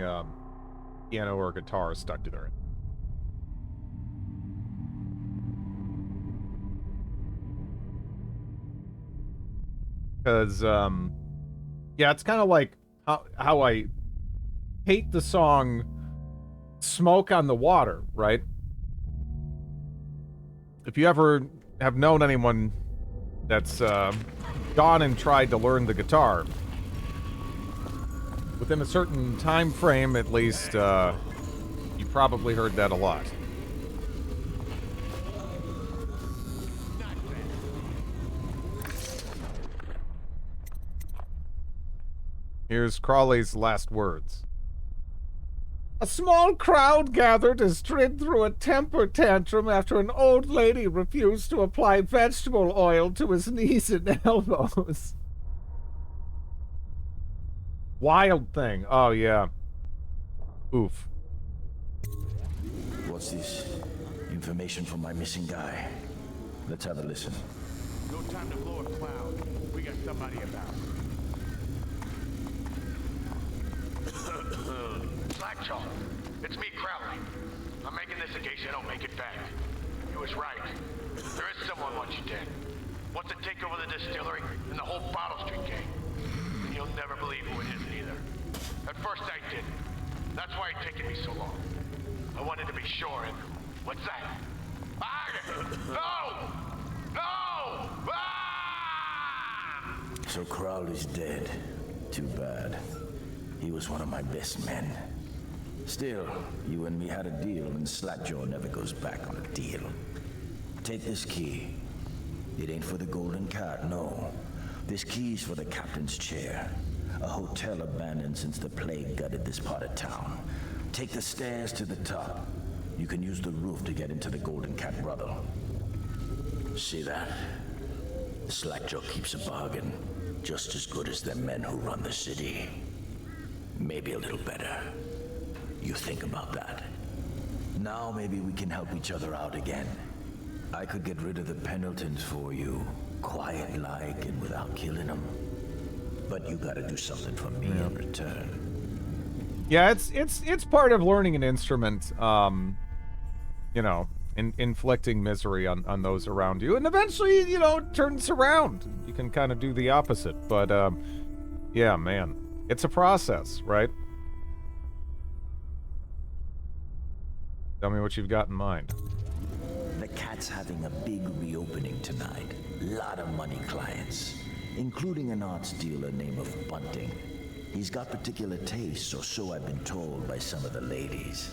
piano or guitar stuck to their head. Because, yeah, it's kind of like how I hate the song Smoke on the Water, right? If you ever have known anyone that's gone and tried to learn the guitar, within a certain time frame, at least, you probably heard that a lot. Here's Crawley's last words. A small crowd gathered as Trid threw a temper tantrum after an old lady refused to apply vegetable oil to his knees and elbows. Wild Thing. Oh, yeah. Oof. What's this? Information from my missing guy. Let's have a listen. No time to blow a cloud. We got somebody about. Slackjaw, it's me, Crowley. I'm making this in case you don't make it back. You was right. There is someone wants you dead. Wants to take over the distillery and the whole Bottle Street gang. And you'll never believe who it is either. At first I didn't. That's why it taken me so long. I wanted to be sure and... What's that? No! No! Ah! So Crowley's dead. Too bad. He was one of my best men. Still, you and me had a deal, and Slackjaw never goes back on a deal. Take this key. It ain't for the Golden Cat, no. This key's for the captain's chair. A hotel abandoned since the plague gutted this part of town. Take the stairs to the top. You can use the roof to get into the Golden Cat brothel. See that? Slackjaw keeps a bargain, just as good as the men who run the city. Maybe a little better. You think about that. Now maybe we can help each other out again. I could get rid of the Pendletons for you, quiet-like and without killing them. But you gotta do something for me in return. Yeah, it's part of learning an instrument, you know, inflicting misery on those around you. And eventually, you know, it turns around. You can kind of do the opposite. But, yeah, man. It's a process, right? Tell me what you've got in mind. The Cat's having a big reopening tonight. Lot of money clients, including an arts dealer named of Bunting. He's got particular tastes, or so I've been told by some of the ladies.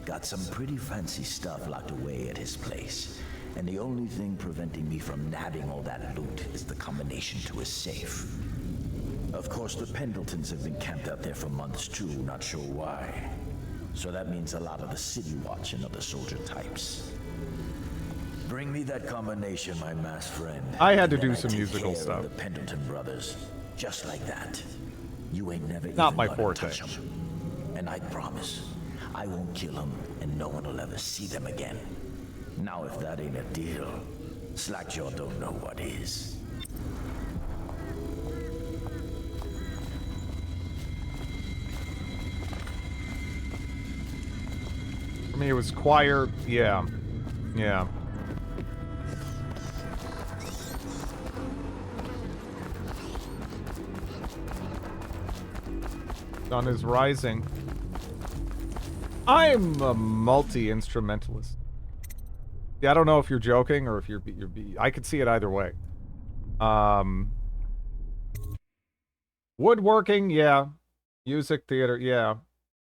Got some pretty fancy stuff locked away at his place, and the only thing preventing me from nabbing all that loot is the combination to his safe. Of course, the Pendletons have been camped out there for months too, not sure why. So that means a lot of the City Watch and other soldier types. Bring me that combination, my masked friend. I had to do some musical care stuff. of the Pendleton brothers, just like that. You ain't never Not even my gonna forte. touch 'em. And I promise, I won't kill them, and no one will ever see them again. Now, if that ain't a deal, Slackjaw don't know what is. For me, it was choir. Yeah. Yeah. Sun is rising. I'm a multi-instrumentalist. Yeah, I don't know if you're joking or if you're I could see it either way. Woodworking, yeah. Music, theater, yeah.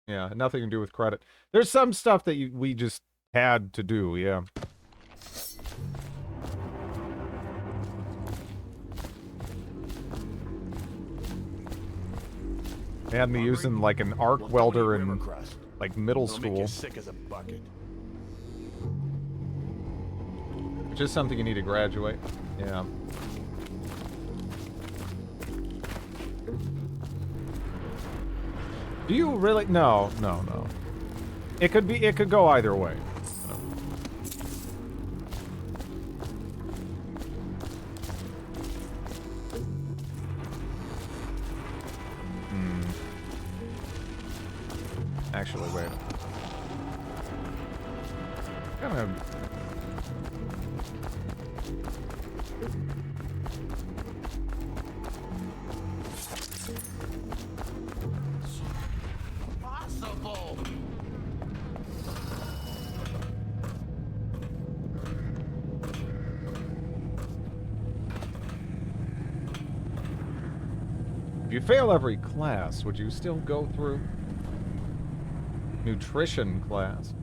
Yeah, nothing to do with credit. There's some stuff that we just had to do, yeah. They had me using like an arc welder in like middle It'll make school. you sick as a bucket. Just something you need to graduate. Yeah. Do you really? No, no, no. It could go either way. Hmm. Actually, wait. Kind of. Possible. If you fail every class, would you still go through? Nutrition class.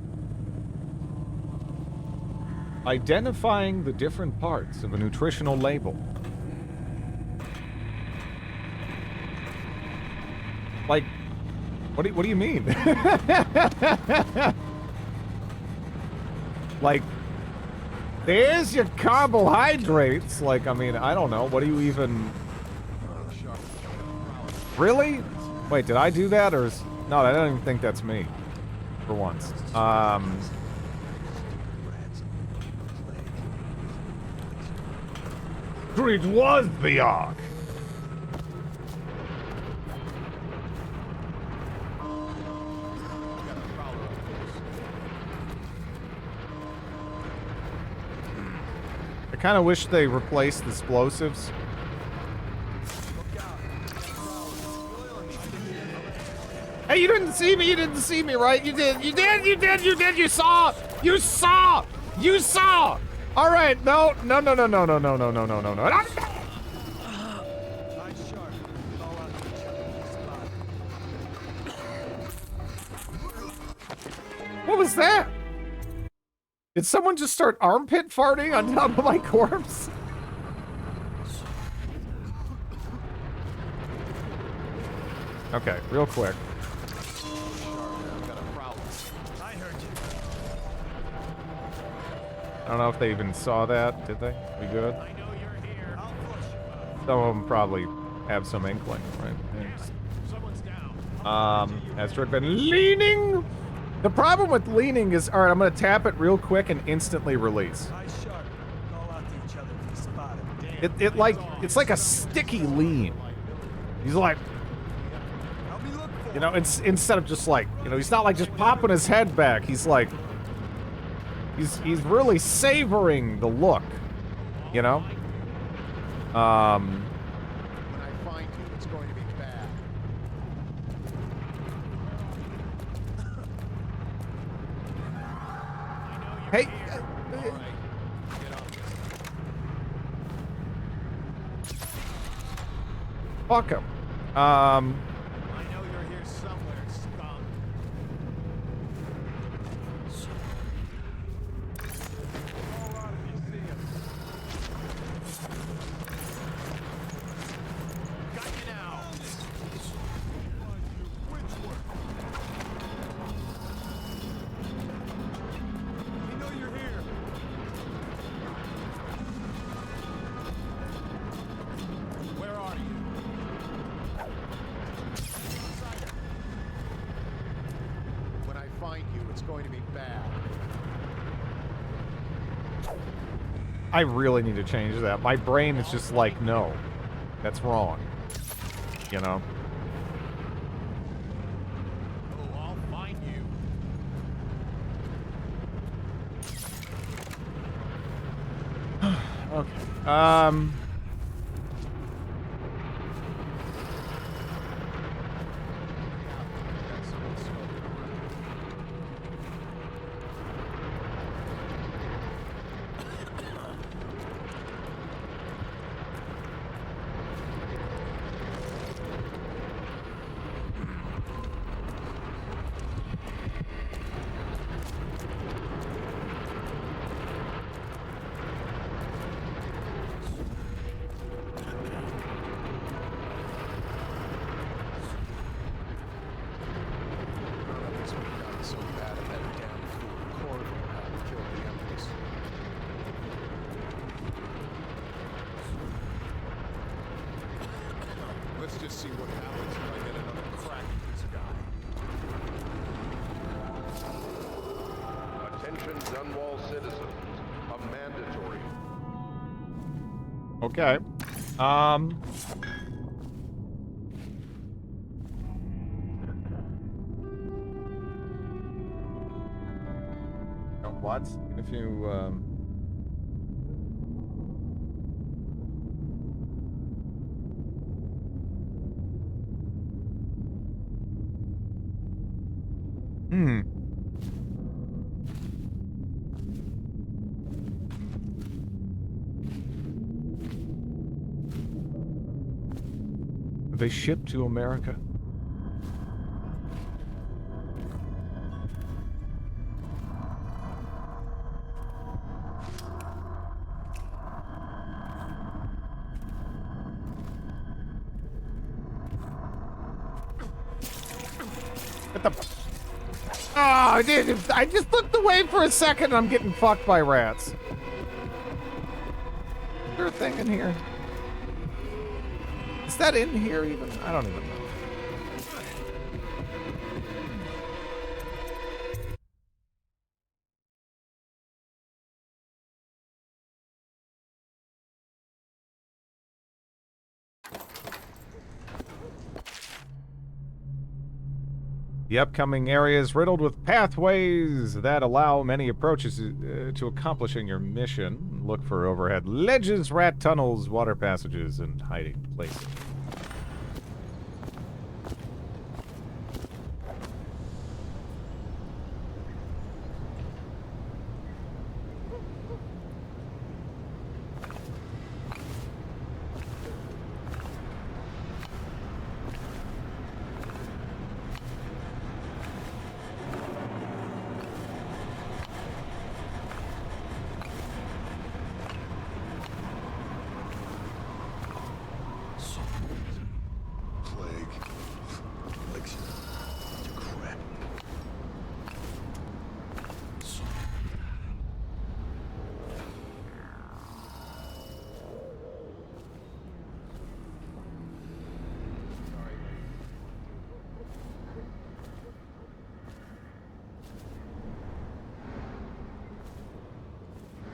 Identifying the different parts of a nutritional label. Like, what do you mean? Like, there's your carbohydrates. Like, I mean, I don't know. What do you even... Really? Wait, did I do that, or is... No, I don't even think that's me. For once. It was the Ark! I kind of wish they replaced the explosives. Hey, you didn't see me. You didn't see me, right? You did. You did. You did. You did. You saw. You saw. You saw. All right. No. No. No. No. No. No. No. No. No. No. No. No. What was that? Did someone just start armpit farting on top of my corpse? Okay, real quick. I don't know if they even saw that, did they? We good? Some of them probably have some inkling, right? Has Drake been leaning? The problem with leaning is, all right, I'm gonna tap it real quick and instantly release. It's like a sticky lean. He's like, you know, it's instead of just like, you know, he's not like just popping his head back. He's like, he's really savoring the look, you know? When I find you, it's going to be bad. Hey. Fuck him. I know you're here somewhere, scum. Got you now. We know you're here. Where are you? When I find you, it's going to be bad. I really need to change that. My brain is just like, no, that's wrong. You know? Oh, I'll find you. Okay. So bad at that damn fool Corvo had killed the Empress. Let's just see what happens if I get another crack at this guy. Attention Dunwall citizens. A mandatory. Okay. What? If you, They shipped to America? What the? Oh, dude, I just looked away for a second and I'm getting fucked by rats. Is there a thing in here? Is that in here even? I don't even know. The upcoming area is riddled with pathways that allow many approaches to accomplishing your mission. Look for overhead ledges, rat tunnels, water passages, and hiding places.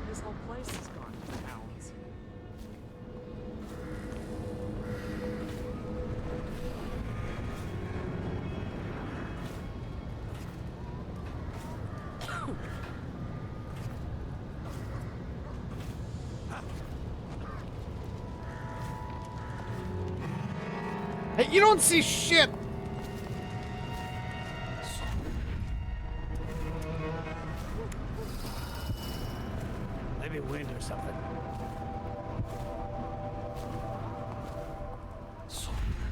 This whole place is gone to towns. Hey, you don't see shit! Maybe wind or something.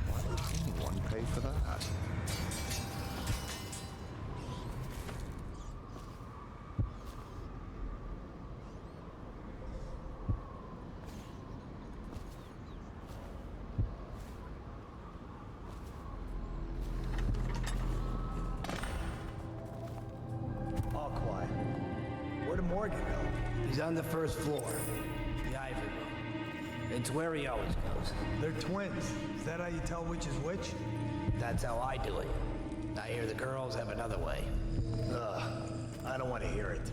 Why would anyone pay for that? All quiet. Where'd Morgan go? He's on the first floor. The Ivory Room. It's where he always goes. They're twins. Is that how you tell which is which? That's how I do it. I hear the girls have another way. Ugh. I don't want to hear it.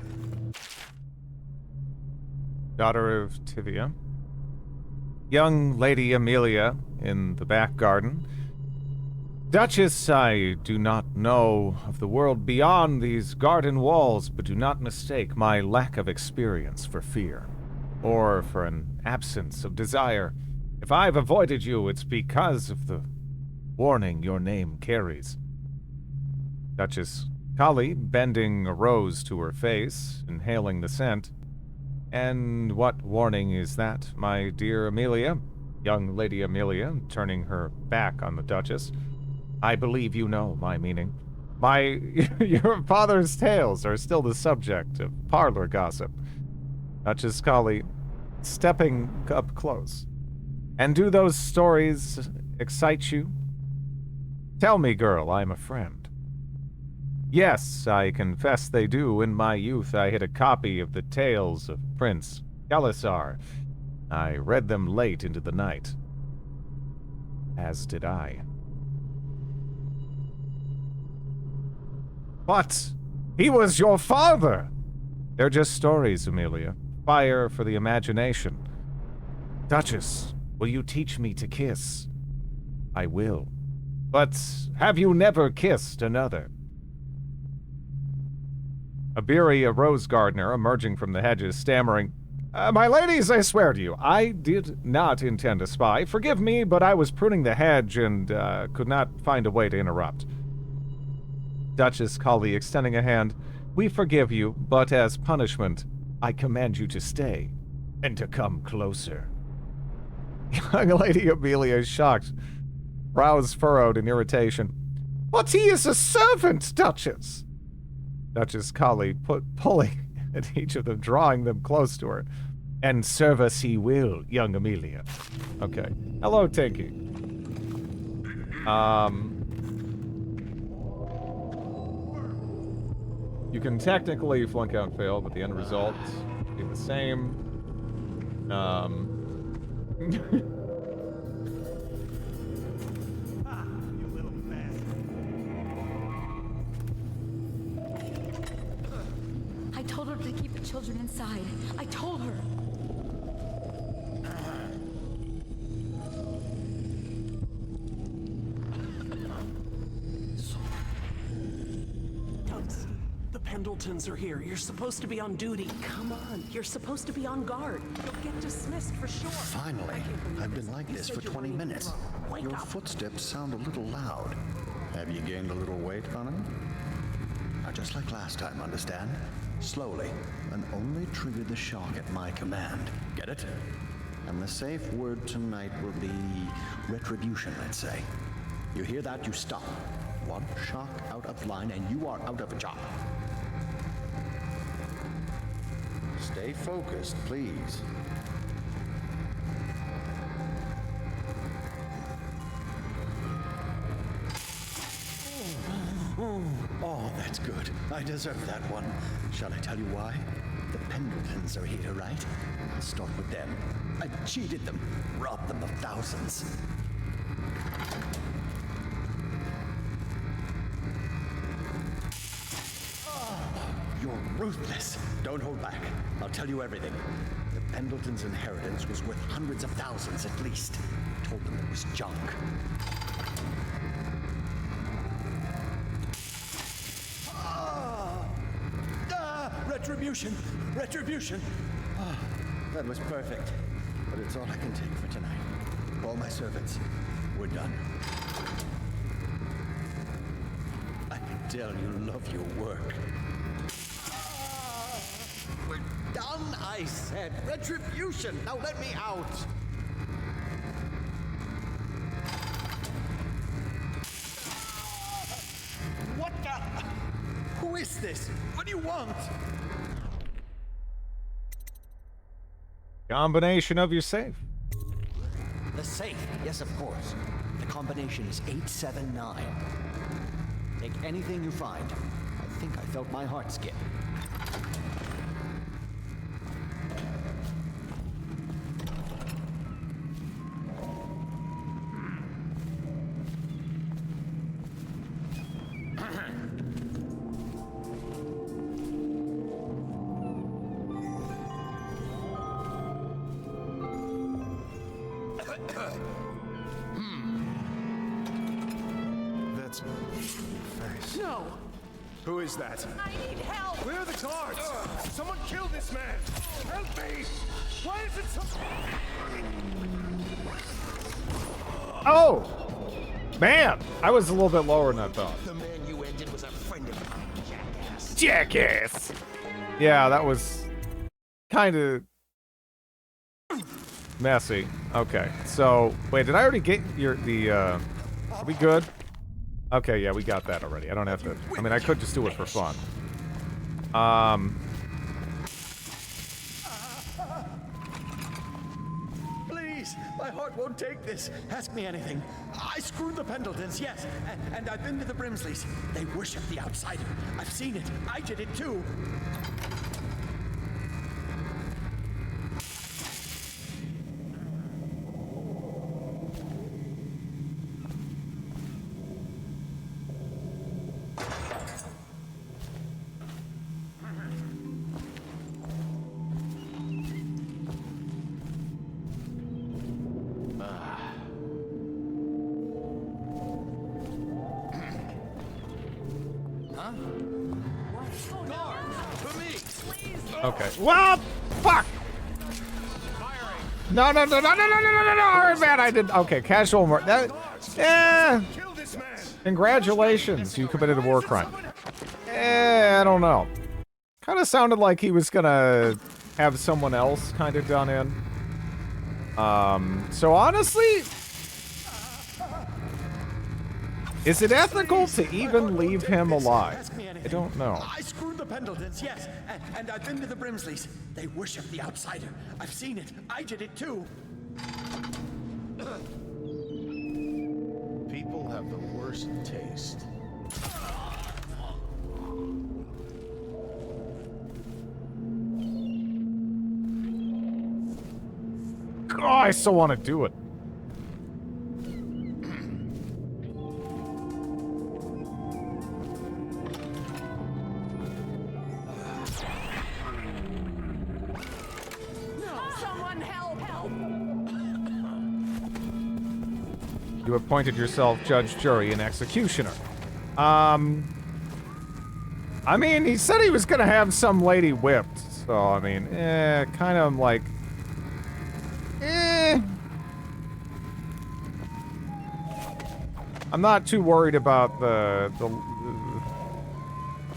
Daughter of Tivia. Young Lady Amelia in the back garden. Duchess, I do not know of the world beyond these garden walls, but do not mistake my lack of experience for fear, or for an absence of desire. If I've avoided you, it's because of the warning your name carries. Duchess Kali, bending a rose to her face, inhaling the scent. And what warning is that, my dear Amelia? Young Lady Amelia, turning her back on the Duchess. I believe you know my meaning. Your father's tales are still the subject of parlor gossip. Duchess Kali, stepping up close. And do those stories excite you? Tell me, girl, I'm a friend. Yes, I confess they do. In my youth, I hid a copy of the tales of Prince Galisar. I read them late into the night. As did I. But he was your father! They're just stories, Amelia. Fire for the imagination. Duchess, will you teach me to kiss? I will. But have you never kissed another? A beery, a rose gardener, emerging from the hedges, stammering, my ladies, I swear to you, I did not intend to spy. Forgive me, but I was pruning the hedge and could not find a way to interrupt. Duchess Cully extending a hand. We forgive you, but as punishment, I command you to stay and to come closer. Young Lady Amelia is shocked, brows furrowed in irritation. But he is a servant, Duchess! Duchess Cully pulling at each of them, drawing them close to her. And serve us he will, young Amelia. Okay. Hello, Tinky. You can technically flunk out fail, but the end result be the same. I told her to keep the children inside. I told her. The Pendletons are here. You're supposed to be on duty. Come on. You're supposed to be on guard. You'll get dismissed for sure. Finally. I've been like this for 20 minutes. Your footsteps sound a little loud. Have you gained a little weight, honey? Now, just like last time, understand? Slowly, and only trigger the shock at my command. Get it? And the safe word tonight will be retribution, let's say. You hear that? You stop. One shock out of line, and you are out of a job. Stay focused, please. Oh, that's good. I deserve that one. Shall I tell you why? The Pendletons are here, right? I'll start with them. I cheated them, robbed them of thousands. You're ruthless. Don't hold back. I'll tell you everything. The Pendletons' inheritance was worth hundreds of thousands at least. I told them it was junk. Retribution! Retribution! Ah, that was perfect. But it's all I can take for tonight. All my servants, we're done. I can tell you love your work. We're done, I said. Retribution! Now let me out! What the? Who is this? What do you want? Combination of your safe. The safe, yes, of course. The combination is 879. Take anything you find. I think I felt my heart skip. That's face. No! Who is that? I need help! Where are the guards? Someone kill this man! Help me! Why is it so... Oh! Man! I was a little bit lower than I thought. The man you ended was a friend of mine, jackass. Jackass! Yeah, that was kind of messy. Okay, so wait, did I already get are we good? Okay, yeah, we got that already. I don't have to. I mean, I could just do it for fun. Please, my heart won't take this. Ask me anything. I screwed the Pendletons, yes, and I've been to the Brimsleys. They worship the outsider. I've seen it. I did it too. Okay. Well, fuck! No. All right, man, I did. Okay, casual murder. Congratulations, you committed a war crime. I don't know. Kind of sounded like he was gonna have someone else kind of done in. So honestly, is it ethical to even leave him alive? I don't know. I screwed the Pendletons, yes, and I've been to the Brimsleys. They worship the outsider. I've seen it. I did it too. People have the worst taste. Oh, I still want to do it. Someone help! You appointed yourself judge, jury, and executioner. I mean, he said he was gonna have some lady whipped, so I mean, kind of like, I'm not too worried about the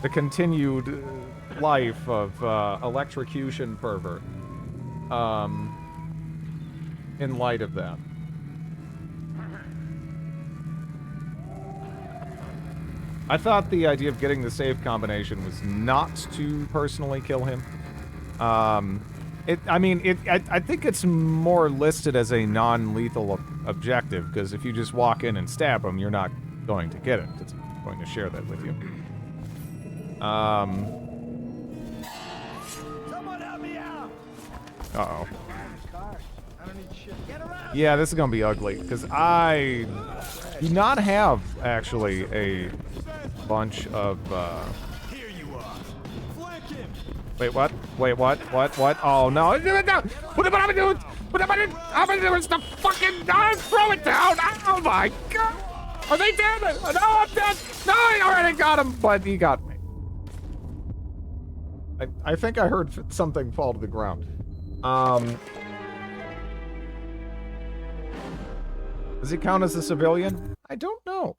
continued life of electrocution pervert. In light of that. I thought the idea of getting the save combination was not to personally kill him. I think it's more listed as a non-lethal objective, because if you just walk in and stab him, you're not going to get it. It's going to share that with you. Someone help me out! Uh-oh. Yeah, this is gonna be ugly, because I do not have, actually, a bunch of, Here you are. Flank him. Wait, what? Wait, what? What? Oh, no. No! What am I doing? What am I doing? I'm gonna do is the fucking... throw it down! Oh, my God! Are they dead? No, I'm dead! No, I already got him, but he got me. I think I heard something fall to the ground. Does he count as a civilian? I don't know.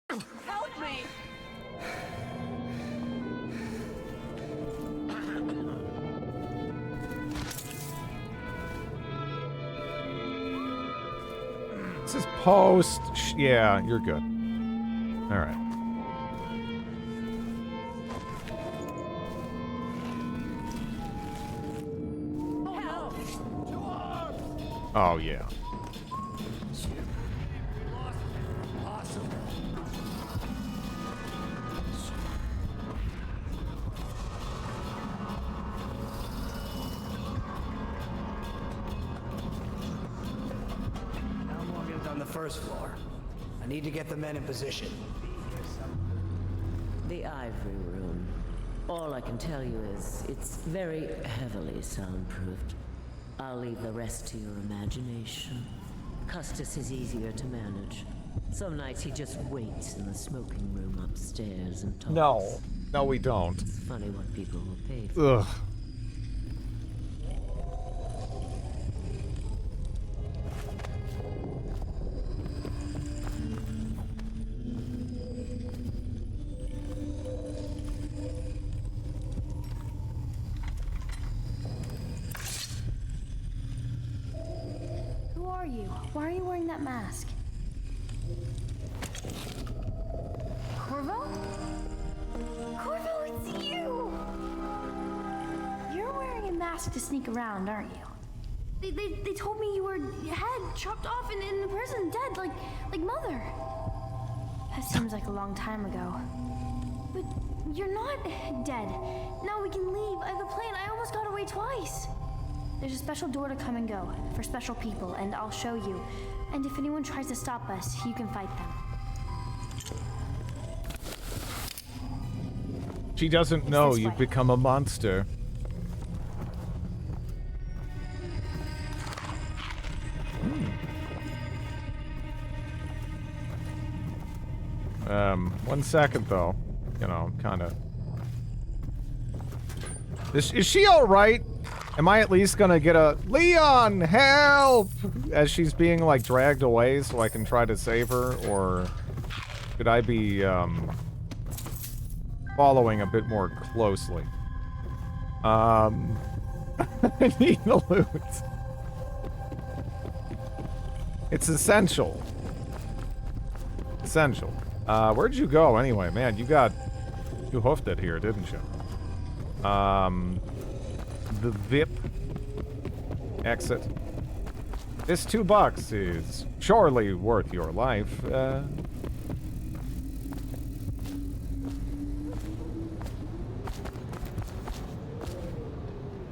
Help me! This is post... Yeah, you're good. Alright. Oh, yeah. Morgan's on the first floor. I need to get the men in position. The ivory room. All I can tell you is it's very heavily soundproofed. I'll leave the rest to your imagination. Custis is easier to manage. Some nights he just waits in the smoking room upstairs and talks. No. No, we don't. It's funny what people will pay for. Ugh. Who are you? Why are you wearing that mask? Corvo? Corvo, it's you! You're wearing a mask to sneak around, aren't you? They told me you were head chopped off and in the prison, dead, like Mother. That seems like a long time ago. But you're not dead. Now we can leave. I have a plan. I almost got away twice. There's a special door to come and go for special people, and I'll show you. And if anyone tries to stop us, you can fight them. She doesn't know you've become a monster. One second though. you know, kind of... Is she alright? Am I at least gonna get a Leon, help! As she's being, like, dragged away so I can try to save her, or should I be, following a bit more closely? I need the loot. It's essential. Essential. Where'd you go anyway? Man, you hoofed it here, didn't you? The VIP exit. This $2 is surely worth your life.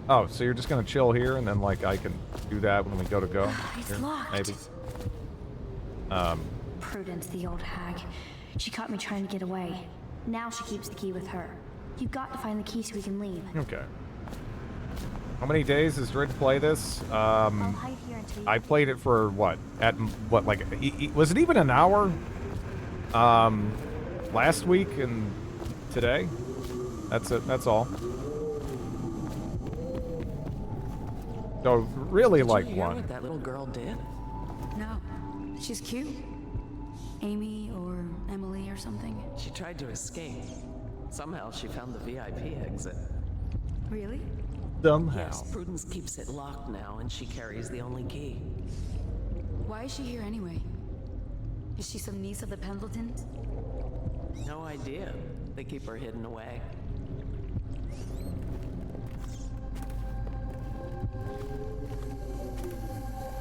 Oh, so you're just gonna chill here and then, like, I can do that when we go to go? It's Here, locked. maybe. Prudence, the old hag. She caught me trying to get away. Now she keeps the key with her. You've got to find the key so we can leave. Okay. How many days does Drid play this? I'll hide here until you... I played it for what? Like, was it even an hour? Last week and today? That's it, that's all. So, really, like, Did you hear one. what that little girl did? No. She's cute. Amy or Emily or something. She tried to escape. Somehow she found the VIP exit. Really? Somehow. Yes, Prudence keeps it locked now, and she carries the only key. Why is she here anyway? Is she some niece of the Pendletons? No idea. They keep her hidden away.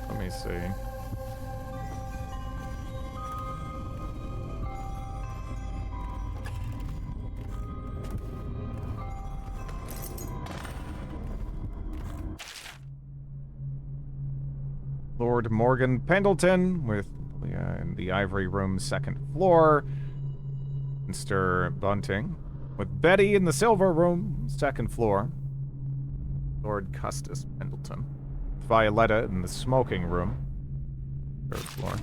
Let me see. Lord Morgan Pendleton with in the Ivory Room, 2nd floor. Mr. Bunting with Betty in the Silver Room, 2nd floor. Lord Custis Pendleton. Violetta in the Smoking Room, 3rd floor.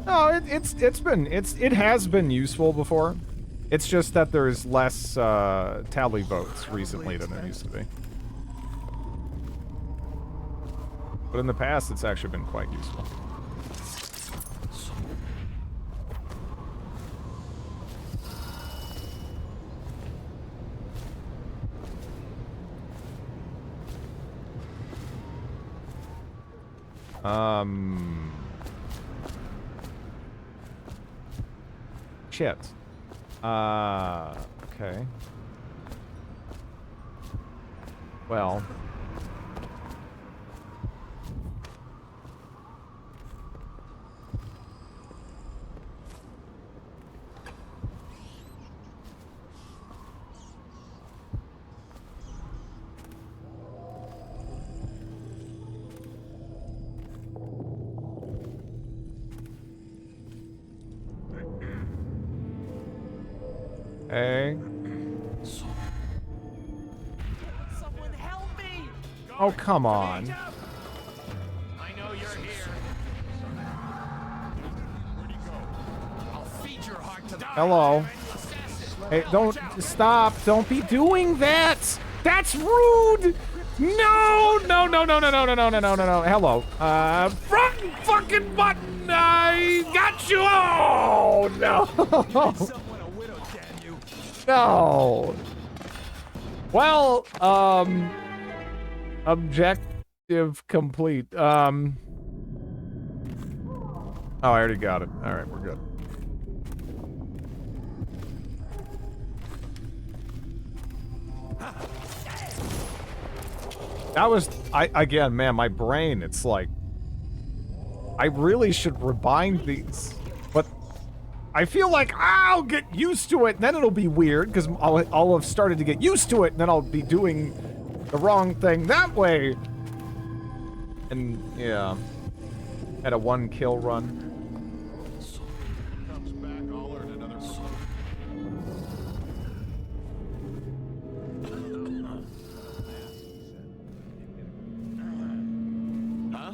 No, it has been useful before. It's just that there's less tally votes recently than there used to be. But in the past, it's actually been quite useful. Shit. Okay. Well. Hey. Someone help me! Oh, come on. I know you're here. Where'd he go? I'll feed your heart to the Hello. Hey, don't stop. Don't be doing that. That's rude. No, no, no, no, no, no, no, no, no, no, no. Hello. Front fucking button. I got you. Oh, no. No. Well, objective complete. Oh, I already got it. All right, we're good. That was, again, man, my brain, it's like, I really should rebind these, but I feel like I'll get used to it, and then it'll be weird, because I'll have started to get used to it, and then I'll be doing the wrong thing that way. And, yeah, at a 1-kill run. Comes back, I'll earn another Huh?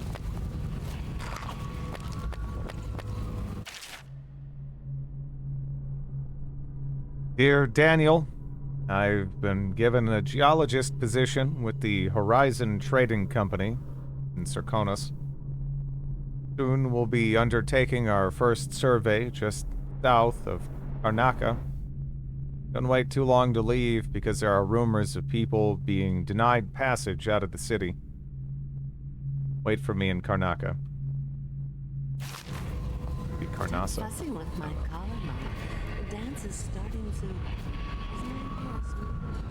Dear Daniel, I've been given a geologist position with the Horizon Trading Company in Serkonos. Soon we'll be undertaking our first survey just south of Karnaca. Don't wait too long to leave because there are rumors of people being denied passage out of the city. Wait for me in Karnaca. Be Karnasa. Fussing with my collar, Mama. The dance is starting to...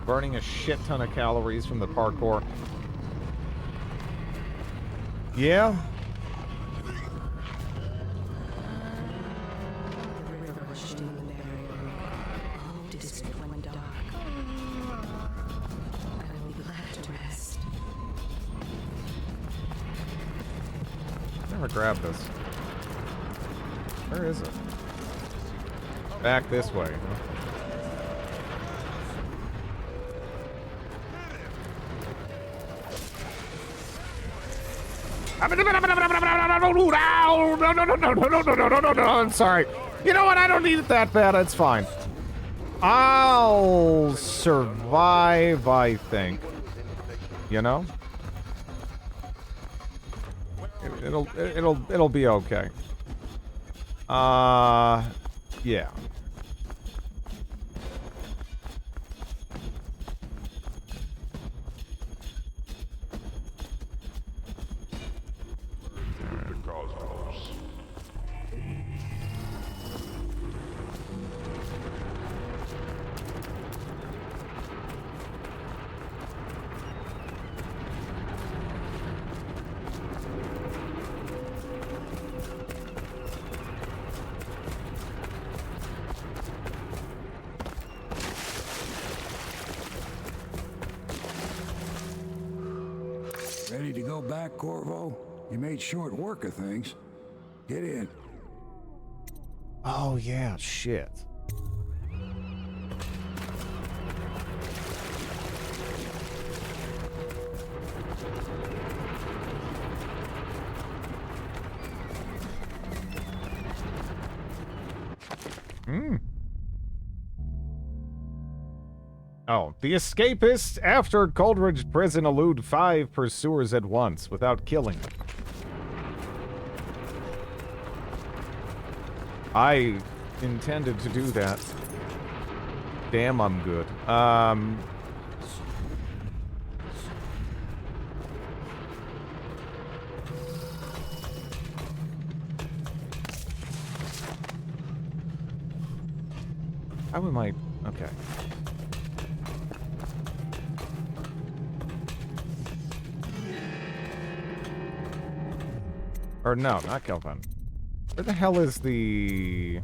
Burning a shit ton of calories from the parkour. Yeah. Never grabbed this. Where is it? Back this way. Huh? I'm sorry. You know what? I don't need it that bad. It's fine. I'll survive, I think. You know? It'll be okay. Yeah. Ready to go back, Corvo? You made short work of things. Get in. Oh, yeah, shit. Oh, the escapists after Coldridge Prison elude 5 pursuers at once without killing them. I intended to do that. Damn, I'm good. How am I? Okay. Or no, not Kelvin. Where the hell is the...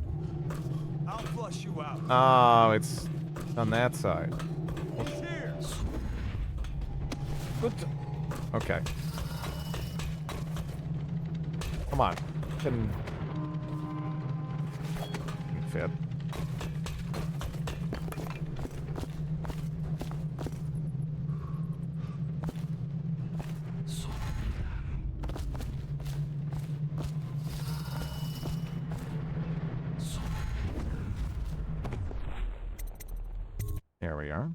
I'll flush you out. Oh, it's on that side. He's here. Okay. Come on. Can fit. There we are.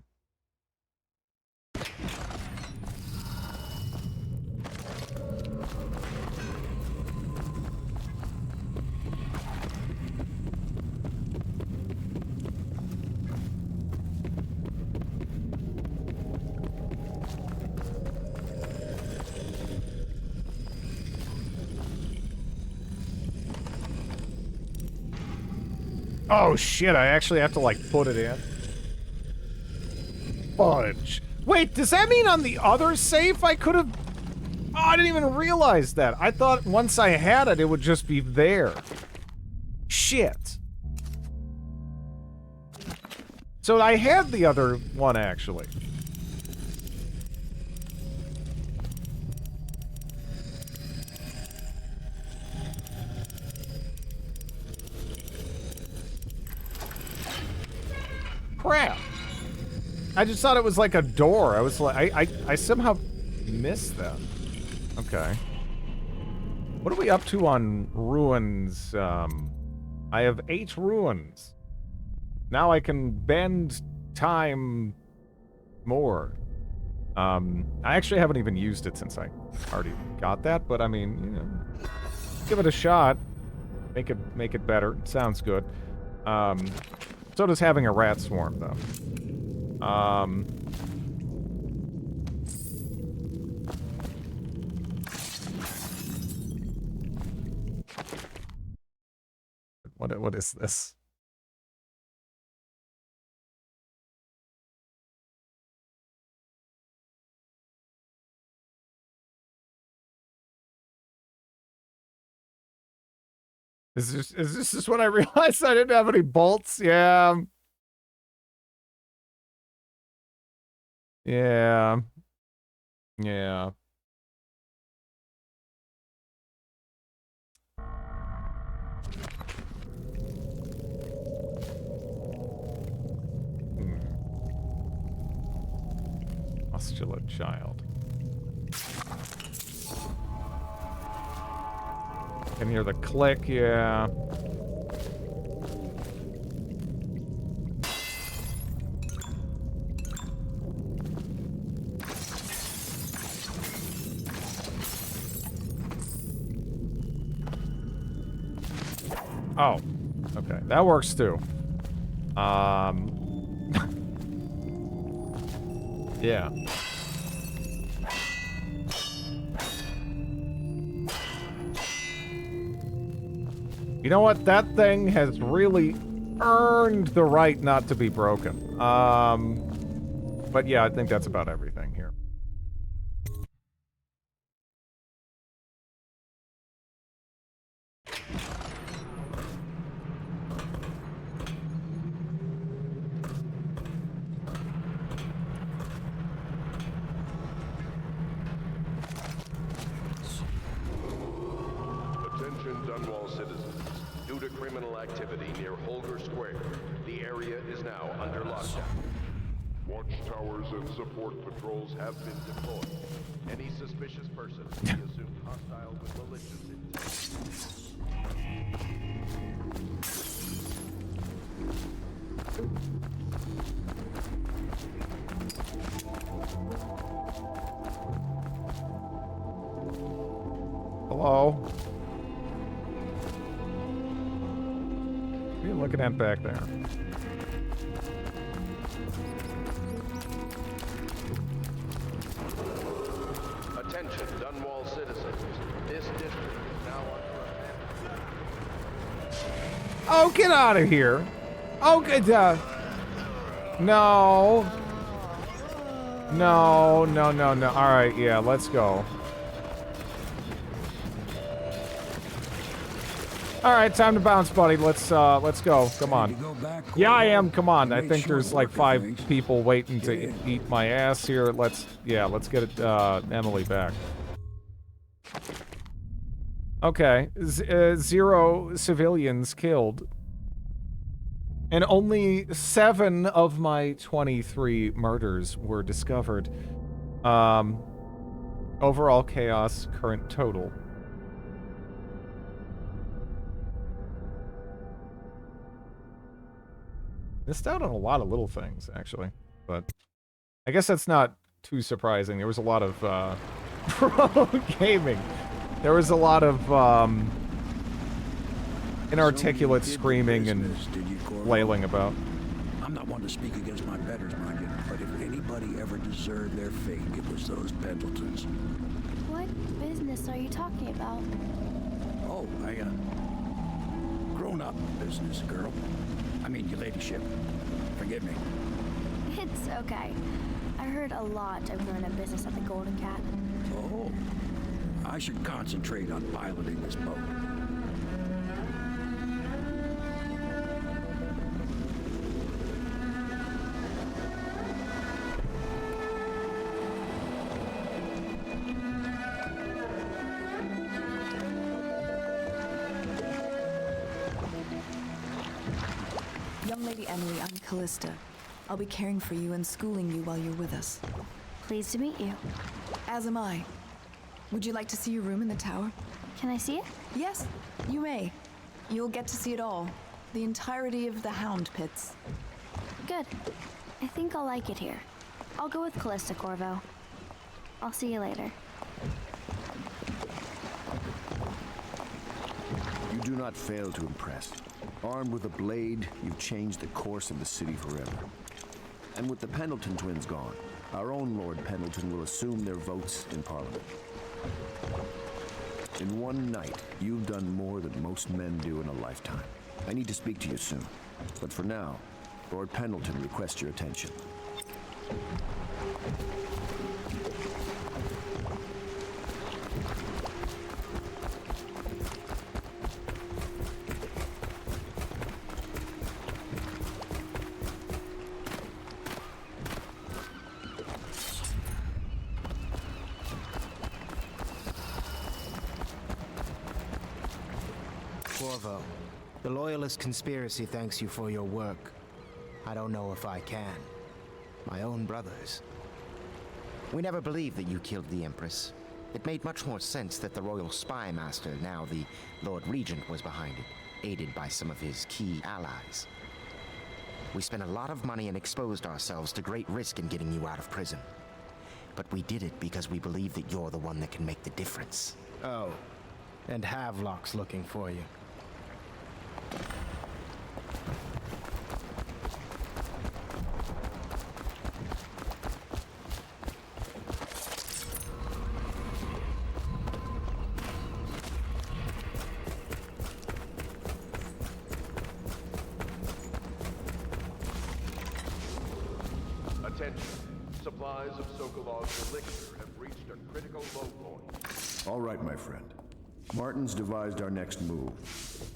Oh shit, I actually have to like put it in. Fudge. Wait, does that mean on the other safe I could have... Oh, I didn't even realize that. I thought once I had it, it would just be there. Shit. So I had the other one, actually. Crap. I just thought it was like a door. I was like, I somehow missed that. Okay. What are we up to on ruins? I have 8 ruins. Now I can bend time more. I actually haven't even used it since I already got that, but I mean, you know, give it a shot. Make it better. It sounds good. So does having a rat swarm, though. What is this? Is this just when I realized I didn't have any bolts? Yeah. Yeah. Yeah. Muscular child. Can hear the click, yeah. Oh, okay, that works too. Yeah. You know what? That thing has really earned the right not to be broken. But yeah, I think that's about everything here. Attention Dunwall citizens. Due to criminal activity near Holger Square, the area is now under lockdown. Watchtowers and support patrols have been deployed. Any suspicious person will be assumed hostile with malicious intent. Hello? What are you looking at back there? Attention Dunwall citizens. This district is now under attack. Oh, get out of here. Oh, good. No. No, no, no, no. All right, yeah, let's go. All right, time to bounce, buddy. Let's go. Come on. Yeah, I am. Come on. I think there's like 5 people waiting to eat my ass here. Let's get it, Emily back. Okay, 0 civilians killed. And only 7 of my 23 murders were discovered. Overall chaos, current total. Missed out on a lot of little things, actually. But I guess that's not too surprising. There was a lot of, pro gaming. There was a lot of, inarticulate screaming and flailing about. I'm not one to speak against my betters, mind you, but if anybody ever deserved their fate, it was those Pendletons. What business are you talking about? Oh, grown-up business, girl. I mean, your ladyship. Forgive me. It's okay. I heard a lot of growing up business at the Golden Cat. Oh, I should concentrate on piloting this boat. Young Lady Emily, I'm Callista. I'll be caring for you and schooling you while you're with us. Pleased to meet you. As am I. Would you like to see your room in the tower? Can I see it? Yes, you may. You'll get to see it all. The entirety of the Hound Pits. Good. I think I'll like it here. I'll go with Callista, Corvo. I'll see you later. You do not fail to impress. Armed with a blade, you've changed the course of the city forever. And with the Pendleton twins gone, our own Lord Pendleton will assume their votes in Parliament. In one night, you've done more than most men do in a lifetime. I need to speak to you soon. But for now, Lord Pendleton requests your attention. Corvo, the Loyalist conspiracy thanks you for your work. I don't know if I can. My own brothers. We never believed that you killed the Empress. It made much more sense that the Royal Spy Master, now the Lord Regent, was behind it, aided by some of his key allies. We spent a lot of money and exposed ourselves to great risk in getting you out of prison. But we did it because we believe that you're the one that can make the difference. Oh, and Havelock's looking for you. Attention. Supplies of Sokolov's elixir have reached a critical low point. All right, my friend. Martin's devised our next move.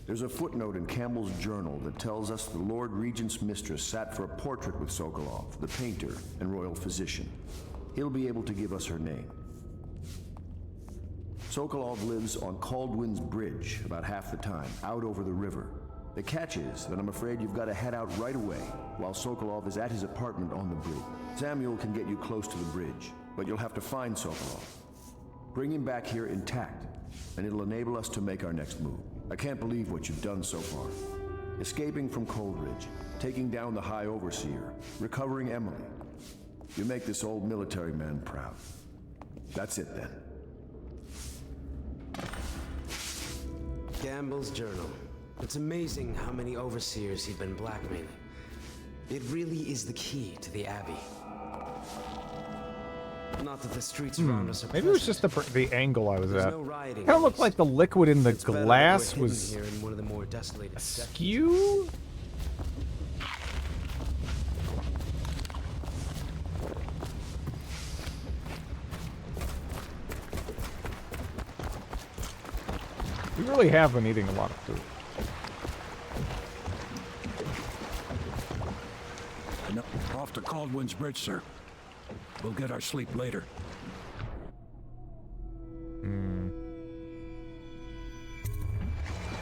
There's a footnote in Campbell's journal that tells us the Lord Regent's mistress sat for a portrait with Sokolov, the painter and royal physician. He'll be able to give us her name. Sokolov lives on Caldwin's Bridge about half the time, out over the river. The catch is that I'm afraid you've got to head out right away while Sokolov is at his apartment on the bridge. Samuel can get you close to the bridge, but you'll have to find Sokolov. Bring him back here intact, and it'll enable us to make our next move. I can't believe what you've done so far. Escaping from Coldridge, taking down the High Overseer, recovering Emily. You make this old military man proud. That's it then. Gamble's journal. It's amazing how many overseers he'd been blackmailing. It really is the key to the Abbey. Not that the streets around us are Maybe it was just the angle I was There's at. no rioting Kind of looked like the liquid in the glass We're was hidden here in one of the more desolated askew. We really have been eating a lot of food. Off to Caldwin's Bridge, sir. We'll get our sleep later.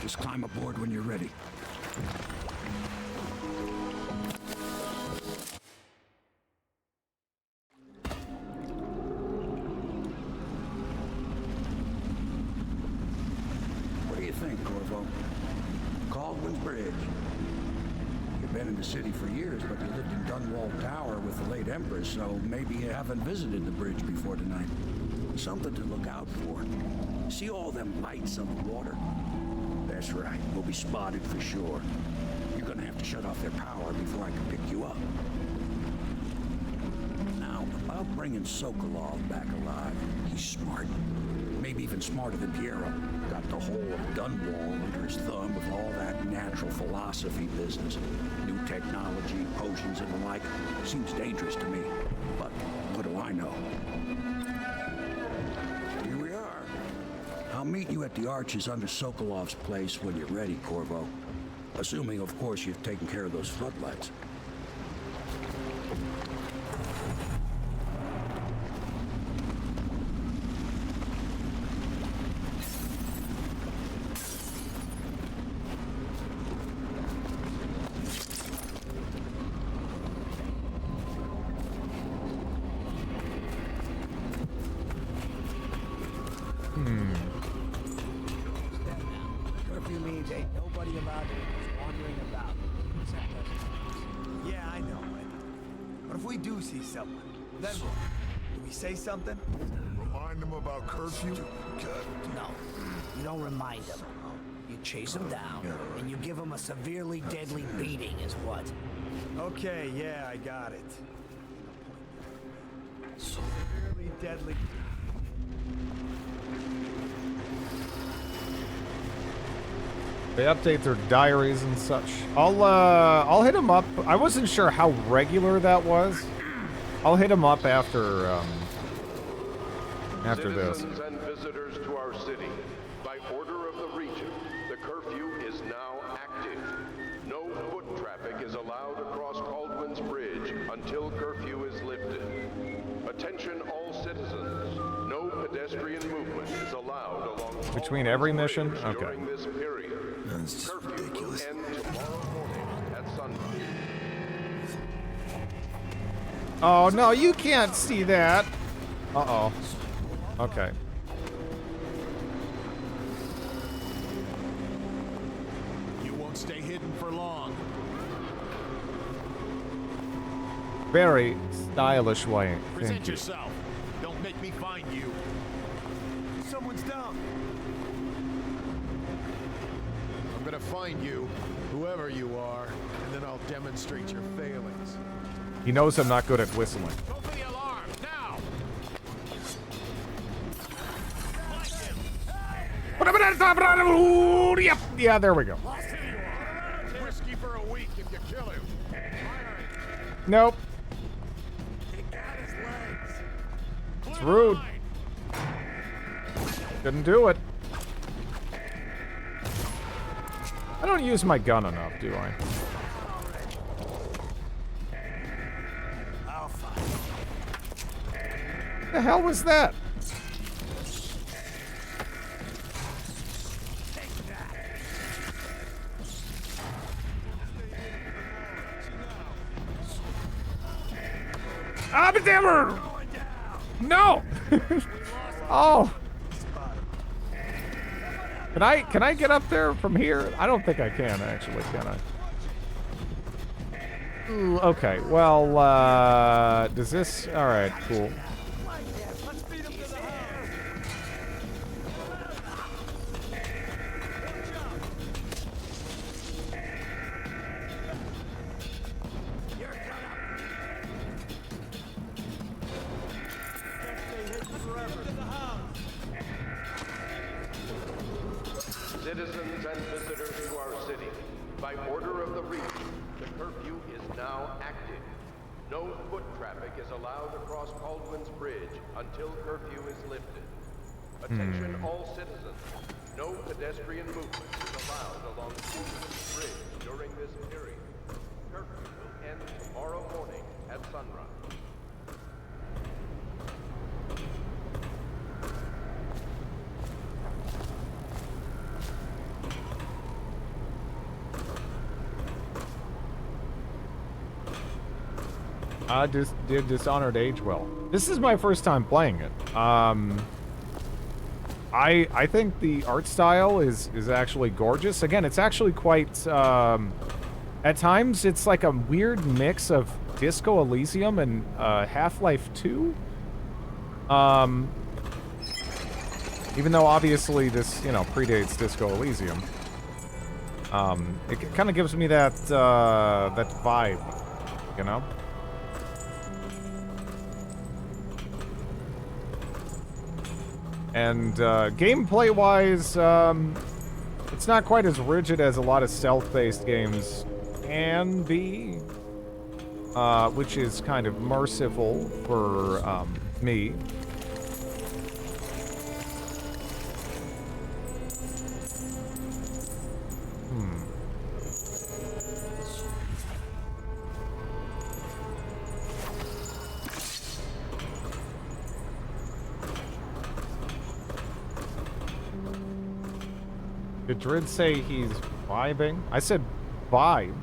Just climb aboard when you're ready. What do you think, Corvo? Caldwin's Bridge. You've been in the city for years, but you lived in Dunwall Tower with the late Empress, so maybe you haven't visited the bridge before tonight. Something to look out for. See all them lights on the water? That's right, we'll be spotted for sure. You're gonna have to shut off their power before I can pick you up. Now, about bringing Sokolov back alive, he's smart. Maybe even smarter than Piero. Got the whole of Dunwall under his thumb with all that natural philosophy business. New technology, potions and the like. Seems dangerous to me. But what do I know? Here we are. I'll meet you at the arches under Sokolov's place when you're ready, Corvo. Assuming, of course, you've taken care of those floodlights. Curfew means ain't nobody allowed to wandering about. Except us. Yeah, I know. But if we do see someone, then what? Do we say something? Remind them about curfew? No, you don't remind them. You chase them down, and you give them a severely deadly beating is what? Okay, yeah, I got it. Severely deadly. They update their diaries and such. I'll hit him up. I wasn't sure how regular that was. I'll hit him up after this. Citizens and visitors to our city, by order of the region, the curfew is now active. No foot traffic is allowed across Caldwin's Bridge until curfew is lifted. Attention all citizens. No pedestrian movement is allowed along Between every mission? Bridge Okay. during this period. Curfew will end tomorrow morning at sunrise. Oh, no, you can't see that. Uh-oh. Okay. You won't stay hidden for long. Very stylish way. Present Thank you. yourself. Don't make me find you. Someone's down. I'm gonna find you, whoever you are, and then I'll demonstrate your failings. He knows I'm not good at whistling. Go for the alarm, now! Yep. Yeah, there we go. Whiskey for a week if you kill him. Nope. It's rude. Couldn't do it. I don't use my gun enough, do I? The hell was that? Abedammer! No! Oh! Can I get up there from here? I don't think I can actually, can I? Ooh, okay, well, does this... Alright, cool. Citizens and visitors to our city, by order of the region, the curfew is now active. No foot traffic is allowed across Caldwin's Bridge until curfew is lifted. Attention all citizens. No pedestrian movement is allowed along Caldwin's Bridge during this period. Curfew will end tomorrow morning at sunrise. Did Dishonored age well? This is my first time playing it. I think the art style is actually gorgeous. Again, it's actually quite at times it's like a weird mix of Disco Elysium and Half-Life 2. Even though obviously this, you know, predates Disco Elysium. It kind of gives me that that vibe, you know? And gameplay-wise, it's not quite as rigid as a lot of stealth-based games can be, which is kind of merciful for me. Did Drid say he's vibing? I said vibe.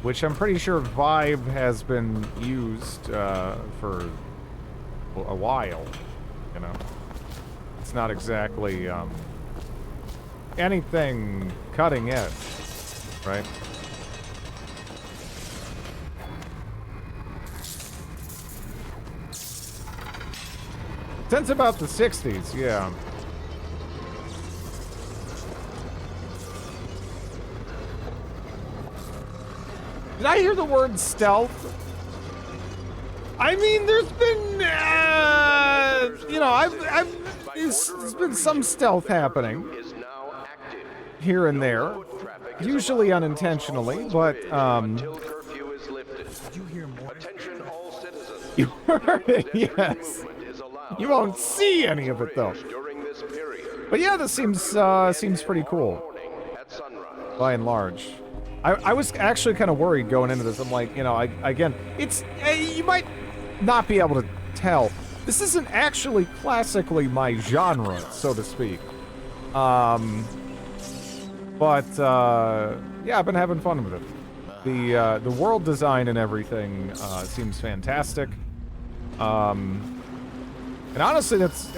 Which I'm pretty sure vibe has been used for a while, you know. It's not exactly anything cutting edge. right? Since about the 60s, yeah. Did I hear the word stealth? I mean, there's been, you know, there's been some stealth happening here and there, usually unintentionally, but, you heard it, yes. You won't see any of it, though. But yeah, this seems pretty cool, by and large. I was actually kind of worried going into this. I'm like, you know, again, it's, you might not be able to tell. This isn't actually classically my genre, so to speak. But, yeah, I've been having fun with it. The world design and everything, seems fantastic. And honestly, it's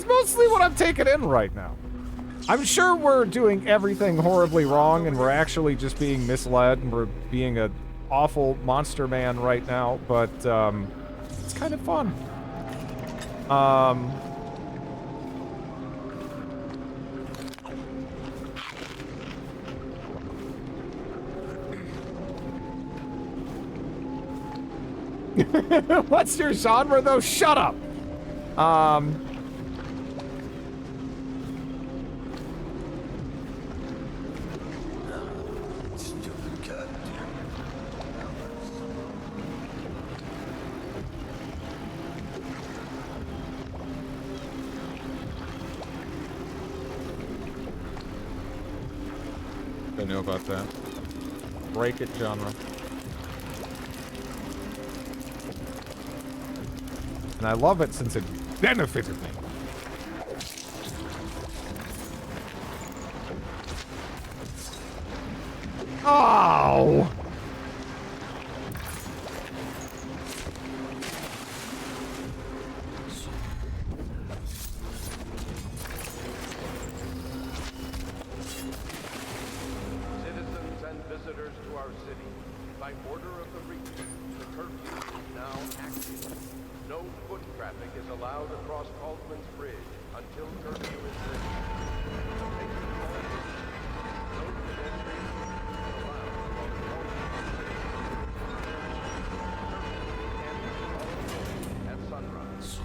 mostly what I'm taking in right now. I'm sure we're doing everything horribly wrong, and we're actually just being misled, and we're being an awful monster man right now, but, it's kind of fun. What's your genre, though? Shut up! I know about that. Break it genre. And I love it since it benefited me. Oh! Citizens and visitors to our city, by order of the Regent, the curfew is now active. No foot traffic is allowed across Baldwin's Bridge until curfew is lifted. Attention all citizens. No pedestrians are allowed across Baldwin's Bridge. Curfew ends at sunrise.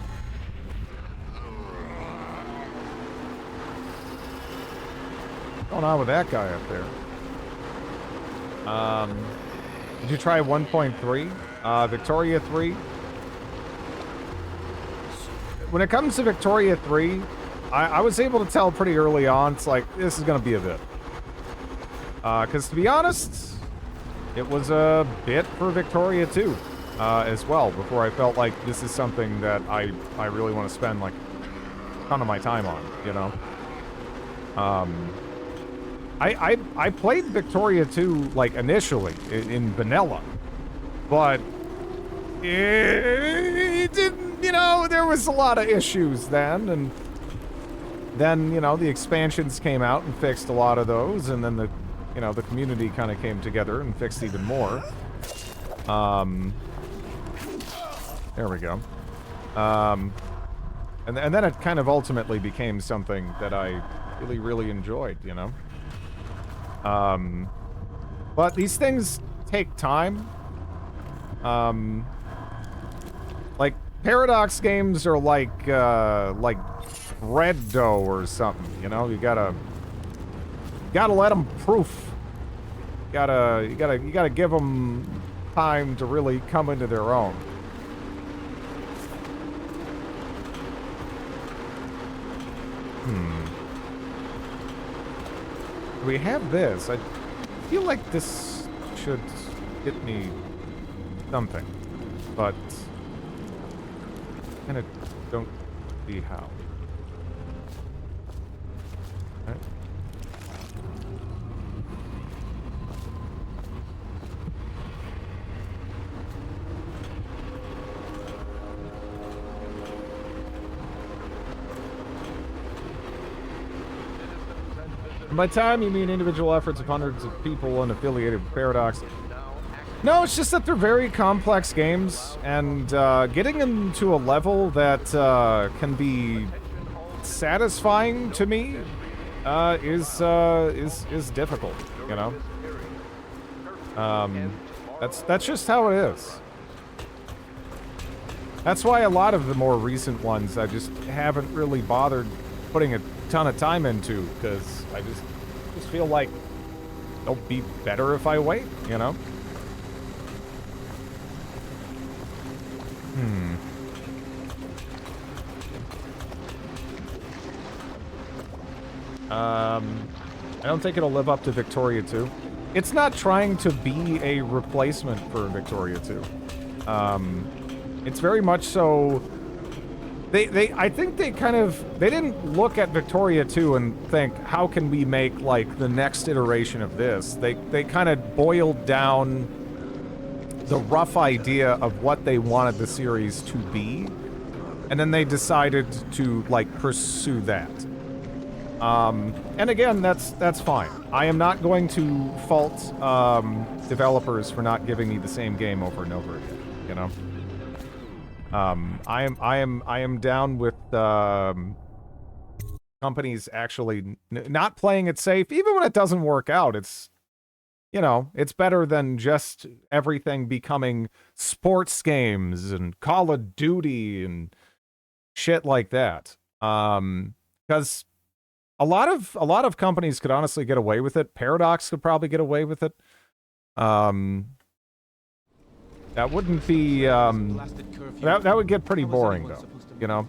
What's going on with that guy up there? Did you try 1.3? Victoria 3? When it comes to Victoria 3, I was able to tell pretty early on, it's like, this is going to be a bit. Because to be honest, it was a bit for Victoria 2 as well, before I felt like this is something that I really want to spend, like, a ton of my time on, you know? I played Victoria 2, like, initially, in vanilla, but it didn't, you know, there was a lot of issues then, and then, you know, the expansions came out and fixed a lot of those, and then the, you know, the community kind of came together and fixed even more. There we go. And then it kind of ultimately became something that I really, really enjoyed, you know? But these things take time. Like, Paradox games are like bread dough or something, you know? You gotta let them proof. You gotta give them time to really come into their own. We have this. I feel like this should get me something, but I kind of don't see how. Right. By time, you mean individual efforts of hundreds of people unaffiliated with Paradox. No, it's just that they're very complex games, and getting them to a level that can be satisfying to me is difficult, you know? That's just how it is. That's why a lot of the more recent ones I just haven't really bothered putting a ton of time into, because I just feel like they'll be better if I wait, you know? I don't think it'll live up to Victoria 2. It's not trying to be a replacement for Victoria 2. It's very much so... I think they didn't look at Victoria 2 and think, how can we make, like, the next iteration of this? They kind of boiled down the rough idea of what they wanted the series to be, and then they decided to, like, pursue that. And again, that's fine. I am not going to fault developers for not giving me the same game over and over again, you know? I am down with companies actually not playing it safe, even when it doesn't work out. It's, you know, it's better than just everything becoming sports games and Call of Duty and shit like that. Because a lot of companies could honestly get away with it. Paradox could probably get away with it. That wouldn't be that would get pretty boring though, you know.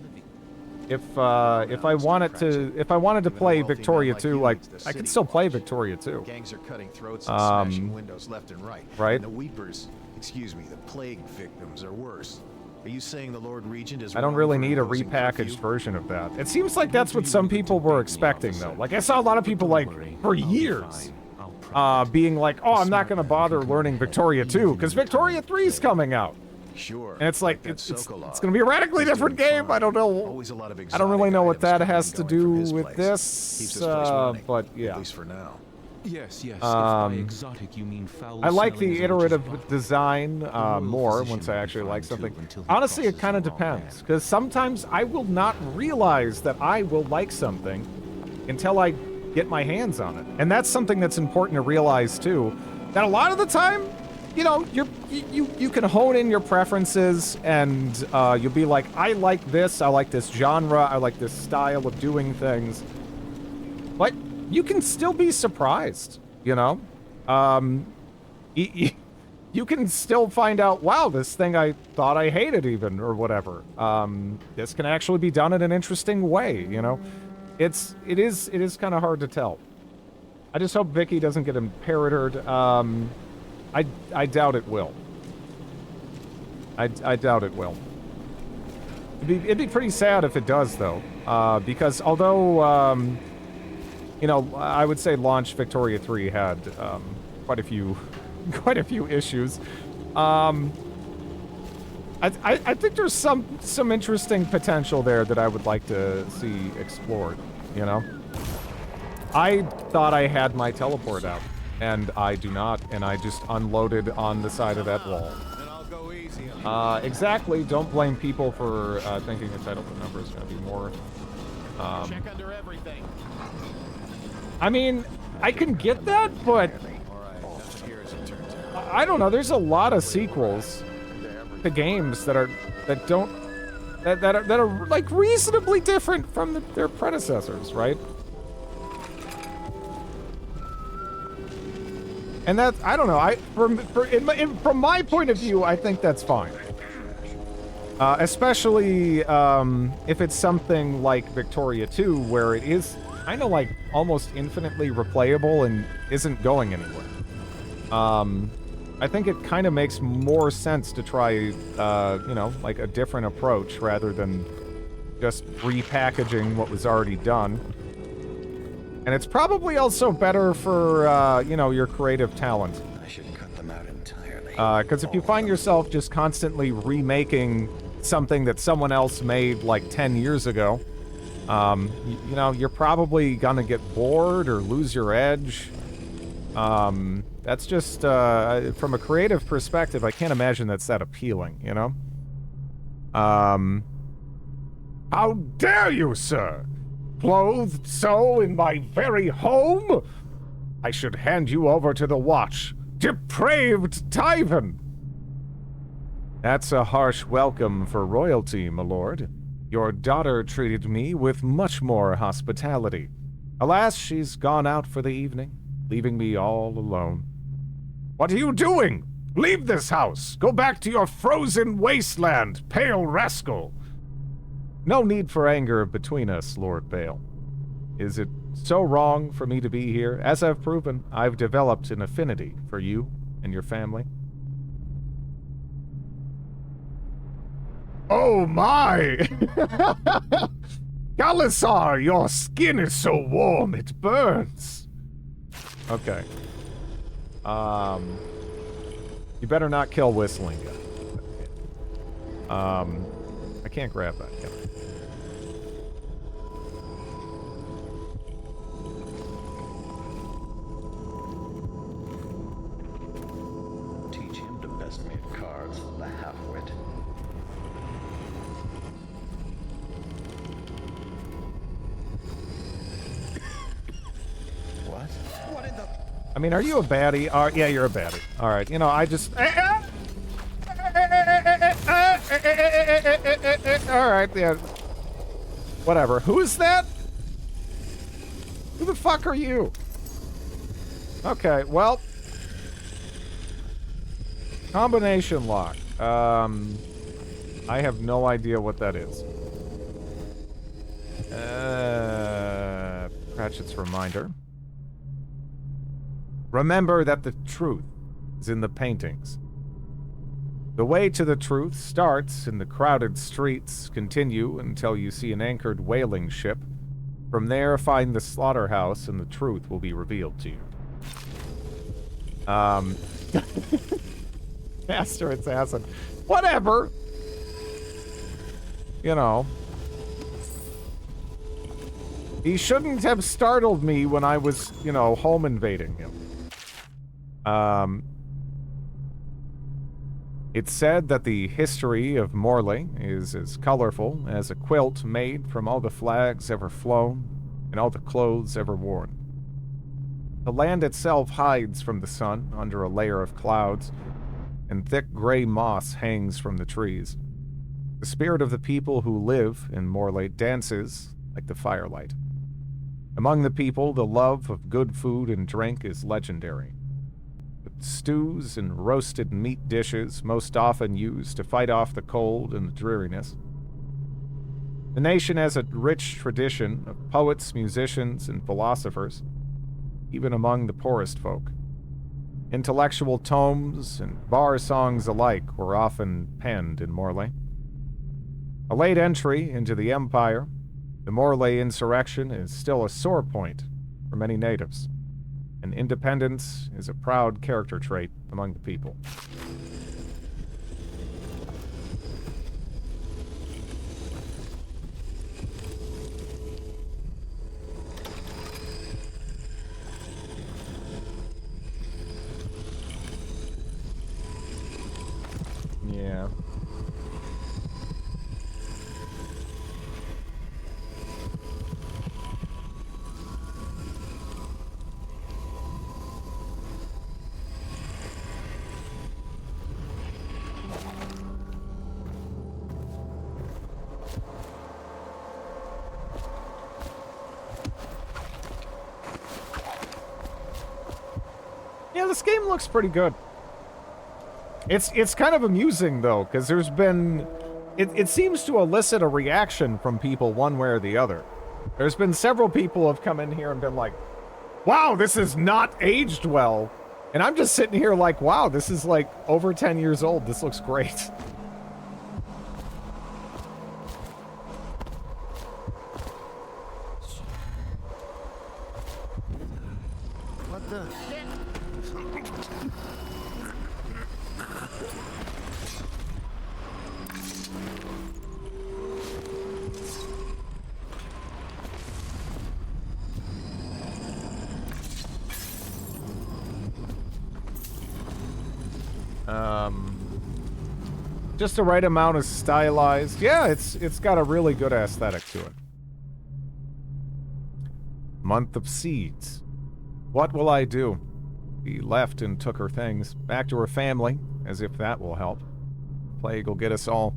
If I wanted to play Victoria 2, like, I could still play Victoria 2. Gangs are cutting throats and smashing windows left and right. Right. And the Weepers, excuse me, the plague victims are worse. Are you saying the Lord Regent is... I don't really need a repackaged version of that. It seems like that's what some people were expecting, though. Like, I saw a lot of people, like, for years, being like, oh, I'm not going to bother learning Victoria 2, because Victoria 3 is coming out. Sure. And it's like, it's going to be a radically different game. I don't know. I don't really know what that has to do with this, but yeah. At least for now. Yes, yes. If by exotic you mean foul. I like the iterative design more once I actually like something. Honestly, it kind of depends, because sometimes I will not realize that I will like something until I get my hands on it. And that's something that's important to realize too, that a lot of the time, you know, you can hone in your preferences, and you'll be like, I like this genre, I like this style of doing things. But you can still be surprised, you know? You can still find out, wow, this thing I thought I hated even, or whatever. This can actually be done in an interesting way, you know? It is kind of hard to tell. I just hope Vicky doesn't get imperated. I doubt it will. I doubt it will. It'd be pretty sad if it does, though. Because although, you know, I would say launch Victoria 3 had quite a few issues. I think there's some interesting potential there that I would like to see explored, you know? I thought I had my teleport out, and I do not, and I just unloaded on the side of that wall. Exactly, don't blame people for thinking the title number is going to be more. Check under everything. I mean, I can get that, but I don't know. There's a lot of sequels to games that are like reasonably different from their predecessors, right? And that's, I don't know. From my point of view, I think that's fine. Especially if it's something like Victoria 2, where it is kind of like almost infinitely replayable and isn't going anywhere. I think it kind of makes more sense to try, you know, like a different approach rather than just repackaging what was already done. And it's probably also better for, you know, your creative talent. I should cut them out entirely. Because if you find yourself just constantly remaking something that someone else made like 10 years ago, You know, you're probably gonna get bored or lose your edge. That's just, from a creative perspective, I can't imagine that's that appealing, you know? How dare you, sir? Clothed so in my very home? I should hand you over to the watch. Depraved Tyven! That's a harsh welcome for royalty, my lord. Your daughter treated me with much more hospitality. Alas, she's gone out for the evening, leaving me all alone. What are you doing? Leave this house! Go back to your frozen wasteland, pale rascal! No need for anger between us, Lord Bale. Is it so wrong for me to be here? As I've proven, I've developed an affinity for you and your family. Oh my! Galisar, your skin is so warm it burns. Okay. You better not kill Whistling Guy. I can't grab that, can I? Teach him to best me at cards, the half-wit. What? What in the... I mean, are you a baddie? Yeah, you're a baddie. All right, you know, I just... All right, yeah. Whatever. Who is that? Who the fuck are you? Okay, well... Combination lock. I have no idea what that is. Pratchett's reminder. Remember that the truth is in the paintings. The way to the truth starts in the crowded streets, continue until you see an anchored whaling ship. From there, find the slaughterhouse and the truth will be revealed to you. Master Assassin. Whatever. You know. He shouldn't have startled me when I was, you know, home invading him. It's said that the history of Morley is as colorful as a quilt made from all the flags ever flown and all the clothes ever worn. The land itself hides from the sun under a layer of clouds, and thick gray moss hangs from the trees. The spirit of the people who live in Morley dances like the firelight. Among the people, the love of good food and drink is legendary. With stews and roasted meat dishes most often used to fight off the cold and the dreariness. The nation has a rich tradition of poets, musicians, and philosophers, even among the poorest folk. Intellectual tomes and bar songs alike were often penned in Morley. A late entry into the Empire, the Morley insurrection is still a sore point for many natives, and independence is a proud character trait among the people. Yeah. Yeah, this game looks pretty good. It's kind of amusing, though, because there's been... It seems to elicit a reaction from people one way or the other. There's been several people who have come in here and been like, wow, this is not aged well. And I'm just sitting here like, wow, this is like over 10 years old. This looks great. What the... Just the right amount of stylized. Yeah, it's got a really good aesthetic to it. Month of Seeds. What will I do? She left and took her things. Back to her family, as if that will help. Plague will get us all.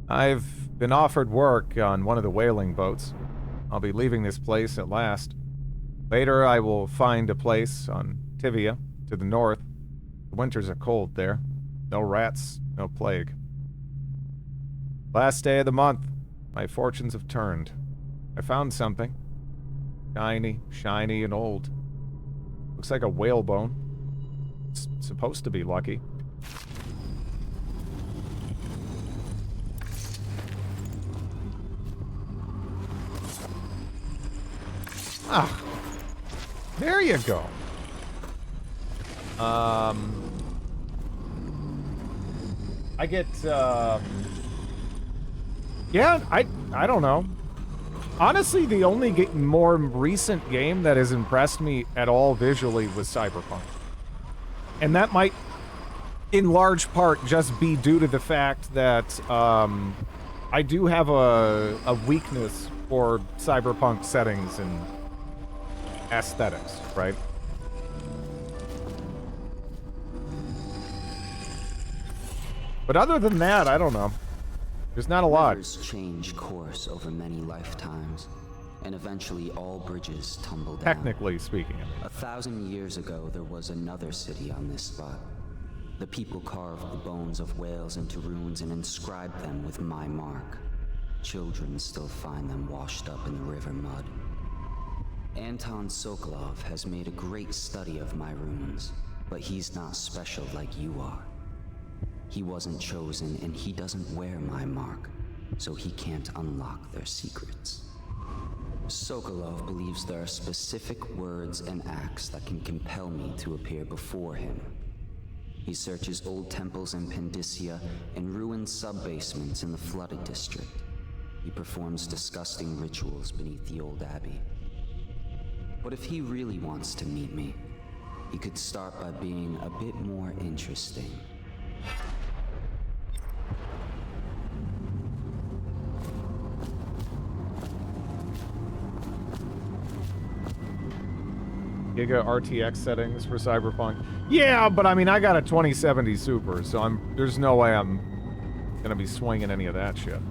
I've been offered work on one of the whaling boats. I'll be leaving this place at last. Later, I will find a place on Tivia, to the north. The winters are cold there. No rats, no plague. Last day of the month. My fortunes have turned. I found something. Shiny, and old. Looks like a whalebone. It's supposed to be lucky. Ah, there you go. I get, yeah, I don't know. Honestly, the only more recent game that has impressed me at all visually was Cyberpunk. And that might, in large part, just be due to the fact that, I do have a weakness for Cyberpunk settings and aesthetics, right? But other than that, I don't know. There's not a lot. Rivers change course over many lifetimes, and eventually all bridges tumble down. Technically speaking. 1,000 years ago, there was another city on this spot. The people carved the bones of whales into runes and inscribed them with my mark. Children still find them washed up in the river mud. Anton Sokolov has made a great study of my runes, but he's not special like you are. He wasn't chosen, and he doesn't wear my mark, so he can't unlock their secrets. Sokolov believes there are specific words and acts that can compel me to appear before him. He searches old temples in Pandysia and ruined sub-basements in the flooded district. He performs disgusting rituals beneath the old abbey. But if he really wants to meet me, he could start by being a bit more interesting. Giga RTX settings for Cyberpunk. Yeah, but I mean, I got a 2070 Super, so there's no way I'm gonna be swinging any of that shit.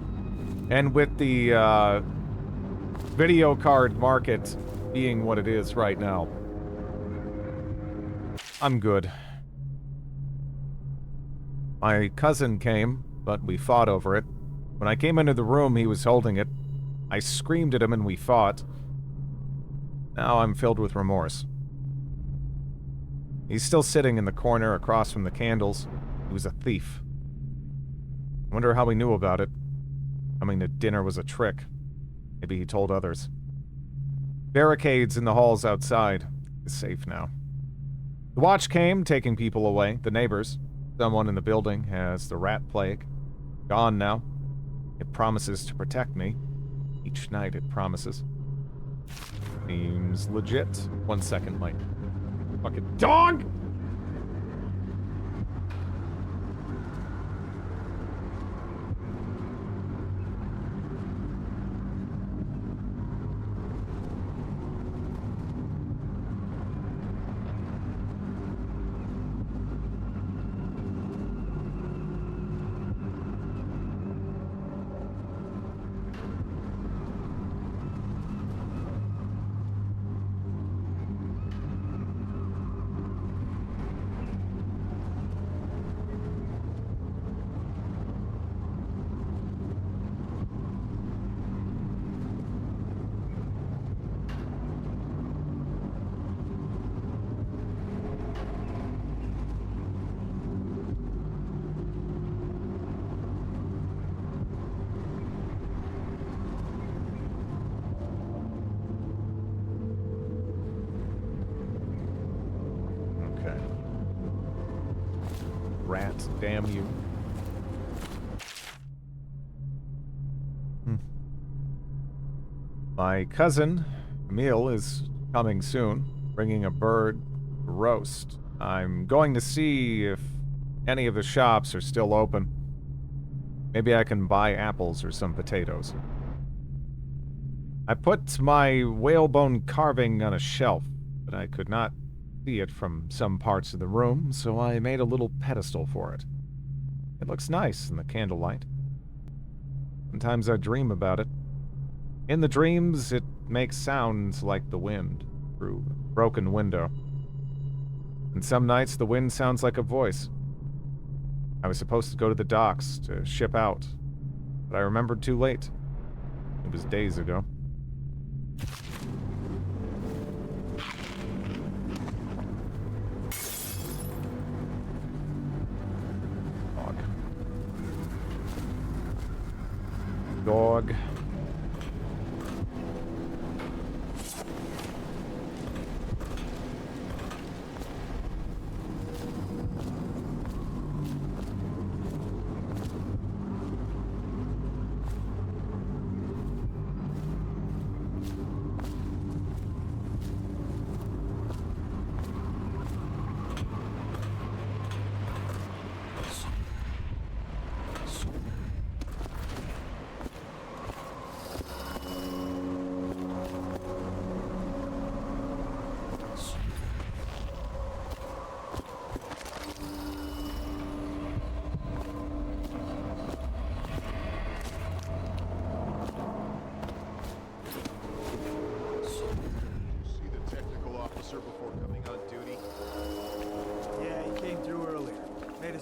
And with the video card market being what it is right now, I'm good. My cousin came, but we fought over it. When I came into the room, he was holding it. I screamed at him and we fought. Now I'm filled with remorse. He's still sitting in the corner across from the candles. He was a thief. I wonder how he knew about it. Coming to dinner was a trick. Maybe he told others. Barricades in the halls outside. It's safe now. The watch came, taking people away, the neighbors. Someone in the building has the rat plague. Gone now. It promises to protect me. Each night it promises. Seems legit. 1 second, Mike. Fucking dog! Rats, damn you. My cousin, Emil, is coming soon, bringing a bird to roast. I'm going to see if any of the shops are still open. Maybe I can buy apples or some potatoes. I put my whalebone carving on a shelf, but I could not see it from some parts of the room, so I made a little pedestal for it. It looks nice in the candlelight. Sometimes I dream about it. In the dreams, it makes sounds like the wind through a broken window. And some nights, the wind sounds like a voice. I was supposed to go to the docks to ship out, but I remembered too late. It was days ago. Dog.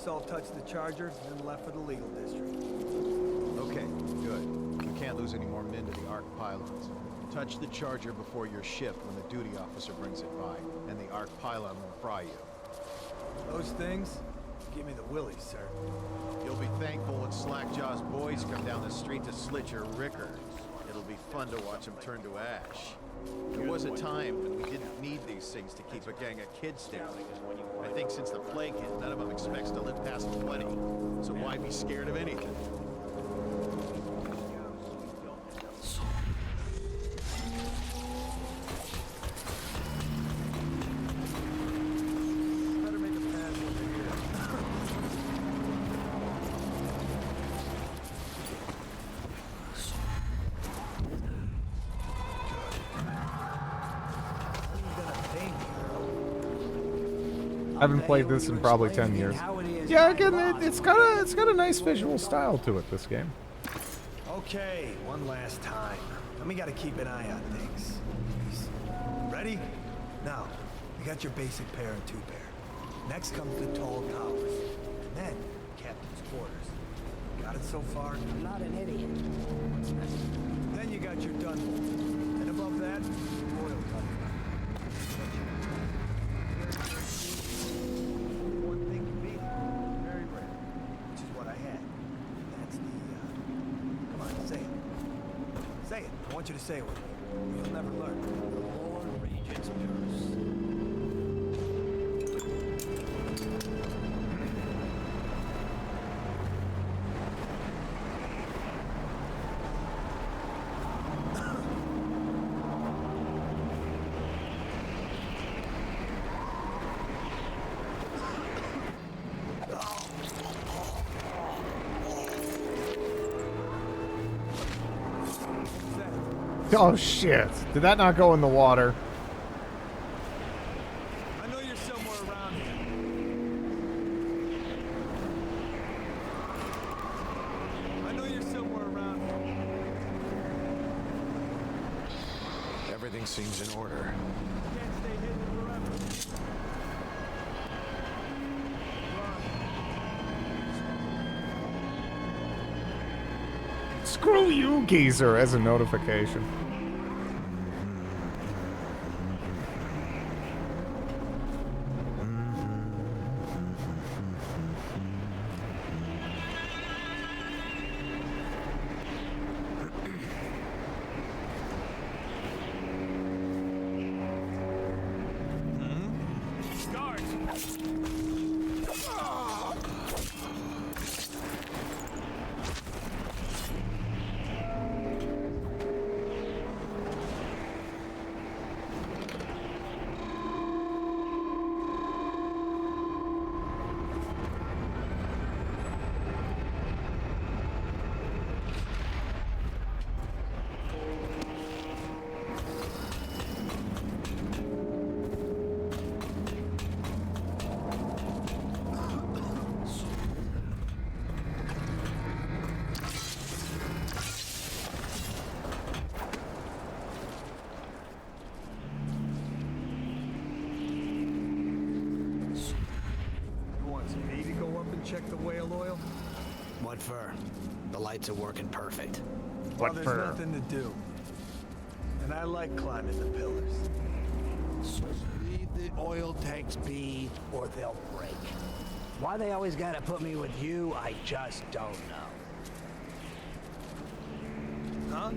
All touched the charger and then left for the legal district. Okay, good. We can't lose any more men to the Ark pylons. Touch the charger before your ship when the duty officer brings it by, and the Ark pylon will fry you. Those things? Give me the willies, sir. You'll be thankful when Slackjaw's boys come down the street to slit your ricker. It'll be fun to watch them turn to ash. There was a time when we didn't need these things to keep a gang of kids down. I think since the plague hit, none of them expects to live past 20. So why be scared of anything? I haven't played this in probably 10 years. Yeah, again, it's got a nice visual style to it, this game. Okay, one last time. And we gotta keep an eye on things. Ready? Now, we got your basic pair and two pair. Next comes the tall towers. And then, captain's quarters. Got it so far? I'm not an idiot. Then you got your Dunwall. And above that, royal cover. I want you to say it with me. You'll never learn. The Lord Regent's Oh shit! Did that not go in the water? I know you're somewhere around here. I know you're somewhere around here. Everything seems in order. Can't stay hidden forever. Screw you, geezer, as a notification. fur. The lights are working perfect. Well, there's nothing to do. And I like climbing the pillars. So leave the oil tanks be, or they'll break. Why they always gotta put me with you, I just don't know. Huh?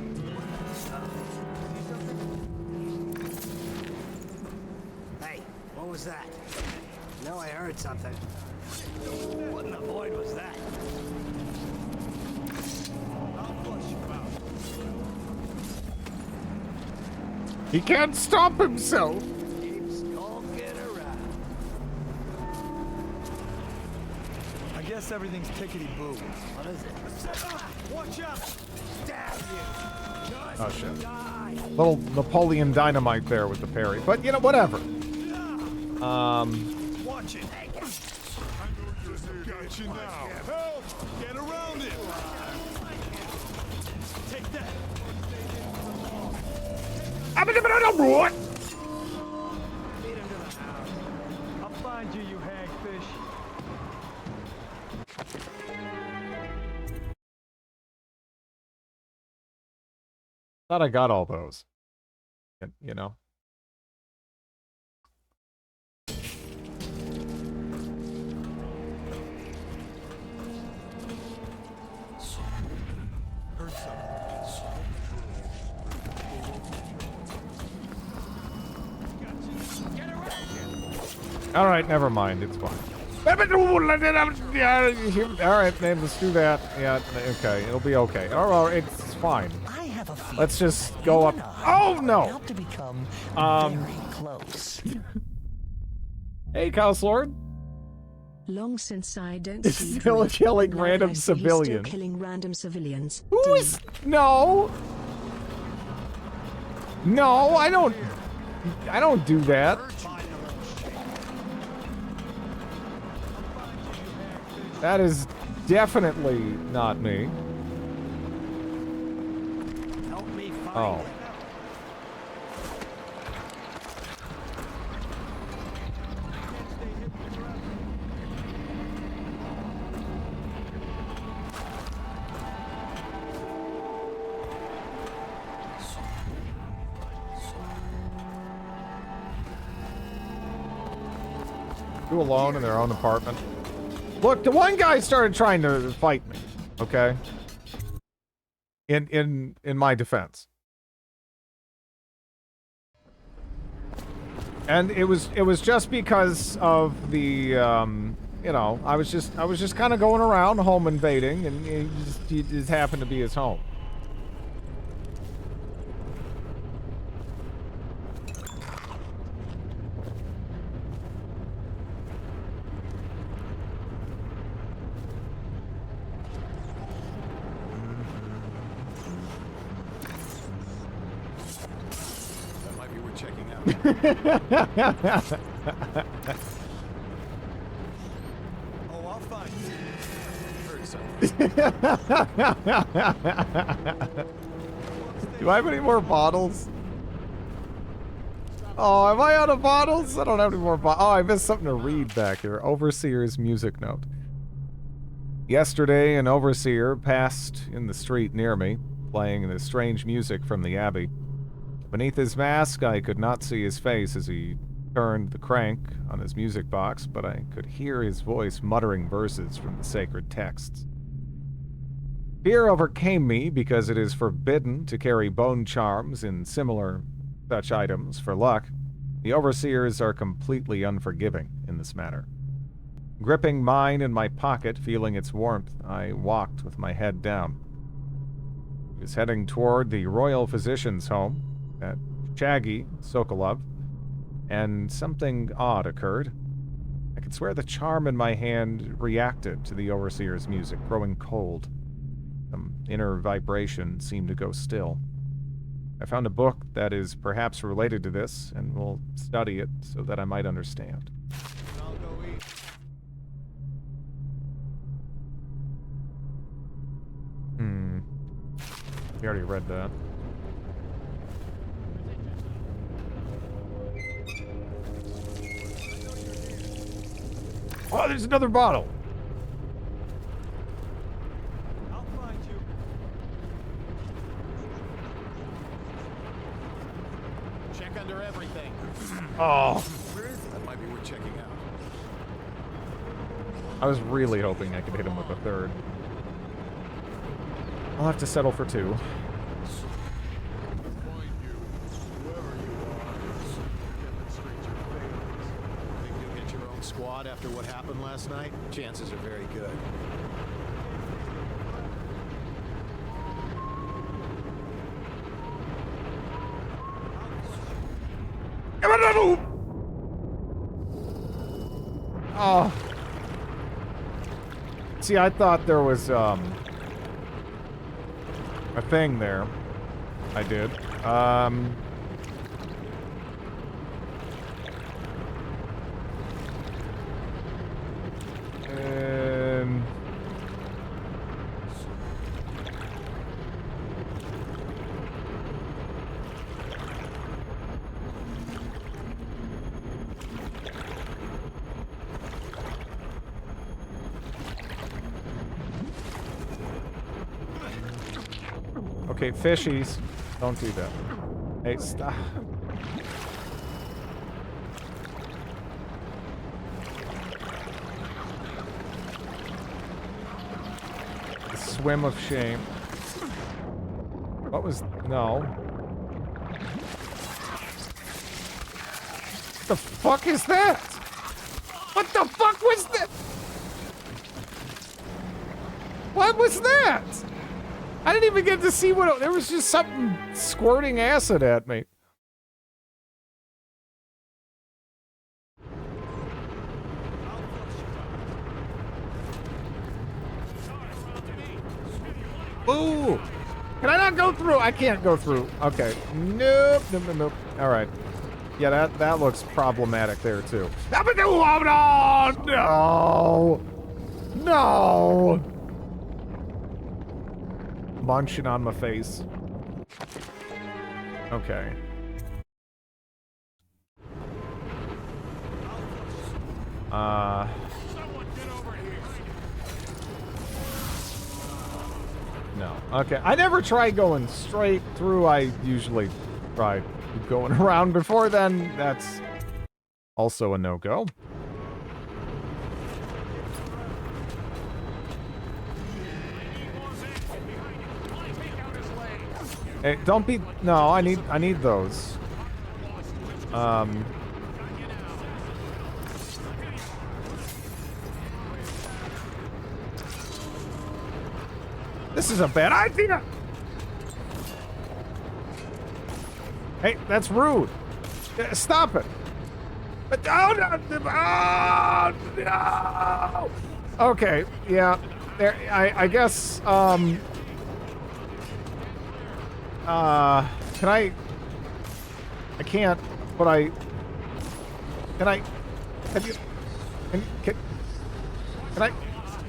Hey, what was that? No, I heard something. What in the void was that? I'll flush you out. He can't stop himself. Keep skulking around. I guess everything's tickety-boo. What is it? Watch out! Stab you! Just Oh shit. die! Little Napoleon Dynamite there with the parry. But you know, whatever. Watch it! Got you now. Help! Get around it! Take that! What? I'll find you, you hagfish. Thought I got all those. You know. All right, never mind. It's fine. All right, man, let's do that. Yeah, okay, it'll be okay. All right, it's fine. I have a feeling Let's just go up. Oh no! about to become very close. Hey, Chaos Lord. Long since I don't It's see still him. killing Now random I see he's civilians. Still killing random civilians. Who is? No. No, I don't do that. That is definitely not me. Help me find Oh. Two alone in their own apartment. Look, the one guy started trying to fight me. Okay. In my defense. And it was just because of the you know, I was just kind of going around home invading, and it just happened to be his home. That might be worth checking out. Oh, I'll find you. Heard something. Do I have any more bottles? Oh, am I out of bottles? I don't have any more bottles. Oh, I missed something to read back here. Overseer's music note. Yesterday, an overseer passed in the street near me, playing the strange music from the Abbey. Beneath his mask, I could not see his face as he turned the crank on his music box, but I could hear his voice muttering verses from the sacred texts. Fear overcame me because it is forbidden to carry bone charms and similar such items for luck. The overseers are completely unforgiving in this matter. Gripping mine in my pocket, feeling its warmth, I walked with my head down. I was heading toward the Royal Physician's home at Shaggy, Sokolov, and something odd occurred. I could swear the charm in my hand reacted to the overseer's music, growing cold. Some inner vibration seemed to go still. I found a book that is perhaps related to this, and will study it so that I might understand. I'll go eat. You already read that. Oh, there's another bottle! back under everything. Oh. Where is it? That might be worth checking out. I was really hoping I could hit him with a third. I'll have to settle for 2. Think you'll get your own squad after what happened last night? Chances are very good. Oh. See, I thought there was, a thing there. I did. And... Okay, fishies. Don't do that. Hey, stop. The swim of shame. What was... No. What the fuck is that? What the fuck was that? What was that? I didn't even get to see what there was. Just something squirting acid at me. Ooh! Can I not go through? I can't go through. Okay. Nope. Nope. Nope. Nope. All right. Yeah, that looks problematic there too. No! No! Munching on my face. Okay. No. Okay. I never try going straight through. I usually try going around before then. That's also a no-go. Hey, don't be... No, I need those. This is a bad idea! Hey, that's rude. Stop it. Oh, no! Okay, yeah. There, I guess, can I can't, but can you, can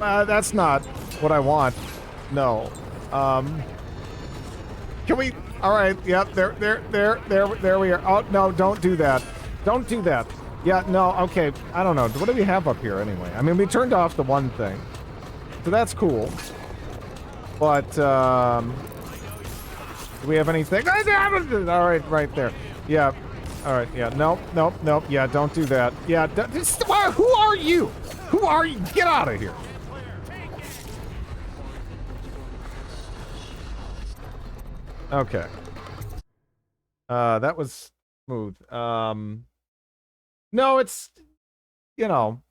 I, that's not what I want. No. Can we, all right, yep, there we are. Oh, no, don't do that. Don't do that. Yeah, no, okay, I don't know. What do we have up here anyway? I mean, we turned off the one thing. So that's cool. But, do we have anything? All right, right there. Yeah. All right, yeah, nope. Yeah, don't do that. Yeah, who are you? Who are you? Get out of here. Okay. That was smooth. No, it's, you know,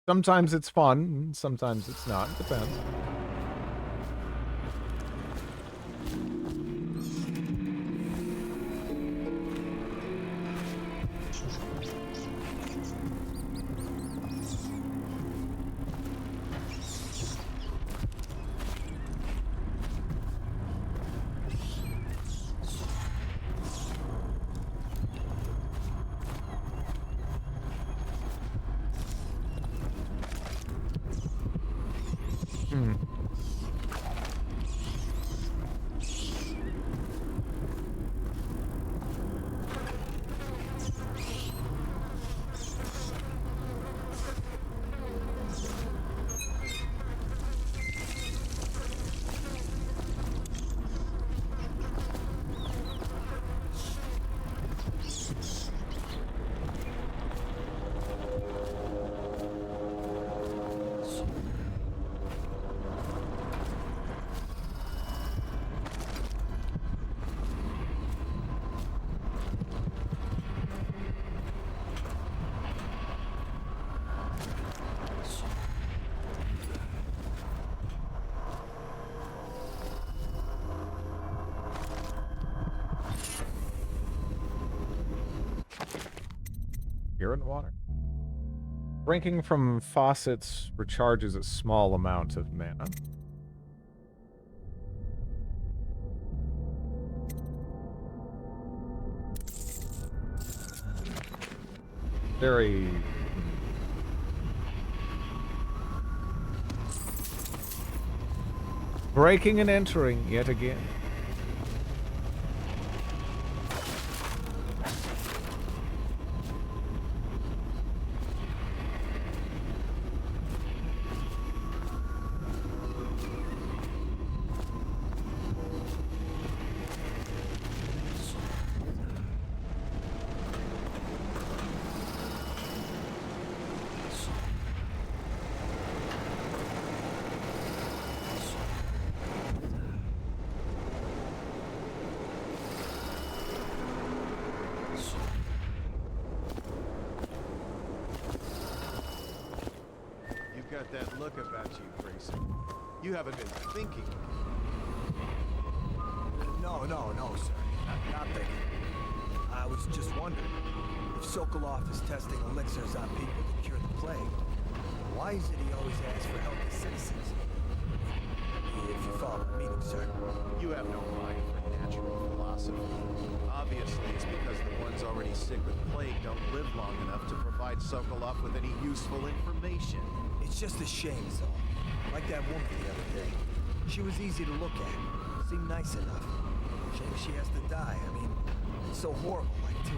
sometimes it's fun, sometimes it's not. It depends. Here in the water. Drinking from faucets recharges a small amount of mana. Very... Breaking and entering yet again. Got that look about you, Grayson. You haven't been thinking. No, sir. Not thinking. I was just wondering, if Sokolov is testing elixirs on people to cure the plague, why is it he always asks for help as citizens? If you follow me, sir. You have no mind for natural philosophy. Obviously, it's because the ones already sick with plague don't live long enough to provide Sokolov with any useful information. It's just a shame, so. Like that woman the other day. She was easy to look at. Seemed nice enough. Shame she has to die. I mean, it's so horrible, like, too.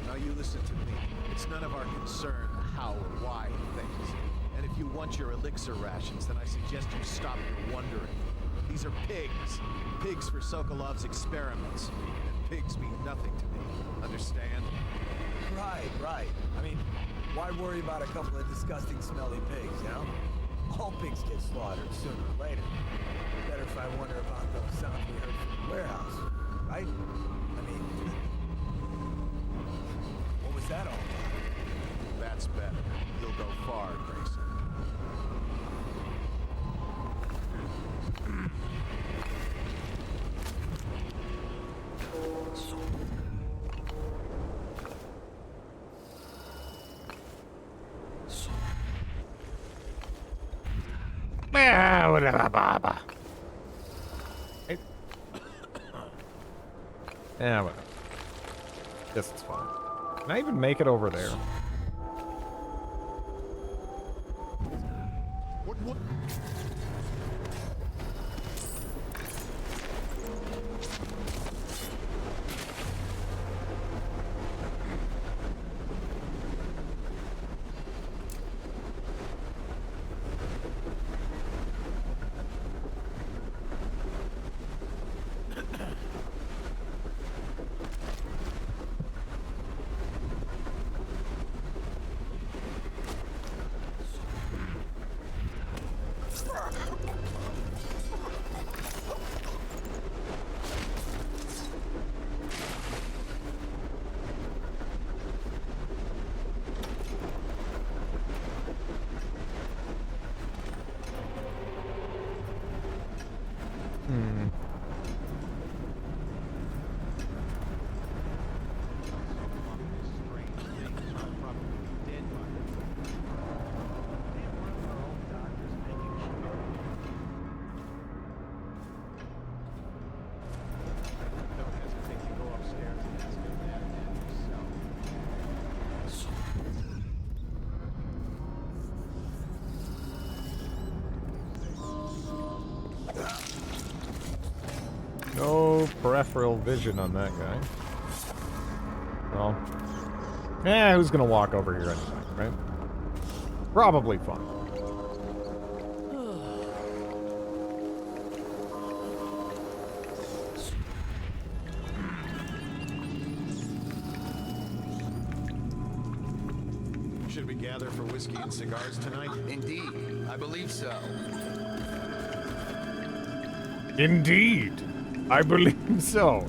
Now you listen to me. It's none of our concern how or why things. And if you want your elixir rations, then I suggest you stop your wondering. These are pigs. Pigs for Sokolov's experiments. And pigs mean nothing to me. Understand? Right. I mean, why worry about a couple of disgusting, smelly pigs, you know? All pigs get slaughtered sooner or later. Better if I wonder about those sounds we heard from the warehouse, right? I mean, what was that all about? That's better. You'll go far, Grayson. Yeah, whatever. This is fine. Can I even make it over there? What? No peripheral vision on that guy. Well, who's gonna walk over here anyway, right? Probably fun. Should we gather for whiskey and cigars tonight? Indeed, I believe so. Indeed, I believe so.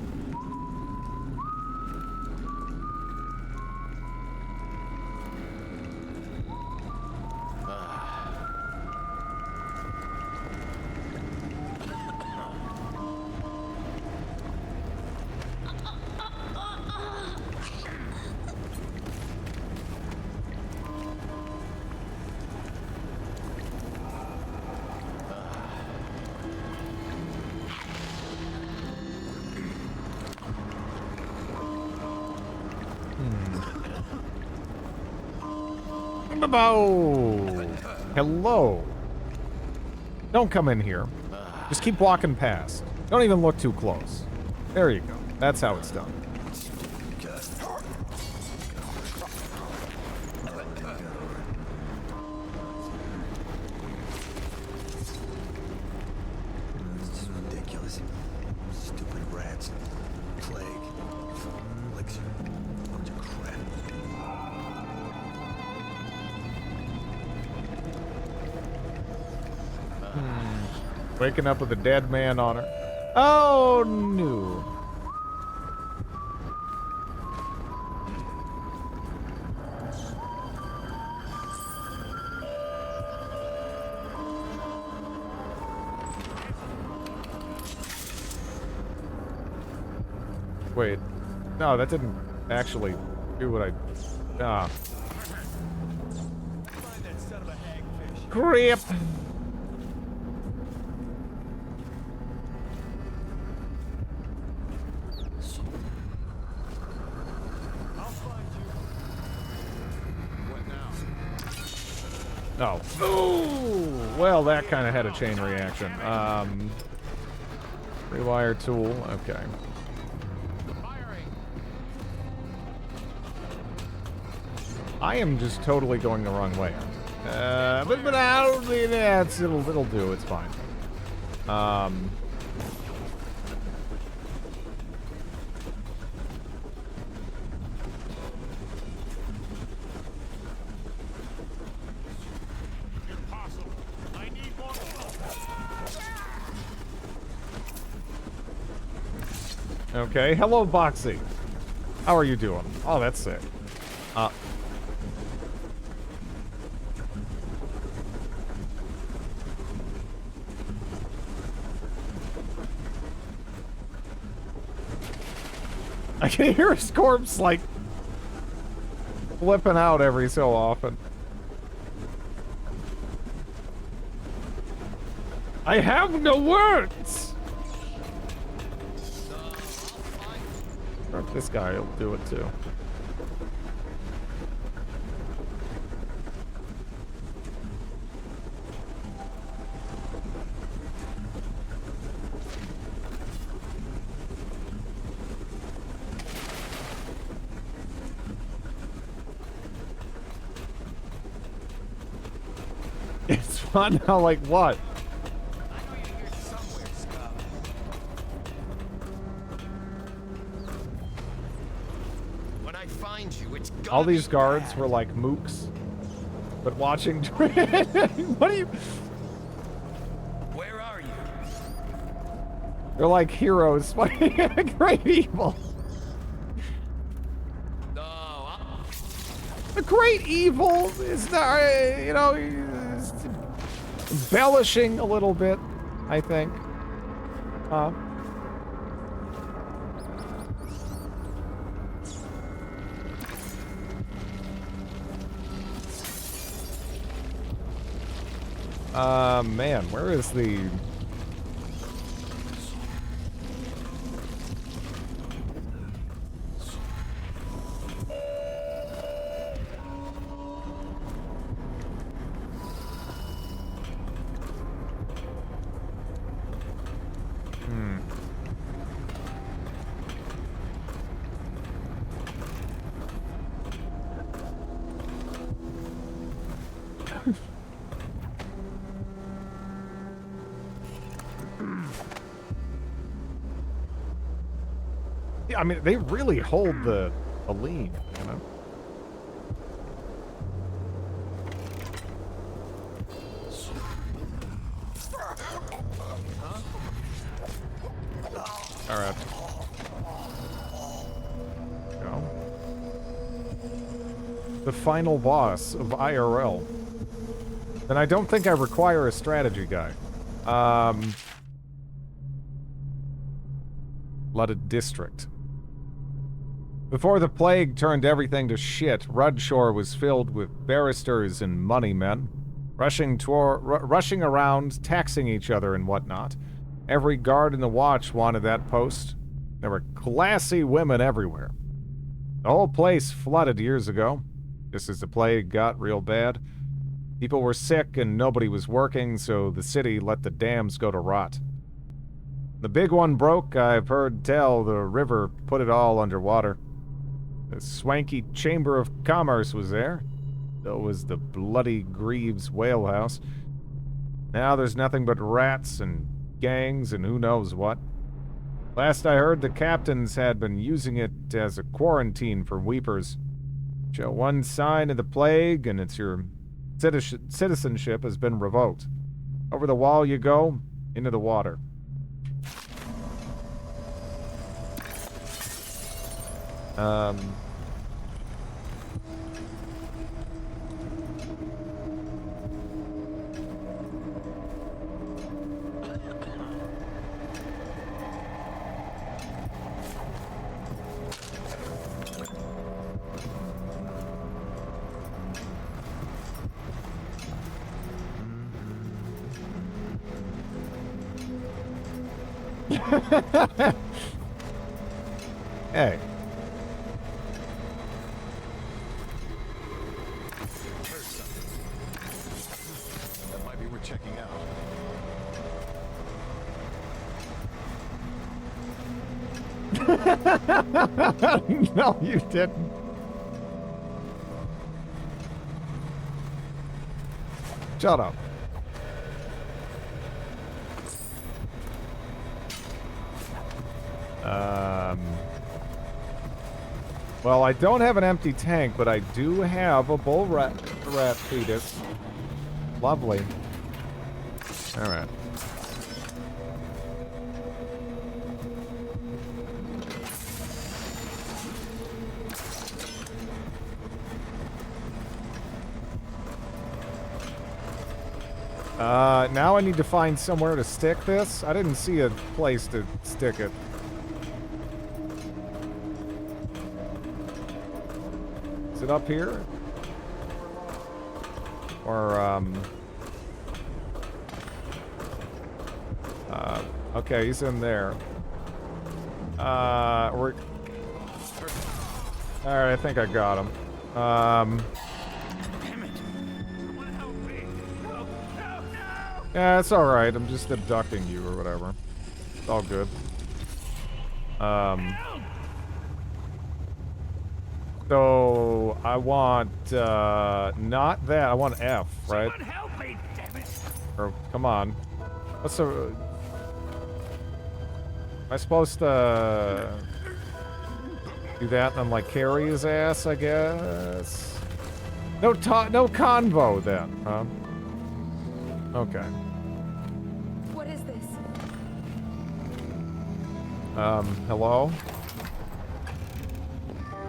Hello. Don't come in here. Just keep walking past. Don't even look too close. There you go. That's how it's done. This is ridiculous. Stupid rats. Plague. Elixir. Bunch of crap. Waking up with a dead man on her. Oh, no. Wait. No, that didn't actually do what I... Ah. Creep! No. Ooh! Well, that kind of had a chain reaction. Rewire tool. Okay. I am just totally going the wrong way. But I don't think that's it'll do. It's fine. Okay, hello, Boxy. How are you doing? Oh, that's sick. I can hear his corpse, like, flipping out every so often. I have no words! This guy will do it too. It's fun now, like what? All these guards were like mooks, but watching. What are you? Where are you? They're like heroes fighting a great evil. The great evil is not, you know, is embellishing a little bit, I think. Man, where is the... I mean, they really hold the lead, you know? All right. Go. The final boss of IRL. Then I don't think I require a strategy guy. Flooded district. Before the plague turned everything to shit, Rudshore was filled with barristers and money men, rushing around, taxing each other and whatnot. Every guard in the watch wanted that post. There were classy women everywhere. The whole place flooded years ago. Just as the plague got real bad, people were sick and nobody was working, so the city let the dams go to rot. The big one broke, I've heard tell the river put it all underwater. The swanky Chamber of Commerce was there. So was the bloody Greaves whale house. Now there's nothing but rats and gangs and who knows what. Last I heard, the captains had been using it as a quarantine for weepers. Show one sign of the plague and it's your citizenship has been revoked. Over the wall you go, into the water. Hey. That might be worth checking out. No, you didn't. Shut up. Well, I don't have an empty tank, but I do have a bull rat fetus. Lovely. All right. Now I need to find somewhere to stick this. I didn't see a place to stick it. Is it up here? Or, okay, he's in there. Alright, I think I got him. Yeah, it's alright. I'm just abducting you or whatever. It's all good. So I want not that. I want F, right? Help me, damn it. Or come on. What's the? Am I supposed to do that and then like carry his ass? I guess. No convo then, huh? Okay. What is this? Hello?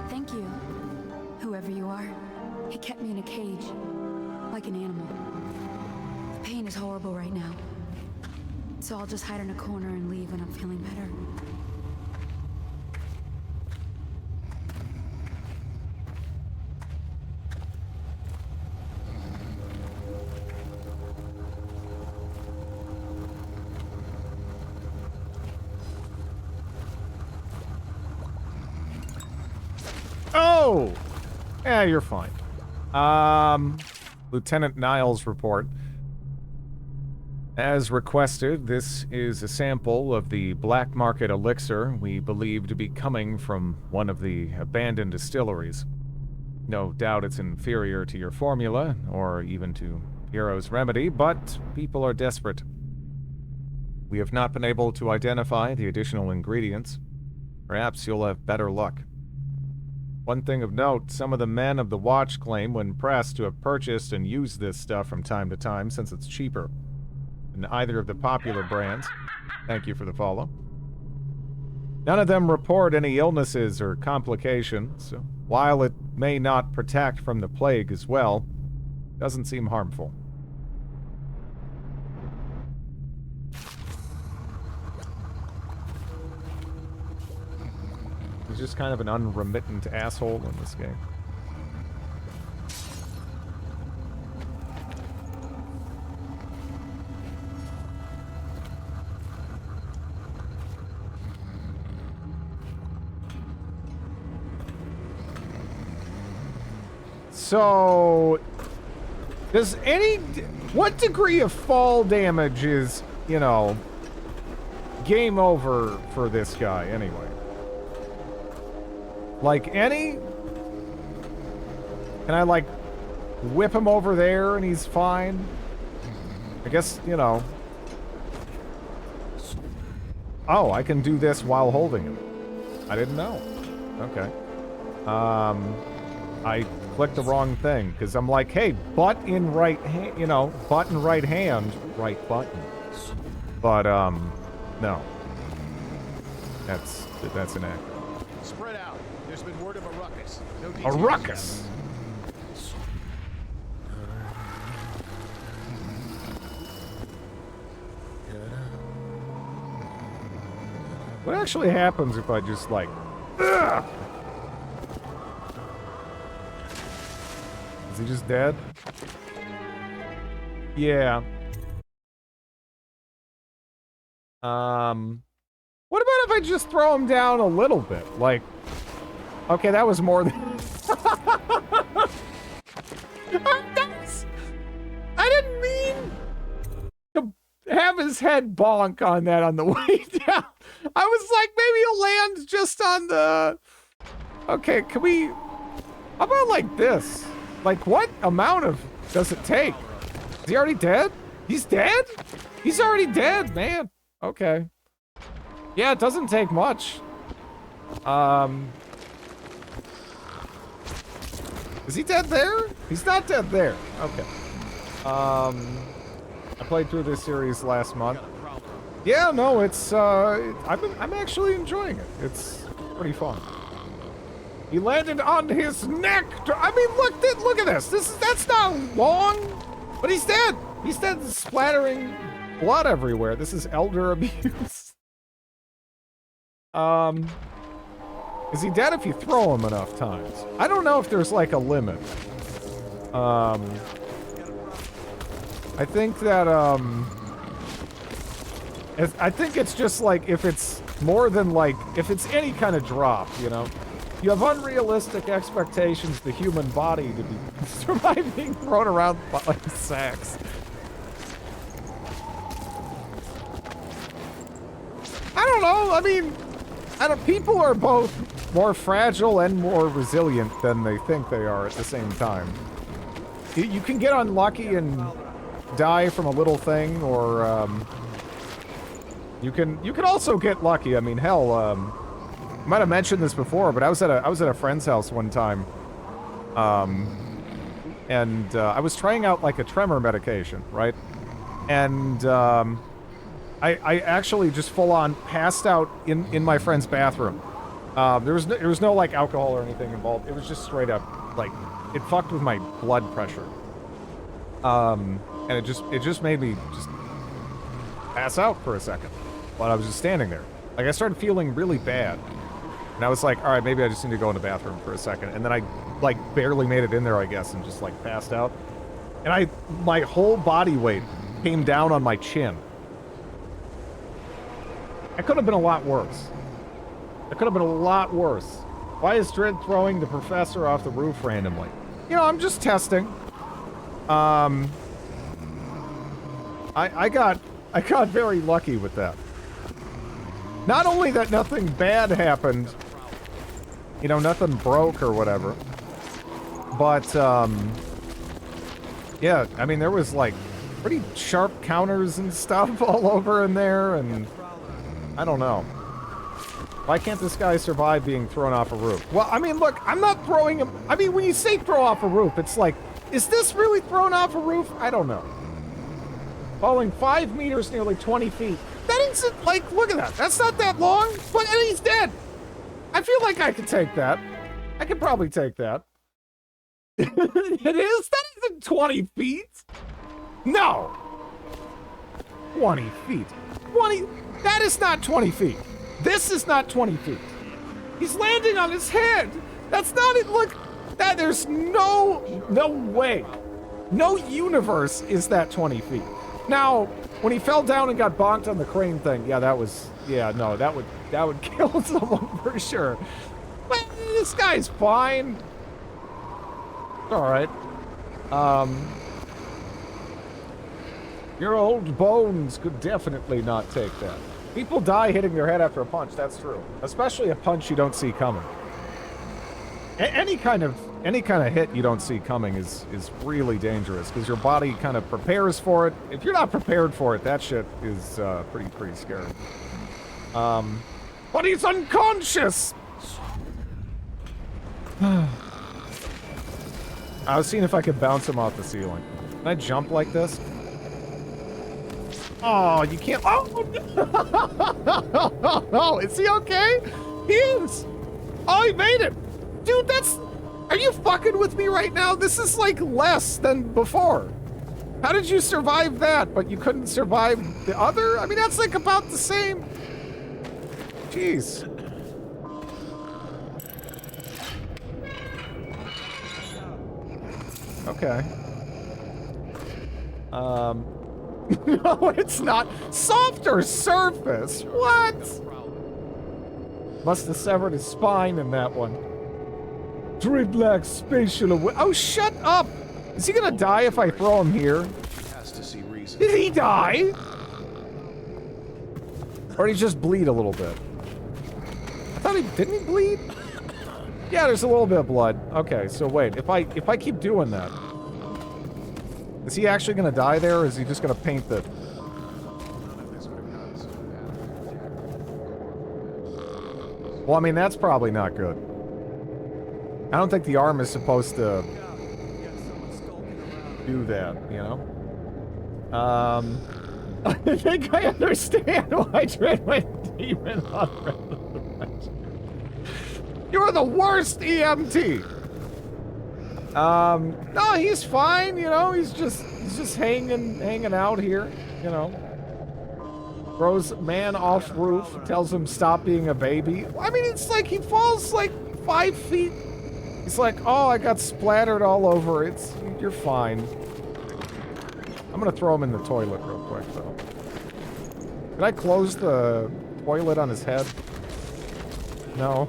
Thank you, whoever you are. He kept me in a cage, like an animal. The pain is horrible right now. So I'll just hide in a corner and leave when I'm feeling better. Oh! Yeah, you're fine. Lieutenant Niles' report. As requested, this is a sample of the black market elixir we believe to be coming from one of the abandoned distilleries. No doubt it's inferior to your formula, or even to Hero's remedy, but people are desperate. We have not been able to identify the additional ingredients. Perhaps you'll have better luck. One thing of note, some of the men of the Watch claim when pressed to have purchased and used this stuff from time to time since it's cheaper than either of the popular brands. Thank you for the follow. None of them report any illnesses or complications, so while it may not protect from the plague as well, it doesn't seem harmful. He's just kind of an unremittent asshole in this game. So, does what degree of fall damage is, you know, game over for this guy anyway? Like any? Can I like whip him over there and he's fine? I guess, you know. Oh, I can do this while holding him. I didn't know. Okay. I clicked the wrong thing because I'm like, hey, butt in right hand, you know, button right hand, right button. But no. That's inaccurate. Spread out. There's been word of a ruckus. No A details. ruckus. What actually happens if I just like, ugh! Is he just dead? Yeah. What about if I just throw him down a little bit? Like, okay, that was more than... I didn't mean to have his head bonk on that on the way down. I was like, maybe he'll land just on the... Okay, can we... How about like this? Like, what amount of does it take? Is he already dead? He's dead? He's already dead, man. Okay. Yeah, it doesn't take much. Is he dead there? He's not dead there. Okay. I played through this series last month. Yeah, no, it's I'm actually enjoying it. It's pretty fun. He landed on his neck. I mean, look at this. That's not long, but he's dead. He's dead, splattering blood everywhere. This is elder abuse. Is he dead if you throw him enough times? I don't know if there's like a limit. I think that I think it's just like if it's more than like if it's any kind of drop, you know. You have unrealistic expectations the human body to be survive being thrown around like sacks. I don't know. I mean, people are both more fragile and more resilient than they think they are at the same time. You can get unlucky and die from a little thing, or you can also get lucky. I mean, hell, I might have mentioned this before, but I was at a friend's house one time, and I was trying out like a tremor medication, right? And I actually just full on passed out in my friend's bathroom. There was no like alcohol or anything involved. It was just straight up like it fucked with my blood pressure. And it just made me just pass out for a second while I was just standing there. Like I started feeling really bad. And I was like, all right, maybe I just need to go in the bathroom for a second. And then I like barely made it in there, I guess, and just like passed out. And my whole body weight came down on my chin. It could have been a lot worse. It could have been a lot worse. Why is Dread throwing the professor off the roof randomly? You know, I'm just testing. I got very lucky with that. Not only that nothing bad happened, you know, nothing broke or whatever, but, yeah, I mean, there was, like, pretty sharp counters and stuff all over in there, and I don't know. Why can't this guy survive being thrown off a roof? Well, I mean, look, I'm not throwing him. I mean, when you say throw off a roof, it's like, is this really thrown off a roof? I don't know. Falling 5 meters, nearly 20 feet. That isn't, like, look at that. That's not that long, but and he's dead. I feel like I could take that. I could probably take that. It is? That isn't 20 feet. No. 20 feet. 20, that is not 20 feet. This is not 20 feet. He's landing on his head. That's not it. Look, that there's no way. No universe is that 20 feet. Now, when he fell down and got bonked on the crane thing, yeah, that was, yeah, no, that would kill someone for sure. But this guy's fine. Alright. Your old bones could definitely not take that. People die hitting their head after a punch, that's true. Especially a punch you don't see coming. Any kind of hit you don't see coming is really dangerous, because your body kind of prepares for it. If you're not prepared for it, that shit is pretty scary. But he's unconscious! I was seeing if I could bounce him off the ceiling. Can I jump like this? Oh, you can't. Oh, is he okay? He is. Oh, he made it. Dude, that's... Are you fucking with me right now? This is like less than before. How did you survive that, but you couldn't survive the other? I mean, that's like about the same. Jeez. Okay. No, it's not. Softer surface? What? Must have severed his spine in that one. Dreadlock spatial awareness. Oh, shut up! Is he gonna die if I throw him here? Has to see reason. Did he die? Or did he just bleed a little bit? I thought didn't he bleed? Yeah, there's a little bit of blood. Okay, so wait, if I keep doing that, is he actually gonna die there, or is he just gonna paint the... Well, I mean, that's probably not good. I don't think the arm is supposed to do that, you know? I think I understand why I trained my demon on. You're the worst EMT! No, he's fine, you know, he's just hanging out here, you know. Throws man off roof, tells him stop being a baby. I mean, it's like he falls like 5 feet. He's like, oh, I got splattered all over. You're fine. I'm gonna throw him in the toilet real quick, though. Did I close the toilet on his head? No.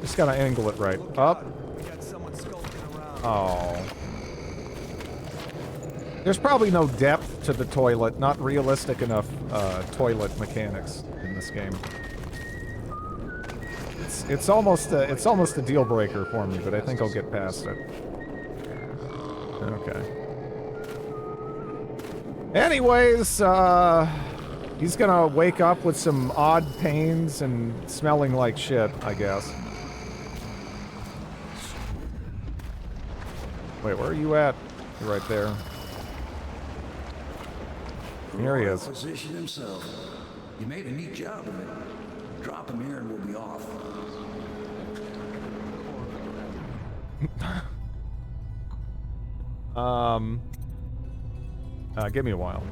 Just gotta angle it right. Up. Oh. There's probably no depth to the toilet. Not realistic enough toilet mechanics in this game. It's almost a deal breaker for me, but I think I'll get past it. Okay. Anyways, he's gonna wake up with some odd pains and smelling like shit, I guess. Wait, where are you at? You're right there. Here he is. Position himself. You made a neat job of it. Drop him here and we'll be off. Give me a while.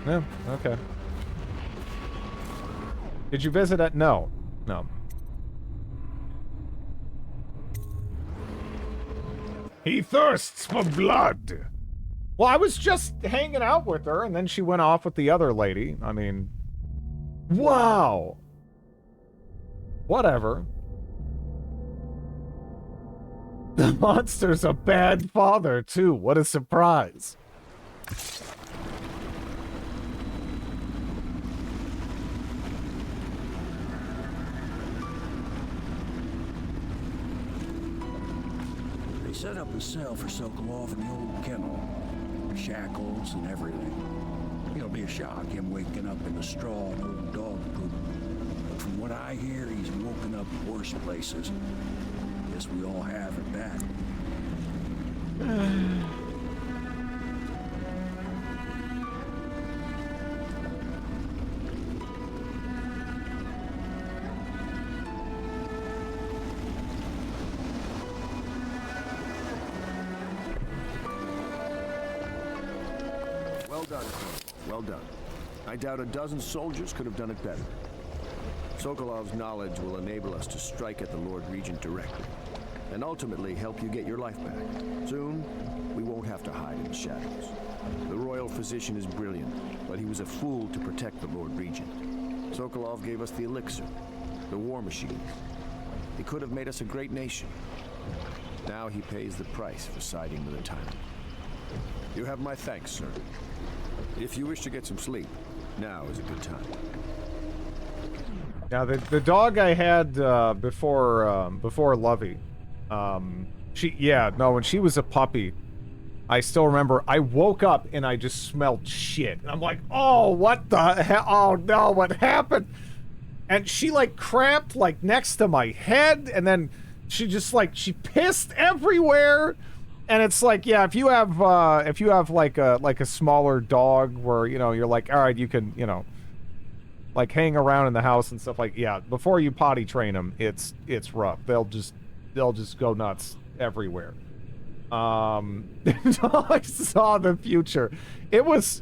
Yeah, okay. Did you visit it? No. No. He thirsts for blood. Well, I was just hanging out with her, and then she went off with the other lady. I mean... Wow! Whatever. The monster's a bad father, too. What a surprise. They set up a cell for Sokolov in the old kennel. Shackles and everything. It'll be a shock, him waking up in the straw and old dog poop. But from what I hear, he's woken up worse places. Guess we all have at that. Well done, Colonel. Well done. I doubt a dozen soldiers could have done it better. Sokolov's knowledge will enable us to strike at the Lord Regent directly, and ultimately help you get your life back. Soon, we won't have to hide in the shadows. The royal physician is brilliant, but he was a fool to protect the Lord Regent. Sokolov gave us the elixir, the war machine. He could have made us a great nation. Now he pays the price for siding with a tyrant. You have my thanks, sir. If you wish to get some sleep, now is a good time. Now, the dog I had before Lovey, when she was a puppy, I still remember I woke up and I just smelled shit. And I'm like, oh, what the hell? Oh, no, what happened? And she, like, cramped, like, next to my head. And then she just, like, she pissed everywhere. And it's like, yeah, if you have like a smaller dog where, you know, you're like, all right, you can, you know, like, hang around in the house and stuff, like, yeah, before you potty train them, it's rough. They'll just go nuts everywhere. I saw the future. It was,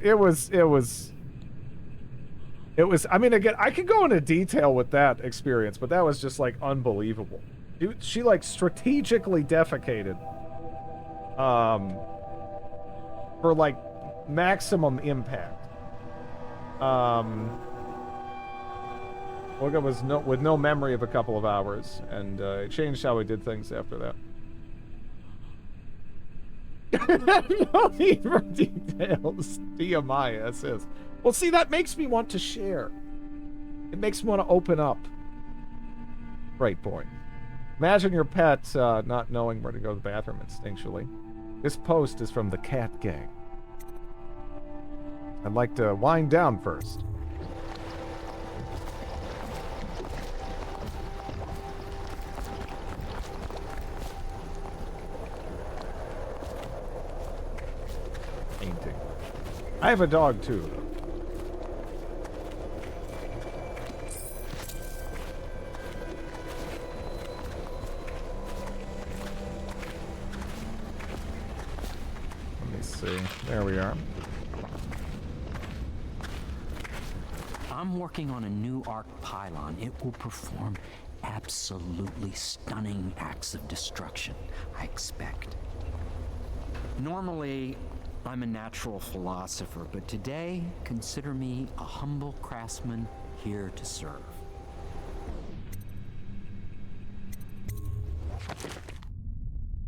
I mean, again, I could go into detail with that experience, but that was just, like, unbelievable. She like, strategically defecated, for, like, maximum impact. Olga was with no memory of a couple of hours, and it changed how we did things after that. No need for details. TMI, it says. Well, see, that makes me want to share. It makes me want to open up. Great point. Imagine your pet not knowing where to go to the bathroom instinctually. This post is from the Cat Gang. I'd like to wind down first. Painting. I have a dog too. Let me see. There we are. I'm working on a new arc pylon. It will perform absolutely stunning acts of destruction, I expect. Normally, I'm a natural philosopher, but today, consider me a humble craftsman here to serve.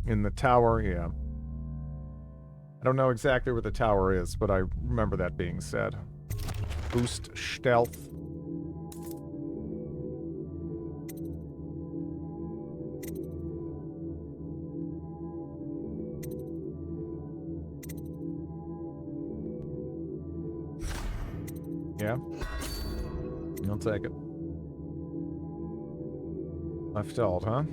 In the tower, yeah. I don't know exactly where the tower is, but I remember that being said. Boost stealth. Yeah. I'll take it. Left alt, huh?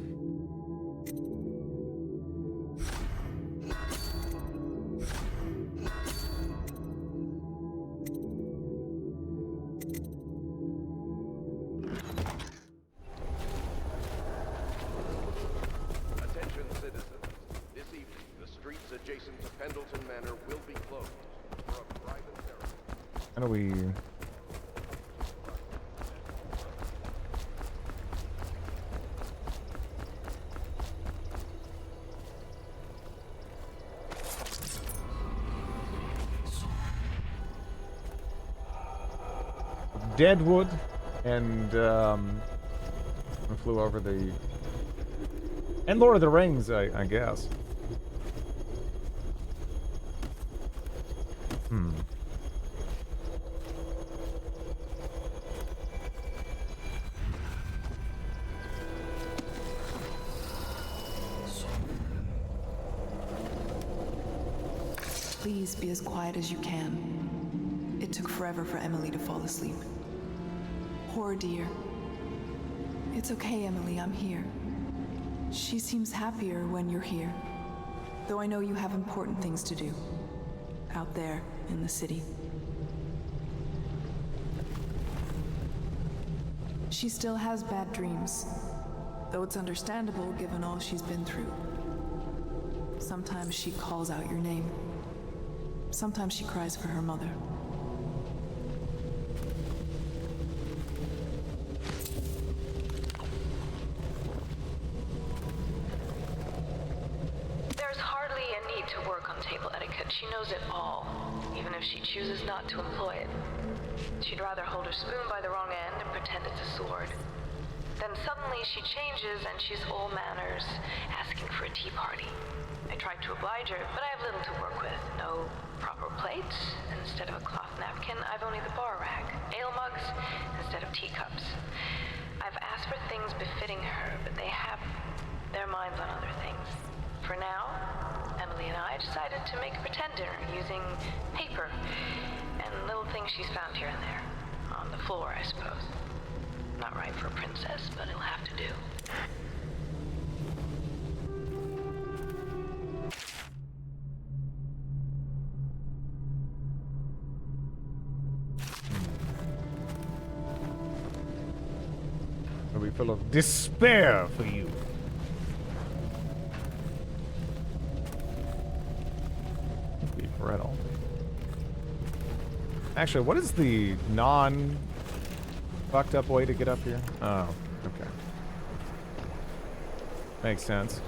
Attention citizens. This evening, the streets adjacent to Pendleton Manor will be closed for a private ceremony. How do we... Deadwood, and I flew over the... And Lord of the Rings, I guess. Please be as quiet as you can. It took forever for Emily to fall asleep. Poor dear. It's okay, Emily, I'm here. She seems happier when you're here. Though I know you have important things to do. Out there, in the city. She still has bad dreams. Though it's understandable given all she's been through. Sometimes she calls out your name. Sometimes she cries for her mother. There's hardly a need to work on table etiquette. She knows it all, even if she chooses not to employ it. She'd rather hold her spoon by the wrong end and pretend it's a sword. Then suddenly she changes and she's all manners, asking for a tea party. I tried to oblige her, but I have little to work with. No proper plates. Instead of a cloth napkin, I've only the bar rack. Ale mugs instead of teacups. I've asked for things befitting her, but they have their minds on other things. For now, Emily and I decided to make a pretend dinner using paper and little things she's found here and there. On the floor, I suppose. Not right for a princess, but it'll have to do. Are we full of despair for you? Be brittle. Actually, what is the non-fucked up way to get up here? Oh, okay. Makes sense.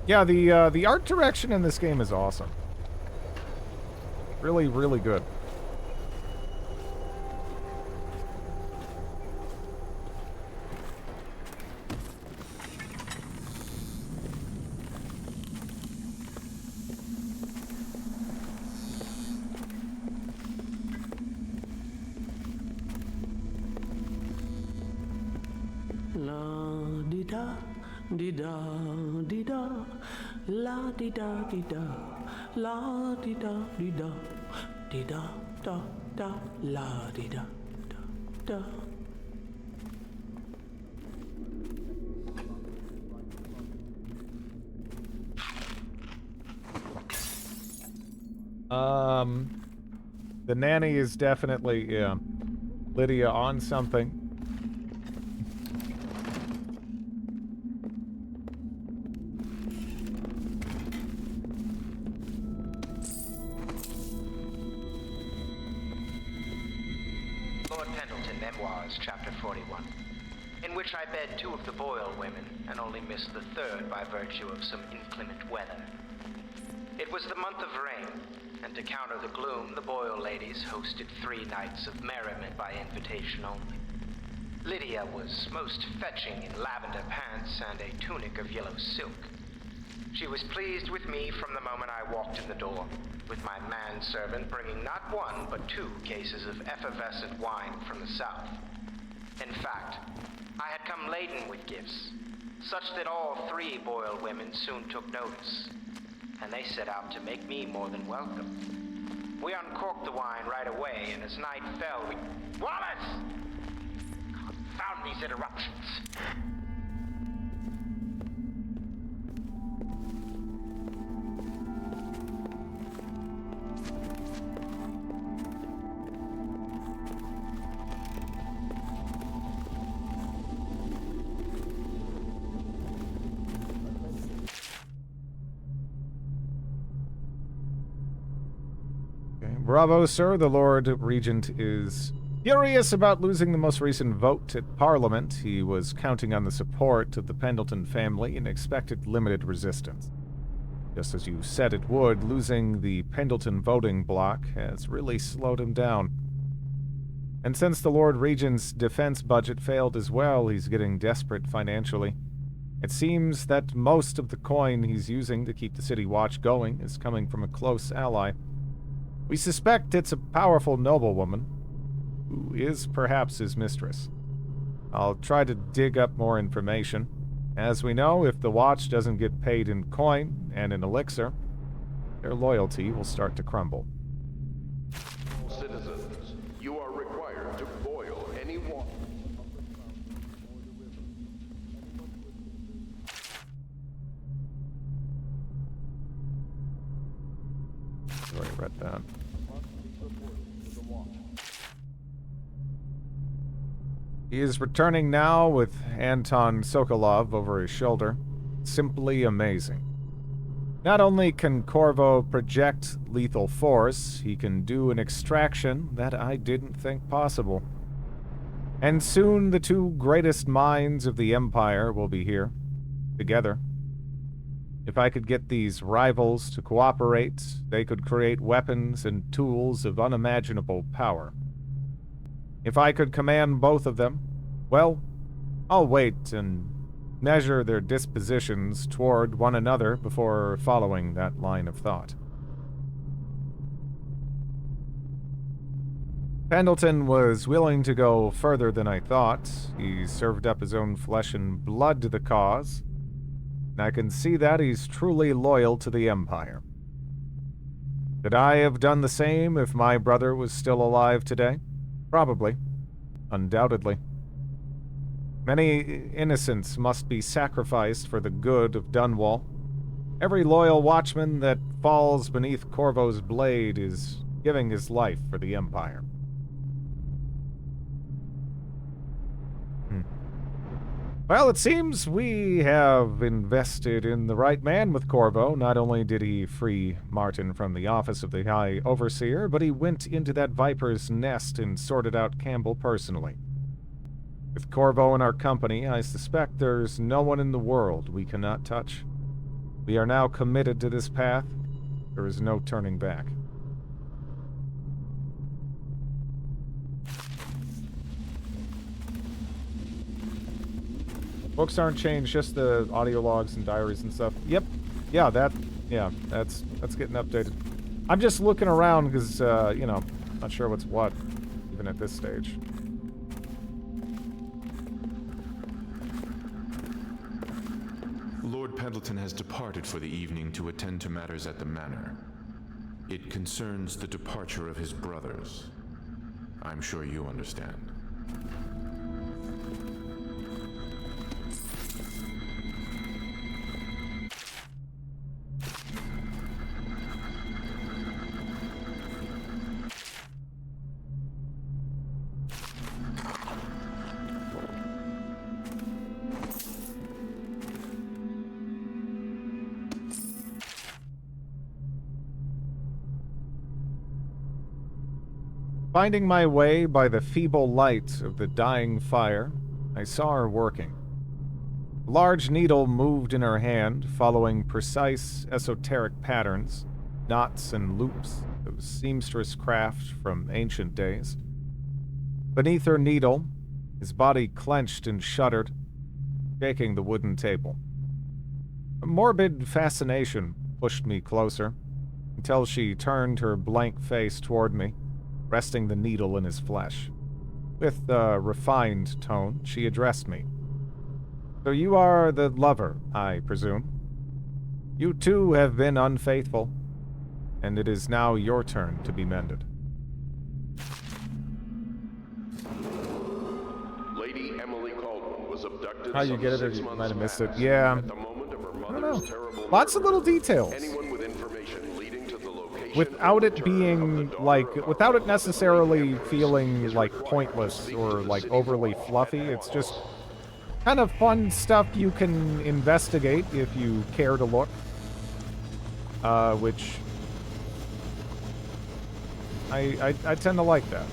Yeah, the art direction in this game is awesome. Really, really good. Di-da, di-da, la di-da, di-da, la di-da, di-da, di-da, da, da, la di-da, da, da. The nanny is definitely, yeah, Lydia on something. Chapter 41, in which I bed 2 of the Boyle women and only missed the 3rd by virtue of some inclement weather. It was the month of rain, and to counter the gloom, the Boyle ladies hosted 3 nights of merriment by invitation only. Lydia was most fetching in lavender pants and a tunic of yellow silk. She was pleased with me from the moment I walked in the door, with my manservant bringing not 1 but 2 cases of effervescent wine from the south. In fact, I had come laden with gifts, such that all 3 Boyle women soon took notice, and they set out to make me more than welcome. We uncorked the wine right away, and as night fell, we... Wallace! Confound these interruptions! Bravo, sir. The Lord Regent is furious about losing the most recent vote at Parliament. He was counting on the support of the Pendleton family and expected limited resistance. Just as you said it would, losing the Pendleton voting bloc has really slowed him down. And since the Lord Regent's defense budget failed as well, he's getting desperate financially. It seems that most of the coin he's using to keep the City Watch going is coming from a close ally. We suspect it's a powerful noblewoman, who is perhaps his mistress. I'll try to dig up more information. As we know, if the Watch doesn't get paid in coin and in elixir, their loyalty will start to crumble. Citizens, you are required to boil any water. I already read that. He is returning now with Anton Sokolov over his shoulder. Simply amazing. Not only can Corvo project lethal force, he can do an extraction that I didn't think possible. And soon the 2 greatest minds of the Empire will be here, together. If I could get these rivals to cooperate, they could create weapons and tools of unimaginable power. If I could command both of them, well, I'll wait and measure their dispositions toward one another before following that line of thought. Pendleton was willing to go further than I thought. He served up his own flesh and blood to the cause, and I can see that he's truly loyal to the Empire. Could I have done the same if my brother was still alive today? Probably. Undoubtedly. Many innocents must be sacrificed for the good of Dunwall. Every loyal watchman that falls beneath Corvo's blade is giving his life for the Empire. Well, it seems we have invested in the right man with Corvo. Not only did he free Martin from the office of the High Overseer, but he went into that Viper's nest and sorted out Campbell personally. With Corvo in our company, I suspect there's no one in the world we cannot touch. We are now committed to this path. There is no turning back. Books aren't changed, just the audio logs and diaries and stuff. Yep. Yeah, that's getting updated. I'm just looking around because, you know, not sure what's what, even at this stage. Lord Pendleton has departed for the evening to attend to matters at the manor. It concerns the departure of his brothers. I'm sure you understand. Finding my way by the feeble light of the dying fire, I saw her working. A large needle moved in her hand, following precise, esoteric patterns, knots and loops of seamstress craft from ancient days. Beneath her needle, his body clenched and shuddered, shaking the wooden table. A morbid fascination pushed me closer, until she turned her blank face toward me, resting the needle in his flesh. With a refined tone, she addressed me. So you are the lover, I presume. You too have been unfaithful, and it is now your turn to be mended. Lady Emily Caldwell was abducted. How you get it, or you might have missed it. Yeah. At the moment of her I don't know. mother's terrible Lots of little details. Anyone with information leading to the location Without it being, like, without it necessarily feeling, like, pointless or, like, overly fluffy. It's just kind of fun stuff you can investigate if you care to look. Which I tend to like that.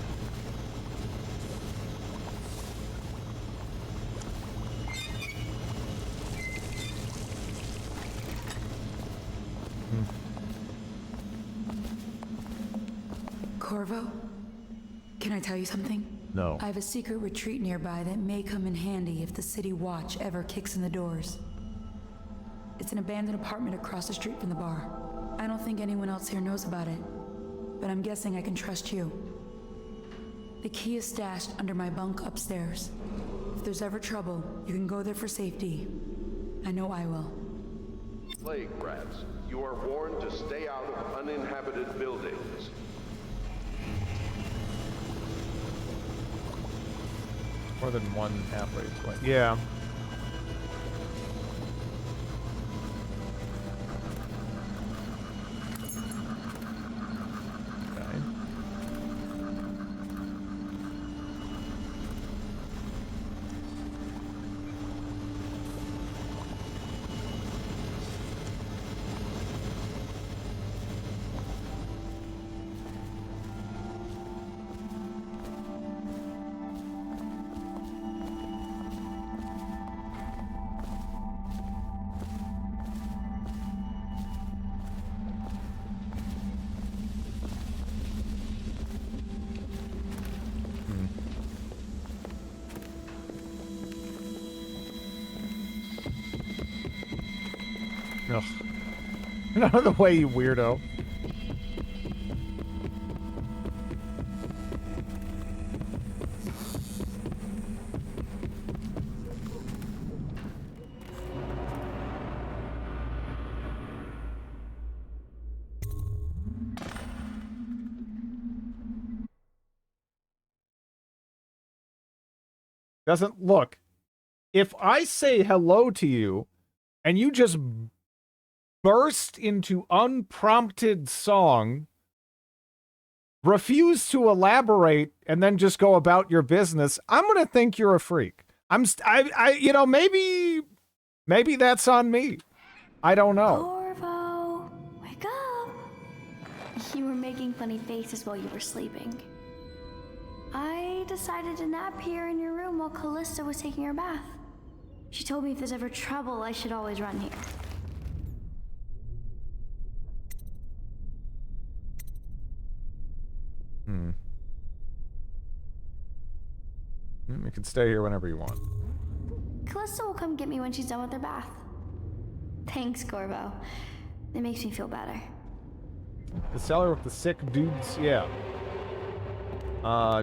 Corvo? Can I tell you something? No. I have a secret retreat nearby that may come in handy if the city watch ever kicks in the doors. It's an abandoned apartment across the street from the bar. I don't think anyone else here knows about it, but I'm guessing I can trust you. The key is stashed under my bunk upstairs. If there's ever trouble, you can go there for safety. I know I will. Plague rats, you are warned to stay out of uninhabited buildings. More than one halfway point. Yeah. Okay. Ugh. Out of the way, you weirdo. Doesn't look. If I say hello to you and you just burst into unprompted song, refuse to elaborate, and then just go about your business, I'm gonna think you're a freak. You know, maybe that's on me. I don't know. Corvo, wake up! You were making funny faces while you were sleeping. I decided to nap here in your room while Callista was taking her bath. She told me if there's ever trouble, I should always run here. You can stay here whenever you want. Callista will come get me when she's done with her bath. Thanks, Corvo. It makes me feel better. The cellar with the sick dudes, yeah.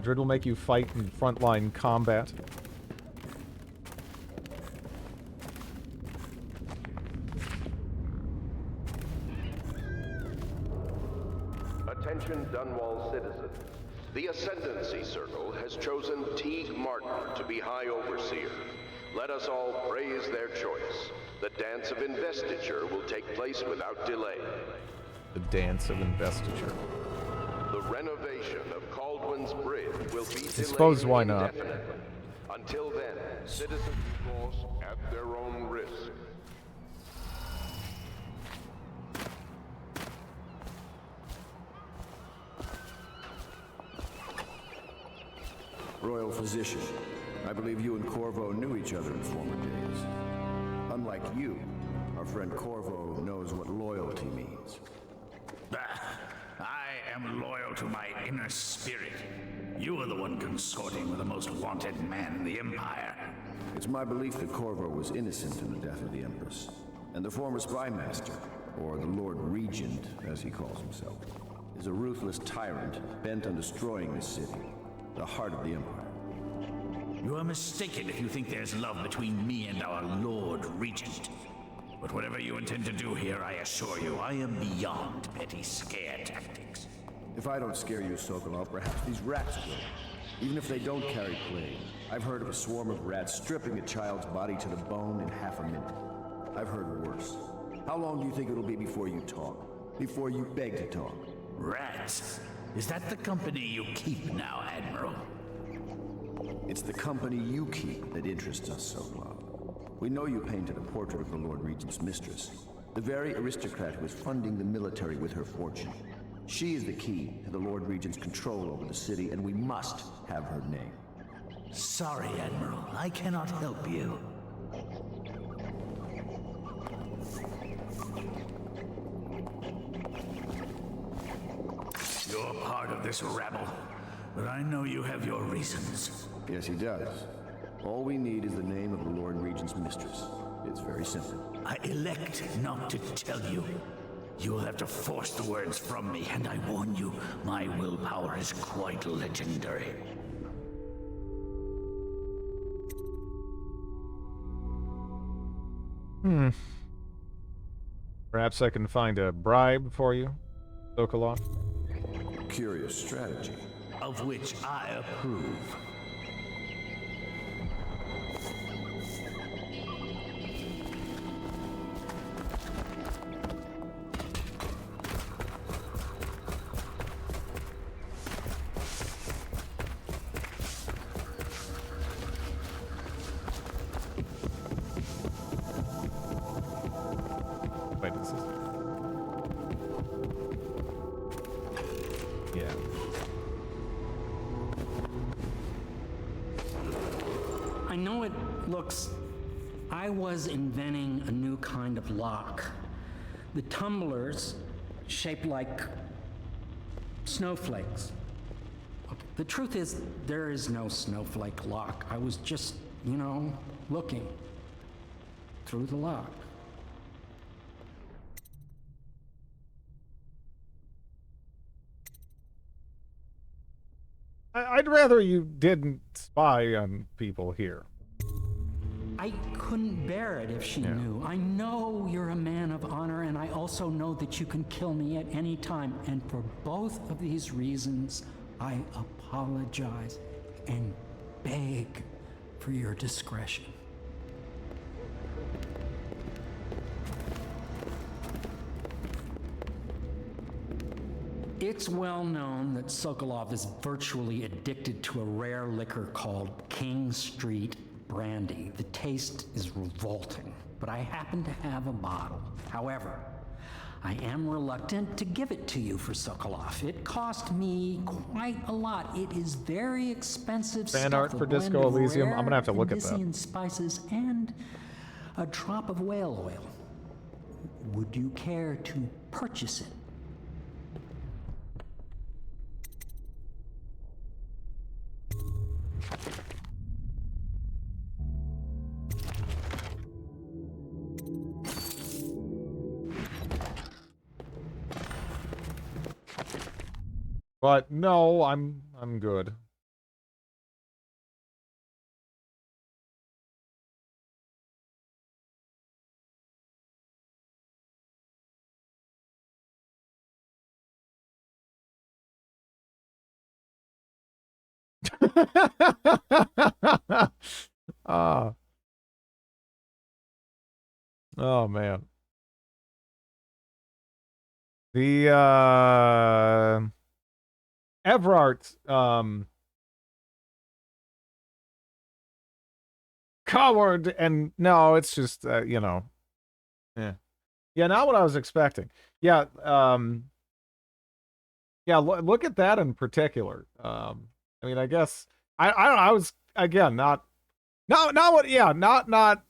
Drid will make you fight in frontline combat. Attention Dunwall citizens. The Ascendancy Circle has chosen Teague Martin to be High Overseer. Let us all praise their choice. The dance of investiture will take place without delay. The dance of investiture. The renovation of Caldwell's Bridge will be delayed I suppose why not? indefinitely. Until then, citizens cross at their own risk. Royal Physician, I believe you and Corvo knew each other in former days. Unlike you, our friend Corvo knows what loyalty means. I am loyal to my inner spirit. You are the one consorting with the most wanted man in the Empire. It's my belief that Corvo was innocent in the death of the Empress, and the former spy master, or the Lord Regent, as he calls himself, is a ruthless tyrant bent on destroying this city, the heart of the Empire. You are mistaken if you think there's love between me and our Lord Regent. But whatever you intend to do here, I assure you, I am beyond petty scare tactics. If I don't scare you, Sokolov, perhaps these rats will. Even if they don't carry plague, I've heard of a swarm of rats stripping a child's body to the bone in half a minute. I've heard worse. How long do you think it'll be before you talk? Before you beg to talk? Rats? Is that the company you keep now, Admiral? It's the company you keep that interests us, Sokolov. We know you painted a portrait of the Lord Regent's mistress, the very aristocrat who is funding the military with her fortune. She is the key to the Lord Regent's control over the city, and we must have her name. Sorry, Admiral. I cannot help you. You're part of this rabble, but I know you have your reasons. Yes, he does. All we need is the name of the Lord Regent's mistress. It's very simple. I elect not to tell you. You will have to force the words from me, and I warn you, my willpower is quite legendary. Perhaps I can find a bribe for you, Sokolov. Curious strategy. Of which I approve. Wait, this is... Yeah. I know it looks... I was inventing a new kind of lock. The tumblers shaped like snowflakes. The truth is, there is no snowflake lock. I was just, you know, looking through the lock. I'd rather you didn't spy on people here. I couldn't bear it if she knew. I know you're a man of honor, and I also know that you can kill me at any time. And for both of these reasons, I apologize and beg for your discretion. It's well known that Sokolov is virtually addicted to a rare liquor called King Street Brandy. The taste is revolting, but I happen to have a bottle. However, I am reluctant to give it to you for Sokolov. It cost me quite a lot. It is very expensive Fan stuff. art for Disco Elysium. I'm gonna have to look at that. Indian spices and a drop of whale oil. Would you care to purchase it? But no, I'm good. Oh man. The Everart coward, and no, it's just you know. Yeah. Yeah, not what I was expecting. Yeah, yeah, look at that in particular. I mean, I guess I don't know, I was again not what not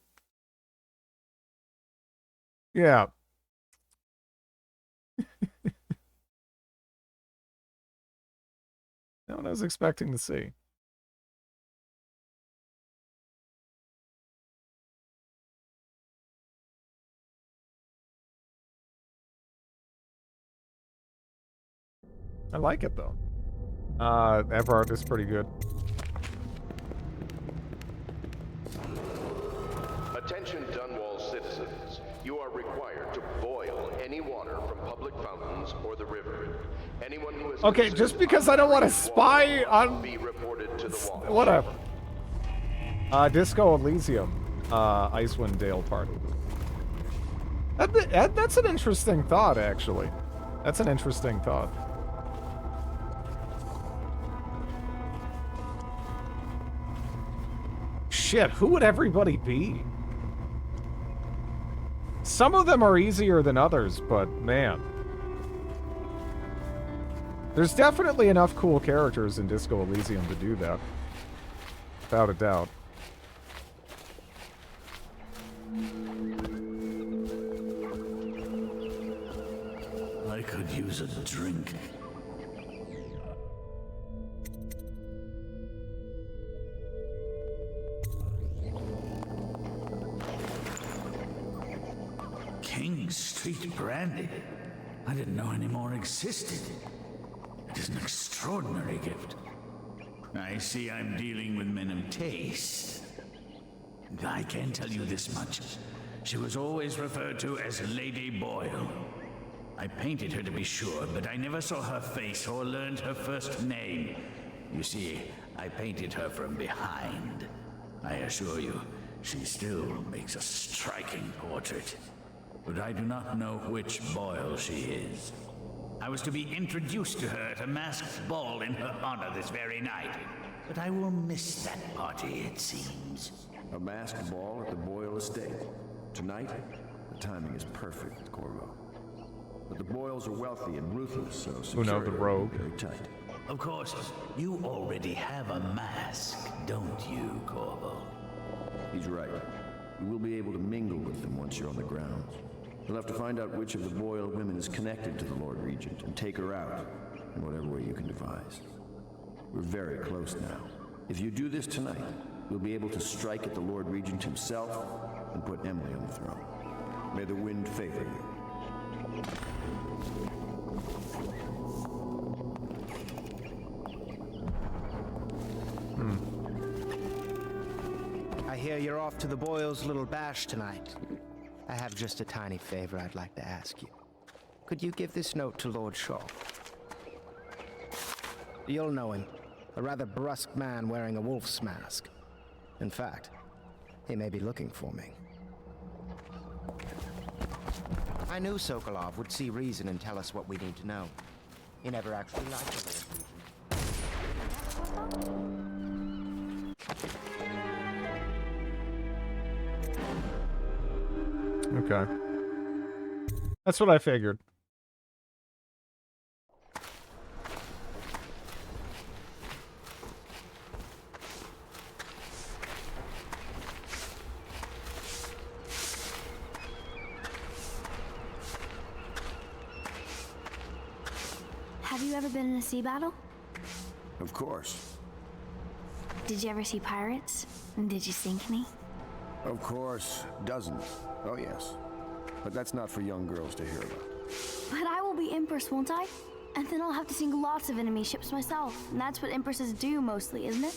yeah. Not what I was expecting to see. I like it though. Everard is pretty good. Attention Dunwall citizens. You are required to boil any water from public fountains or the river. Anyone who has Okay, just because I don't want to spy on be reported to the wall. Whatever. Disco Elysium, Icewind Dale Party. That's an interesting thought, actually. That's an interesting thought. Shit, who would everybody be? Some of them are easier than others, but man. There's definitely enough cool characters in Disco Elysium to do that. Without a doubt. I could use a drink. King Street Brandy? I didn't know any more existed. It is an extraordinary gift. I see I'm dealing with men of taste. I can tell you this much. She was always referred to as Lady Boyle. I painted her to be sure, but I never saw her face or learned her first name. You see, I painted her from behind. I assure you, she still makes a striking portrait. But I do not know which Boyle she is. I was to be introduced to her at a masked ball in her honor this very night. But I will miss that party, it seems. A masked ball at the Boyle estate. Tonight, the timing is perfect, Corvo. But the Boyles are wealthy and ruthless, so security the rogue. Very tight. Of course, you already have a mask, don't you, Corvo? He's right. You will be able to mingle with them once you're on the grounds. You'll have to find out which of the Boyle women is connected to the Lord Regent and take her out in whatever way you can devise. We're very close now. If you do this tonight, you'll be able to strike at the Lord Regent himself and put Emily on the throne. May the wind favor you. hear you're off to the Boyles' little bash tonight. I have just a tiny favor I'd like to ask you. Could you give this note to Lord Shaw? You'll know him. A rather brusque man wearing a wolf's mask. In fact, he may be looking for me. I knew Sokolov would see reason and tell us what we need to know. He never actually liked the Lord Regent. Okay. That's what I figured. Have you ever been in a sea battle? Of course. Did you ever see pirates? And did you sink any? Of course. Dozens. Oh, yes. But that's not for young girls to hear about. But I will be Empress, won't I? And then I'll have to sink lots of enemy ships myself. And that's what Empresses do mostly, isn't it?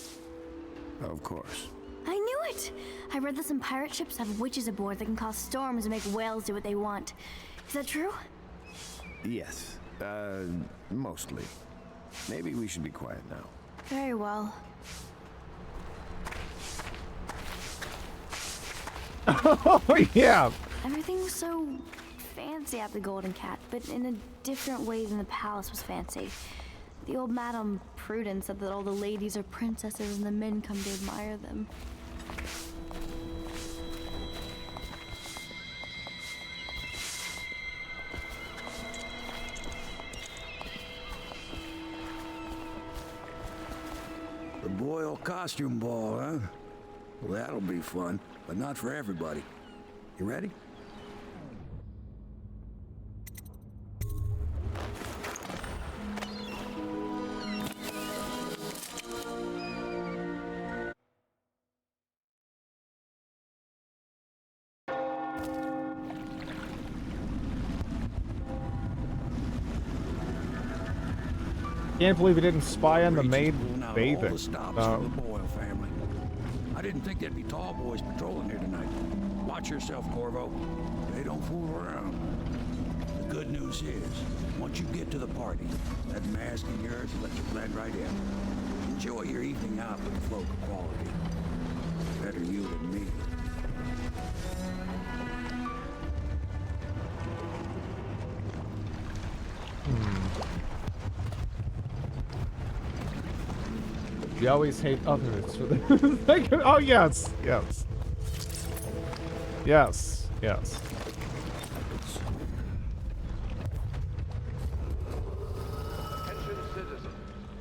Of course. I knew it! I read that some pirate ships have witches aboard that can cause storms and make whales do what they want. Is that true? Yes. Mostly. Maybe we should be quiet now. Very well. Oh, yeah. Everything was so fancy at the Golden Cat, but in a different way than the palace was fancy. The old Madame Prudence said that all the ladies are princesses and the men come to admire them. The Boyle costume ball, huh? Well, that'll be fun, but not for everybody. You ready? Can't believe he didn't spy on the maid All bathing. the stops for the Boyle family. I didn't think there'd be tall boys patrolling here tonight. Watch yourself, Corvo. They don't fool around. The good news is, once you get to the party, that mask of yours will let you blend right in. Enjoy your evening out with a float of quality. Better you than me. You always hate others for the. Oh yes, yes, yes, yes. Attention citizens,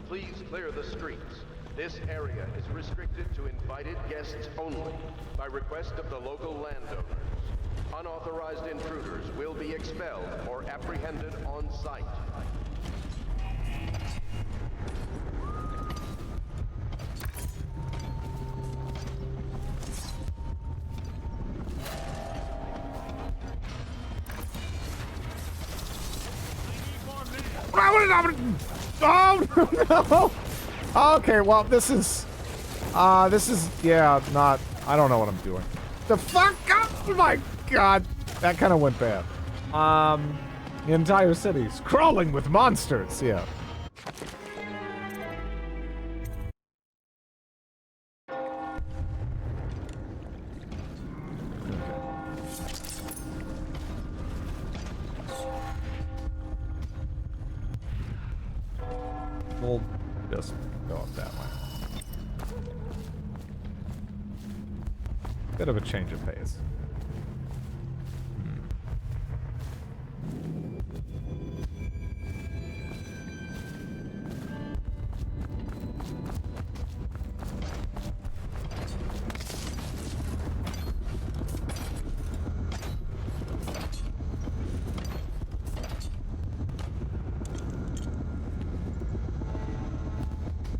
please clear the streets. This area is restricted to invited guests only, by request of the local landowners. Unauthorized intruders will be expelled or apprehended on site. Oh no! Okay, well this is yeah, not. I don't know what I'm doing. The fuck up! Oh my god, that kind of went bad. The entire city's crawling with monsters. Yeah. We'll just go up that way. Bit of a change of pace.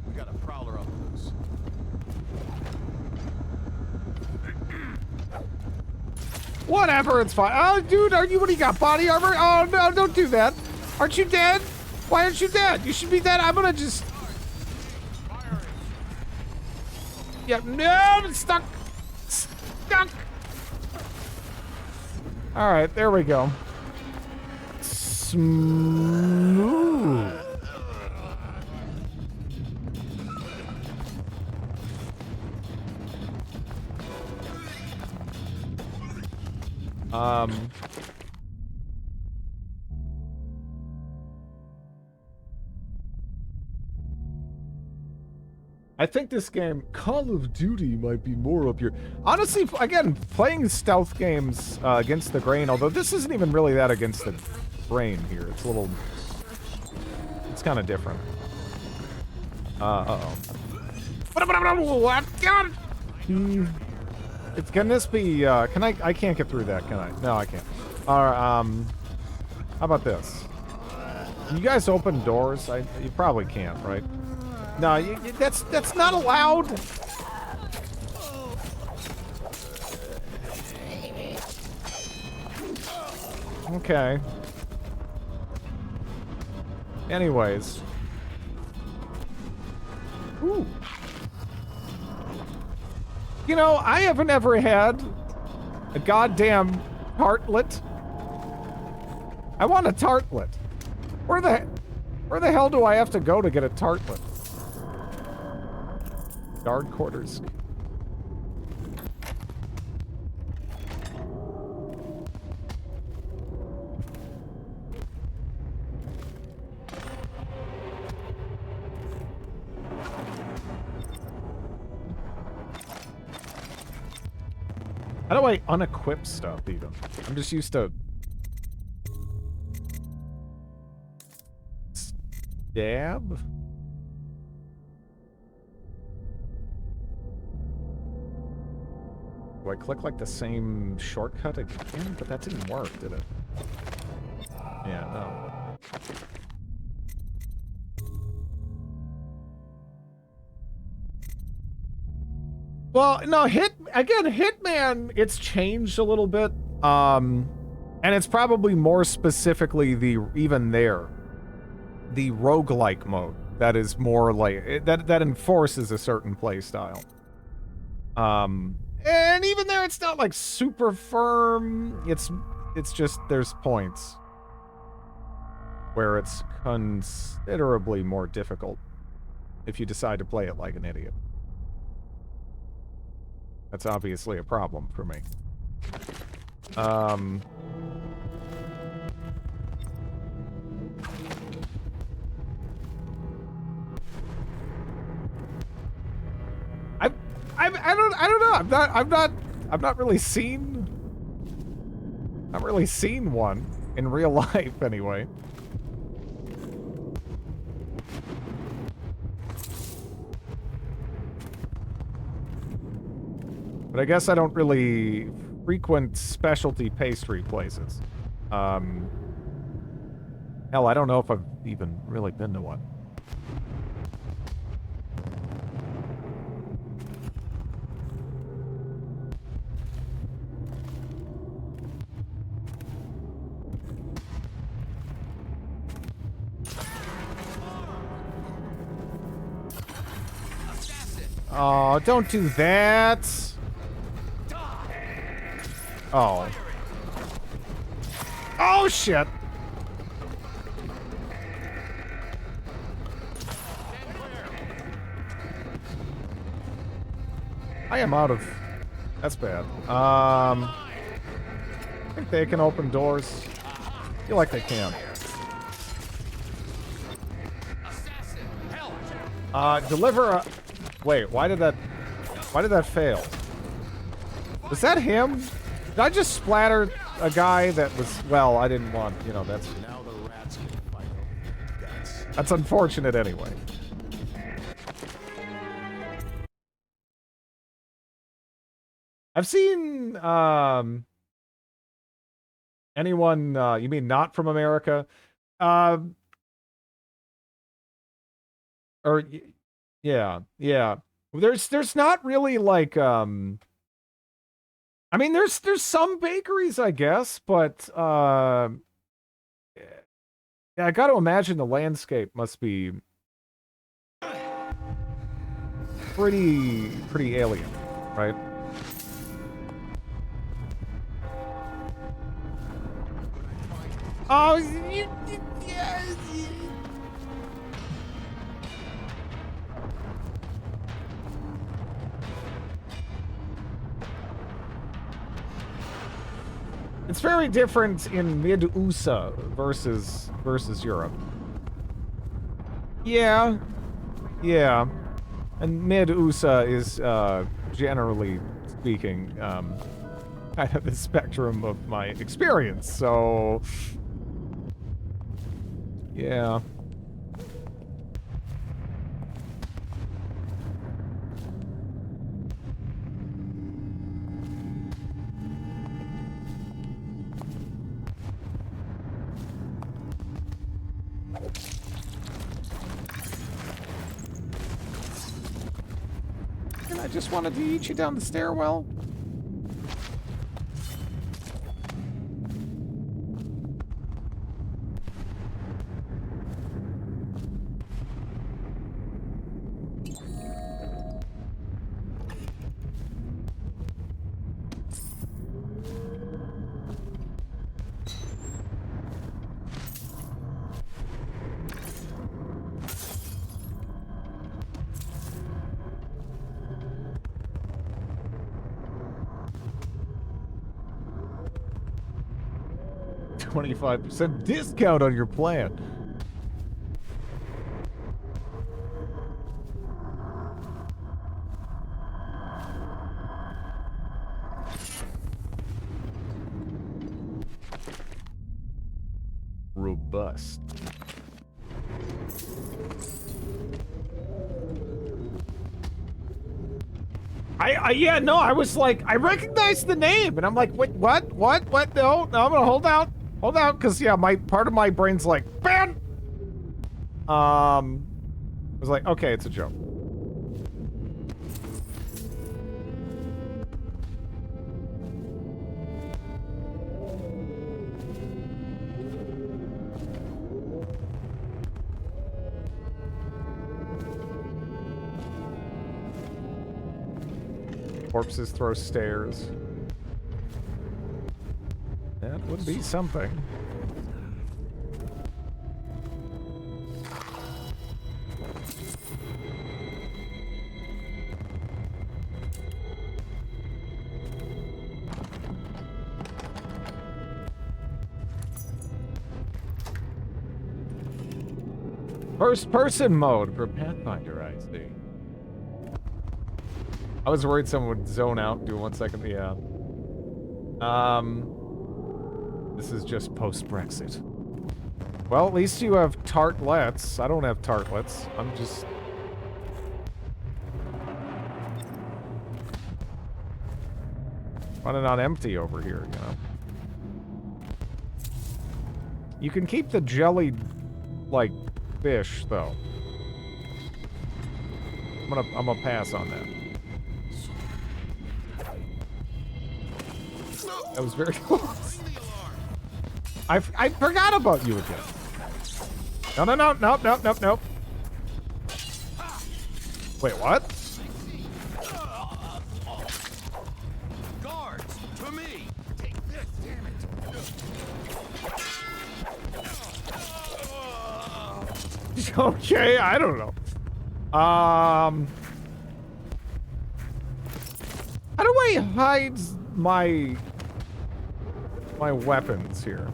We got a prowler on the loose. Whatever, it's fine. Oh, dude, what do you got? Body armor? Oh, no, don't do that. Aren't you dead? Why aren't you dead? You should be dead. I'm gonna just... Yeah, no, I'm stuck. All right, there we go. Smooth. I think this game, Call of Duty, might be more up your... Honestly, again, playing stealth games against the grain, although this isn't even really that against the grain here. It's a little... It's kind of different. Uh-oh. Can this be... can I can't get through that, can I? No, I can't. Alright, how about this? Can you guys open doors? You probably can't, right? No, that's not allowed. Okay. Anyways. Ooh. You know, I haven't ever had a goddamn tartlet. I want a tartlet. Where the hell do I have to go to get a tartlet? Guard quarters. How do I unequip stuff even? I'm just used to... Stab? Do I click like the same shortcut again? But that didn't work, did it? Yeah, no. Well, no, Hitman, it's changed a little bit. And it's probably more specifically the roguelike mode that is more like that enforces a certain play style. And even there, it's not like super firm. It's just there's points where it's considerably more difficult if you decide to play it like an idiot. That's obviously a problem for me. I don't know. I've not really seen one in real life anyway. But I guess I don't really frequent specialty pastry places. Hell, I don't know if I've even really been to one. Oh, don't do that. Oh. Oh, shit. I am out of... That's bad. I think they can open doors. I feel like they can. Deliver a... Wait, why did that fail? Was that him? Did I just splatter a guy that was... Well, I didn't want... You know, that's... Now the rats can fight over your guts. That's unfortunate anyway. I've seen, anyone, you mean not from America? Or, yeah. There's not really, like, I mean, there's some bakeries, I guess, but, yeah, I gotta imagine the landscape must be pretty alien, right? Oh, yes. It's very different in Mid-USA versus Europe. Yeah. Yeah. And Mid-USA is, generally speaking, kind of the spectrum of my experience, so... Yeah. And I just wanted to eat you down the stairwell. $25% discount on your plan. Robust. Yeah, no, I was like, I recognized the name, and I'm like, wait, what? No, I'm gonna hold out, because yeah, part of my brain's like, ban. I was like, okay, it's a joke. Corpses throw stairs. That would be something. First person mode for Pathfinder, I see. I was worried someone would zone out, do 1 second, yeah. This is just post-Brexit. Well, at least you have tartlets. I don't have tartlets. I'm just... running on empty over here, you know. You can keep the jellied, like, fish, though. I'm gonna pass on that. That was very close. I forgot about you again. Nope. Wait, what? Guards, to me. Take this, damn it. Okay, I don't know. How do I hide my weapons here?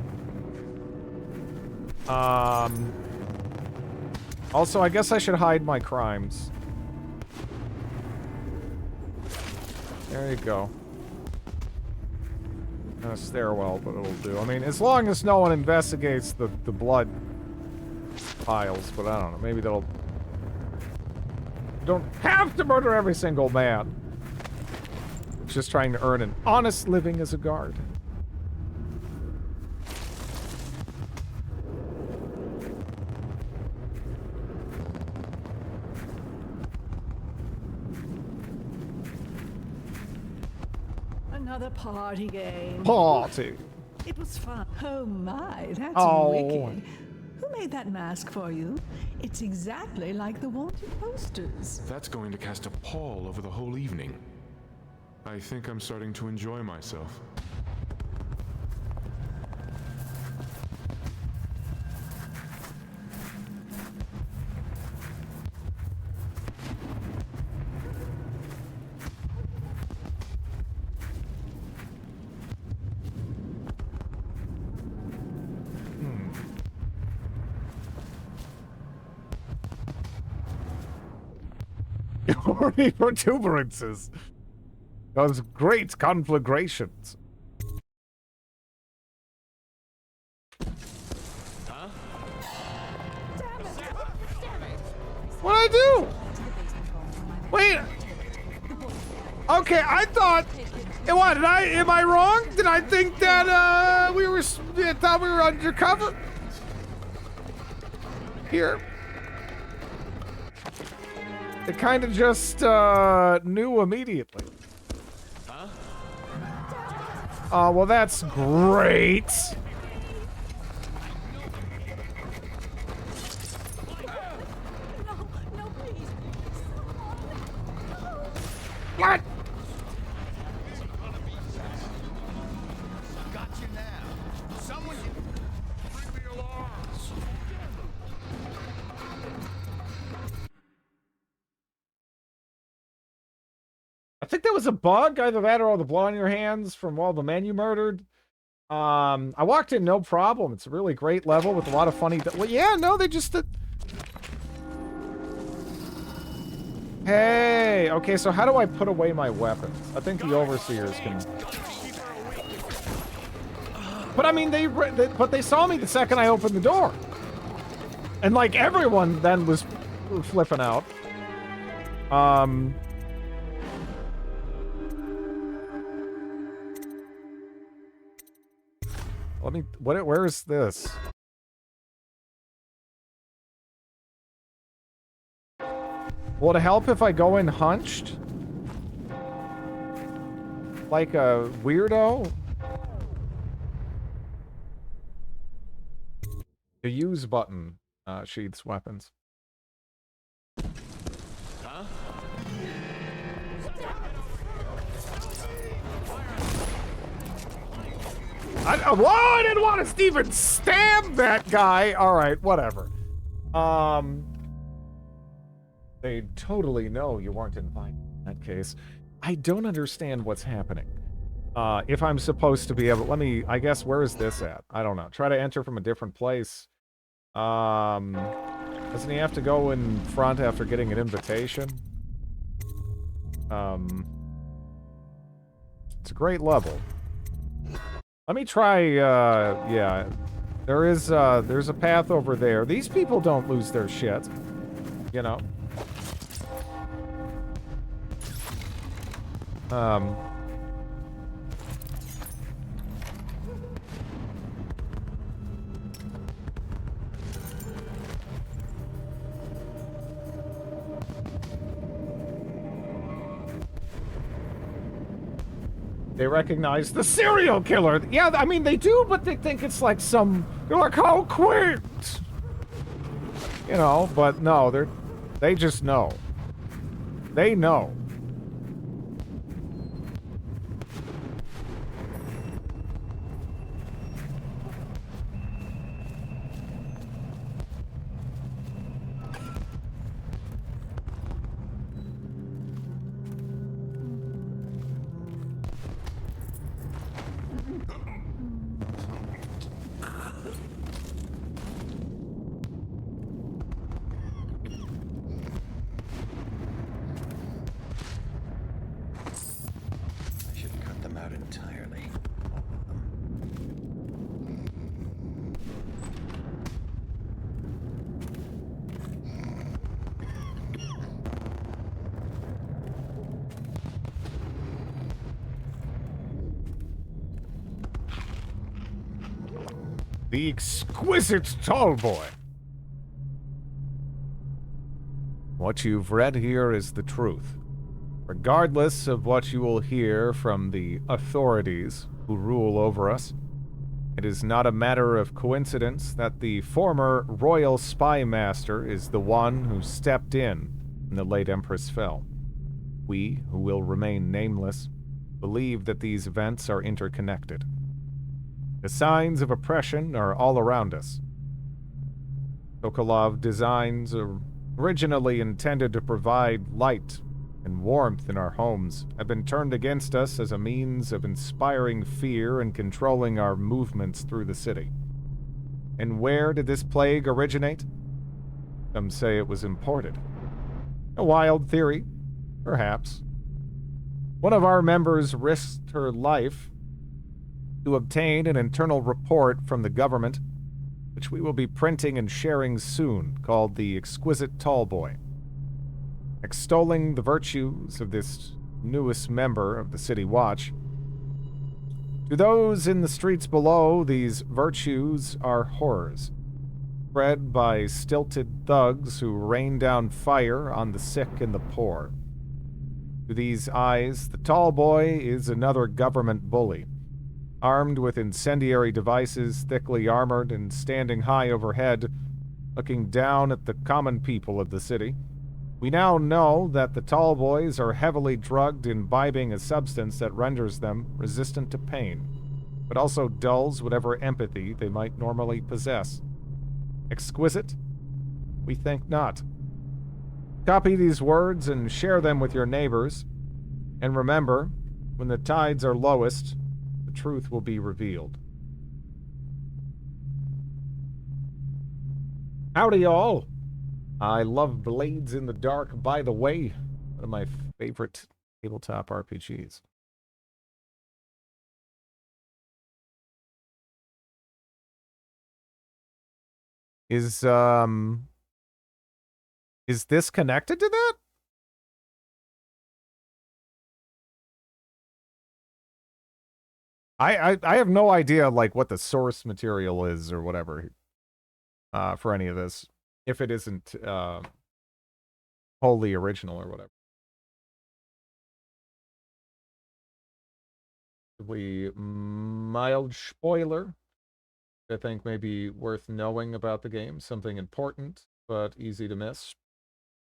Also, I guess I should hide my crimes. There you go. Not a stairwell, but it'll do. I mean, as long as no one investigates the blood piles, but I don't know. Maybe that'll... You don't have to murder every single man. Just trying to earn an honest living as a guard. Another party game. Party. It was fun. Oh my, that's Oh. wicked. Who made that mask for you? It's exactly like the wanted posters. That's going to cast a pall over the whole evening. I think I'm starting to enjoy myself. horny protuberances. Those great conflagrations. Huh? What'd I do? Wait. Okay, I thought. What? Am I wrong? Did I think that I thought we were undercover? Here. It kind of just knew immediately. Huh? Oh, well, that's great. What? Got you now. Someone bring the alarms. I think that was a bug, either that or all the blood on your hands from all the men you murdered. I walked in no problem. It's a really great level with a lot of funny... Well, yeah, no, they just... Hey, okay, so how do I put away my weapons? I think the overseers can... But I mean, they saw me the second I opened the door. And like everyone then was flipping out. Where is this? Will it help if I go in hunched? Like a weirdo? The use button sheaths weapons. Huh? I didn't want to even stab that guy. All right, whatever. They totally know you weren't invited in that case. I don't understand what's happening. If I'm supposed to be able... I guess, where is this at? I don't know. Try to enter from a different place. Doesn't he have to go in front after getting an invitation? It's a great level. Let me try, yeah. There's a path over there. These people don't lose their shit. You know? They recognize the serial killer. Yeah, I mean, they do, but they think it's like some... They're like, how quaint! You know, but no, they just know. They know. The exquisite tall boy. What you've read here is the truth. Regardless of what you will hear from the authorities who rule over us, it is not a matter of coincidence that the former royal spy master is the one who stepped in when the late Empress fell. We, who will remain nameless, believe that these events are interconnected. The signs of oppression are all around us. Sokolov designs are originally intended to provide light and warmth in our homes have been turned against us as a means of inspiring fear and controlling our movements through the city. And where did this plague originate? Some say it was imported. A wild theory, Perhaps. One of our members risked her life to obtain an internal report from the government, which we will be printing and sharing soon, called The Exquisite Tallboy, extolling the virtues of this newest member of the City Watch. To those in the streets below, these virtues are horrors, spread by stilted thugs who rain down fire on the sick and the poor. To these eyes, the Tallboy is another government bully, armed with incendiary devices, thickly armored, and standing high overhead, looking down at the common people of the city. We now know that the Tallboys are heavily drugged, imbibing a substance that renders them resistant to pain, but also dulls whatever empathy they might normally possess. Exquisite? We think not. Copy these words and share them with your neighbors. And remember, when the tides are lowest, the truth will be revealed. Howdy, all. I love Blades in the Dark, by the way. One of my favorite tabletop RPGs. Is this connected to that? I have no idea, like, what the source material is or whatever for any of this, if it isn't wholly original or whatever. Mild spoiler, I think may be worth knowing about the game. Something important, but easy to miss.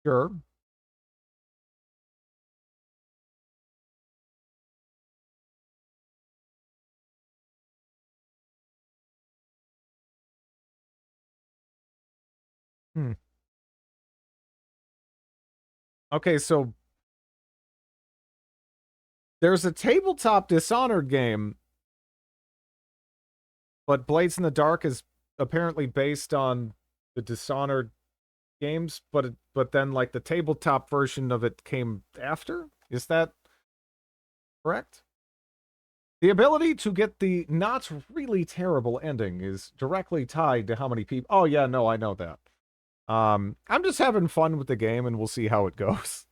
Sure. Okay, so there's a tabletop Dishonored game, but Blades in the Dark is apparently based on the Dishonored games, but then, like, the tabletop version of it came after? Is that correct? The ability to get the not really terrible ending is directly tied to how many people... Oh, yeah, no, I know that. I'm just having fun with the game, and we'll see how it goes.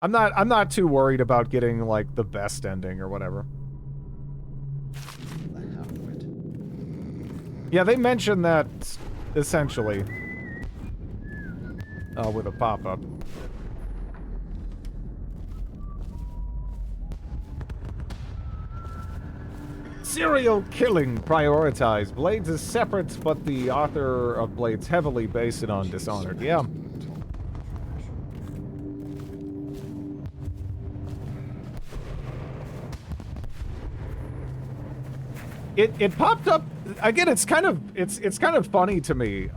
I'm not too worried about getting, like, the best ending or whatever. Yeah, they mentioned that, essentially, with a pop-up. Serial killing prioritized. Blades is separate, but the author of Blades heavily based it on Dishonored. Yeah. It popped up again. It's kind of funny to me.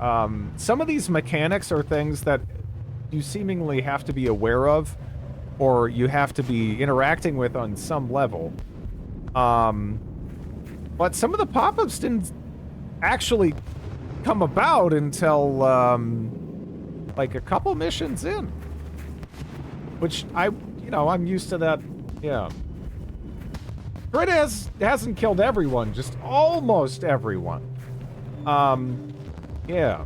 Some of these mechanics are things that you seemingly have to be aware of, or you have to be interacting with on some level. But some of the pop-ups didn't actually come about until like a couple missions in, which I'm used to that. Yeah. Grid hasn't killed everyone, just almost everyone. Yeah.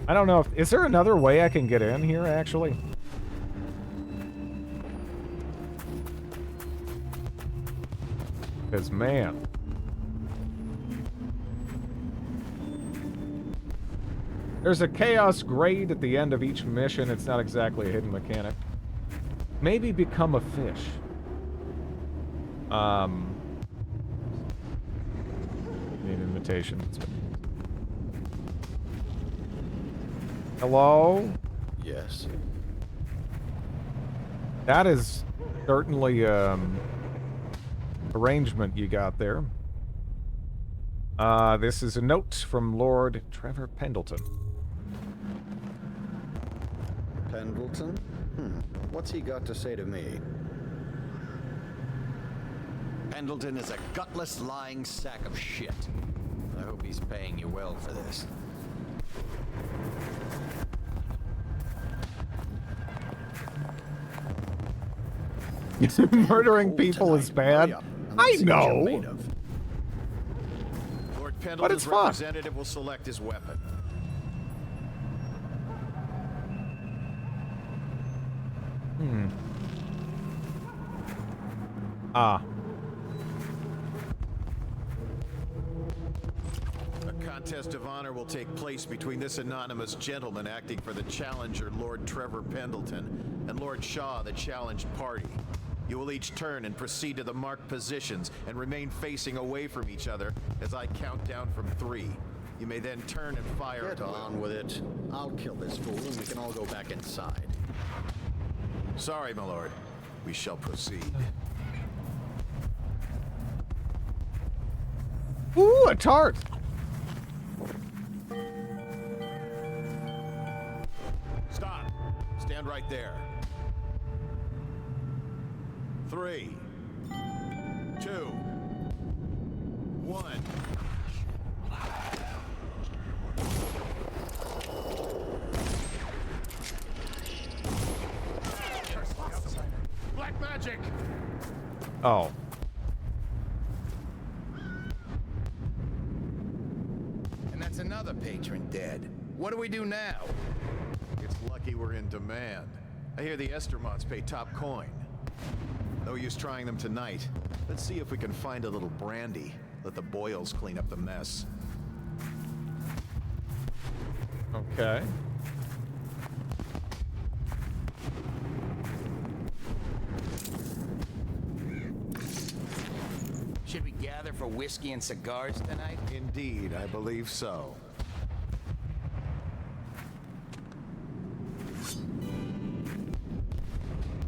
I don't know is there another way I can get in here, actually? Because, man. There's a chaos grade at the end of each mission. It's not exactly a hidden mechanic. Maybe become a fish. Need an invitation. Hello? Yes. That is certainly arrangement you got there. This is a note from Lord Trevor Pendleton. Pendleton? What's he got to say to me? Pendleton is a gutless, lying sack of shit. I hope he's paying you well for this. Murdering people is bad. I know. Lord But Pendleton's it's fun. representative will select his weapon. Ah. A contest of honor will take place between this anonymous gentleman acting for the challenger, Lord Trevor Pendleton, and Lord Shaw, the challenged party. You will each turn and proceed to the marked positions and remain facing away from each other as I count down from 3. You may then turn and fire. Get on with it. I'll kill this fool and we can all go back inside. Sorry, my lord. We shall proceed. Ooh, a tart. Stop. Stand right there. 3, 2, 1. Black magic. Oh. And that's another patron dead. What do we do now? It's lucky we're in demand. I hear the Estermonts pay top coin. No use trying them tonight. Let's see if we can find a little brandy. Let the boils clean up the mess. Okay. Should we gather for whiskey and cigars tonight? Indeed, I believe so.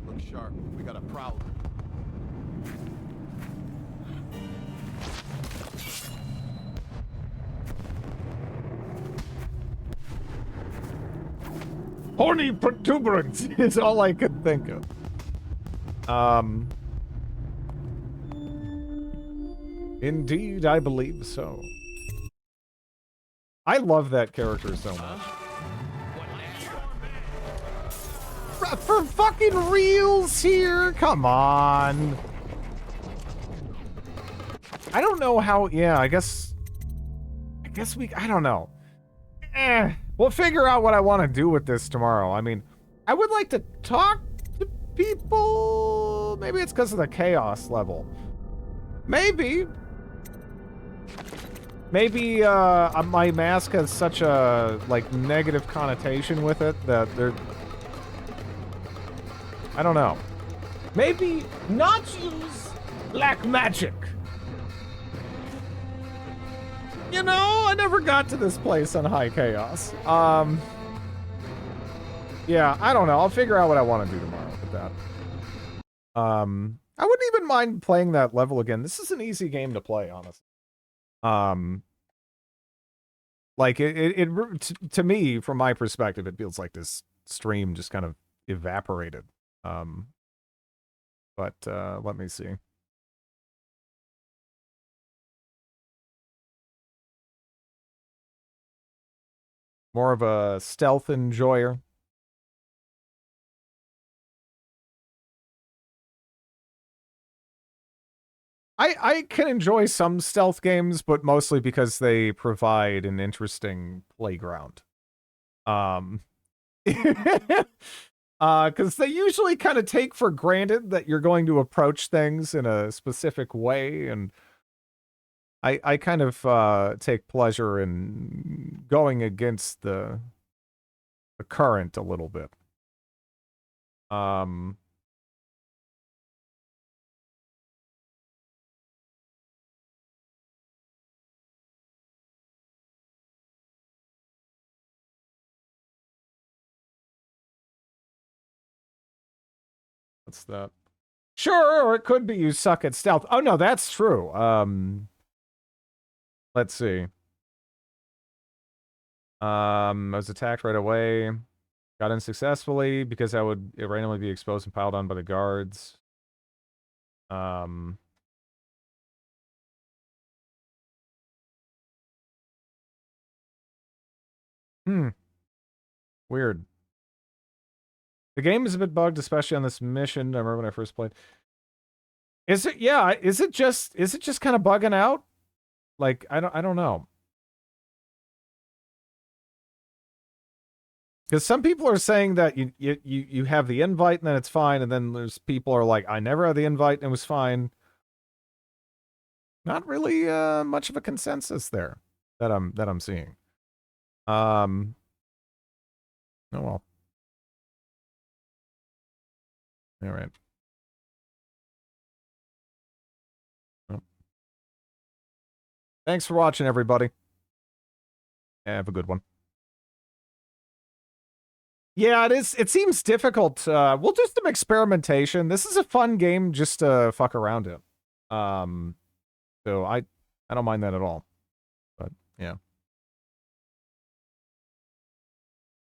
Look sharp. We got a prowler. Horny protuberance is all I could think of. Indeed, I believe so. I love that character so much. For fucking reals here? Come on. I don't know how, yeah, I guess I don't know. We'll figure out what I want to do with this tomorrow. I mean, I would like to talk to people. Maybe it's because of the chaos level. Maybe my mask has such a, like, negative connotation with it that they're... I don't know. Maybe not use black magic. You know, I never got to this place on High Chaos. Yeah, I don't know. I'll figure out what I want to do tomorrow with that. I wouldn't even mind playing that level again. This is an easy game to play, honestly. Like to me, from my perspective, it feels like this stream just kind of evaporated. But let me see. More of a stealth enjoyer. I can enjoy some stealth games, but mostly because they provide an interesting playground. Because they usually kind of take for granted that you're going to approach things in a specific way, and I kind of take pleasure in going against the current a little bit. What's that? Sure, or it could be you suck at stealth. Oh no, that's true. Let's see. I was attacked right away. Got in successfully because I would randomly be exposed and piled on by the guards. Weird. The game is a bit bugged, especially on this mission. I remember when I first played. Is it? Yeah. Is it just kind of bugging out? Like, I don't know. Because some people are saying that you have the invite and then it's fine, and then there's people are like, I never had the invite and it was fine. Not really much of a consensus there that I'm seeing. Oh well. All right. Well. Thanks for watching, everybody. Have a good one. Yeah, it is. It seems difficult. We'll do some experimentation. This is a fun game just to fuck around in. So I don't mind that at all. But yeah.